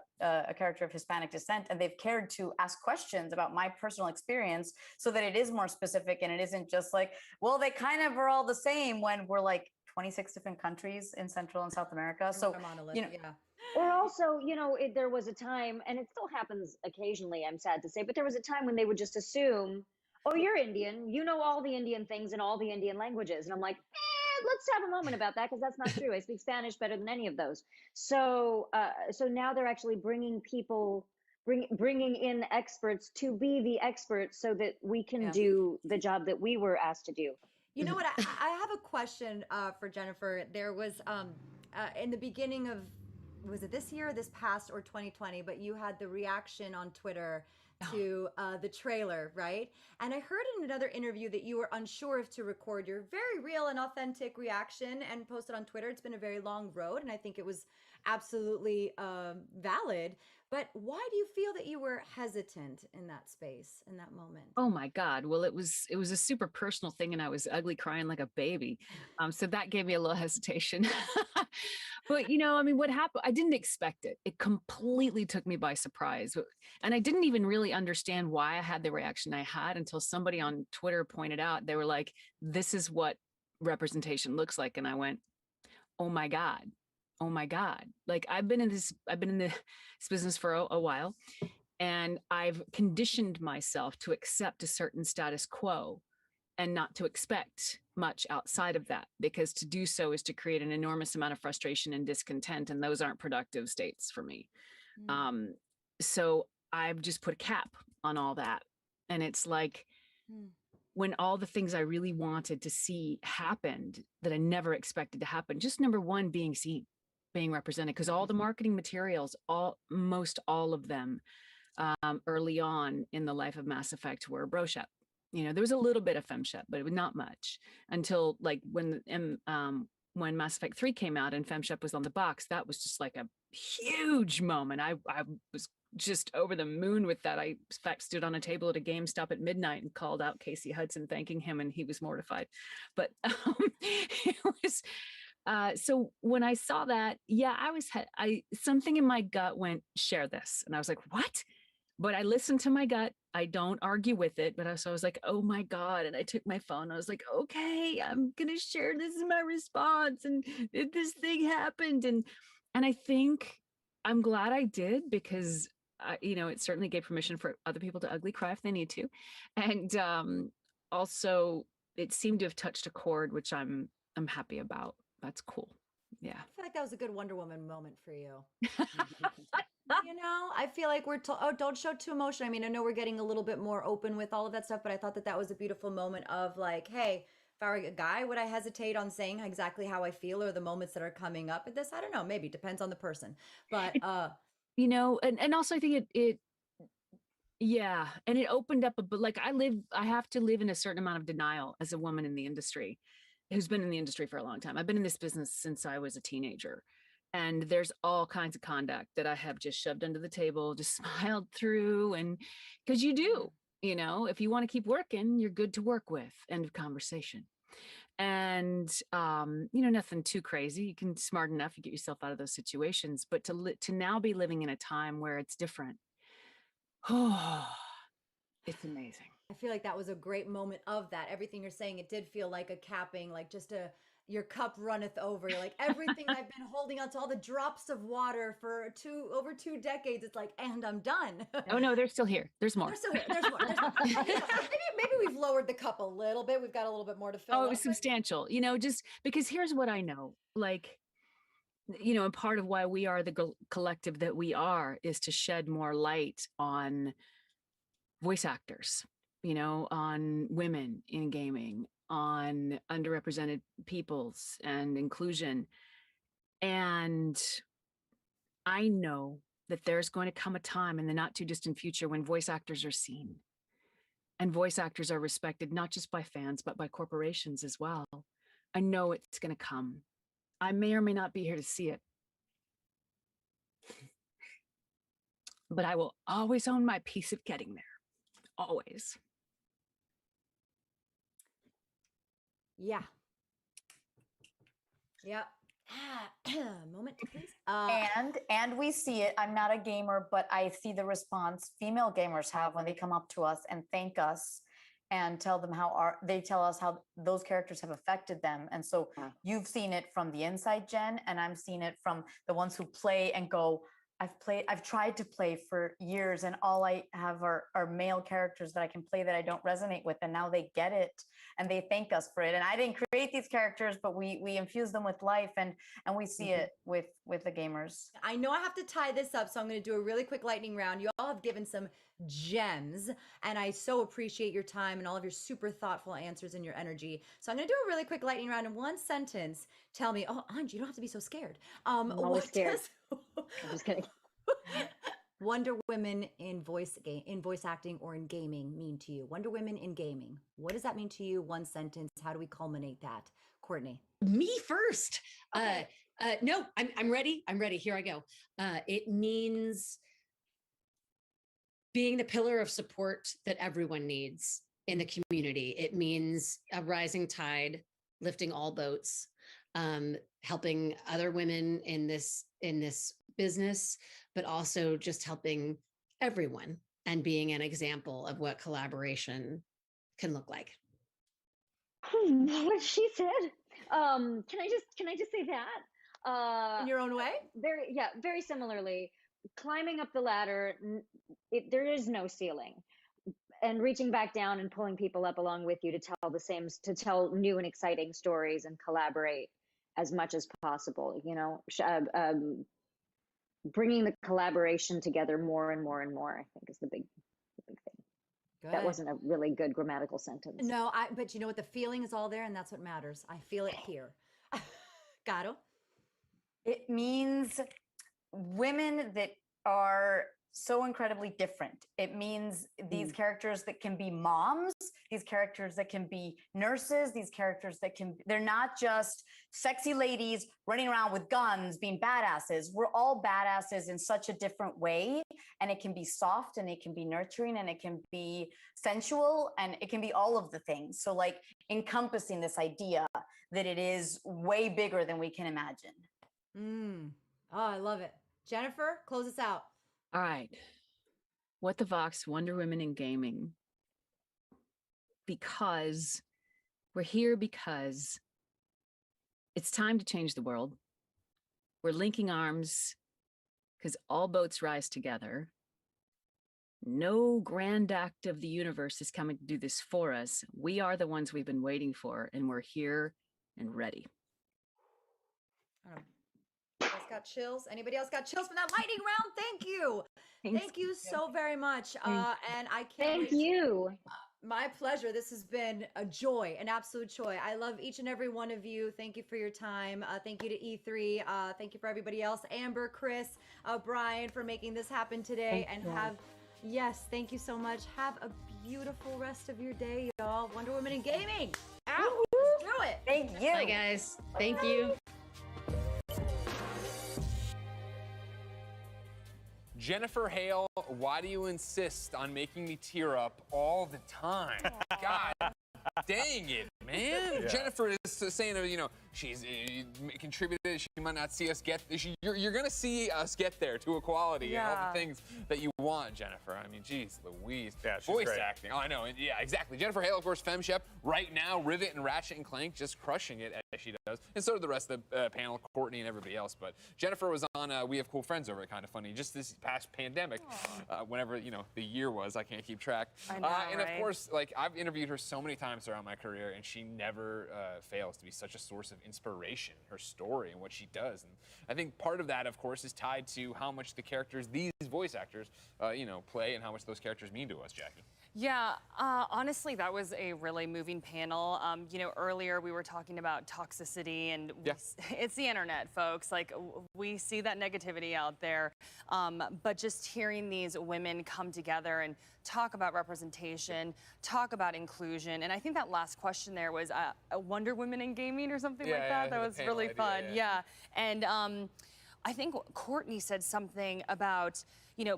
character of Hispanic descent, and they've cared to ask questions about my personal experience so that it is more specific, and it isn't just like, well, they kind of are all the same, when we're like 26 different countries in Central and South America. So, Or also, there was a time, and it still happens occasionally, I'm sad to say, but there was a time when they would just assume, oh, you're Indian, you know all the Indian things and all the Indian languages. And I'm like, let's have a moment about that, because that's not true. I speak Spanish better than any of those. So now they're actually bringing in experts to be the experts so that we can do the job that we were asked to do. You know what? I have a question for Jennifer. There was in the beginning of, was it this year or this past or 2020, but you had the reaction on Twitter to the trailer, right? And I heard in another interview that you were unsure if to record your very real and authentic reaction and post it on Twitter. It's been a very long road, and I think it was absolutely valid. But why do you feel that you were hesitant in that space, in that moment? Oh my God. Well, it was a super personal thing, and I was ugly crying like a baby. So that gave me a little hesitation. But what happened, I didn't expect it. It completely took me by surprise. And I didn't even really understand why I had the reaction I had until somebody on Twitter pointed out, they were like, this is what representation looks like. And I went, oh my God. Oh my God. Like I've been in this business for a while, and I've conditioned myself to accept a certain status quo and not to expect much outside of that, because to do so is to create an enormous amount of frustration and discontent, and those aren't productive states for me. So I've just put a cap on all that. And it's like, when all the things I really wanted to see happened that I never expected to happen, just number one, being seen, being represented, because all the marketing materials, most all of them early on in the life of Mass Effect were bro-shep. There was a little bit of femshep, but it was not much until like when Mass Effect 3 came out and femshep was on the box. That was just like a huge moment. I was just over the moon with that. I, in fact, stood on a table at a GameStop at midnight and called out Casey Hudson, thanking him, and he was mortified. But it was. So when I saw that, something in my gut went, share this. And I was like, what? But I listened to my gut. I don't argue with it. But I was like, oh my God. And I took my phone. I was like, okay, I'm going to share this in my response. And this thing happened. And I think I'm glad I did, because it certainly gave permission for other people to ugly cry if they need to. And also it seemed to have touched a chord, which I'm happy about. That's cool. Yeah. I feel like that was a good Wonder Woman moment for you. I feel like we're told, oh, don't show too emotion. I mean, I know we're getting a little bit more open with all of that stuff, but I thought that was a beautiful moment of like, hey, if I were a guy, would I hesitate on saying exactly how I feel or the moments that are coming up at this? I don't know. Maybe depends on the person, but and also I think yeah, and it opened up like I have to live in a certain amount of denial as a woman in the industry, who's been in the industry for a long time. I've been in this business since I was a teenager. And there's all kinds of conduct that I have just shoved under the table, just smiled through. And because you do, if you want to keep working, you're good to work with. End of conversation. And, nothing too crazy. You can smart enough, you get yourself out of those situations. But to now be living in a time where it's different. Oh, it's amazing. I feel like that was a great moment of that. Everything you're saying, it did feel like a capping, like just your cup runneth over. You're like, everything I've been holding on to, all the drops of water for over 2 decades. It's like, and I'm done. Oh no, they're still here. There's more. They're still here. There's more. Maybe we've lowered the cup a little bit. We've got a little bit more to fill. Oh, it was substantial. Just because here's what I know, like, and part of why we are the collective that we are is to shed more light on voice actors, on women in gaming, on underrepresented peoples and inclusion. And I know that there's going to come a time in the not too distant future when voice actors are seen and voice actors are respected, not just by fans, but by corporations as well. I know it's going to come. I may or may not be here to see it, but I will always own my piece of getting there. Always. Yeah. Yeah. Moment, please. And we see it. I'm not a gamer, but I see the response female gamers have when they come up to us and thank us and tell them they tell us how those characters have affected them. And so you've seen it from the inside gen, and I'm seeing it from the ones who play and go, I've tried to play for years, and all I have are male characters that I can play that I don't resonate with, and now they get it and they thank us for it. And I didn't create these characters, but we infuse them with life, and we see it with the gamers. I know I have to tie this up, so I'm going to do a really quick lightning round. You all have given some gems, and I so appreciate your time and all of your super thoughtful answers and your energy. So I'm going to do a really quick lightning round in one sentence. Tell me, oh, Anj, you don't have to be so scared. I'm always scared. I'm just kidding. Wonder Women in voice acting or in gaming mean to you? Wonder Women in gaming. What does that mean to you? One sentence. How do we culminate that? Courtney. Me first. Okay. No, I'm ready. I'm ready. Here I go. It means being the pillar of support that everyone needs in the community. It means a rising tide, lifting all boats, helping other women in this business, but also just helping everyone and being an example of what collaboration can look like. What she said. Can I just say that? In your own way? Very similarly. Climbing up the ladder, there is no ceiling. And reaching back down and pulling people up along with you to tell new and exciting stories and collaborate as much as possible, bringing the collaboration together more and more and more, I think, is the big thing. Good. That wasn't a really good grammatical sentence. No, but you know what? The feeling is all there, and that's what matters. I feel it here. Caro? It means women that are so incredibly different. It means these characters that can be moms, these characters that can be nurses, these characters that they're not just sexy ladies running around with guns being badasses. We're all badasses in such a different way. And it can be soft, and it can be nurturing, and it can be sensual, and it can be all of the things. So like encompassing this idea that it is way bigger than we can imagine. Oh, I love it. Jennifer, close us out. All right. What the Vox, Wonder Women in Gaming. Because we're here because it's time to change the world. We're linking arms because all boats rise together. No grand act of the universe is coming to do this for us. We are the ones we've been waiting for, and we're here and ready. Else got chills? Anybody else got chills from that lightning round? Thank you. Thank you so very much. And I can't wait. Thank you. My pleasure. This has been a joy, an absolute joy. I love each and every one of you. Thank you for your time. Thank you to E3. Thank you for everybody else. Amber, Chris, Brian, for making this happen today. Yes, thank you so much. Have a beautiful rest of your day, y'all. Wonder Woman in Gaming. Out. Let's do it. Thank you. Bye, guys. Thank you. Jennifer Hale, why do you insist on making me tear up all the time? God dang it, man. Yeah. Jennifer is saying, you know, she's contributed. She might not see us get. You're gonna see us get there to equality and all the things that you want, Jennifer. I mean, geez, Louise. Yeah, she's voice great. acting. Oh, I know. Yeah, exactly. Jennifer Hale, of course, FemShep. Right now, Rivet and Ratchet and Clank just crushing it as she does, and so did the rest of the panel, Courtney and everybody else. But Jennifer was on We Have Cool Friends over at Kind of Funny just this past pandemic, whenever the year was. I can't keep track. I know, and of right? course, like I've interviewed her so many times throughout my career, and she never fails to be such a source of inspiration. Her story and what she does, and I think part of that, of course, is tied to how much the characters, these voice actors, play, and how much those characters mean to us, Jackie. Yeah, honestly, that was a really moving panel. Earlier we were talking about toxicity, and it's the internet, folks. Like, we see that negativity out there, but just hearing these women come together and talk about representation, talk about inclusion, and I think that last question there was Wonder Women in Gaming or something like that. That was really fun. Yeah, and I think Courtney said something about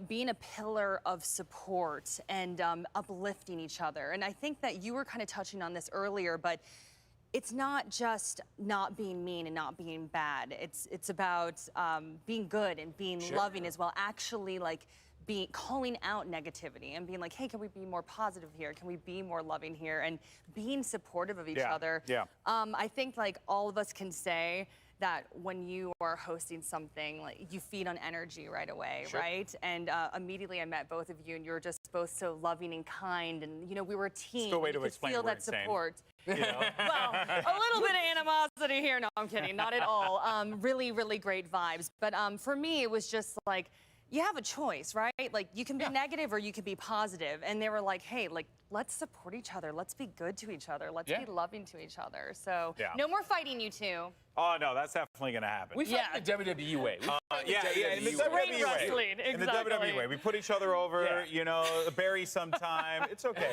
being a pillar of support and uplifting each other. And I think that you were kind of touching on this earlier, but it's not just not being mean and not being bad. It's about being good and being loving as well. Actually, calling out negativity and being like, hey, can we be more positive here? Can we be more loving here? And being supportive of each other. Yeah. I think all of us can say that when you are hosting something, you feed on energy right away, right? And immediately I met both of you, and you were just both so loving and kind, and we were a team. Still a way to you could explain feel we're that insane. support. Well, a little bit of animosity here. No, I'm kidding. Not at all. Really, really great vibes. But for me, it was just you have a choice, right? You can be negative or you can be positive. And they were like, hey, let's support each other. Let's be good to each other. Let's be loving to each other. So no more fighting, you two. Oh, no, that's definitely going to happen. We fight the WWE way. In the WWE way. In the WWE way. We put each other over, bury sometime. It's okay.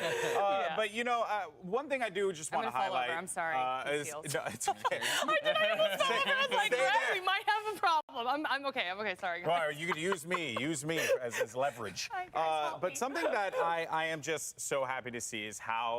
But, one thing I do just want to highlight. I'm sorry. No, it's okay. I almost fell over. I was like, we might have a problem. I'm okay. I'm okay. Sorry. Well, you could use me as leverage. But something that I am just so happy to see is how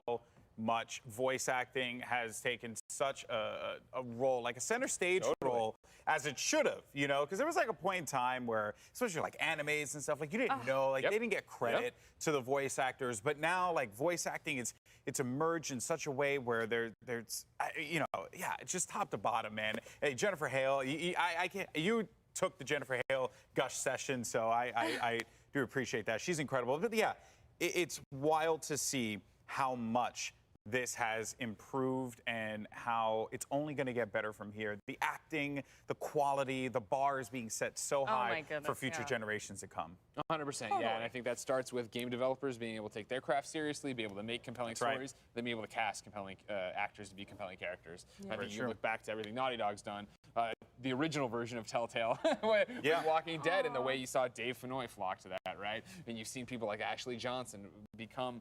much voice acting has taken such a role, like a center stage role, as it should have, because there was a point in time where, especially animes and stuff, you didn't know, they didn't get credit to the voice actors, but now voice acting it's emerged in such a way where there's it's just top to bottom, man. Hey, Jennifer Hale, you took the Jennifer Hale gush session, so I do appreciate that. She's incredible. But yeah, it's wild to see how much this has improved and how it's only going to get better from here. The acting, the quality, the bar is being set so high for future generations to come. 100%, yeah, and I think that starts with game developers being able to take their craft seriously, be able to make compelling stories, then be able to cast compelling actors to be compelling characters. I think you look back to everything Naughty Dog's done, the original version of Telltale with Walking Dead, and the way you saw Dave Fennoy flock to that, right? And you've seen people like Ashley Johnson become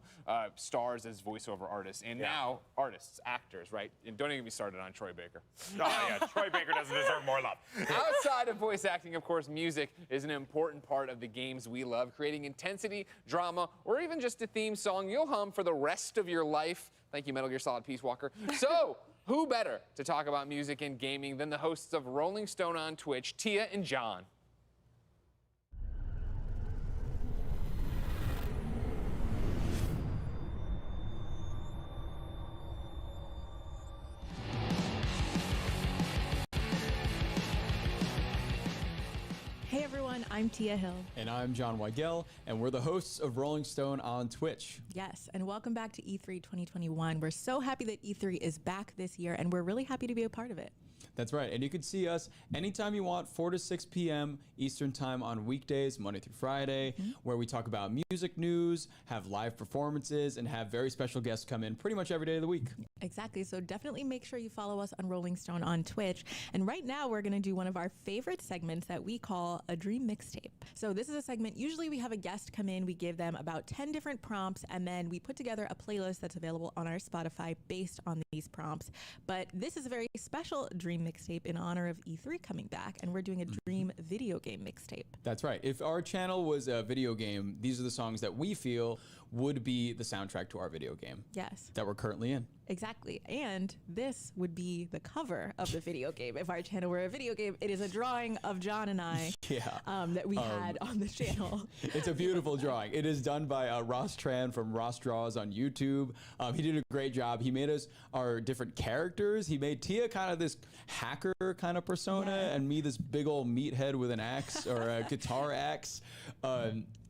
stars as voiceover artists, and now artists, actors, right? And don't even get me started on Troy Baker. Oh, yeah, Troy Baker doesn't deserve more love. Outside of voice acting, of course, music is an important part of the games we love, creating intensity, drama, or even just a theme song you'll hum for the rest of your life. Thank you, Metal Gear Solid Peace Walker. So, who better to talk about music and gaming than the hosts of Rolling Stone on Twitch, Tia and John? Hey everyone, I'm Tia Hill. And I'm John Weigel, and we're the hosts of Rolling Stone on Twitch. Yes, and welcome back to E3 2021. We're so happy that E3 is back this year, and we're really happy to be a part of it. That's right. And you can see us anytime you want, 4 to 6 p.m. Eastern Time on weekdays, Monday through Friday, where we talk about music news, have live performances, and have very special guests come in pretty much every day of the week. Exactly. So definitely make sure you follow us on Rolling Stone on Twitch. And right now we're going to do one of our favorite segments that we call a dream mixtape. So this is a segment, usually we have a guest come in, we give them about 10 different prompts, and then we put together a playlist that's available on our Spotify based on these prompts. But this is a very special dream mixtape in honor of E3 coming back, and we're doing a dream video game mixtape. That's right. If our channel was a video game, these are the songs that we feel would be the soundtrack to our video game. Yes. That we're currently in. Exactly. And this would be the cover of the video game. If our channel were a video game, it is a drawing of John and I that we had on the channel. It's a beautiful drawing. It is done by Ross Tran from Ross Draws on YouTube. He did a great job. He made us our different characters. He made Tia kind of this hacker kind of persona, and me this big old meathead with an axe or a guitar axe.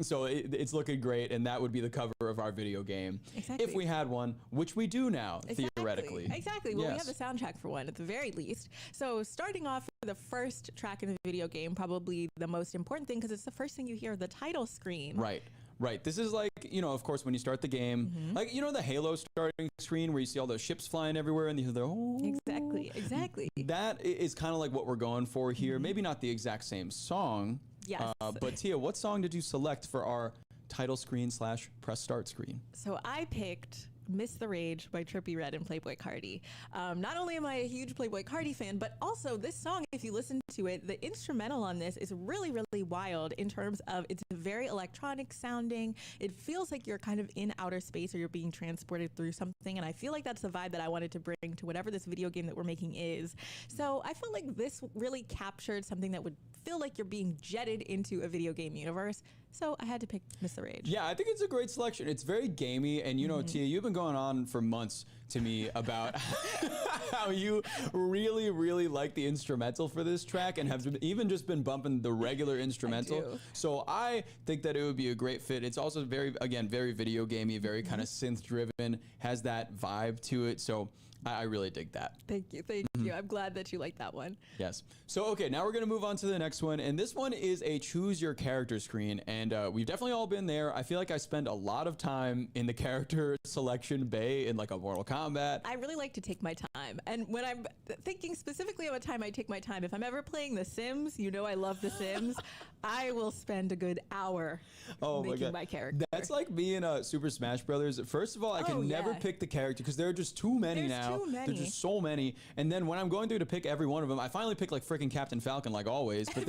So it's looking great, and that would be the cover of our video game. Exactly. If we had one, which we do now, theoretically. Exactly. Well, we have the soundtrack for one at the very least. So starting off with the first track in the video game, probably the most important thing because it's the first thing you hear, the title screen. Right. Right. This is like, you know, of course, when you start the game, like, you know, the Halo starting screen where you see all those ships flying everywhere and you hear the, oh. Exactly. That is kind of like what we're going for here. Maybe not the exact same song. Yes. But Tia, what song did you select for our title screen / press start screen? So I picked Miss the Rage by Trippie Redd and Playboi Carti. Not only am I a huge Playboi Carti fan, but also this song, if you listen to it, the instrumental on this is really, really wild in terms of it's very electronic sounding. It feels like you're kind of in outer space or you're being transported through something. And I feel like that's the vibe that I wanted to bring to whatever this video game that we're making is. So I felt like this really captured something that would feel like you're being jetted into a video game universe. So I had to pick Miss the Rage. Yeah, I think it's a great selection. It's very gamey. And, you know, Tia, you've been going on for months to me about how you really, really like the instrumental for this track and have even just been bumping the regular instrumental. So I think that it would be a great fit. It's also very, again, very video gamey, very kind of synth driven, has that vibe to it. So I really dig that. Thank you. Thank you. I'm glad that you like that one. Yes. So, okay, now we're going to move on to the next one. And this one is a choose your character screen. And we've definitely all been there. I feel like I spend a lot of time in the character selection bay in like a Mortal Kombat. I really like to take my time. And when I'm thinking specifically of a time I take my time, if I'm ever playing The Sims, you know I love The Sims, I will spend a good hour making my character. That's like me in Super Smash Brothers. First of all, I can never pick the character because there are just too many now. There's just so many. And then when I'm going through to pick every one of them, I finally pick like freaking Captain Falcon like always. But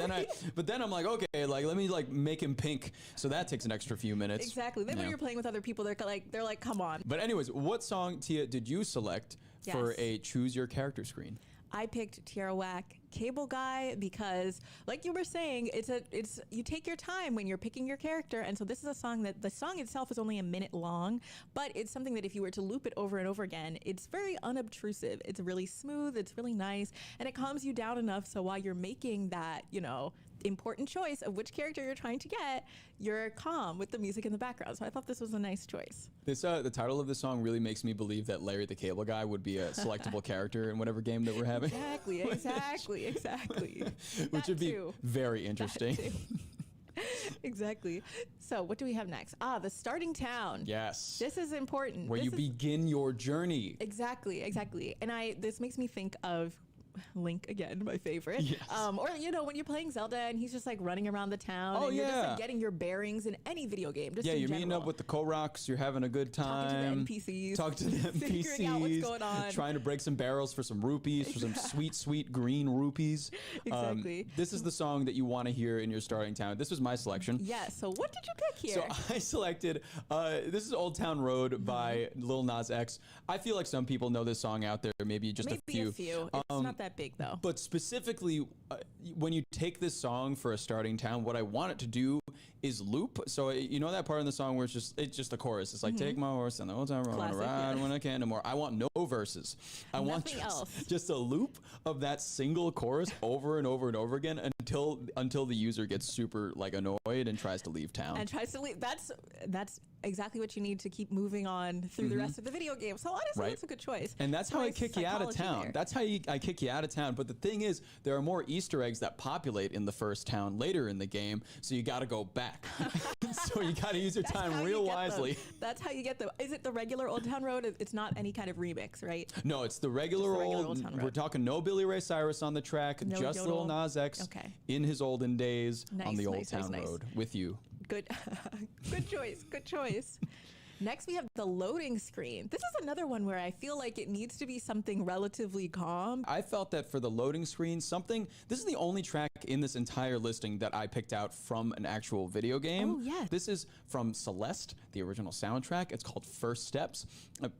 then I'm like, okay, like let me like make him pink. So that takes an extra few minutes. Exactly. Then when you're playing with other people, they're like, come on. But anyways, what song, Tia, did you select for a choose your character screen? I picked Tierra Whack Cable Guy because, like you were saying, it's you take your time when you're picking your character, and so this is a song that the song itself is only a minute long, but it's something that if you were to loop it over and over again, it's very unobtrusive. It's really smooth, it's really nice, and it calms you down enough so while you're making that, you know, important choice of which character you're trying to get, you're calm with the music in the background. So I thought this was a nice choice. This the title of the song really makes me believe that Larry the Cable Guy would be a selectable character in whatever game that we're having. Exactly. Which would be very interesting. Exactly. So what do we have next? The starting town. Yes. This is important. Where you begin your journey. Exactly. And this makes me think of Link again, my favorite. Yes. Or, you know, when you're playing Zelda and he's just like running around the town and you're just like getting your bearings in any video game. Just you're meeting up with the Koroks, you're having a good time. Talking to the NPCs. Figuring out what's going on. Trying to break some barrels for some rupees, for some sweet, sweet green rupees. Exactly. This is the song that you want to hear in your starting town. This was my selection. Yes. So what did you pick here? So I selected, this is Old Town Road by Lil Nas X. I feel like some people know this song out there, maybe just a few. It's not that big though. But specifically, when you take this song for a starting town, what I want it to do is loop. So you know that part in the song where it's just the chorus. It's like take my horse and the whole time road, ride when I can no more. I want no verses. I want just a loop of that single chorus over and over and over again until the user gets super like annoyed and tries to leave town. And tries to leave. That's exactly what you need to keep moving on through the rest of the video game. So honestly, that's a good choice. And that's how I kick you out of town. There. That's how I kick you out of town. But the thing is, there are more Easter eggs that populate in the first town later in the game, so you got to go back. So you got to use your time real wisely. That's how you get them. Is it the regular Old Town Road? It's not any kind of remix, right? No, it's the regular Old Town Road. We're talking no Billy Ray Cyrus on the track, no just Yodel. Lil Nas X in his olden days on the Old Town Road with you. Good, good choice. Good choice. Next, we have the loading screen. This is another one where I feel like it needs to be something relatively calm. I felt that for the loading screen, this is the only track in this entire listing that I picked out from an actual video game. Oh, yeah. This is from Celeste, the original soundtrack. It's called First Steps.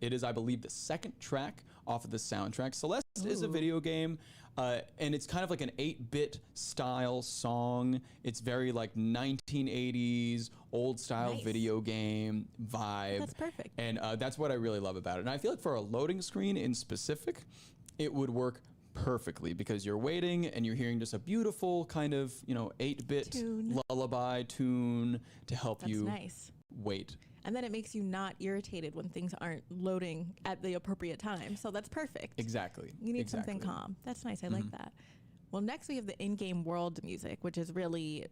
It is, I believe, the second track off of the soundtrack. Celeste is a video game. And it's kind of like an 8-bit style song. It's very like 1980s old style video game vibe. That's perfect. And that's what I really love about it. And I feel like for a loading screen in specific, it would work perfectly because you're waiting and you're hearing just a beautiful kind of, 8-bit lullaby tune to help you wait. And then it makes you not irritated when things aren't loading at the appropriate time. So that's perfect. Exactly. You need something calm. That's nice. I like that. Well, next we have the in-game world music, which is really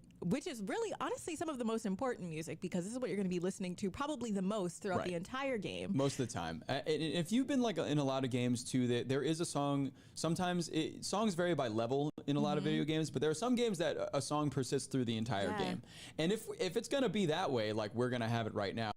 honestly some of the most important music because this is what you're going to be listening to probably the most throughout the entire game. Most of the time. If you've been like in a lot of games too, there is a song. Sometimes songs vary by level in a lot of video games, but there are some games that a song persists through the entire game. And if it's going to be that way, like we're going to have it right now,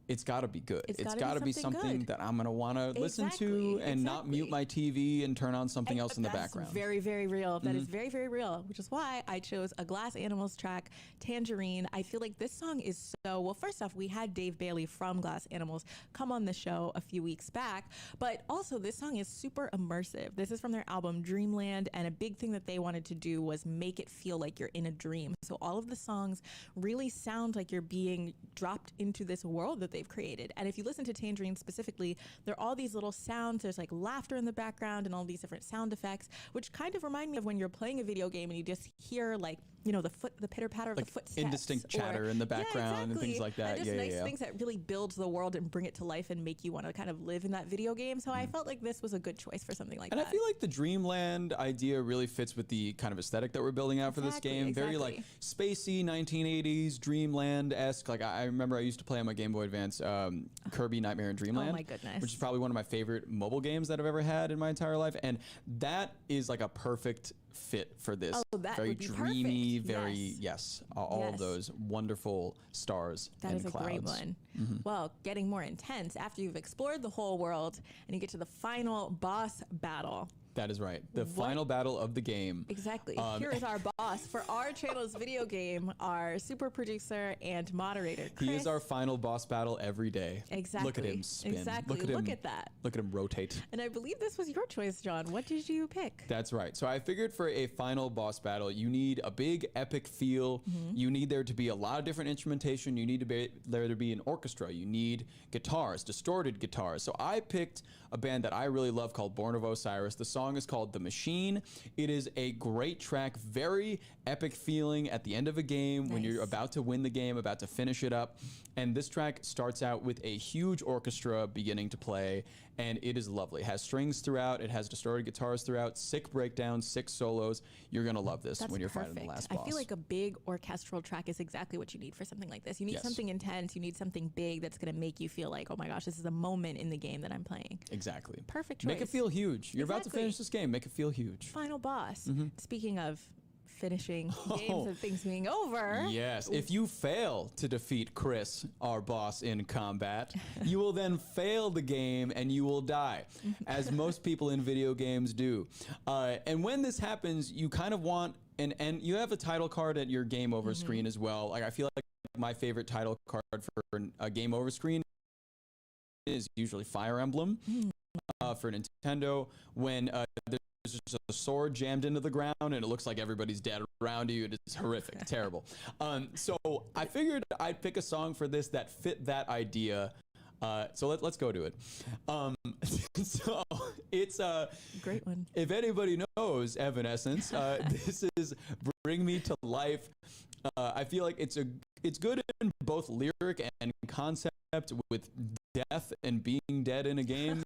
it's got to be good. It's got to be something that I'm going to want to listen to and not mute my TV and turn on something else in the background. Very, very real. That is very, very real, which is why I chose a Glass Animals track, Tangerine. I feel like this song is well, first off, we had Dave Bailey from Glass Animals come on the show a few weeks back, but also this song is super immersive. This is from their album Dreamland, and a big thing that they wanted to do was make it feel like you're in a dream. So all of the songs really sound like you're being dropped into this world that they've created. And if you listen to Tangerine specifically, there are all these little sounds. There's like laughter in the background and all these different sound effects, which kind of remind me of when you're playing a video game and you just hear like, the pitter patter of the footsteps. Indistinct chatter in the background and things like that. And just nice things that really build the world and bring it to life and make you want to kind of live in that video game. So I felt like this was a good choice for something like that. And I feel like the Dreamland idea really fits with the kind of aesthetic that we're building out for this game. Very like spacey 1980s Dreamland-esque. Like I remember I used to play on my Game Boy Advance Kirby Nightmare in Dreamland. Oh my goodness. Which is probably one of my favorite mobile games that I've ever had in my entire life. And that is like a perfect fit for this. Oh, that very would be dreamy, perfect. very all of those wonderful stars that and is a clouds. great one. Well, getting more intense after you've explored the whole world and you get to the final boss battle. That is right. The final battle of the game. Exactly. Here is our boss for our channel's video game, our super producer and moderator, Chris. He is our final boss battle every day. Exactly. Look at him spin. Exactly. Look at that. Look at him rotate. And I believe this was your choice, John. What did you pick? That's right. So I figured for a final boss battle, you need a big epic feel. You need there to be a lot of different instrumentation. You need there to be an orchestra. You need guitars, distorted guitars. So I picked a band that I really love called Born of Osiris. The song is called The Machine. It is a great track, very epic feeling at the end of a game when you're about to win the game, about to finish it up. And this track starts out with a huge orchestra beginning to play, and it is lovely. It has strings throughout, it has distorted guitars throughout, 6 breakdowns, 6 solos. You're gonna love this when you're fighting the last boss. I feel like a big orchestral track is exactly what you need for something like this. You need something intense, you need something big that's gonna make you feel like, oh my gosh, this is a moment in the game that I'm playing. Exactly. Perfect choice. Make it feel huge. You're about to finish this game, make it feel huge. Final boss. Speaking of finishing games and things being over. Yes, if you fail to defeat Chris, our boss in combat, you will then fail the game and you will die, as most people in video games do. And when this happens, you kind of want, and you have a title card at your game over screen as well. Like I feel like my favorite title card for a game over screen is usually Fire Emblem for Nintendo, when there's just a sword jammed into the ground and it looks like everybody's dead around you. It is horrific, terrible. So I figured I'd pick a song for this that fit that idea. So let's go to it. So it's a great one. If anybody knows Evanescence, this is bring me to life. I feel like it's good in both lyric and concept, with death and being dead in a game.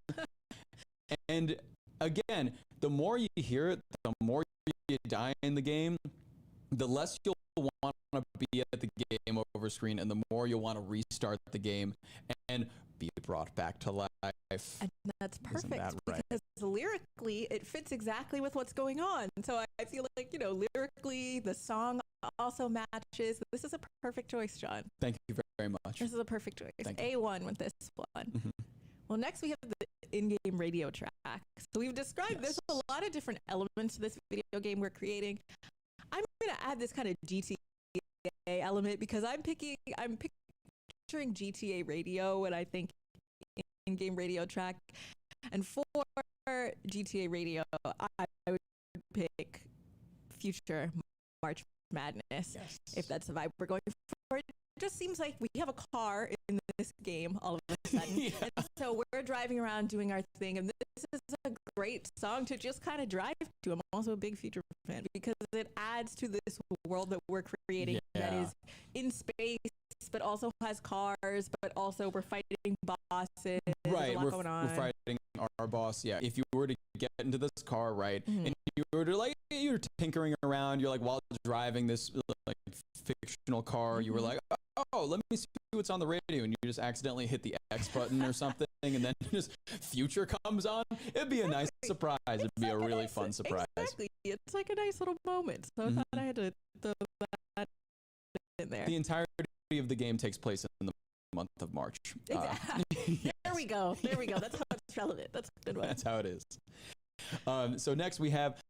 And again, the more you hear it, the more you die in the game, the less you'll want to be at the game over screen, and the more you'll want to restart the game and be brought back to life. And that's perfect. Isn't that right? Because lyrically, it fits exactly with what's going on. So I feel like, lyrically, the song also matches. This is a perfect choice, John. Thank you very much. This is a perfect choice. Thank you. A1 with this one. Well, next we have the in-game radio track. So we've described there's a lot of different elements to this video game we're creating. I'm going to add this kind of GTA element because I'm picturing GTA radio when I think in-game radio track. And for GTA radio, I would pick Future March Madness, if that's the vibe we're going for. It just seems like we have a car in this game all of a sudden. And so we're driving around doing our thing, and this is a great song to just kind of drive to. I'm also a big Future fan because it adds to this world that we're creating that is in space, but also has cars, but also we're fighting bosses. Right, There's a lot going on. we're fighting our boss. Yeah, if you were to get into this car, right, and you were to you're tinkering around, you're like while driving this like fictional car, you were like, oh, let me see what's on the radio, and you just accidentally hit the X button or something, and then just Future comes on. It'd be a nice surprise. It'd be a really fun surprise. Exactly, it's like a nice little moment. So I thought I had to throw that in there. The entirety of the game takes place in the month of March. There we go. That's how it's relevant. That's a good one. That's how it is. So next we have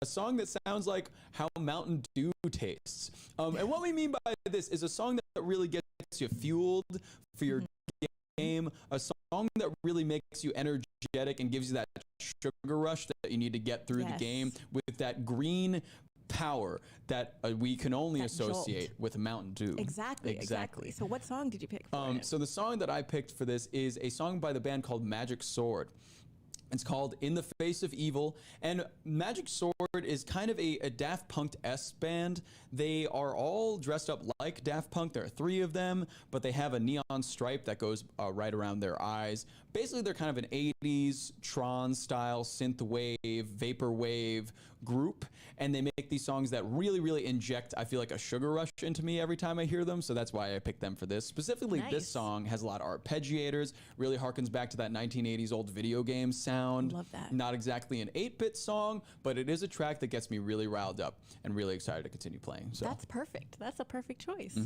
a song that sounds like how Mountain Dew tastes. And what we mean by this is a song that really gets you fueled for your game, a song that really makes you energetic and gives you that sugar rush that you need to get through the game with that green power that we can only associate with Mountain Dew. Exactly. So what song did you pick for it? So the song that I picked for this is a song by the band called Magic Sword. It's called In the Face of Evil, and Magic Sword is kind of a Daft Punk-esque band. They are all dressed up like Daft Punk. There are 3 of them, but they have a neon stripe that goes right around their eyes. Basically, they're kind of an 80s Tron-style synthwave, vaporwave group, and they make these songs that really, really inject, I feel like, a sugar rush into me every time I hear them, so that's why I picked them for this. Specifically, this song has a lot of arpeggiators, really harkens back to that 1980s old video game sound. Love that. Not exactly an 8-bit song, but it is a track that gets me really riled up and really excited to continue playing. So that's perfect. That's a perfect choice.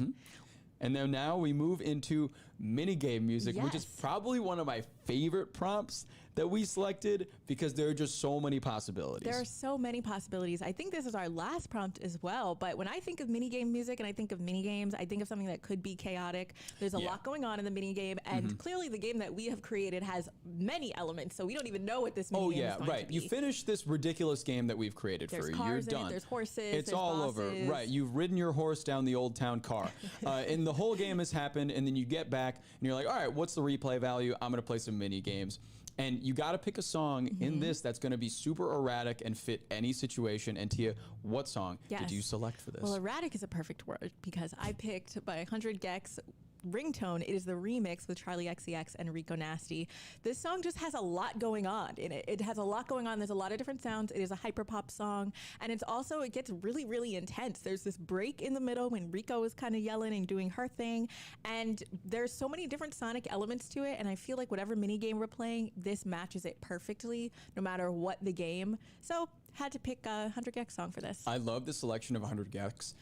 And then now we move into minigame music, which is probably one of my favorite prompts that we selected because there are just so many possibilities. There are so many possibilities. I think this is our last prompt as well, but when I think of minigame music and I think of minigames, I think of something that could be chaotic. There's a lot going on in the minigame, and clearly the game that we have created has many elements, so we don't even know what this minigame is going to be. You finish this ridiculous game that we've created for you. You're done. There's horses, it's there's all bosses. over. Right, you've ridden your horse down the old town car, and the whole game has happened, and then you get back, and you're like, all right, what's the replay value? I'm going to play some mini games. And you got to pick a song in this that's going to be super erratic and fit any situation. And Tia, what song did you select for this? Well, erratic is a perfect word because I picked by 100 Gex Ringtone. It is the remix with Charlie XCX and Rico Nasty. This song just has a lot going on in it. It has a lot going on. There's a lot of different sounds. It is a hyperpop song, and it's also, it gets really, really intense. There's this break in the middle when Rico is kind of yelling and doing her thing, and there's so many different sonic elements to it, and I feel like whatever mini game we're playing, this matches it perfectly, no matter what the game. So had to pick a 100 Gex song for this. I love the selection of 100 Gex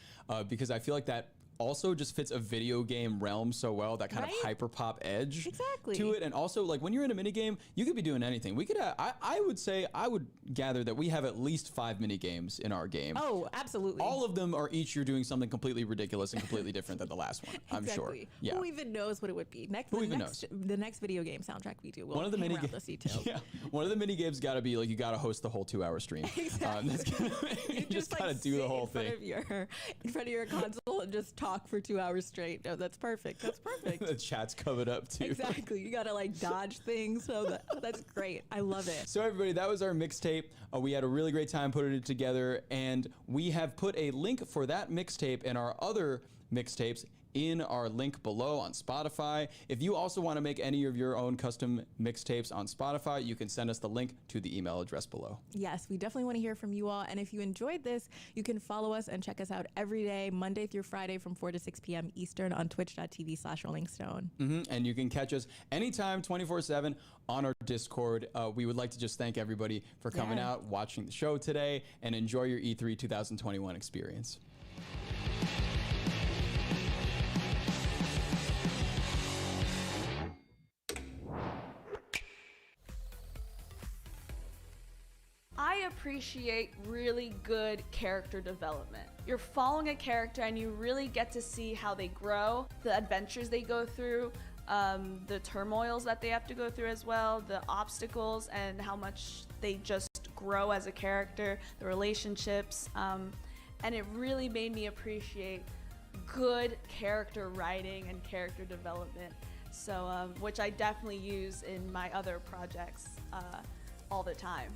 because I feel like that also just fits a video game realm so well, that kind of hyper pop edge to it. And also, like, when you're in a minigame, you could be doing anything. We could I would say, I would gather that we have at least 5 mini games in our game. Oh, absolutely. All of them are each you're doing something completely ridiculous and completely different than the last one, I'm sure. Yeah. Who even knows what it would be? The next video game soundtrack we do, we'll one of the hammer out those details. One of the mini games got to be like, you got to host the whole 2-hour stream. Exactly. You just got to do the whole thing. In front of your console and just talk talk for 2 hours straight. No, that's perfect. That's perfect. The chat's covered up too. Exactly. You got to like dodge things. So that's great. I love it. So everybody, that was our mixtape. We had a really great time putting it together, and we have put a link for that mixtape and our other mixtapes in our link below on Spotify. If you also want to make any of your own custom mixtapes on Spotify, you can send us the link to the email address below. Yes, we definitely want to hear from you all. And if you enjoyed this, you can follow us and check us out every day, Monday through Friday from 4 to 6 p.m. Eastern on twitch.tv/rollingstone. And you can catch us anytime, 24/7 on our Discord. We would like to just thank everybody for coming out, watching the show today, and enjoy your E3 2021 experience. I appreciate really good character development. You're following a character and you really get to see how they grow, the adventures they go through, the turmoils that they have to go through as well, the obstacles, and how much they just grow as a character, the relationships, and it really made me appreciate good character writing and character development, so which I definitely use in my other projects all the time.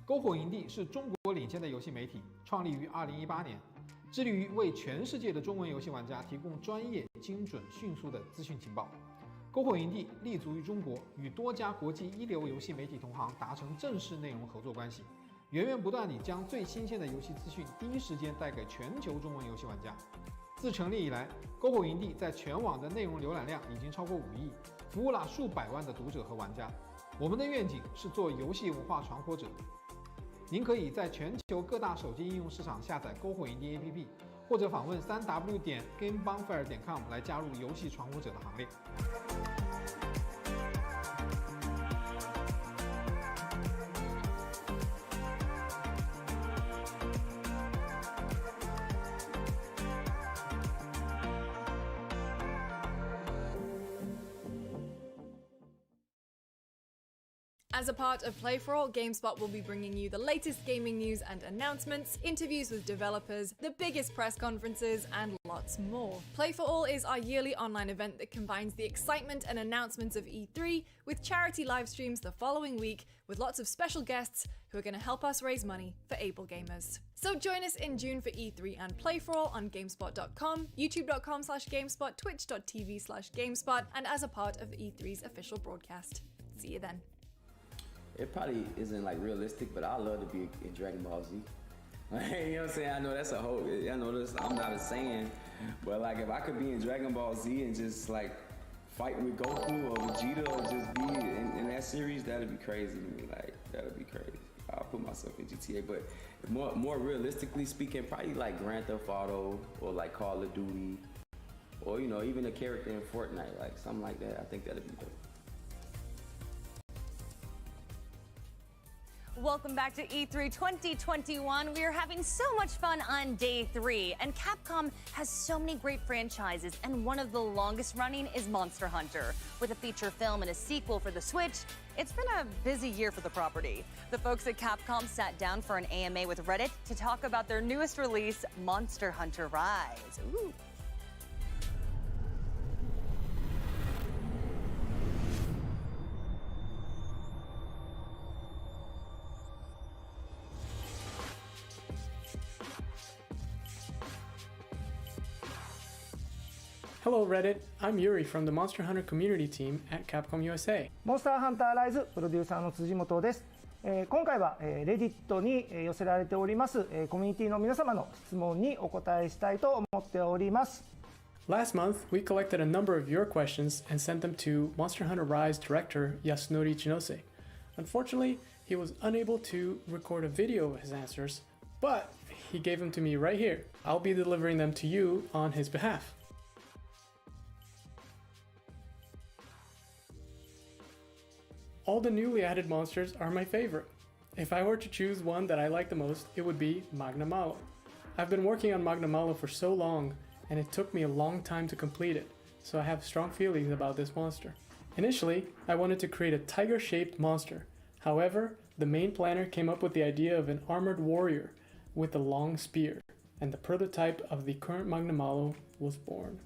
篝火营地是中国领先的游戏媒体，创立于2018年，致力于为全世界的中文游戏玩家提供专业、精准、迅速的资讯情报。篝火营地立足于中国，与多家国际一流游戏媒体同行达成正式内容合作关系，源源不断地将最新鲜的游戏资讯第一时间带给全球中文游戏玩家。自成立以来，篝火营地在全网的内容浏览量已经超过5亿，服务了数百万的读者和玩家。我们的愿景是做游戏文化传播者。您可以在全球各大手机应用市场下载篝火营地 APP， 或者访问3w.gamebonfire.com 来加入游戏传播者的行列。As a part of Play for All, GameSpot will be bringing you the latest gaming news and announcements, interviews with developers, the biggest press conferences, and lots more. Play for All is our yearly online event that combines the excitement and announcements of E3 with charity live streams the following week with lots of special guests who are going to help us raise money for able gamers. So join us in June for E3 and Play for All on GameSpot.com, YouTube.com/GameSpot, Twitch.tv/GameSpot, and as a part of E3's official broadcast. See you then. It probably isn't like realistic, but I love to be in Dragon Ball Z. Like, you know what I'm saying? I know that's a whole, I know this, I'm not a saying, but like if I could be in Dragon Ball Z and just like fight with Goku or Vegeta or just be in that series, that'd be crazy to me. Like, that'd be crazy. I'll put myself in GTA, but more realistically speaking, probably like Grand Theft Auto or like Call of Duty, or you know, even a character in Fortnite, like something like that. I think that'd be dope. Welcome back to E3 2021. We are having so much fun on day 3, and Capcom has so many great franchises, and one of the longest running is Monster Hunter. With a feature film and a sequel for the Switch, it's been a busy year for the property. The folks at Capcom sat down for an AMA with Reddit to talk about their newest release, Monster Hunter Rise. Ooh. Hello Reddit, I'm Yuri from the Monster Hunter community team at Capcom USA. モンスターハンターライズプロデューサーの辻本です。今回は Reddit に寄せられておりますコミュニティの皆様の質問にお答えしたいと思っております。Last month, we collected a number of your questions and sent them to Monster Hunter Rise director Yasunori Chinose. Unfortunately, he was unable to record a video of his answers, but he gave them to me right here. I'll be delivering them to you on his behalf. All the newly added monsters are my favorite. If I were to choose one that I like the most, it would be Magna Malo. I've been working on Magna Malo for so long, and it took me a long time to complete it, so I have strong feelings about this monster. Initially, I wanted to create a tiger-shaped monster. However, the main planner came up with the idea of an armored warrior with a long spear, and the prototype of the current Magna Malo was born.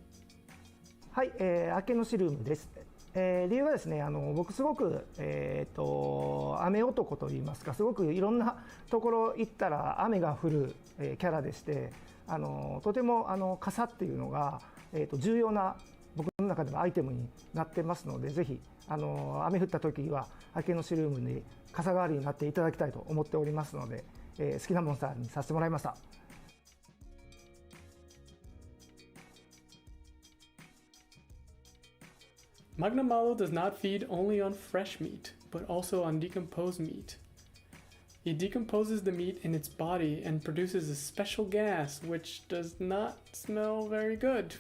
はい、明けのシルームです。理由はですね、僕すごく、雨男といいますか、すごくいろんなところ行ったら雨が降る、キャラでして、とても傘っていうのが、重要な僕の中でのアイテムになってますので、ぜひ雨降った時は明けのシルームに傘代わりになっていただきたいと思っておりますので、好きなモンスターにさせてもらいました。Magna Malo does not feed only on fresh meat, but also on decomposed meat. It decomposes the meat in its body and produces a special gas which does not smell very good.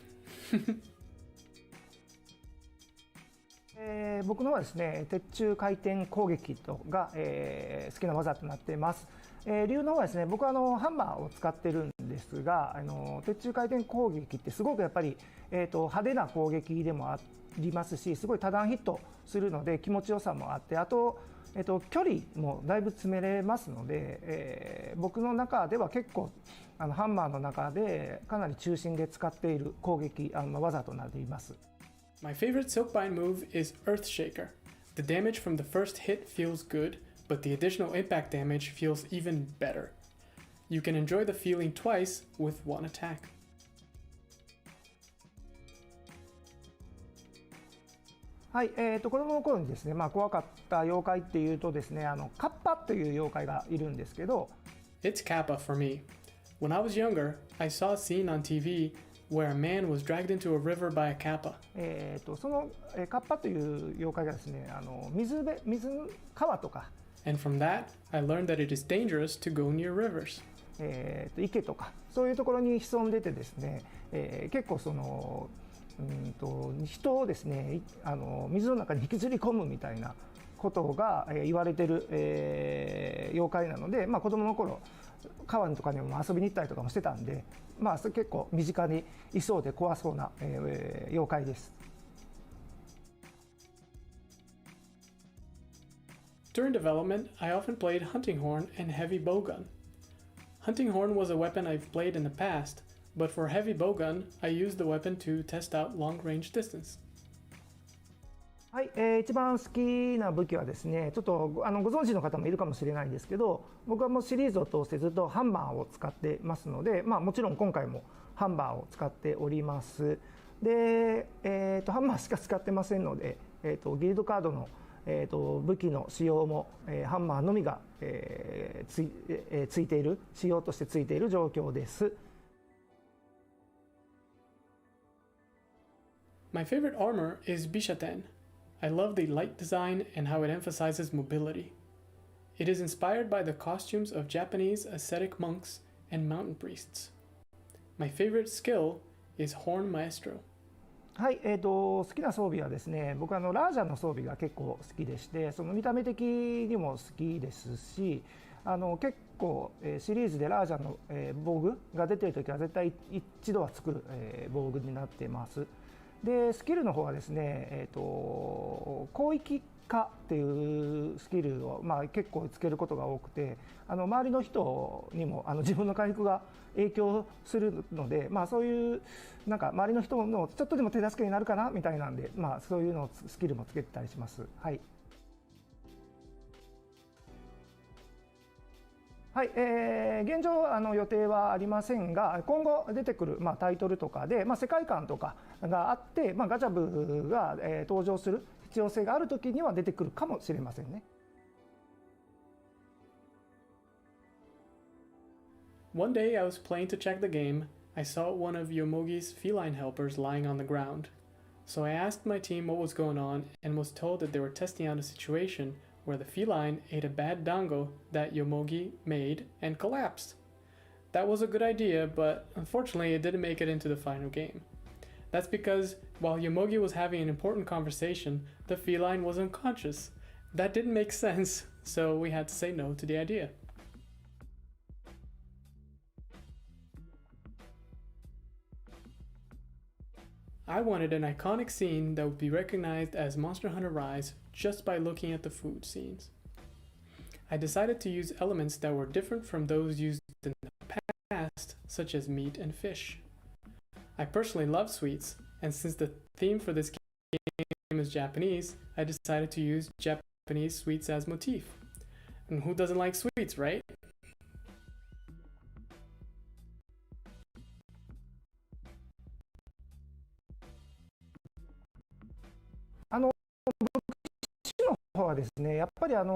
僕のはですね、鉄柱回転攻撃が、好きな技となっています。理由の方はですね、僕はハンマーを使ってるんですが、鉄柱回転攻撃ってすごくやっぱり、派手な攻撃でもありますし、すごい多段ヒットするので気持ちよさもあって、あと、距離もだいぶ詰めれますので、僕の中では結構ハンマーの中でかなり中心で使っている攻撃技となっています。My favorite Silkbind move is Earthshaker. The damage from the first hit feels good, but the additional impact damage feels even better. You can enjoy the feeling twice with one attack. はい、子供の頃にですね、怖かった妖怪っていうとですね、カッパという妖怪がいるんですけど、It's Kappa for me. When I was younger, I saw a scene on TV where a man was dragged into a river by a kappa. そのカッパという妖怪がですね、川とか、And from that, I learned that it is dangerous to go near rivers. 池とかそういうところに潜んでてですね、結構人をですね、水の中に引きずり込むみたいなことが、言われてる、妖怪なので、子供の頃川とかにも遊びに行ったりとかもしてたんで、結構身近にいそうで怖そうな、妖怪です。During development, I often played Hunting Horn and Heavy Bowgun. Hunting Horn was a weapon I've played in the past, but for Heavy Bowgun, I used the weapon to test out long-range distance. はい、一番好きな武器はですね、ちょっとご存知の方もいるかもしれないんですけど、僕はもうシリーズを通してずっとハンマーを使ってますので、もちろん今回もハンマーを使っております。で、ハンマーしか使ってませんので、ギルドカードの武器の使用も、ハンマーのみが、ついている仕様としてついている状況です。My favorite armor is Bishaten. I love the light design and how it emphasizes mobility. It is inspired by the costumes of Japanese ascetic monks and mountain priests. My favorite skill is Horn Maestro. はい、好きな装備はですね、僕はラージャの装備が結構好きでして、その見た目的にも好きですし、結構、シリーズでラージャの、防具が出ているときは絶対一度は作る、防具になっています。で、スキルの方はですね、広域化っていうスキルを、結構つけることが多くて、周りの人にも自分の回復が影響するので、そういうなんか周りの人のちょっとでも手助けになるかなみたいなんで、そういうのスキルもつけてたりします。はい。はい、現状予定はありませんが、今後出てくる、タイトルとかで、世界観とかがあって、ガチャ部が、登場する必要性があるときには出てくるかもしれませんね。One day I was playing to check the game. I saw one of Yomogi's feline helpers lying on the ground. So I asked my team what was going on and was told that they were testing out a situation where the feline ate a bad dango that Yomogi made and collapsed. That was a good idea, but unfortunately it didn't make it into the final game. That's because while Yomogi was having an important conversation, the feline was unconscious. That didn't make sense, so we had to say no to the idea. I wanted an iconic scene that would be recognized as Monster Hunter Rise just by looking at the food scenes. I decided to use elements that were different from those used in the past, such as meat and fish. I personally love sweets, and since the theme for this game is Japanese, I decided to use Japanese sweets as motif. And who doesn't like sweets, right? の方はですね、やっぱり新し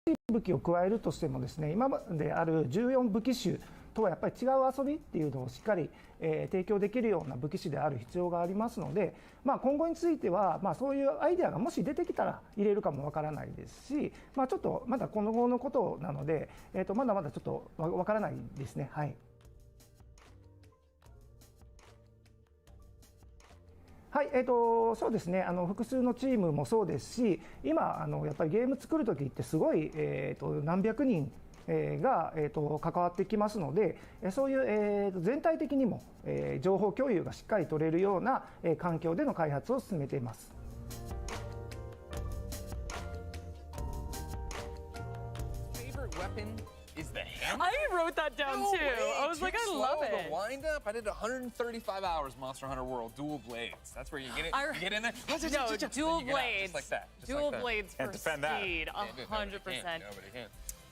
い武器を加えるとしてもですね、今まである14武器種とはやっぱり違う遊びっていうのをしっかり、提供できるような武器種である必要がありますので、今後については、そういうアイデアがもし出てきたら入れるかもわからないですし、ちょっとまだ今後のことなので、まだまだちょっとわからないですね。はい。はい、そうですね、複数のチームもそうですし、今やっぱりゲーム作るときってすごい、何百人が、関わってきますので、そういう、全体的にも、情報共有がしっかり取れるような、環境での開発を進めています。Is the hammer? I wrote that down no too. Way. I was like, I love it. The wind up. I did 135 hours Monster Hunter World Dual Blades. That's where you get it. You get in there. No, dual blades. Just like that. Just dual like that. blades for speed. 100%. Nobody can.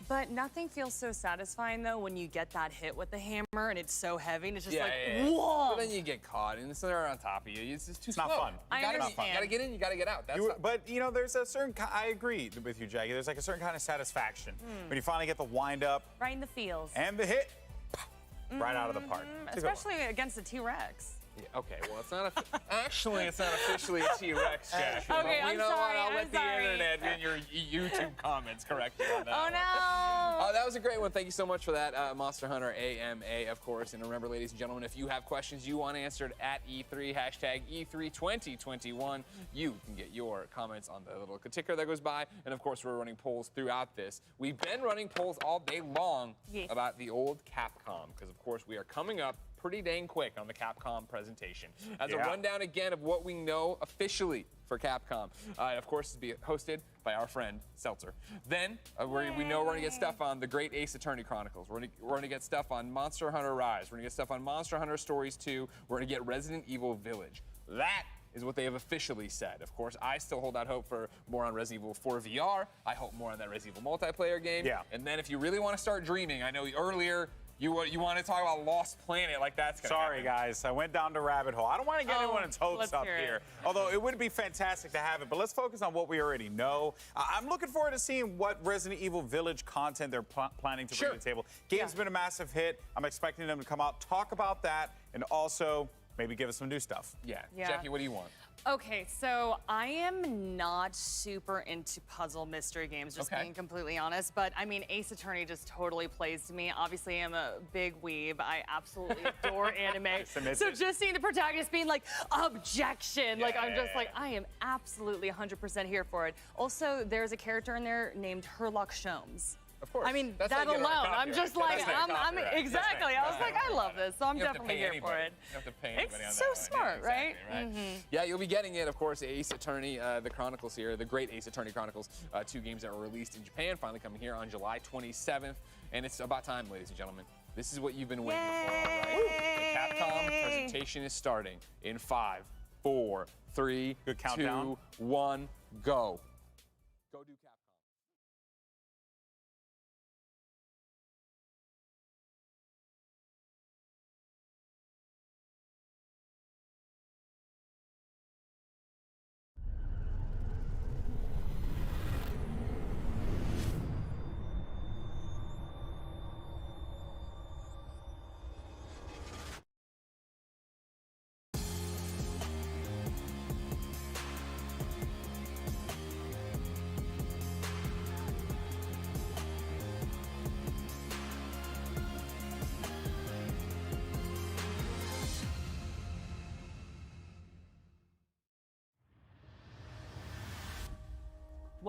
But nothing feels so satisfying though when you get that hit with the hammer and it's so heavy and it's just whoa. But then you get caught and it's there on top of you. It's just too slow. Not fun. I understand. You gotta get in, you gotta get out. But you know, there's a certain. I agree with you, Jackie. There's like a certain kind of satisfaction when you finally get the wind up, right in the feels, and the hit, right out of the park. Especially against the T-Rex. Yeah, okay, well, it's not actually it's not officially a T-Rex, Jackie. Okay, I'm sorry. I'll let the internet and your YouTube comments correct you on that. Oh no! That was a great one. Thank you so much for that, Monster Hunter AMA, of course. And remember, ladies and gentlemen, if you have questions you want answered at E3 hashtag E32021, you can get your comments on the little ticker that goes by. And of course, we're running polls throughout this. We've been running polls all day long about the old Capcom, because of course we are coming up pretty dang quick on the Capcom presentation. As a rundown again of what we know officially for Capcom. Of course, to be hosted by our friend Seltzer. Then we know we're going to get stuff on the Great Ace Attorney Chronicles. We're going to get stuff on Monster Hunter Rise. We're going to get stuff on Monster Hunter Stories 2. We're going to get Resident Evil Village. That is what they have officially said. Of course, I still hold out hope for more on Resident Evil 4 VR. I hope more on that Resident Evil multiplayer game. Yeah. And then if you really want to start dreaming, I know earlier you want to talk about Lost Planet like that's going to happen. Sorry, guys. I went down the rabbit hole. I don't want to get anyone's hopes up here. Although it would be fantastic to have it. But let's focus on what we already know. I'm looking forward to seeing what Resident Evil Village content they're planning to bring to the table. Game's been a massive hit. I'm expecting them to come out, talk about that, and also maybe give us some new stuff. Yeah. Jackie, what do you want? Okay, so I am not super into puzzle mystery games, just being completely honest. But I mean, Ace Attorney just totally plays to me. Obviously, I'm a big weeb. I absolutely adore anime. So just seeing the protagonist being like, objection, like I'm just like, I am absolutely 100% here for it. Also, there's a character in there named Herlock Sholmes. Of course. I mean, that alone, I'm just like, exactly. I was like, I love this, so I'm definitely here for it. You have to pay anybody on that. It's so smart, right? Yeah, you'll be getting it, of course, Ace Attorney, the Chronicles here, the Great Ace Attorney Chronicles, 2 games that were released in Japan, finally coming here on July 27th. And it's about time, ladies and gentlemen. This is what you've been waiting for, all right? The Capcom presentation is starting in 5, 4, 3, 2, 1, go. Go do Capcom.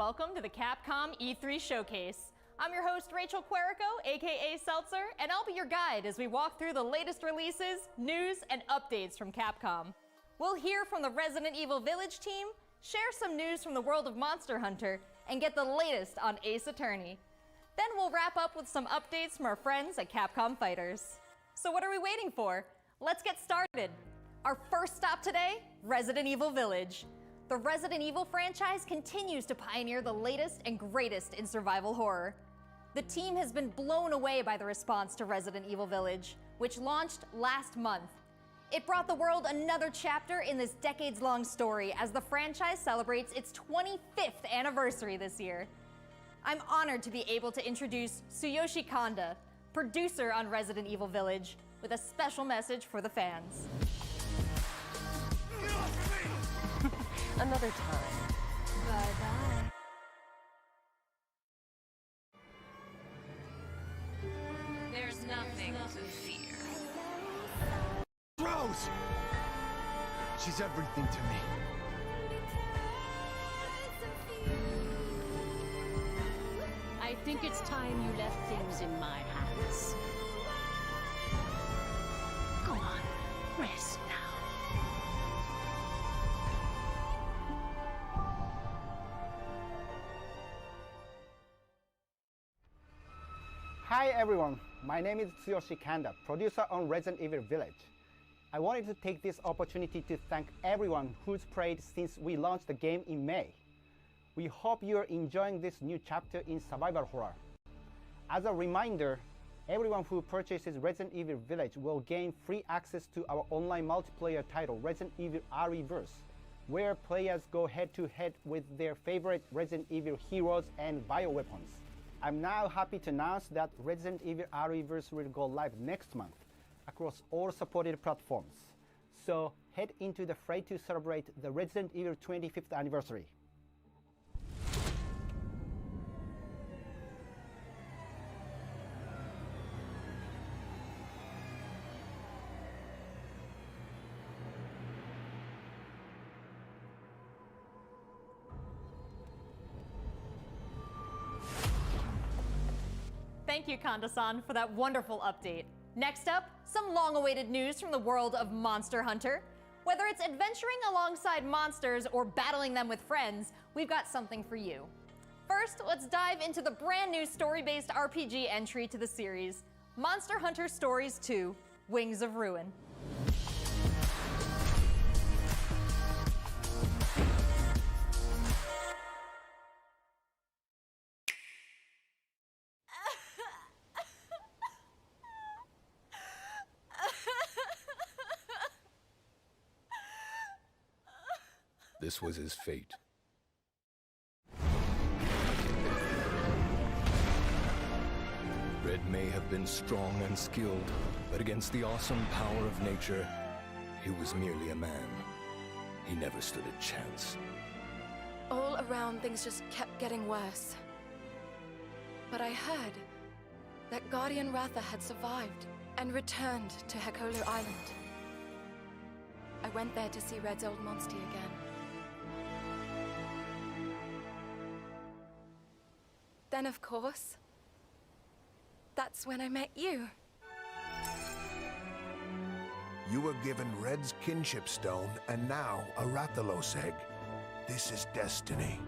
Welcome to the Capcom E3 Showcase. I'm your host, Rachel Querico, aka Seltzer, and I'll be your guide as we walk through the latest releases, news, and updates from Capcom. We'll hear from the Resident Evil Village team, share some news from the world of Monster Hunter, and get the latest on Ace Attorney. Then we'll wrap up with some updates from our friends at Capcom Fighters. So what are we waiting for? Let's get started. Our first stop today, Resident Evil Village. The Resident Evil franchise continues to pioneer the latest and greatest in survival horror. The team has been blown away by the response to Resident Evil Village, which launched last month. It brought the world another chapter in this decades-long story as the franchise celebrates its 25th anniversary this year. I'm honored to be able to introduce Tsuyoshi Kanda, producer on Resident Evil Village, with a special message for the fans. Another time. Bye-bye. There's nothing to fear. Rose! She's everything to me. I think it's time you left things in my hands. Go on, rest now. Hi everyone, my name is Tsuyoshi Kanda, producer on Resident Evil Village. I wanted to take this opportunity to thank everyone who's played since we launched the game in May. We hope you're enjoying this new chapter in survival horror. As a reminder, everyone who purchases Resident Evil Village will gain free access to our online multiplayer title, Resident Evil Re:Verse, where players go head-to-head with their favorite Resident Evil heroes and bioweapons. I'm now happy to announce that Resident Evil Re:Verse will go live next month across all supported platforms. So head into the fray to celebrate the Resident Evil 25th anniversary. Thank you, Kanda-san, for that wonderful update. Next up, some long-awaited news from the world of Monster Hunter. Whether it's adventuring alongside monsters or battling them with friends, we've got something for you. First, let's dive into the brand new story-based RPG entry to the series, Monster Hunter Stories 2: Wings of Ruin. This was his fate. Red may have been strong and skilled, but against the awesome power of nature, he was merely a man. He never stood a chance. All around, things just kept getting worse. But I heard that Guardian Ratha had survived and returned to Hekola Island. I went there to see Red's old monster again. Then, of course, that's when I met you. You were given Red's kinship stone, and now a Rathalos egg. This is destiny.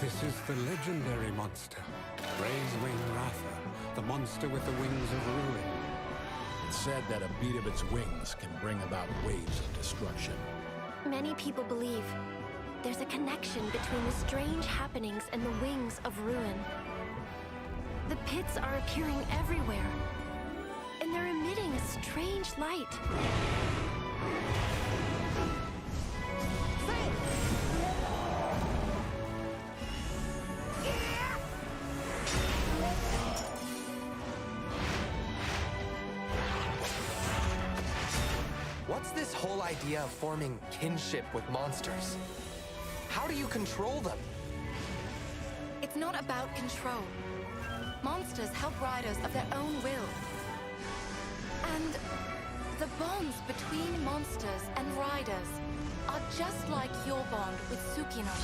This is the legendary monster, Wing Ratha, the monster with the wings of ruin. It's said that a beat of its wings can bring about waves of destruction. Many people believe there's a connection between the strange happenings and the wings of ruin. The pits are appearing everywhere, and they're emitting a strange light. What's this whole idea of forming kinship with monsters? How do you control them? It's not about control. Monsters help riders of their own will. And the bonds between monsters and riders are just like your bond with Tsukino.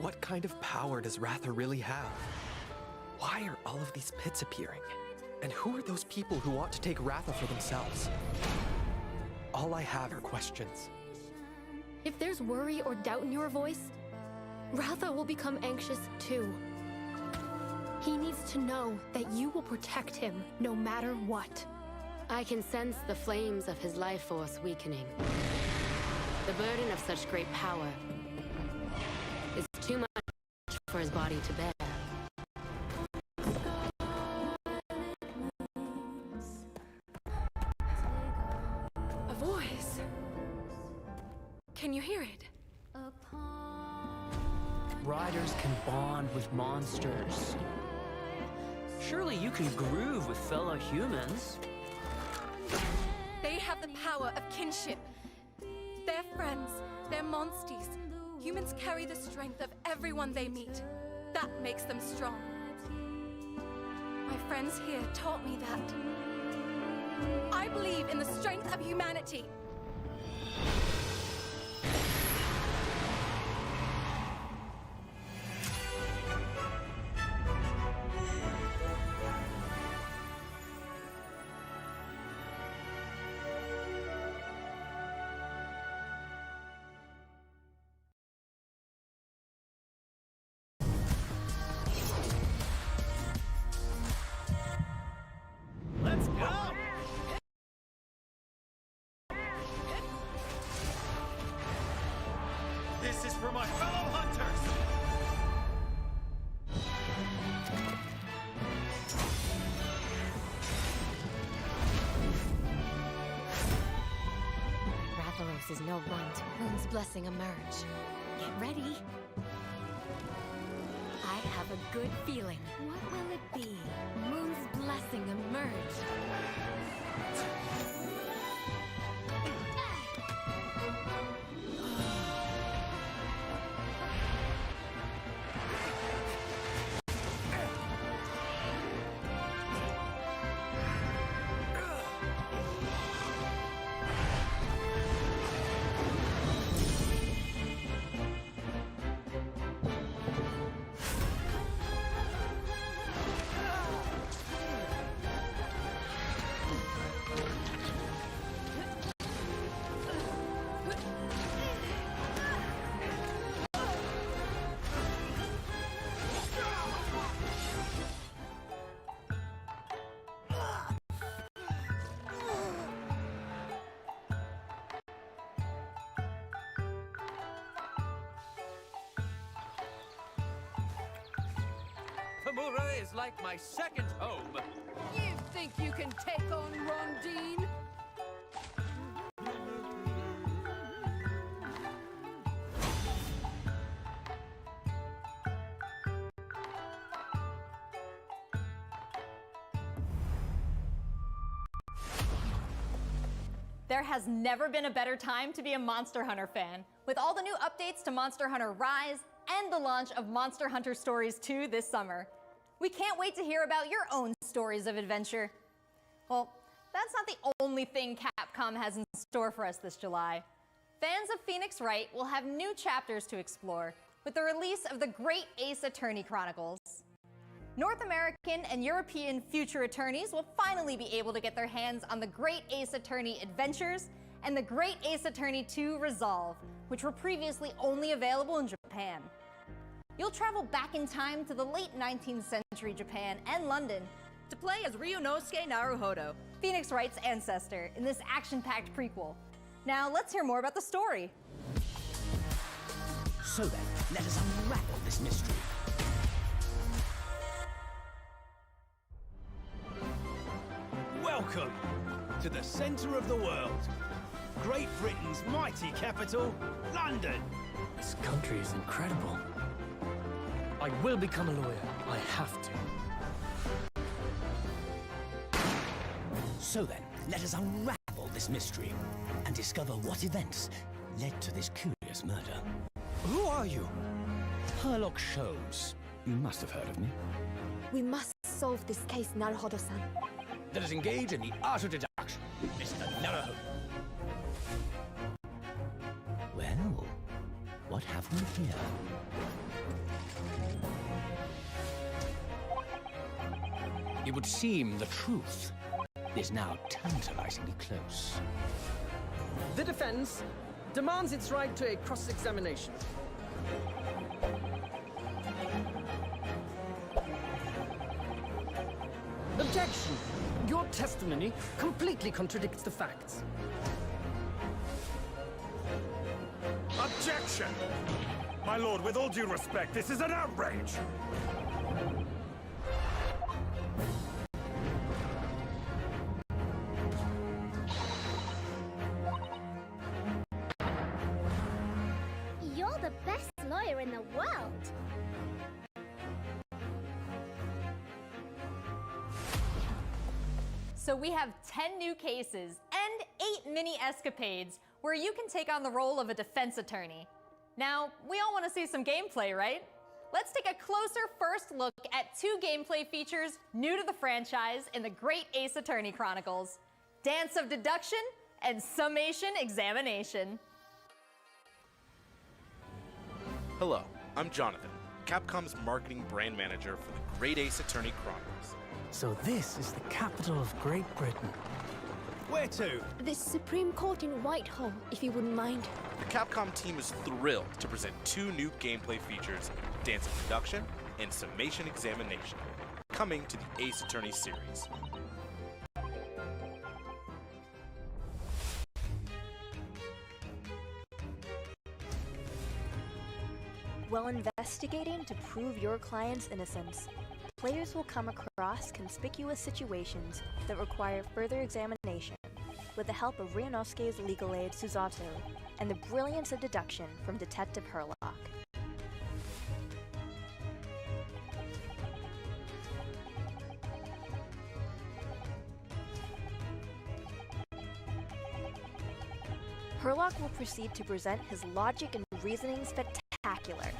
What kind of power does Ratha really have? Why are all of these pits appearing? And who are those people who want to take Ratha for themselves? All I have are questions. If there's worry or doubt in your voice, Ratha will become anxious too. He needs to know that you will protect him no matter what. I can sense the flames of his life force weakening. The burden of such great power is too much for his body to bear. A voice. Can you hear it? Riders can bond with monsters. Surely you can groove with fellow humans. They have the power of kinship. They're friends, they're monsters. Humans carry the strength of everyone they meet. That makes them strong. My friends here taught me that. I believe in the strength of humanity. Let's go! This is for my fellow hunters! Rathalos is no runt. Moon's blessing emerge. Get ready. I have a good feeling. What will it be? Moon's blessing emerge. Tamura is like my second home. You think you can take on Rondine? There has never been a better time to be a Monster Hunter fan. With all the new updates to Monster Hunter Rise and the launch of Monster Hunter Stories 2 this summer. We can't wait to hear about your own stories of adventure. Well, that's not the only thing Capcom has in store for us this July. Fans of Phoenix Wright will have new chapters to explore with the release of the Great Ace Attorney Chronicles. North American and European future attorneys will finally be able to get their hands on the Great Ace Attorney Adventures and the Great Ace Attorney 2 Resolve, which were previously only available in Japan. You'll travel back in time to the late 19th century Japan and London To play as Ryunosuke Naruhodo, Phoenix Wright's ancestor, in this action-packed prequel. Now let's hear more about the story. So then, let us unravel this mystery. Welcome to the center of the world. Great Britain's mighty capital, London. This country is incredible. I will become a lawyer. I have to. So then, let us unravel this mystery and discover what events led to this curious murder. Who are you? Herlock Sholmes. You must have heard of me. We must solve this case, Naruhodo-san. Let us engage in the art of deduction, Mr. Naraho. Well, what have we here? It would seem the truth is now tantalizingly close. The defense demands its right to a cross-examination. Objection! Your testimony completely contradicts the facts. Objection! My lord, with all due respect, this is an outrage! You're the best lawyer in the world. So we have 10 new cases and 8 mini escapades where you can take on the role of a defense attorney. Now, we all want to see some gameplay, right? Let's take a closer first look at 2 gameplay features new to the franchise in the Great Ace Attorney Chronicles: Dance of Deduction and Summation Examination. Hello, I'm Jonathan, Capcom's marketing brand manager for the Great Ace Attorney Chronicles. So this is the capital of Great Britain. Where to? The Supreme Court in Whitehall, if you wouldn't mind. The Capcom team is thrilled to present 2 new gameplay features, Dance of Deduction and Summation Examination, coming to the Ace Attorney series. While investigating to prove your client's innocence, players will come across conspicuous situations that require further examination with the help of Ryunosuke's legal aid Susato and the brilliance of deduction from Detective Herlock. Herlock will proceed to present his logic and reasoning spectacular,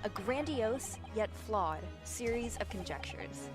a grandiose yet flawed series of conjectures.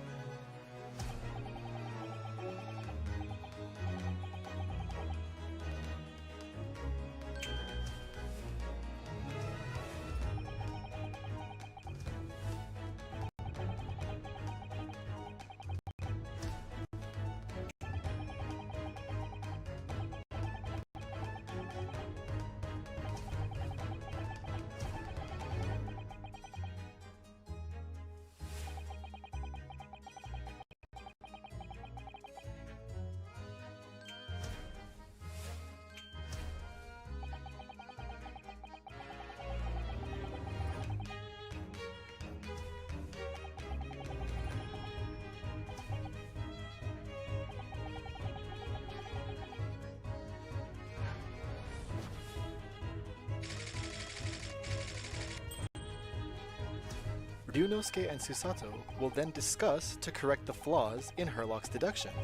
Ryunosuke and Susato will then discuss to correct the flaws in Herlock's deductions.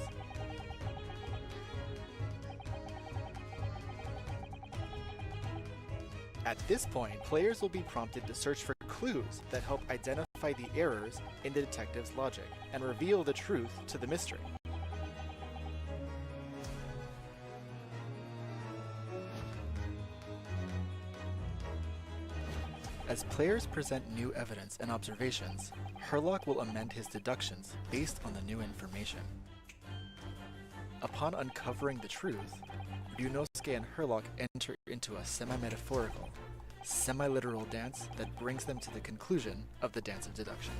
At this point, players will be prompted to search for clues that help identify the errors in the detective's logic and reveal the truth to the mystery. As players present new evidence and observations, Herlock will amend his deductions based on the new information. Upon uncovering the truth, Ryunosuke and Herlock enter into a semi-metaphorical, semi-literal dance that brings them to the conclusion of the dance of deduction.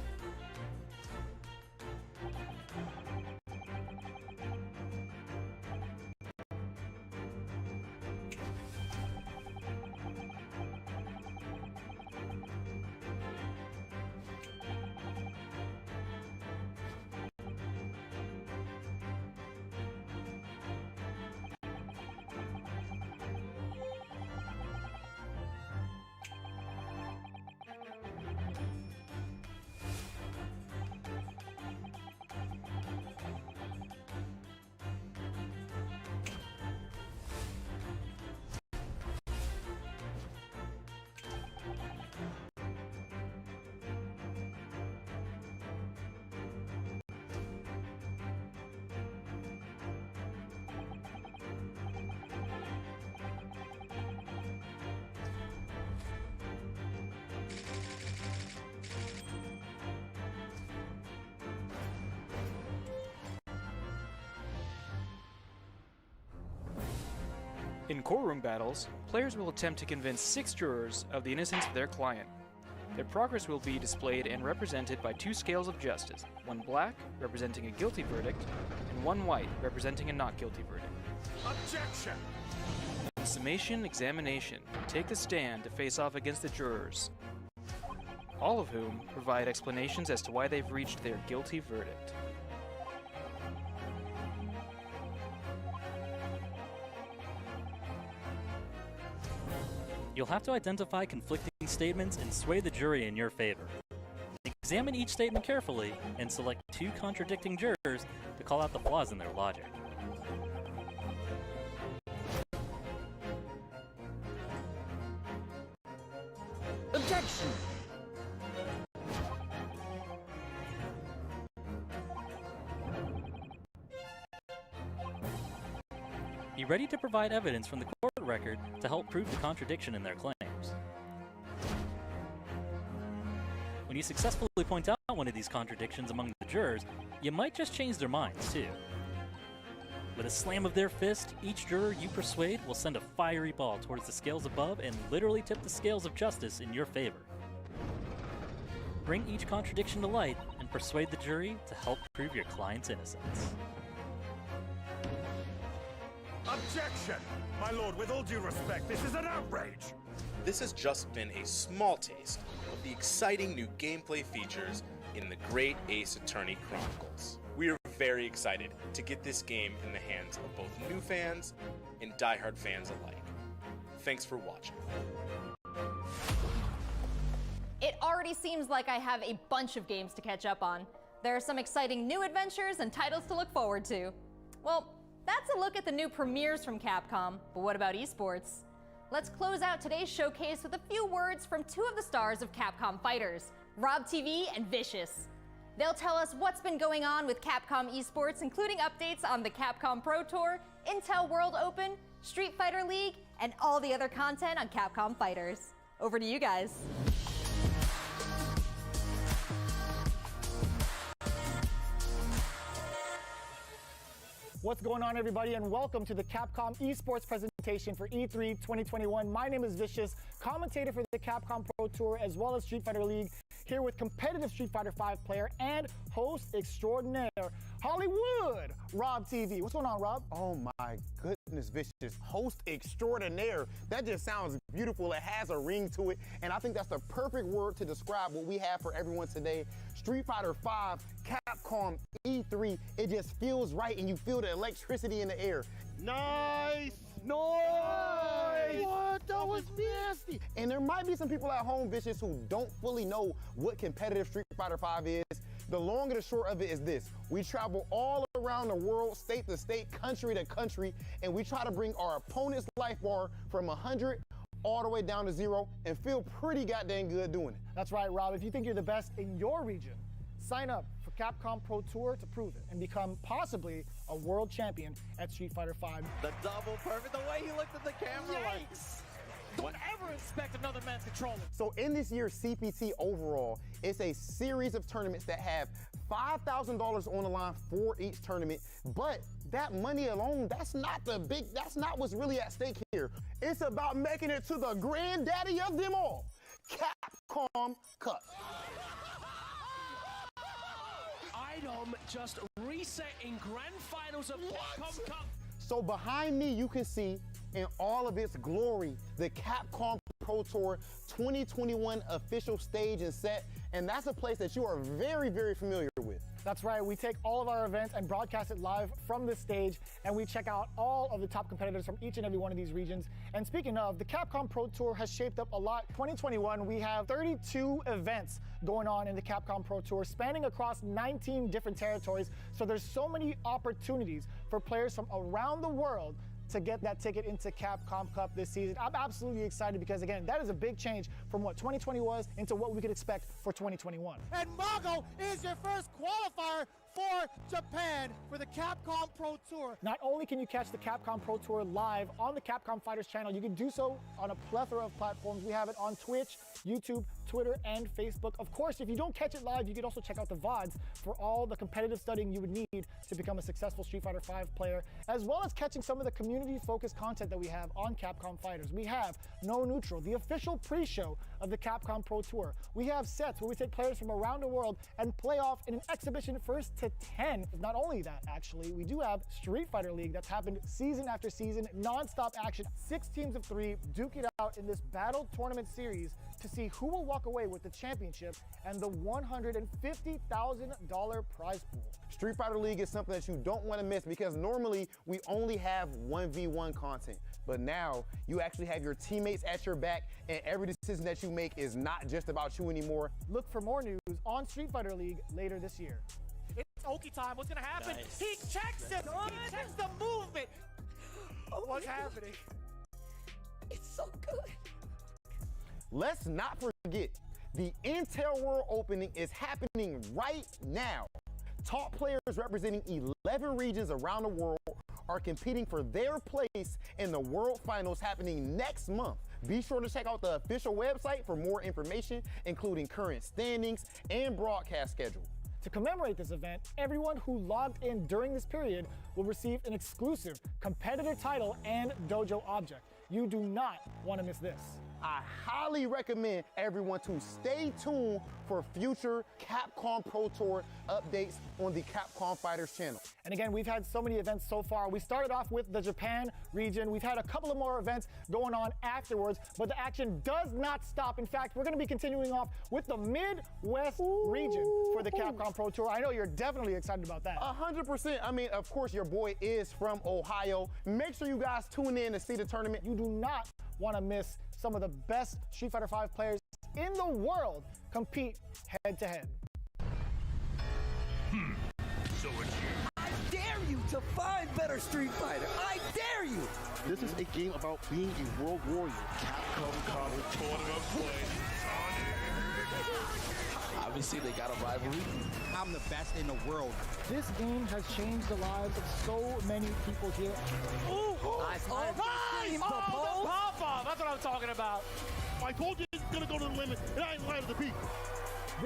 In courtroom battles, players will attempt to convince 6 jurors of the innocence of their client. Their progress will be displayed and represented by 2 scales of justice, one black, representing a guilty verdict, and one white, representing a not guilty verdict. Objection! In summation examination, take the stand to face off against the jurors, all of whom provide explanations as to why they've reached their guilty verdict. You'll have to identify conflicting statements and sway the jury in your favor. Examine each statement carefully and select 2 contradicting jurors to call out the flaws in their logic. Objection! Be ready to provide evidence from the court record to help prove the contradiction in their claims. When you successfully point out one of these contradictions among the jurors, you might just change their minds, too. With a slam of their fist, each juror you persuade will send a fiery ball towards the scales above and literally tip the scales of justice in your favor. Bring each contradiction to light and persuade the jury to help prove your client's innocence. Objection! My lord, with all due respect, this is an outrage! This has just been a small taste of the exciting new gameplay features in the Great Ace Attorney Chronicles. We are very excited to get this game in the hands of both new fans and diehard fans alike. Thanks for watching. It already seems like I have a bunch of games to catch up on. There are some exciting new adventures and titles to look forward to. Well, that's a look at the new premieres from Capcom, but what about esports? Let's close out today's showcase with a few words from 2 of the stars of Capcom Fighters, Rob TV and Vicious. They'll tell us what's been going on with Capcom esports, including updates on the Capcom Pro Tour, Intel World Open, Street Fighter League, and all the other content on Capcom Fighters. Over to you guys. What's going on, everybody, and welcome to the Capcom esports presentation for E3 2021. My name is Vicious, commentator for the Capcom Pro Tour as well as Street Fighter League, here with competitive Street Fighter V player and host extraordinaire, Hollywood, Rob TV. What's going on, Rob? Oh my goodness, Vicious. Host extraordinaire. That just sounds beautiful. It has a ring to it, and I think that's the perfect word to describe what we have for everyone today. Street Fighter V, Capcom E3, it just feels right, and you feel the electricity in the air. Nice! Nice! What? That was nasty! And there might be some people at home, Vicious, who don't fully know what competitive Street Fighter V is. The long and the short of it is this: we travel all around the world, state to state, country to country, and we try to bring our opponent's life bar from 100 all the way down to 0 and feel pretty goddamn good doing it. That's right, Rob. If you think you're the best in your region, sign up for Capcom Pro Tour to prove it and become possibly a world champion at Street Fighter V. The double perfect, the way he looked at the camera. Yikes! Don't ever expect another man's controller. So in this year's CPT overall, it's a series of tournaments that have $5,000 on the line for each tournament, but that money alone, that's not what's really at stake here. It's about making it to the granddaddy of them all, Capcom Cup. Item just reset in grand finals of Capcom Cup. So behind me, you can see in all of its glory, the Capcom Pro Tour 2021 official stage and set, and that's a place that you are very, very familiar with. That's right, we take all of our events and broadcast it live from this stage, and we check out all of the top competitors from each and every one of these regions. And speaking of, the Capcom Pro Tour has shaped up a lot. 2021, we have 32 events going on in the Capcom Pro Tour, spanning across 19 different territories. So there's so many opportunities for players from around the world to get that ticket into Capcom Cup this season. I'm absolutely excited because, again, that is a big change from what 2020 was into what we could expect for 2021. And Mago is your first qualifier for Japan for the Capcom Pro Tour. Not only can you catch the Capcom Pro Tour live on the Capcom Fighters channel, you can do so on a plethora of platforms. We have it on Twitch, YouTube, Twitter, and Facebook. Of course, if you don't catch it live, you can also check out the VODs for all the competitive studying you would need to become a successful Street Fighter V player, as well as catching some of the community-focused content that we have on Capcom Fighters. We have No Neutral, the official pre-show of the Capcom Pro Tour. We have sets where we take players from around the world and play off in an exhibition first to 10. Not only that, actually, we do have Street Fighter League that's happened season after season, non-stop action, 6 teams of 3 duke it out in this battle tournament series to see who will walk away with the championship and the $150,000 prize pool. Street Fighter League is something that you don't want to miss because normally we only have 1v1 content, but now you actually have your teammates at your back and every decision that you make is not just about you anymore. Look for more news on Street Fighter League later this year. It's Oki time. What's gonna happen? Nice. He checks it. He checks the movement. What's happening? It's so good. Let's not forget, the Intel World Opening is happening right now. Top players representing 11 regions around the world are competing for their place in the World Finals happening next month. Be sure to check out the official website for more information, including current standings and broadcast schedule. To commemorate this event, everyone who logged in during this period will receive an exclusive competitor title and dojo object. You do not want to miss this. I highly recommend everyone to stay tuned for future Capcom Pro Tour updates on the Capcom Fighters channel. And again, we've had so many events so far. We started off with the Japan region. We've had a couple of more events going on afterwards, but the action does not stop. In fact, we're going to be continuing off with the Midwest region for the Capcom Pro Tour. I know you're definitely excited about that. 100%. I mean, of course, your boy is from Ohio. Make sure you guys tune in to see the tournament. You do not want to miss some of the best Street Fighter V players in the world compete head-to-head. So it's you. I dare you to find better Street Fighter. I dare you. This is a game about being a world warrior. Capcom College Tournament play. Obviously, they got a rivalry. I'm the best in the world. This game has changed the lives of so many people here. Ooh! Nice. Oh, the pop-off! That's what I'm talking about. I told you it's gonna go to the limit, and I ain't lying to the beat.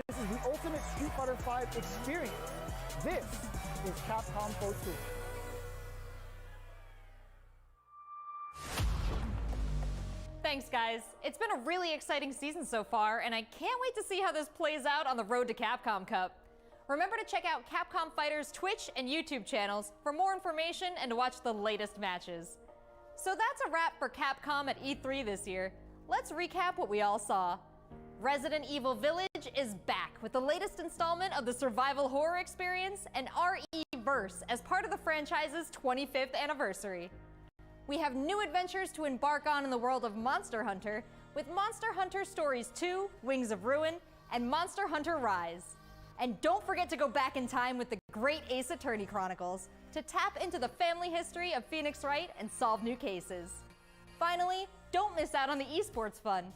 This is the ultimate Street Fighter V experience. This is Capcom Pro Tour. Thanks, guys. It's been a really exciting season so far, and I can't wait to see how this plays out on the road to Capcom Cup. Remember to check out Capcom Fighters' Twitch and YouTube channels for more information and to watch the latest matches. So that's a wrap for Capcom at E3 this year. Let's recap what we all saw. Resident Evil Village is back with the latest installment of the survival horror experience and RE-verse as part of the franchise's 25th anniversary. We have new adventures to embark on in the world of Monster Hunter with Monster Hunter Stories 2, Wings of Ruin, and Monster Hunter Rise. And don't forget to go back in time with the great Ace Attorney Chronicles to tap into the family history of Phoenix Wright and solve new cases. Finally, don't miss out on the esports fun.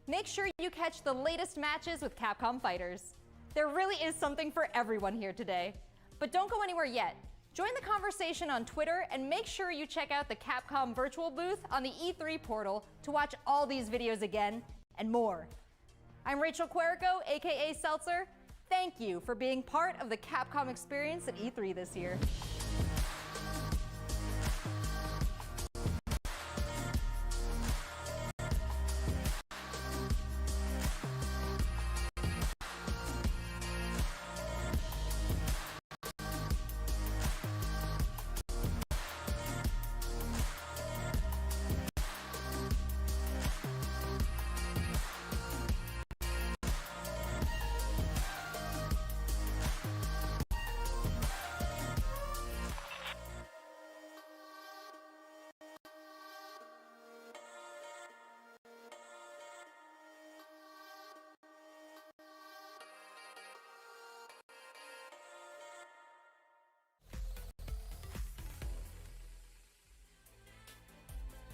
Make sure you catch the latest matches with Capcom Fighters. There really is something for everyone here today. But don't go anywhere yet. Join the conversation on Twitter and make sure you check out the Capcom virtual booth on the E3 portal to watch all these videos again and more. I'm Rachel Querico, aka Seltzer. Thank you for being part of the Capcom experience at E3 this year.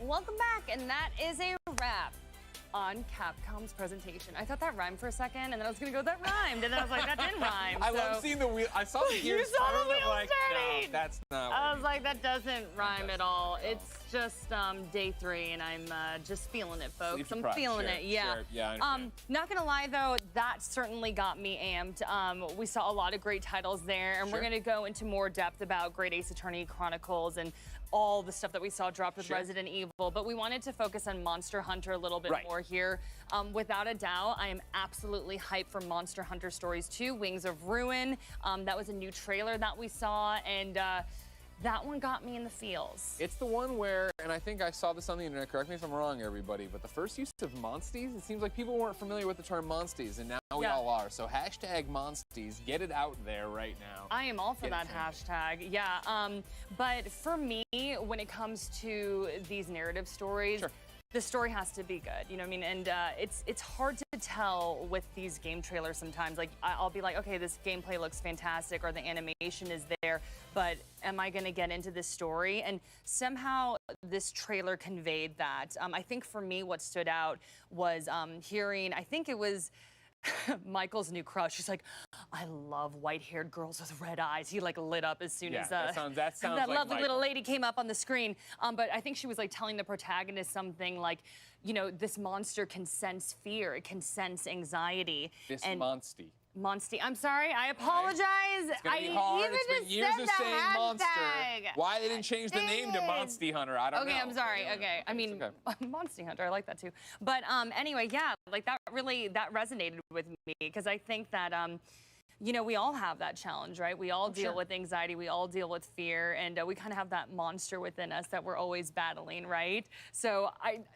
Welcome back, and that is a wrap. on Capcom's presentation. I thought that rhymed for a second, and then I was gonna go, that rhymed, and then I was like, that didn't rhyme. I love seeing the wheel. I saw the gears. You saw the wheels like, turning. no, that's not. I was like, that doesn't rhyme at all. It's just day 3, and I'm just feeling it, folks. I'm feeling it. Yeah. Sure. Yeah. I understand. Not gonna lie though, that certainly got me amped. We saw a lot of great titles there, and we're gonna go into more depth about Great Ace Attorney Chronicles and all the stuff that we saw dropped with Resident Evil, but we wanted to focus on Monster Hunter a little bit more here. Without a doubt, I am absolutely hyped for Monster Hunter Stories 2, Wings of Ruin. That was a new trailer that we saw, and that one got me in the feels. It's the one where, and I think I saw this on the internet, correct me if I'm wrong, everybody, but the first use of monsties, it seems like people weren't familiar with the term monsties, and now we all are. So hashtag monsties, get it out there right now. I am all for that hashtag, yeah. But for me, when it comes to these narrative stories, the story has to be good, you know what I mean? And it's hard to tell with these game trailers sometimes. Like, I'll be like, okay, this gameplay looks fantastic, or the animation is there, but am I gonna get into this story? And somehow this trailer conveyed that. I think for me, what stood out was hearing, I think it was Michael's new crush. She's like, I love white-haired girls with red eyes. He like lit up as soon as that sounds that like lovely Michael. little lady came up on the screen. But I think she was like telling the protagonist something like, you know, this monster can sense fear. It can sense anxiety. This and monstie. Monstie. I'm sorry. I apologize. It's gonna be hard. It's been years of saying monster. Why they didn't change the name to Monstie Hunter? I don't know. Okay, I'm sorry. Okay, I mean, Monstie Hunter. I like that too. But anyway, yeah, like that resonated with me, because I think that you know, we all have that challenge, right? We all deal with anxiety, we all deal with fear, and we kind of have that monster within us that we're always battling, right? So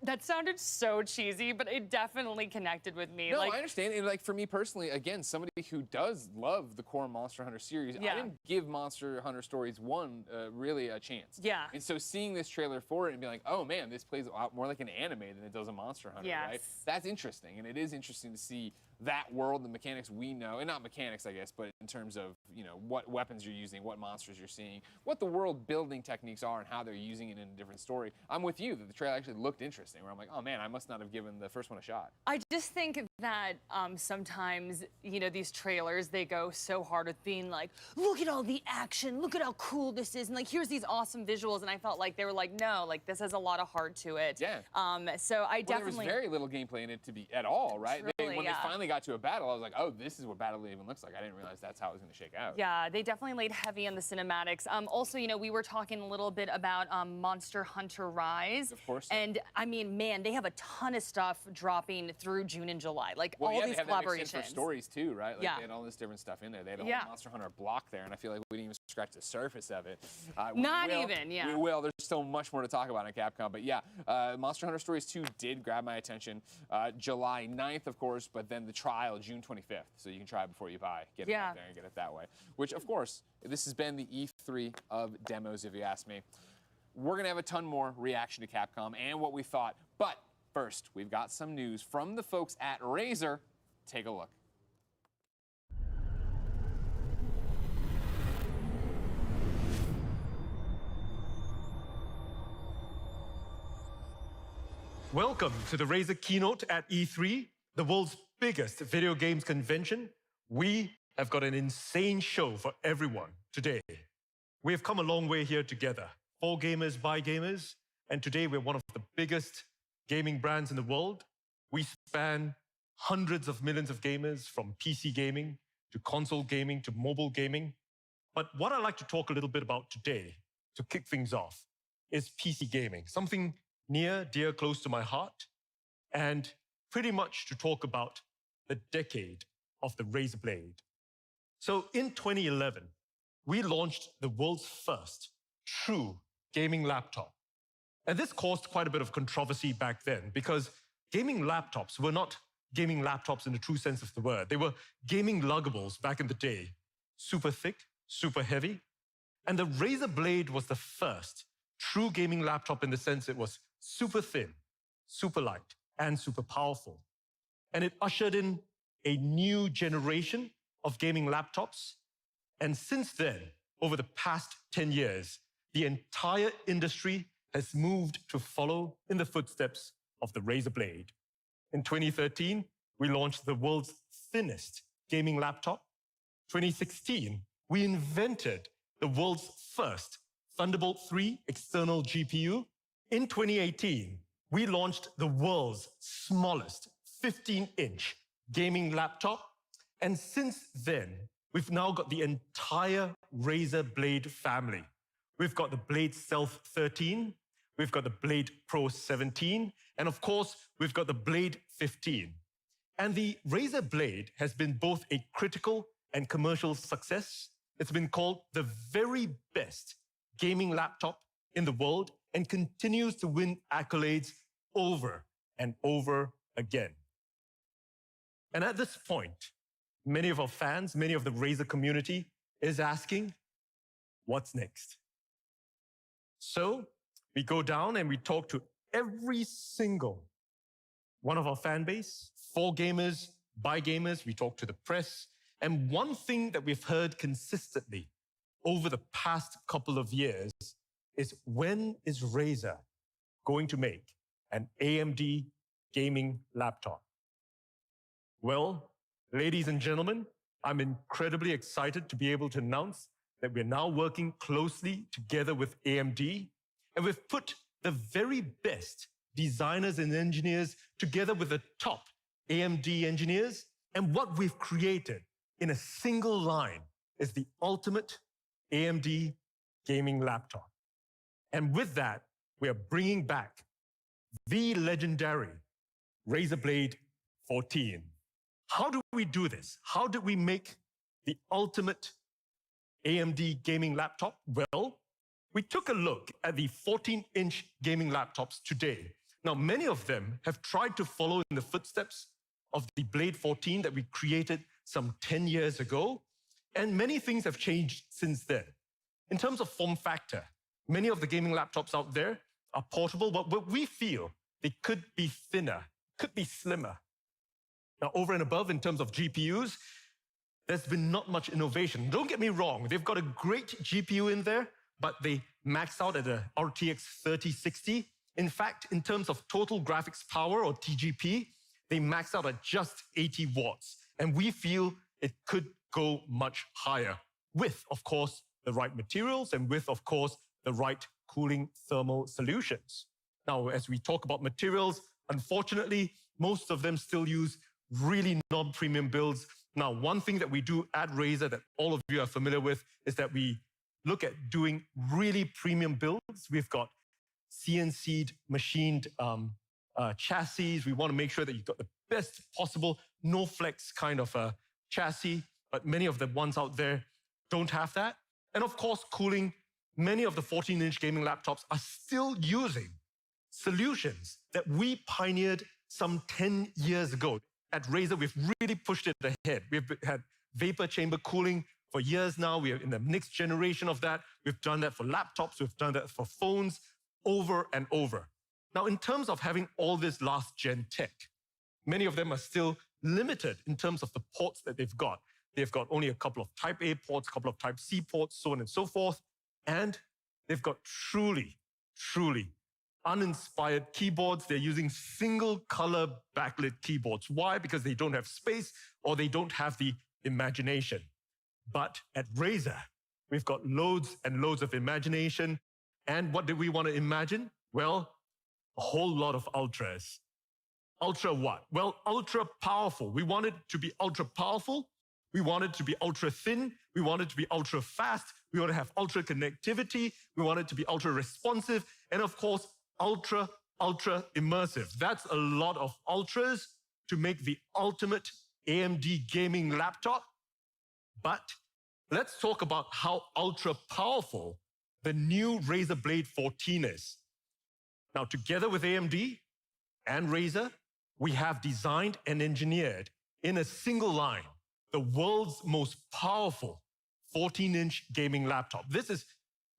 that sounded so cheesy, but it definitely connected with me. No, like, I understand. And like for me personally, again, somebody who does love the core Monster Hunter series, I didn't give Monster Hunter Stories 1 really a chance. Yeah. And so seeing this trailer for it and being like, oh man, this plays a lot more like an anime than it does a Monster Hunter, right? That's interesting, and it is interesting to see that world, the mechanics we know, and not mechanics, I guess, but in terms of, you know, what weapons you're using, what monsters you're seeing, what the world building techniques are, and how they're using it in a different story. I'm with you that the trailer actually looked interesting, where I'm like, oh man, I must not have given the first one a shot. I just think that sometimes, you know, these trailers, they go so hard with being like, look at all the action, look at how cool this is, and like, here's these awesome visuals, and I felt like they were like, no, like, this has a lot of heart to it. Yeah. So I definitely... there was very little gameplay in it to be at all, right? Truly, when they finally got to a battle, I was like, oh, this is what battle even looks like. I didn't realize that's how it was going to shake out. Yeah, they definitely laid heavy on the cinematics. Also, you know, we were talking a little bit about Monster Hunter Rise. Of course. And I mean, man, they have a ton of stuff dropping through June and July. Like, all these they have that mixed in collaborations. for stories too, right? Like, they had all this different stuff in there. They had a whole Monster Hunter block there, and I feel like we didn't even scratch the surface of it. Not even, yeah. We will. There's still much more to talk about on Capcom, but yeah, Monster Hunter Stories 2 did grab my attention. July 9th, of course, but then the trial, June 25th. So you can try before you buy. Get it out there and get it that way. Which, of course, this has been the E3 of demos, if you ask me. We're going to have a ton more reaction to Capcom and what we thought. But first, we've got some news from the folks at Razer. Take a look. Welcome to the Razer keynote at E3, the world's biggest video games convention. We have got an insane show for everyone today. We have come a long way here together, for gamers, by gamers, and today we're one of the biggest gaming brands in the world. We span hundreds of millions of gamers, from PC gaming to console gaming to mobile gaming. But what I'd like to talk a little bit about today, to kick things off, is PC gaming, something near, dear, close to my heart, and pretty much to talk about the decade of the Razer Blade. So in 2011, we launched the world's first true gaming laptop. And this caused quite a bit of controversy back then, because gaming laptops were not gaming laptops in the true sense of the word. They were gaming luggables back in the day, super thick, super heavy. And the Razer Blade was the first true gaming laptop in the sense it was super thin, super light, and super powerful. And it ushered in a new generation of gaming laptops. And since then, over the past 10 years, the entire industry has moved to follow in the footsteps of the Razer Blade. In 2013, we launched the world's thinnest gaming laptop. 2016, we invented the world's first Thunderbolt 3 external GPU. In 2018, we launched the world's smallest 15-inch gaming laptop. And since then, we've now got the entire Razer Blade family. We've got the Blade Stealth 13, we've got the Blade Pro 17, and of course, we've got the Blade 15. And the Razer Blade has been both a critical and commercial success. It's been called the very best gaming laptop in the world and continues to win accolades over and over again. And at this point, many of our fans, many of the Razer community is asking, what's next? So we go down and we talk to every single one of our fan base, for gamers, by gamers, we talk to the press. And one thing that we've heard consistently over the past couple of years is, when is Razer going to make an AMD gaming laptop? Well, ladies and gentlemen, I'm incredibly excited to be able to announce that we're now working closely together with AMD, and we've put the very best designers and engineers together with the top AMD engineers, and what we've created in a single line is the ultimate AMD gaming laptop. And with that, we are bringing back the legendary Razer Blade 14. How do we do this? How did we make the ultimate AMD gaming laptop? Well, we took a look at the 14-inch gaming laptops today. Now, many of them have tried to follow in the footsteps of the Blade 14 that we created some 10 years ago, and many things have changed since then. In terms of form factor, many of the gaming laptops out there are portable, but we feel they could be thinner, could be slimmer. Now, over and above, in terms of GPUs, there's been not much innovation. Don't get me wrong, they've got a great GPU in there, but they max out at a RTX 3060. In fact, in terms of total graphics power, or TGP, they max out at just 80 watts. And we feel it could go much higher with, of course, the right materials and with, of course, the right cooling thermal solutions. Now, as we talk about materials, unfortunately, most of them still use really non-premium builds. Now, one thing that we do at Razer that all of you are familiar with is that we look at doing really premium builds. We've got CNC'd machined chassis. We want to make sure that you've got the best possible no flex kind of a chassis, but many of the ones out there don't have that. And of course, cooling. Many of the 14-inch gaming laptops are still using solutions that we pioneered some 10 years ago. At Razer, we've really pushed it ahead. We've had vapor chamber cooling for years now. We are in the next generation of that. We've done that for laptops. We've done that for phones over and over. Now, in terms of having all this last-gen tech, many of them are still limited in terms of the ports that they've got. They've got only a couple of Type A ports, a couple of Type C ports, so on and so forth. And they've got truly, truly uninspired keyboards. They're using single color backlit keyboards. Why? Because they don't have space or they don't have the imagination. But at Razer, we've got loads and loads of imagination. And what do we want to imagine? Well, a whole lot of ultras. Ultra what? Well, ultra powerful. We want it to be ultra powerful. We want it to be ultra thin. We want it to be ultra fast. We want to have ultra connectivity. We want it to be ultra responsive. And of course, ultra immersive. That's a lot of ultras to make the ultimate AMD gaming laptop. But let's talk about how ultra powerful the new Razer Blade 14 is. Now, together with AMD and Razer, we have designed and engineered in a single line the world's most powerful 14-inch gaming laptop. This is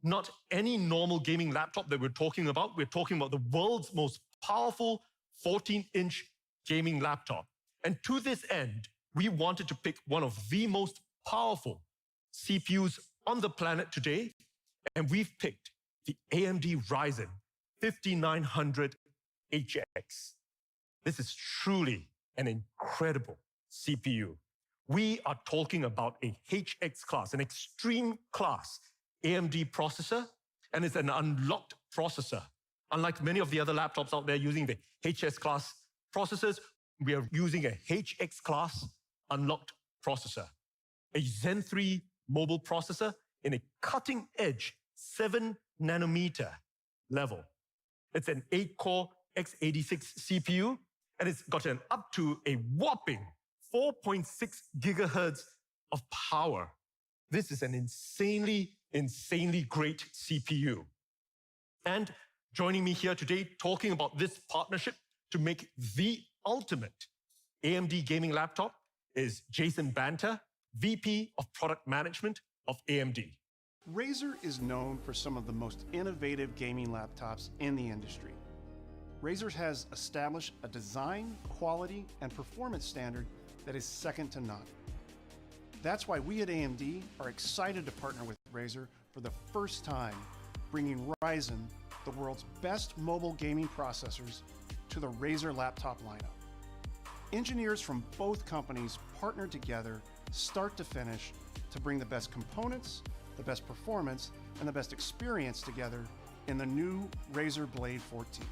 not any normal gaming laptop that we're talking about. We're talking about the world's most powerful 14-inch gaming laptop. And to this end, we wanted to pick one of the most powerful CPUs on the planet today, and we've picked the AMD Ryzen 5900HX. This is truly an incredible CPU. We are talking about a HX class, an extreme class AMD processor, and it's an unlocked processor. Unlike many of the other laptops out there using the HS class processors, we are using a HX class unlocked processor. A Zen 3 mobile processor in a cutting edge 7 nanometer level. It's an 8-core x86 CPU, and it's got an up to a whopping 4.6 gigahertz of power. This is an insanely great CPU. And joining me here today talking about this partnership to make the ultimate AMD gaming laptop is Jason Banter, VP of Product Management of AMD. Razer is known for some of the most innovative gaming laptops in the industry. Razer has established a design, quality, and performance standard that is second to none. That's why we at AMD are excited to partner with Razer for the first time, bringing Ryzen, the world's best mobile gaming processors, to the Razer laptop lineup. Engineers from both companies partnered together, start to finish, to bring the best components, the best performance, and the best experience together in the new Razer Blade 14.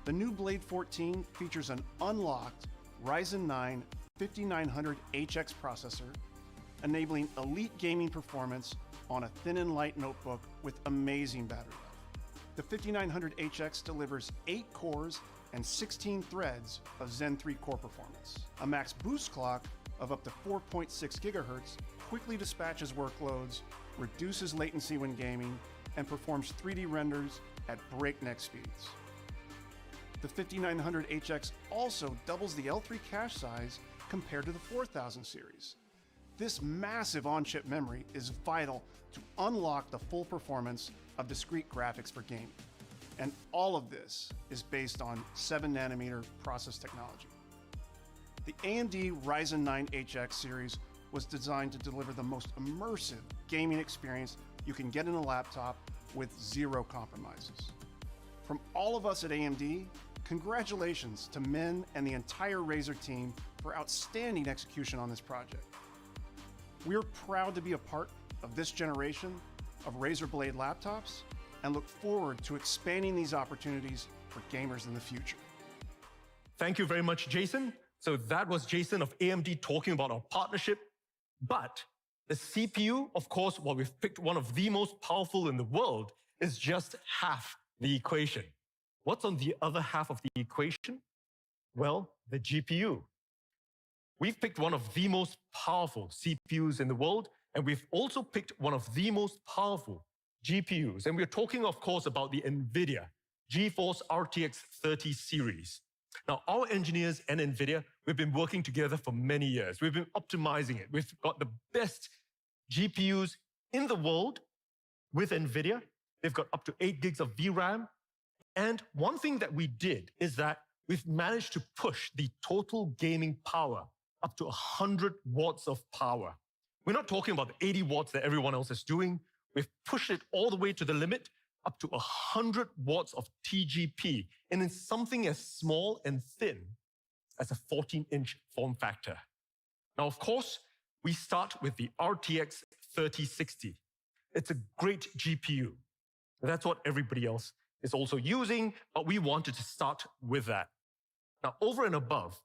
The new Blade 14 features an unlocked Ryzen 9 5900HX processor, enabling elite gaming performance on a thin and light notebook with amazing battery life. The 5900HX delivers 8 cores and 16 threads of Zen 3 core performance. A max boost clock of up to 4.6 gigahertz quickly dispatches workloads, reduces latency when gaming, and performs 3D renders at breakneck speeds. The 5900HX also doubles the L3 cache size compared to the 4000 series. This massive on-chip memory is vital to unlock the full performance of discrete graphics for gaming. And all of this is based on 7 nanometer process technology. The AMD Ryzen 9 HX series was designed to deliver the most immersive gaming experience you can get in a laptop with zero compromises. From all of us at AMD, congratulations to Min and the entire Razer team for outstanding execution on this project. We're proud to be a part of this generation of Razer Blade laptops and look forward to expanding these opportunities for gamers in the future. Thank you very much, Jason. So that was Jason of AMD talking about our partnership. But the CPU, of course, while we've picked one of the most powerful in the world, is just half the equation. What's on the other half of the equation? Well, the GPU. We've picked one of the most powerful CPUs in the world, and we've also picked one of the most powerful GPUs. And we're talking, of course, about the NVIDIA GeForce RTX 30 series. Now, our engineers and NVIDIA, we've been working together for many years. We've been optimizing it. We've got the best GPUs in the world with NVIDIA. They've got up to 8 gigs of VRAM. And one thing that we did is that we've managed to push the total gaming power up to 100 watts of power. We're not talking about the 80 watts that everyone else is doing. We've pushed it all the way to the limit, up to 100 watts of TGP, and in something as small and thin as a 14-inch form factor. Now, of course, we start with the RTX 3060. It's a great GPU. That's what everybody else is also using, but we wanted to start with that. Now, over and above,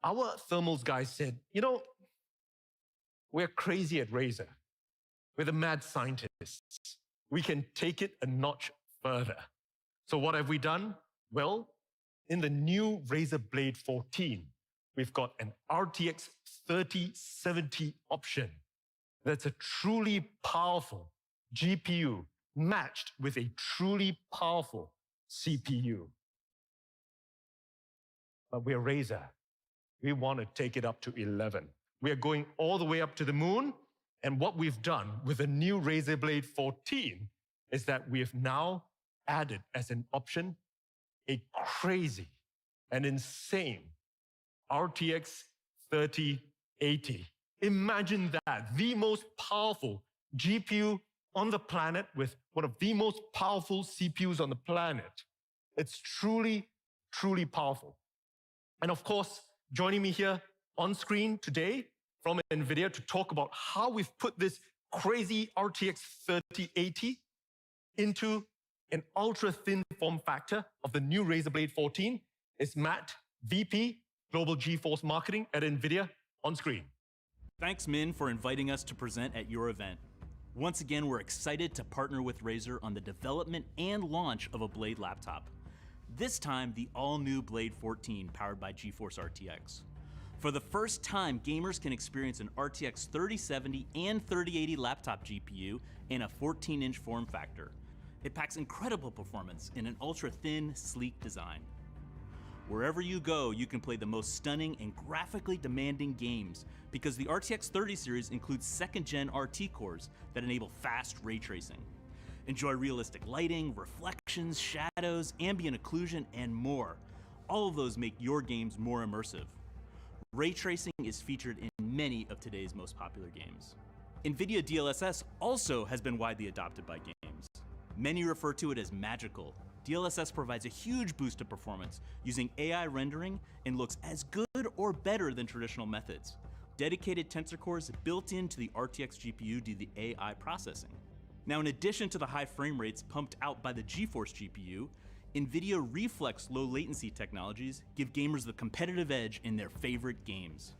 our thermals guys said, you know, we're crazy at Razer. We're the mad scientists. We can take it a notch further. So what have we done? Well, in the new Razer Blade 14, we've got an RTX 3070 option. That's a truly powerful GPU matched with a truly powerful CPU. But we're Razer. We want to take it up to 11. We are going all the way up to the moon. And what we've done with the new Razer Blade 14 is that we have now added as an option a crazy and insane RTX 3080. Imagine that, the most powerful GPU on the planet with one of the most powerful CPUs on the planet. It's truly truly powerful. And of course, joining me here on screen today from NVIDIA to talk about how we've put this crazy RTX 3080 into an ultra-thin form factor of the new Razer Blade 14 is Matt, VP, Global GeForce Marketing at NVIDIA, on screen. Thanks, Min, for inviting us to present at your event. Once again, we're excited to partner with Razer on the development and launch of a Blade laptop. This time, the all-new Blade 14 powered by GeForce RTX. For the first time, gamers can experience an RTX 3070 and 3080 laptop GPU in a 14-inch form factor. It packs incredible performance in an ultra-thin, sleek design. Wherever you go, you can play the most stunning and graphically demanding games because the RTX 30 series includes second-gen RT cores that enable fast ray tracing. Enjoy realistic lighting, reflections, shadows, ambient occlusion, and more. All of those make your games more immersive. Ray tracing is featured in many of today's most popular games. NVIDIA DLSS also has been widely adopted by games. Many refer to it as magical. DLSS provides a huge boost to performance using AI rendering and looks as good or better than traditional methods. Dedicated tensor cores built into the RTX GPU do the AI processing. Now, in addition to the high frame rates pumped out by the GeForce GPU, NVIDIA Reflex low latency technologies give gamers the competitive edge in their favorite games.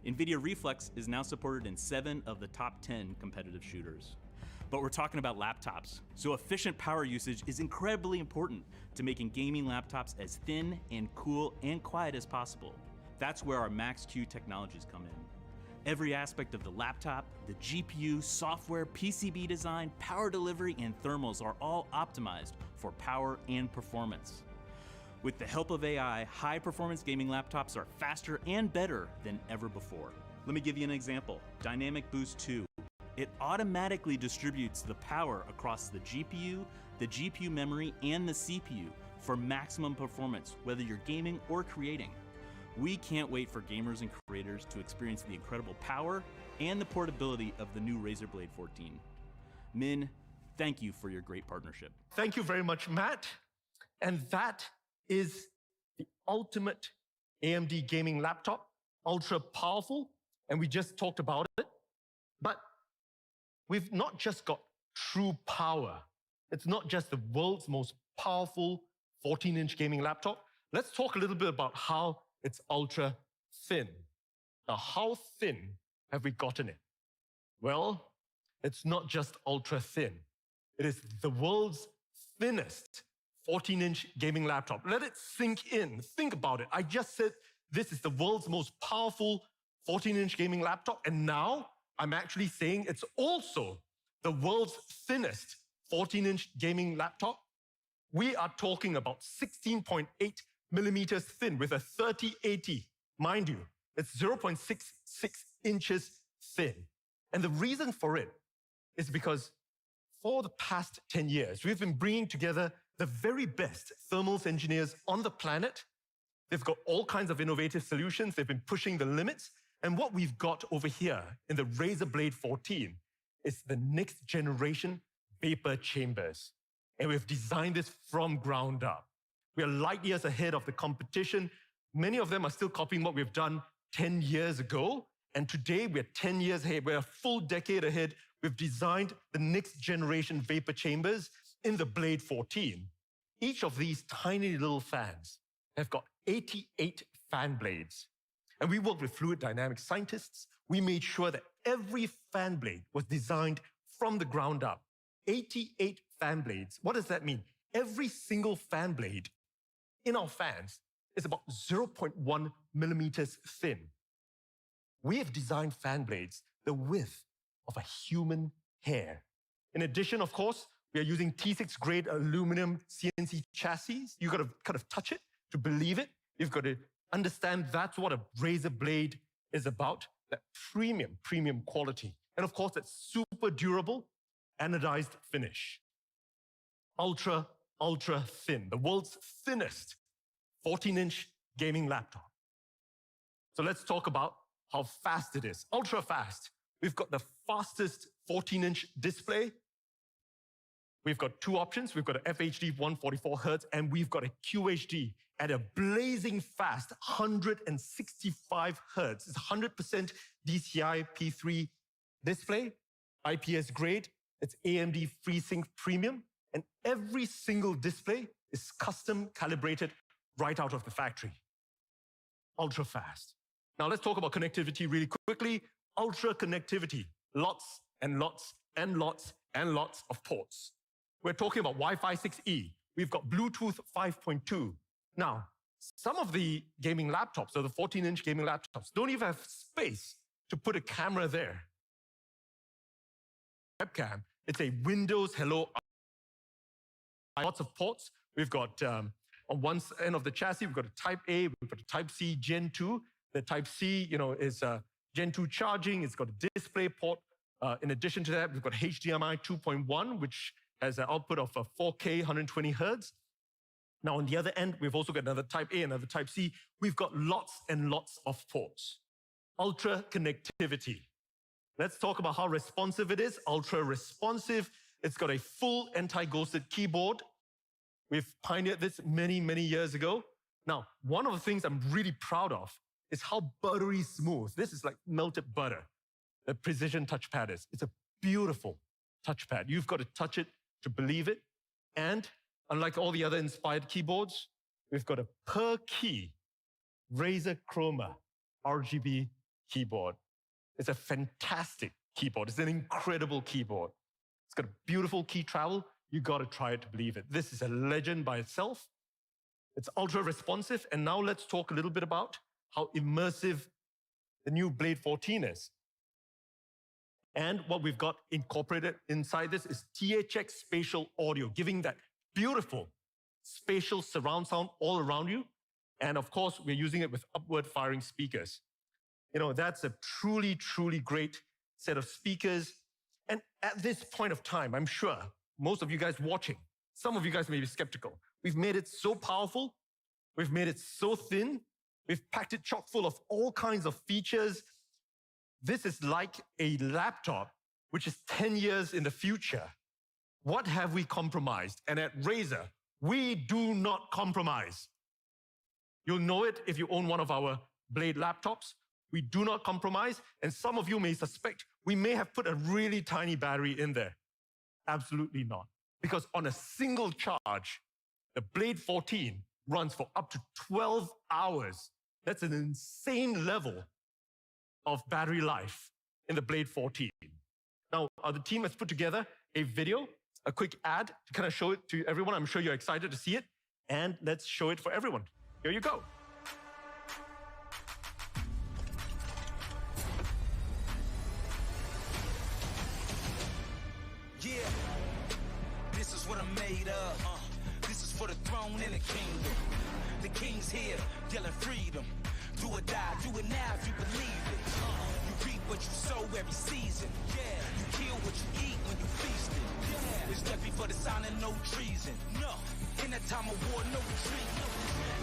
NVIDIA Reflex is now supported in 7 of the top 10 competitive shooters. But we're talking about laptops, so efficient power usage is incredibly important to making gaming laptops as thin and cool and quiet as possible. That's where our Max-Q technologies come in. Every aspect of the laptop, the GPU, software, PCB design, power delivery, and thermals are all optimized for power and performance. With the help of AI, high-performance gaming laptops are faster and better than ever before. Let me give you an example. Dynamic Boost 2. It automatically distributes the power across the GPU memory, and the CPU for maximum performance, whether you're gaming or creating. We can't wait for gamers and creators to experience the incredible power and the portability of the new Razer Blade 14. Min, thank you for your great partnership. Thank you very much, Matt. And that is the ultimate AMD gaming laptop, ultra powerful, and we just talked about it. But we've not just got true power. It's not just the world's most powerful 14-inch gaming laptop. Let's talk a little bit about how it's ultra thin. Now, how thin have we gotten it? Well, it's not just ultra thin. It is the world's thinnest 14-inch gaming laptop. Let it sink in. Think about it. I just said this is the world's most powerful 14-inch gaming laptop, and now I'm actually saying it's also the world's thinnest 14-inch gaming laptop. We are talking about 16.8 millimeters thin with a 3080. Mind you, it's 0.66 inches thin. And the reason for it is because for the past 10 years, we've been bringing together the very best thermals engineers on the planet. They've got all kinds of innovative solutions. They've been pushing the limits. And what we've got over here in the Razer Blade 14 is the next generation vapor chambers. And we've designed this from ground up. We are light years ahead of the competition. Many of them are still copying what we've done 10 years ago. And today we're 10 years ahead. We're a full decade ahead. We've designed the next generation vapor chambers in the Blade 14. Each of these tiny little fans have got 88 fan blades. And we worked with fluid dynamics scientists. We made sure that every fan blade was designed from the ground up. 88 fan blades. What does that mean? Every single fan blade in our fans is about 0.1 millimeters thin. We have designed fan blades the width of a human hair. In addition, of course, we are using T6 grade aluminum CNC chassis. You've got to kind of touch it to believe it. You've got to understand that's what a Razer Blade is about, that premium quality. And of course, that super durable anodized finish. Ultra thin, the world's thinnest 14-inch gaming laptop. So let's talk about how fast it is. Ultra fast. We've got the fastest 14-inch display. We've got two options. We've got a FHD 144 Hz, and we've got a QHD at a blazing fast 165 Hz. It's 100% DCI P3 display, IPS grade. It's AMD FreeSync Premium, and every single display is custom calibrated right out of the factory. Ultra fast. Now let's talk about connectivity really quickly. Ultra connectivity, lots and lots and lots and lots of ports. We're talking about Wi-Fi 6E. We've got Bluetooth 5.2. Now, some of the gaming laptops, or the 14-inch gaming laptops, don't even have space to put a camera there. Webcam, it's a Windows Hello. Lots of ports. We've got, on one end of the chassis, we've got a Type A, we've got a Type C Gen 2. The Type C, is Gen 2 charging. It's got a display port. In addition to that, we've got HDMI 2.1, which has an output of 4K 120 Hertz. Now, on the other end, we've also got another Type A, another Type C. We've got lots and lots of ports. Ultra connectivity. Let's talk about how responsive it is. Ultra responsive. It's got a full anti-ghosted keyboard. We've pioneered this many, many years ago. Now, one of the things I'm really proud of is how buttery smooth. This is like melted butter. The precision touchpad is. It's a beautiful touchpad. You've got to touch it to believe it. And unlike all the other inspired keyboards, we've got a per key Razer Chroma RGB keyboard. It's a fantastic keyboard. It's an incredible keyboard. It's got a beautiful key travel. You got to try it to believe it. This is a legend by itself. It's ultra responsive. And now let's talk a little bit about how immersive the new Blade 14 is. And what we've got incorporated inside this is THX spatial audio, giving that beautiful spatial surround sound all around you. And of course, we're using it with upward firing speakers. That's a truly, truly great set of speakers. And at this point of time, I'm sure most of you guys watching, some of you guys may be skeptical. We've made it so powerful. We've made it so thin. We've packed it chock full of all kinds of features. This is like a laptop, which is 10 years in the future. What have we compromised? And at Razer, we do not compromise. You'll know it if you own one of our Blade laptops. We do not compromise. And some of you may suspect we may have put a really tiny battery in there. Absolutely not. Because on a single charge, the Blade 14 runs for up to 12 hours. That's an insane level of battery life in the Blade 14. Now, the team has put together a video, a quick ad to kind of show it to everyone. I'm sure you're excited to see it. And let's show it for everyone. Here you go. Yeah, this is what I'm made of. This is for the throne and the kingdom. The king's here, yelling freedom. Do or die, do it now if you believe it. You reap what you sow every season. Yeah, you kill what you eat when you feast it. Yeah, it's death before the sign of no treason. No, in that time of war, no retreat.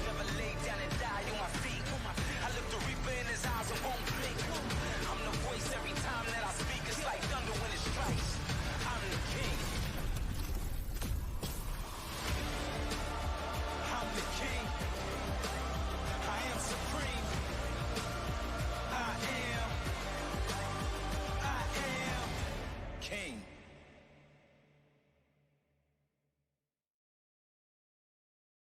Never lay down and die on my feet. I look the reaper in his eyes and won't blink. I'm the voice every time that I speak. It's like thunder when it strikes. I'm the king. I'm the king. I am supreme. I am king.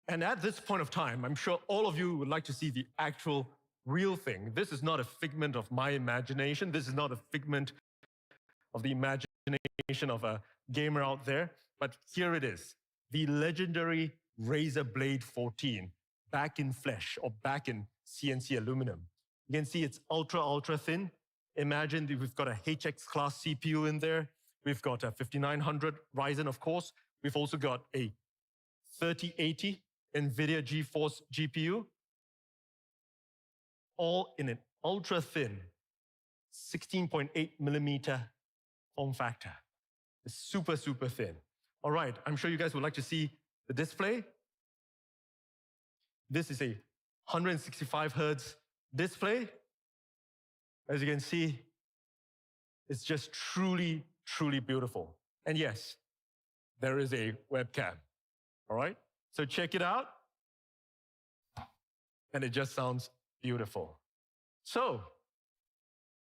And at this point of time, I'm sure all of you would like to see the actual real thing. This is not a figment of my imagination. This is not a figment of the imagination of a gamer out there. But here it is, the legendary Razer Blade 14, back in flesh or back in CNC aluminum. You can see it's ultra, ultra thin. Imagine that we've got a HX class CPU in there. We've got a 5900 Ryzen, of course. We've also got a 3080 NVIDIA GeForce GPU, all in an ultra thin 16.8 millimeter form factor. It's super, super thin. All right, I'm sure you guys would like to see the display. This is a 165 Hertz display. As you can see, it's just truly, truly beautiful. And yes, there is a webcam. All right? So check it out. And it just sounds beautiful. So,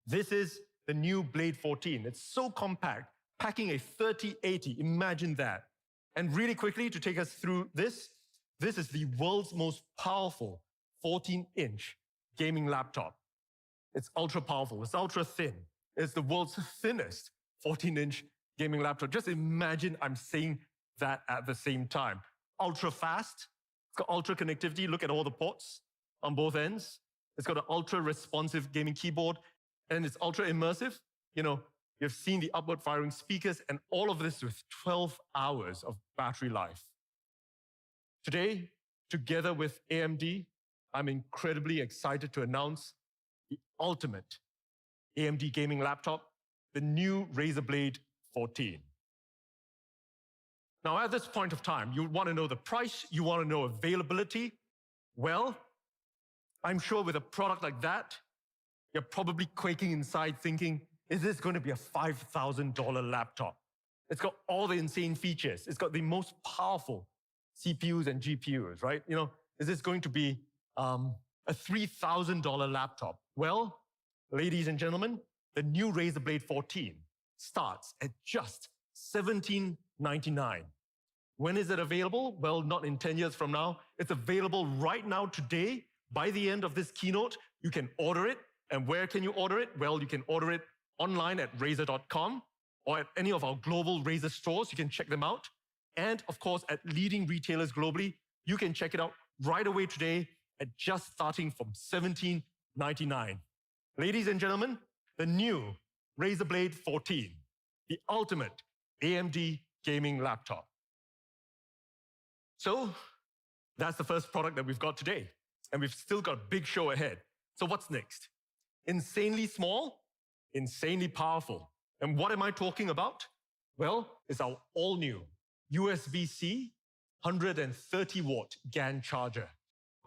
this is the new Blade 14. It's so compact, packing a 3080. Imagine that. And really quickly, to take us through this is the world's most powerful 14-inch gaming laptop. It's ultra powerful. It's ultra thin. It's the world's thinnest 14-inch gaming laptop. Just imagine I'm saying that at the same time. Ultra fast. It's got ultra connectivity. Look at all the ports on both ends. It's got an ultra responsive gaming keyboard, and it's ultra immersive. You know, you've seen the upward firing speakers, and all of this with 12 hours of battery life. Today, together with AMD, I'm incredibly excited to announce the ultimate AMD gaming laptop, the new Razer Blade 14. Now, at this point of time, you want to know the price, you want to know availability. Well, I'm sure with a product like that, you're probably quaking inside thinking, is this going to be a $5,000 laptop? It's got all the insane features. It's got the most powerful CPUs and GPUs, right? You know, is this going to be a $3,000 laptop? Well, ladies and gentlemen, the new Razer Blade 14 starts at just $1,799. When is it available? Well, not in 10 years from now. It's available right now today. By the end of this keynote, you can order it. And where can you order it? Well, you can order it online at Razer.com or at any of our global Razer stores. You can check them out. And of course, at leading retailers globally, you can check it out right away today at just starting from $1,799. Ladies and gentlemen, the new Razer Blade 14, the ultimate AMD gaming laptop. So that's the first product that we've got today. And we've still got a big show ahead. So what's next? Insanely small, insanely powerful. And what am I talking about? Well, it's our all-new USB-C 130-watt GAN charger.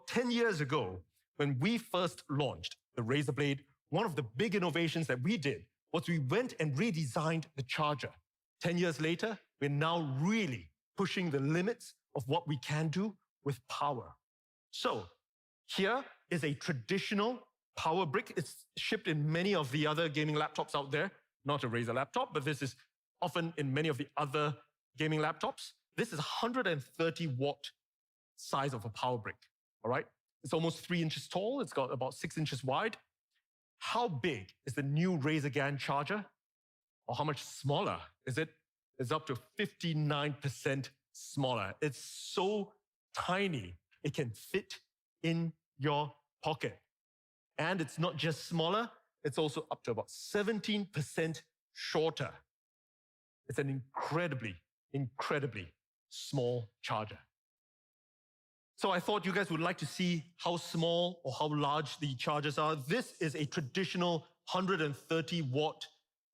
10 years ago, when we first launched the Razer Blade, one of the big innovations that we did was we went and redesigned the charger. 10 years later, we're now really pushing the limits of what we can do with power. So here is a traditional power brick. It's shipped in many of the other gaming laptops out there. Not a Razer laptop, but this is often in many of the other gaming laptops. This is 130-watt size of a power brick, all right? It's almost 3 inches tall. It's got about 6 inches wide. How big is the new Razer GAN charger? Or how much smaller is it? It's up to 59% smaller. It's so tiny, it can fit in your pocket. And it's not just smaller, it's also up to about 17% shorter. It's an incredibly, incredibly small charger. So I thought you guys would like to see how small or how large the chargers are. This is a traditional 130-watt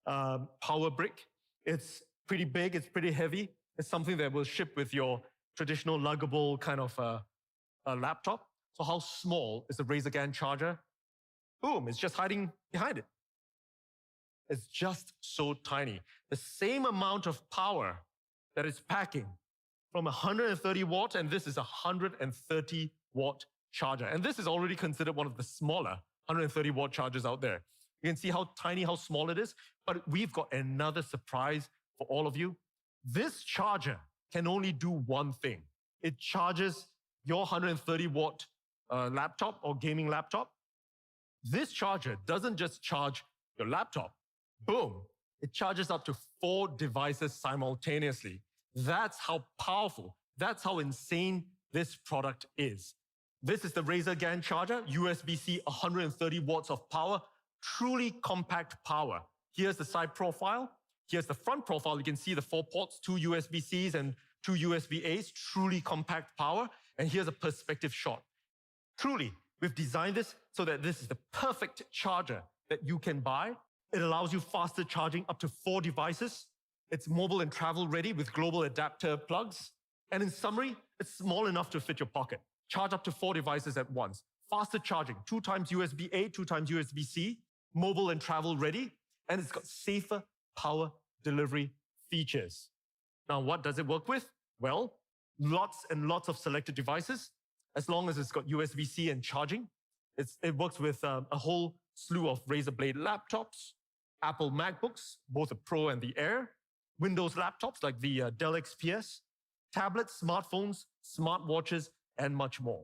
power brick. It's pretty big, it's pretty heavy. It's something that will ship with your traditional luggable kind of a laptop. So how small is the Razer GAN charger? Boom, it's just hiding behind it. It's just so tiny. The same amount of power that it's packing from 130 watt, and this is a 130 watt charger. And this is already considered one of the smaller 130 watt chargers out there. You can see how tiny, how small it is, but we've got another surprise for all of you. This charger can only do one thing. It charges your 130 watt laptop or gaming laptop. This charger doesn't just charge your laptop. Boom, it charges up to 4 devices simultaneously. That's how powerful, that's how insane this product is. This is the Razer GAN charger, USB-C 130 watts of power, truly compact power. Here's the side profile. Here's the front profile. You can see the 4 ports, 2 USB-Cs and 2 USB-As, truly compact power. And here's a perspective shot. Truly, we've designed this so that this is the perfect charger that you can buy. It allows you faster charging up to 4 devices. It's mobile and travel ready with global adapter plugs. And in summary, it's small enough to fit your pocket. Charge up to 4 devices at once. Faster charging, 2 times USB-A, 2 times USB-C, mobile and travel ready. And it's got safer power delivery features. Now, what does it work with? Well, lots and lots of selected devices, as long as it's got USB-C and charging. It works with a whole slew of Razer Blade laptops, Apple MacBooks, both the Pro and the Air, Windows laptops like the Dell XPS, tablets, smartphones, smartwatches, and much more.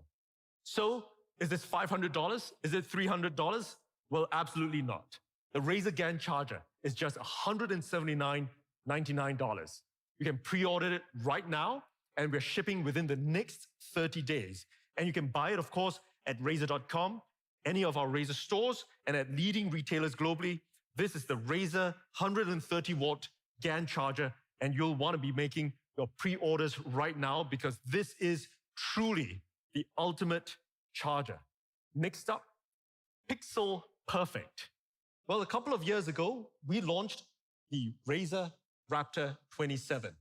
So, is this $500? Is it $300? Well, absolutely not. The Razer GAN charger is just $179.99. You can pre-order it right now, and we're shipping within the next 30 days. And you can buy it, of course, at Razer.com, any of our Razer stores, and at leading retailers globally. This is the Razer 130-watt GAN charger, and you'll want to be making your pre-orders right now because this is truly the ultimate charger. Next up, Pixel Perfect. Well, a couple of years ago, we launched the Razer Raptor 27.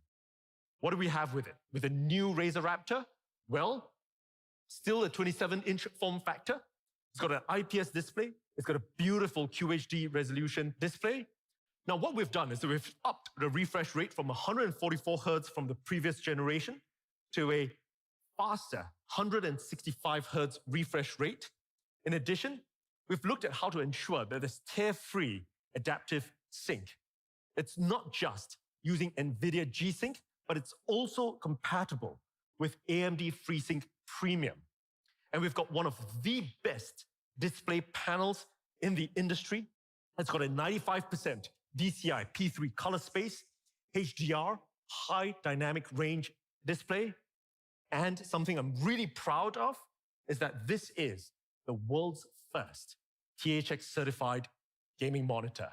What do we have with it? With the new Razer Raptor? Well, still a 27-inch form factor. It's got an IPS display. It's got a beautiful QHD resolution display. Now, what we've done is that we've upped the refresh rate from 144 Hz from the previous generation to a faster 165 Hz refresh rate. In addition, we've looked at how to ensure that there's tear-free adaptive sync. It's not just using NVIDIA G-Sync, but it's also compatible with AMD FreeSync Premium. And we've got one of the best display panels in the industry. It's got a 95% DCI P3 color space, HDR, high dynamic range display. And something I'm really proud of is that this is the world's first THX certified gaming monitor.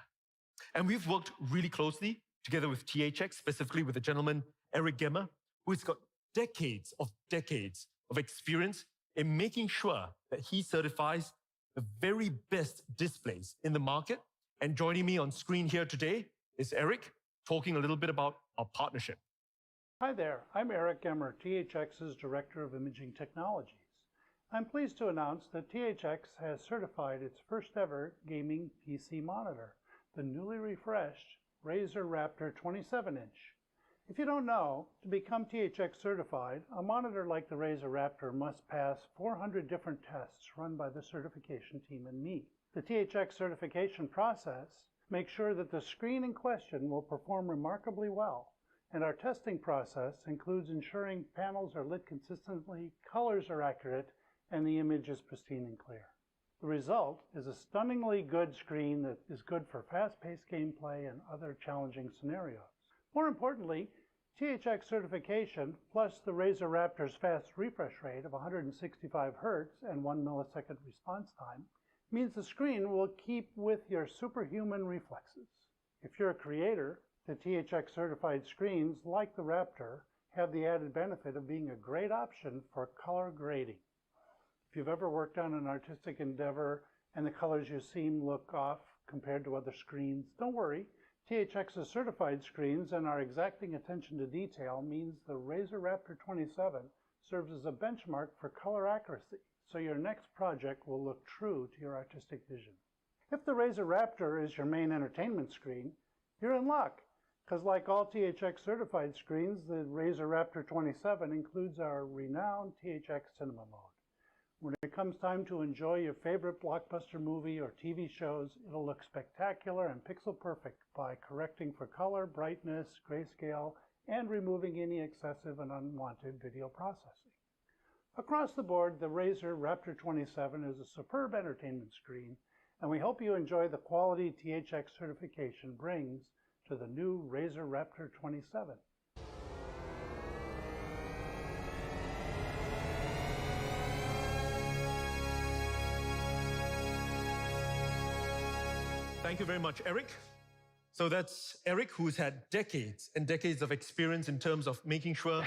And we've worked really closely together with THX, specifically with the gentleman, Eric Gemmer, who's got decades of experience in making sure that he certifies the very best displays in the market. And joining me on screen here today is Eric, talking a little bit about our partnership. Hi there, I'm Eric Gemmer, THX's Director of Imaging Technologies. I'm pleased to announce that THX has certified its first ever gaming PC monitor, the newly refreshed Razer Raptor 27-inch. If you don't know, to become THX certified, a monitor like the Razer Raptor must pass 400 different tests run by the certification team and me. The THX certification process makes sure that the screen in question will perform remarkably well, and our testing process includes ensuring panels are lit consistently, colors are accurate, and the image is pristine and clear. The result is a stunningly good screen that is good for fast-paced gameplay and other challenging scenarios. More importantly, THX certification plus the Razer Raptor's fast refresh rate of 165 Hz and 1 millisecond response time means the screen will keep with your superhuman reflexes. If you're a creator, the THX certified screens, like the Raptor, have the added benefit of being a great option for color grading. If you've ever worked on an artistic endeavor and the colors you see look off compared to other screens, don't worry. THX's certified screens and our exacting attention to detail means the Razer Raptor 27 serves as a benchmark for color accuracy, so your next project will look true to your artistic vision. If the Razer Raptor is your main entertainment screen, you're in luck, because like all THX certified screens, the Razer Raptor 27 includes our renowned THX Cinema mode. When it comes time to enjoy your favorite blockbuster movie or TV shows, it'll look spectacular and pixel perfect by correcting for color, brightness, grayscale, and removing any excessive and unwanted video processing. Across the board, the Razer Raptor 27 is a superb entertainment screen, and we hope you enjoy the quality THX certification brings to the new Razer Raptor 27. Thank you very much, Eric. So that's Eric, who's had decades and decades of experience in terms of making sure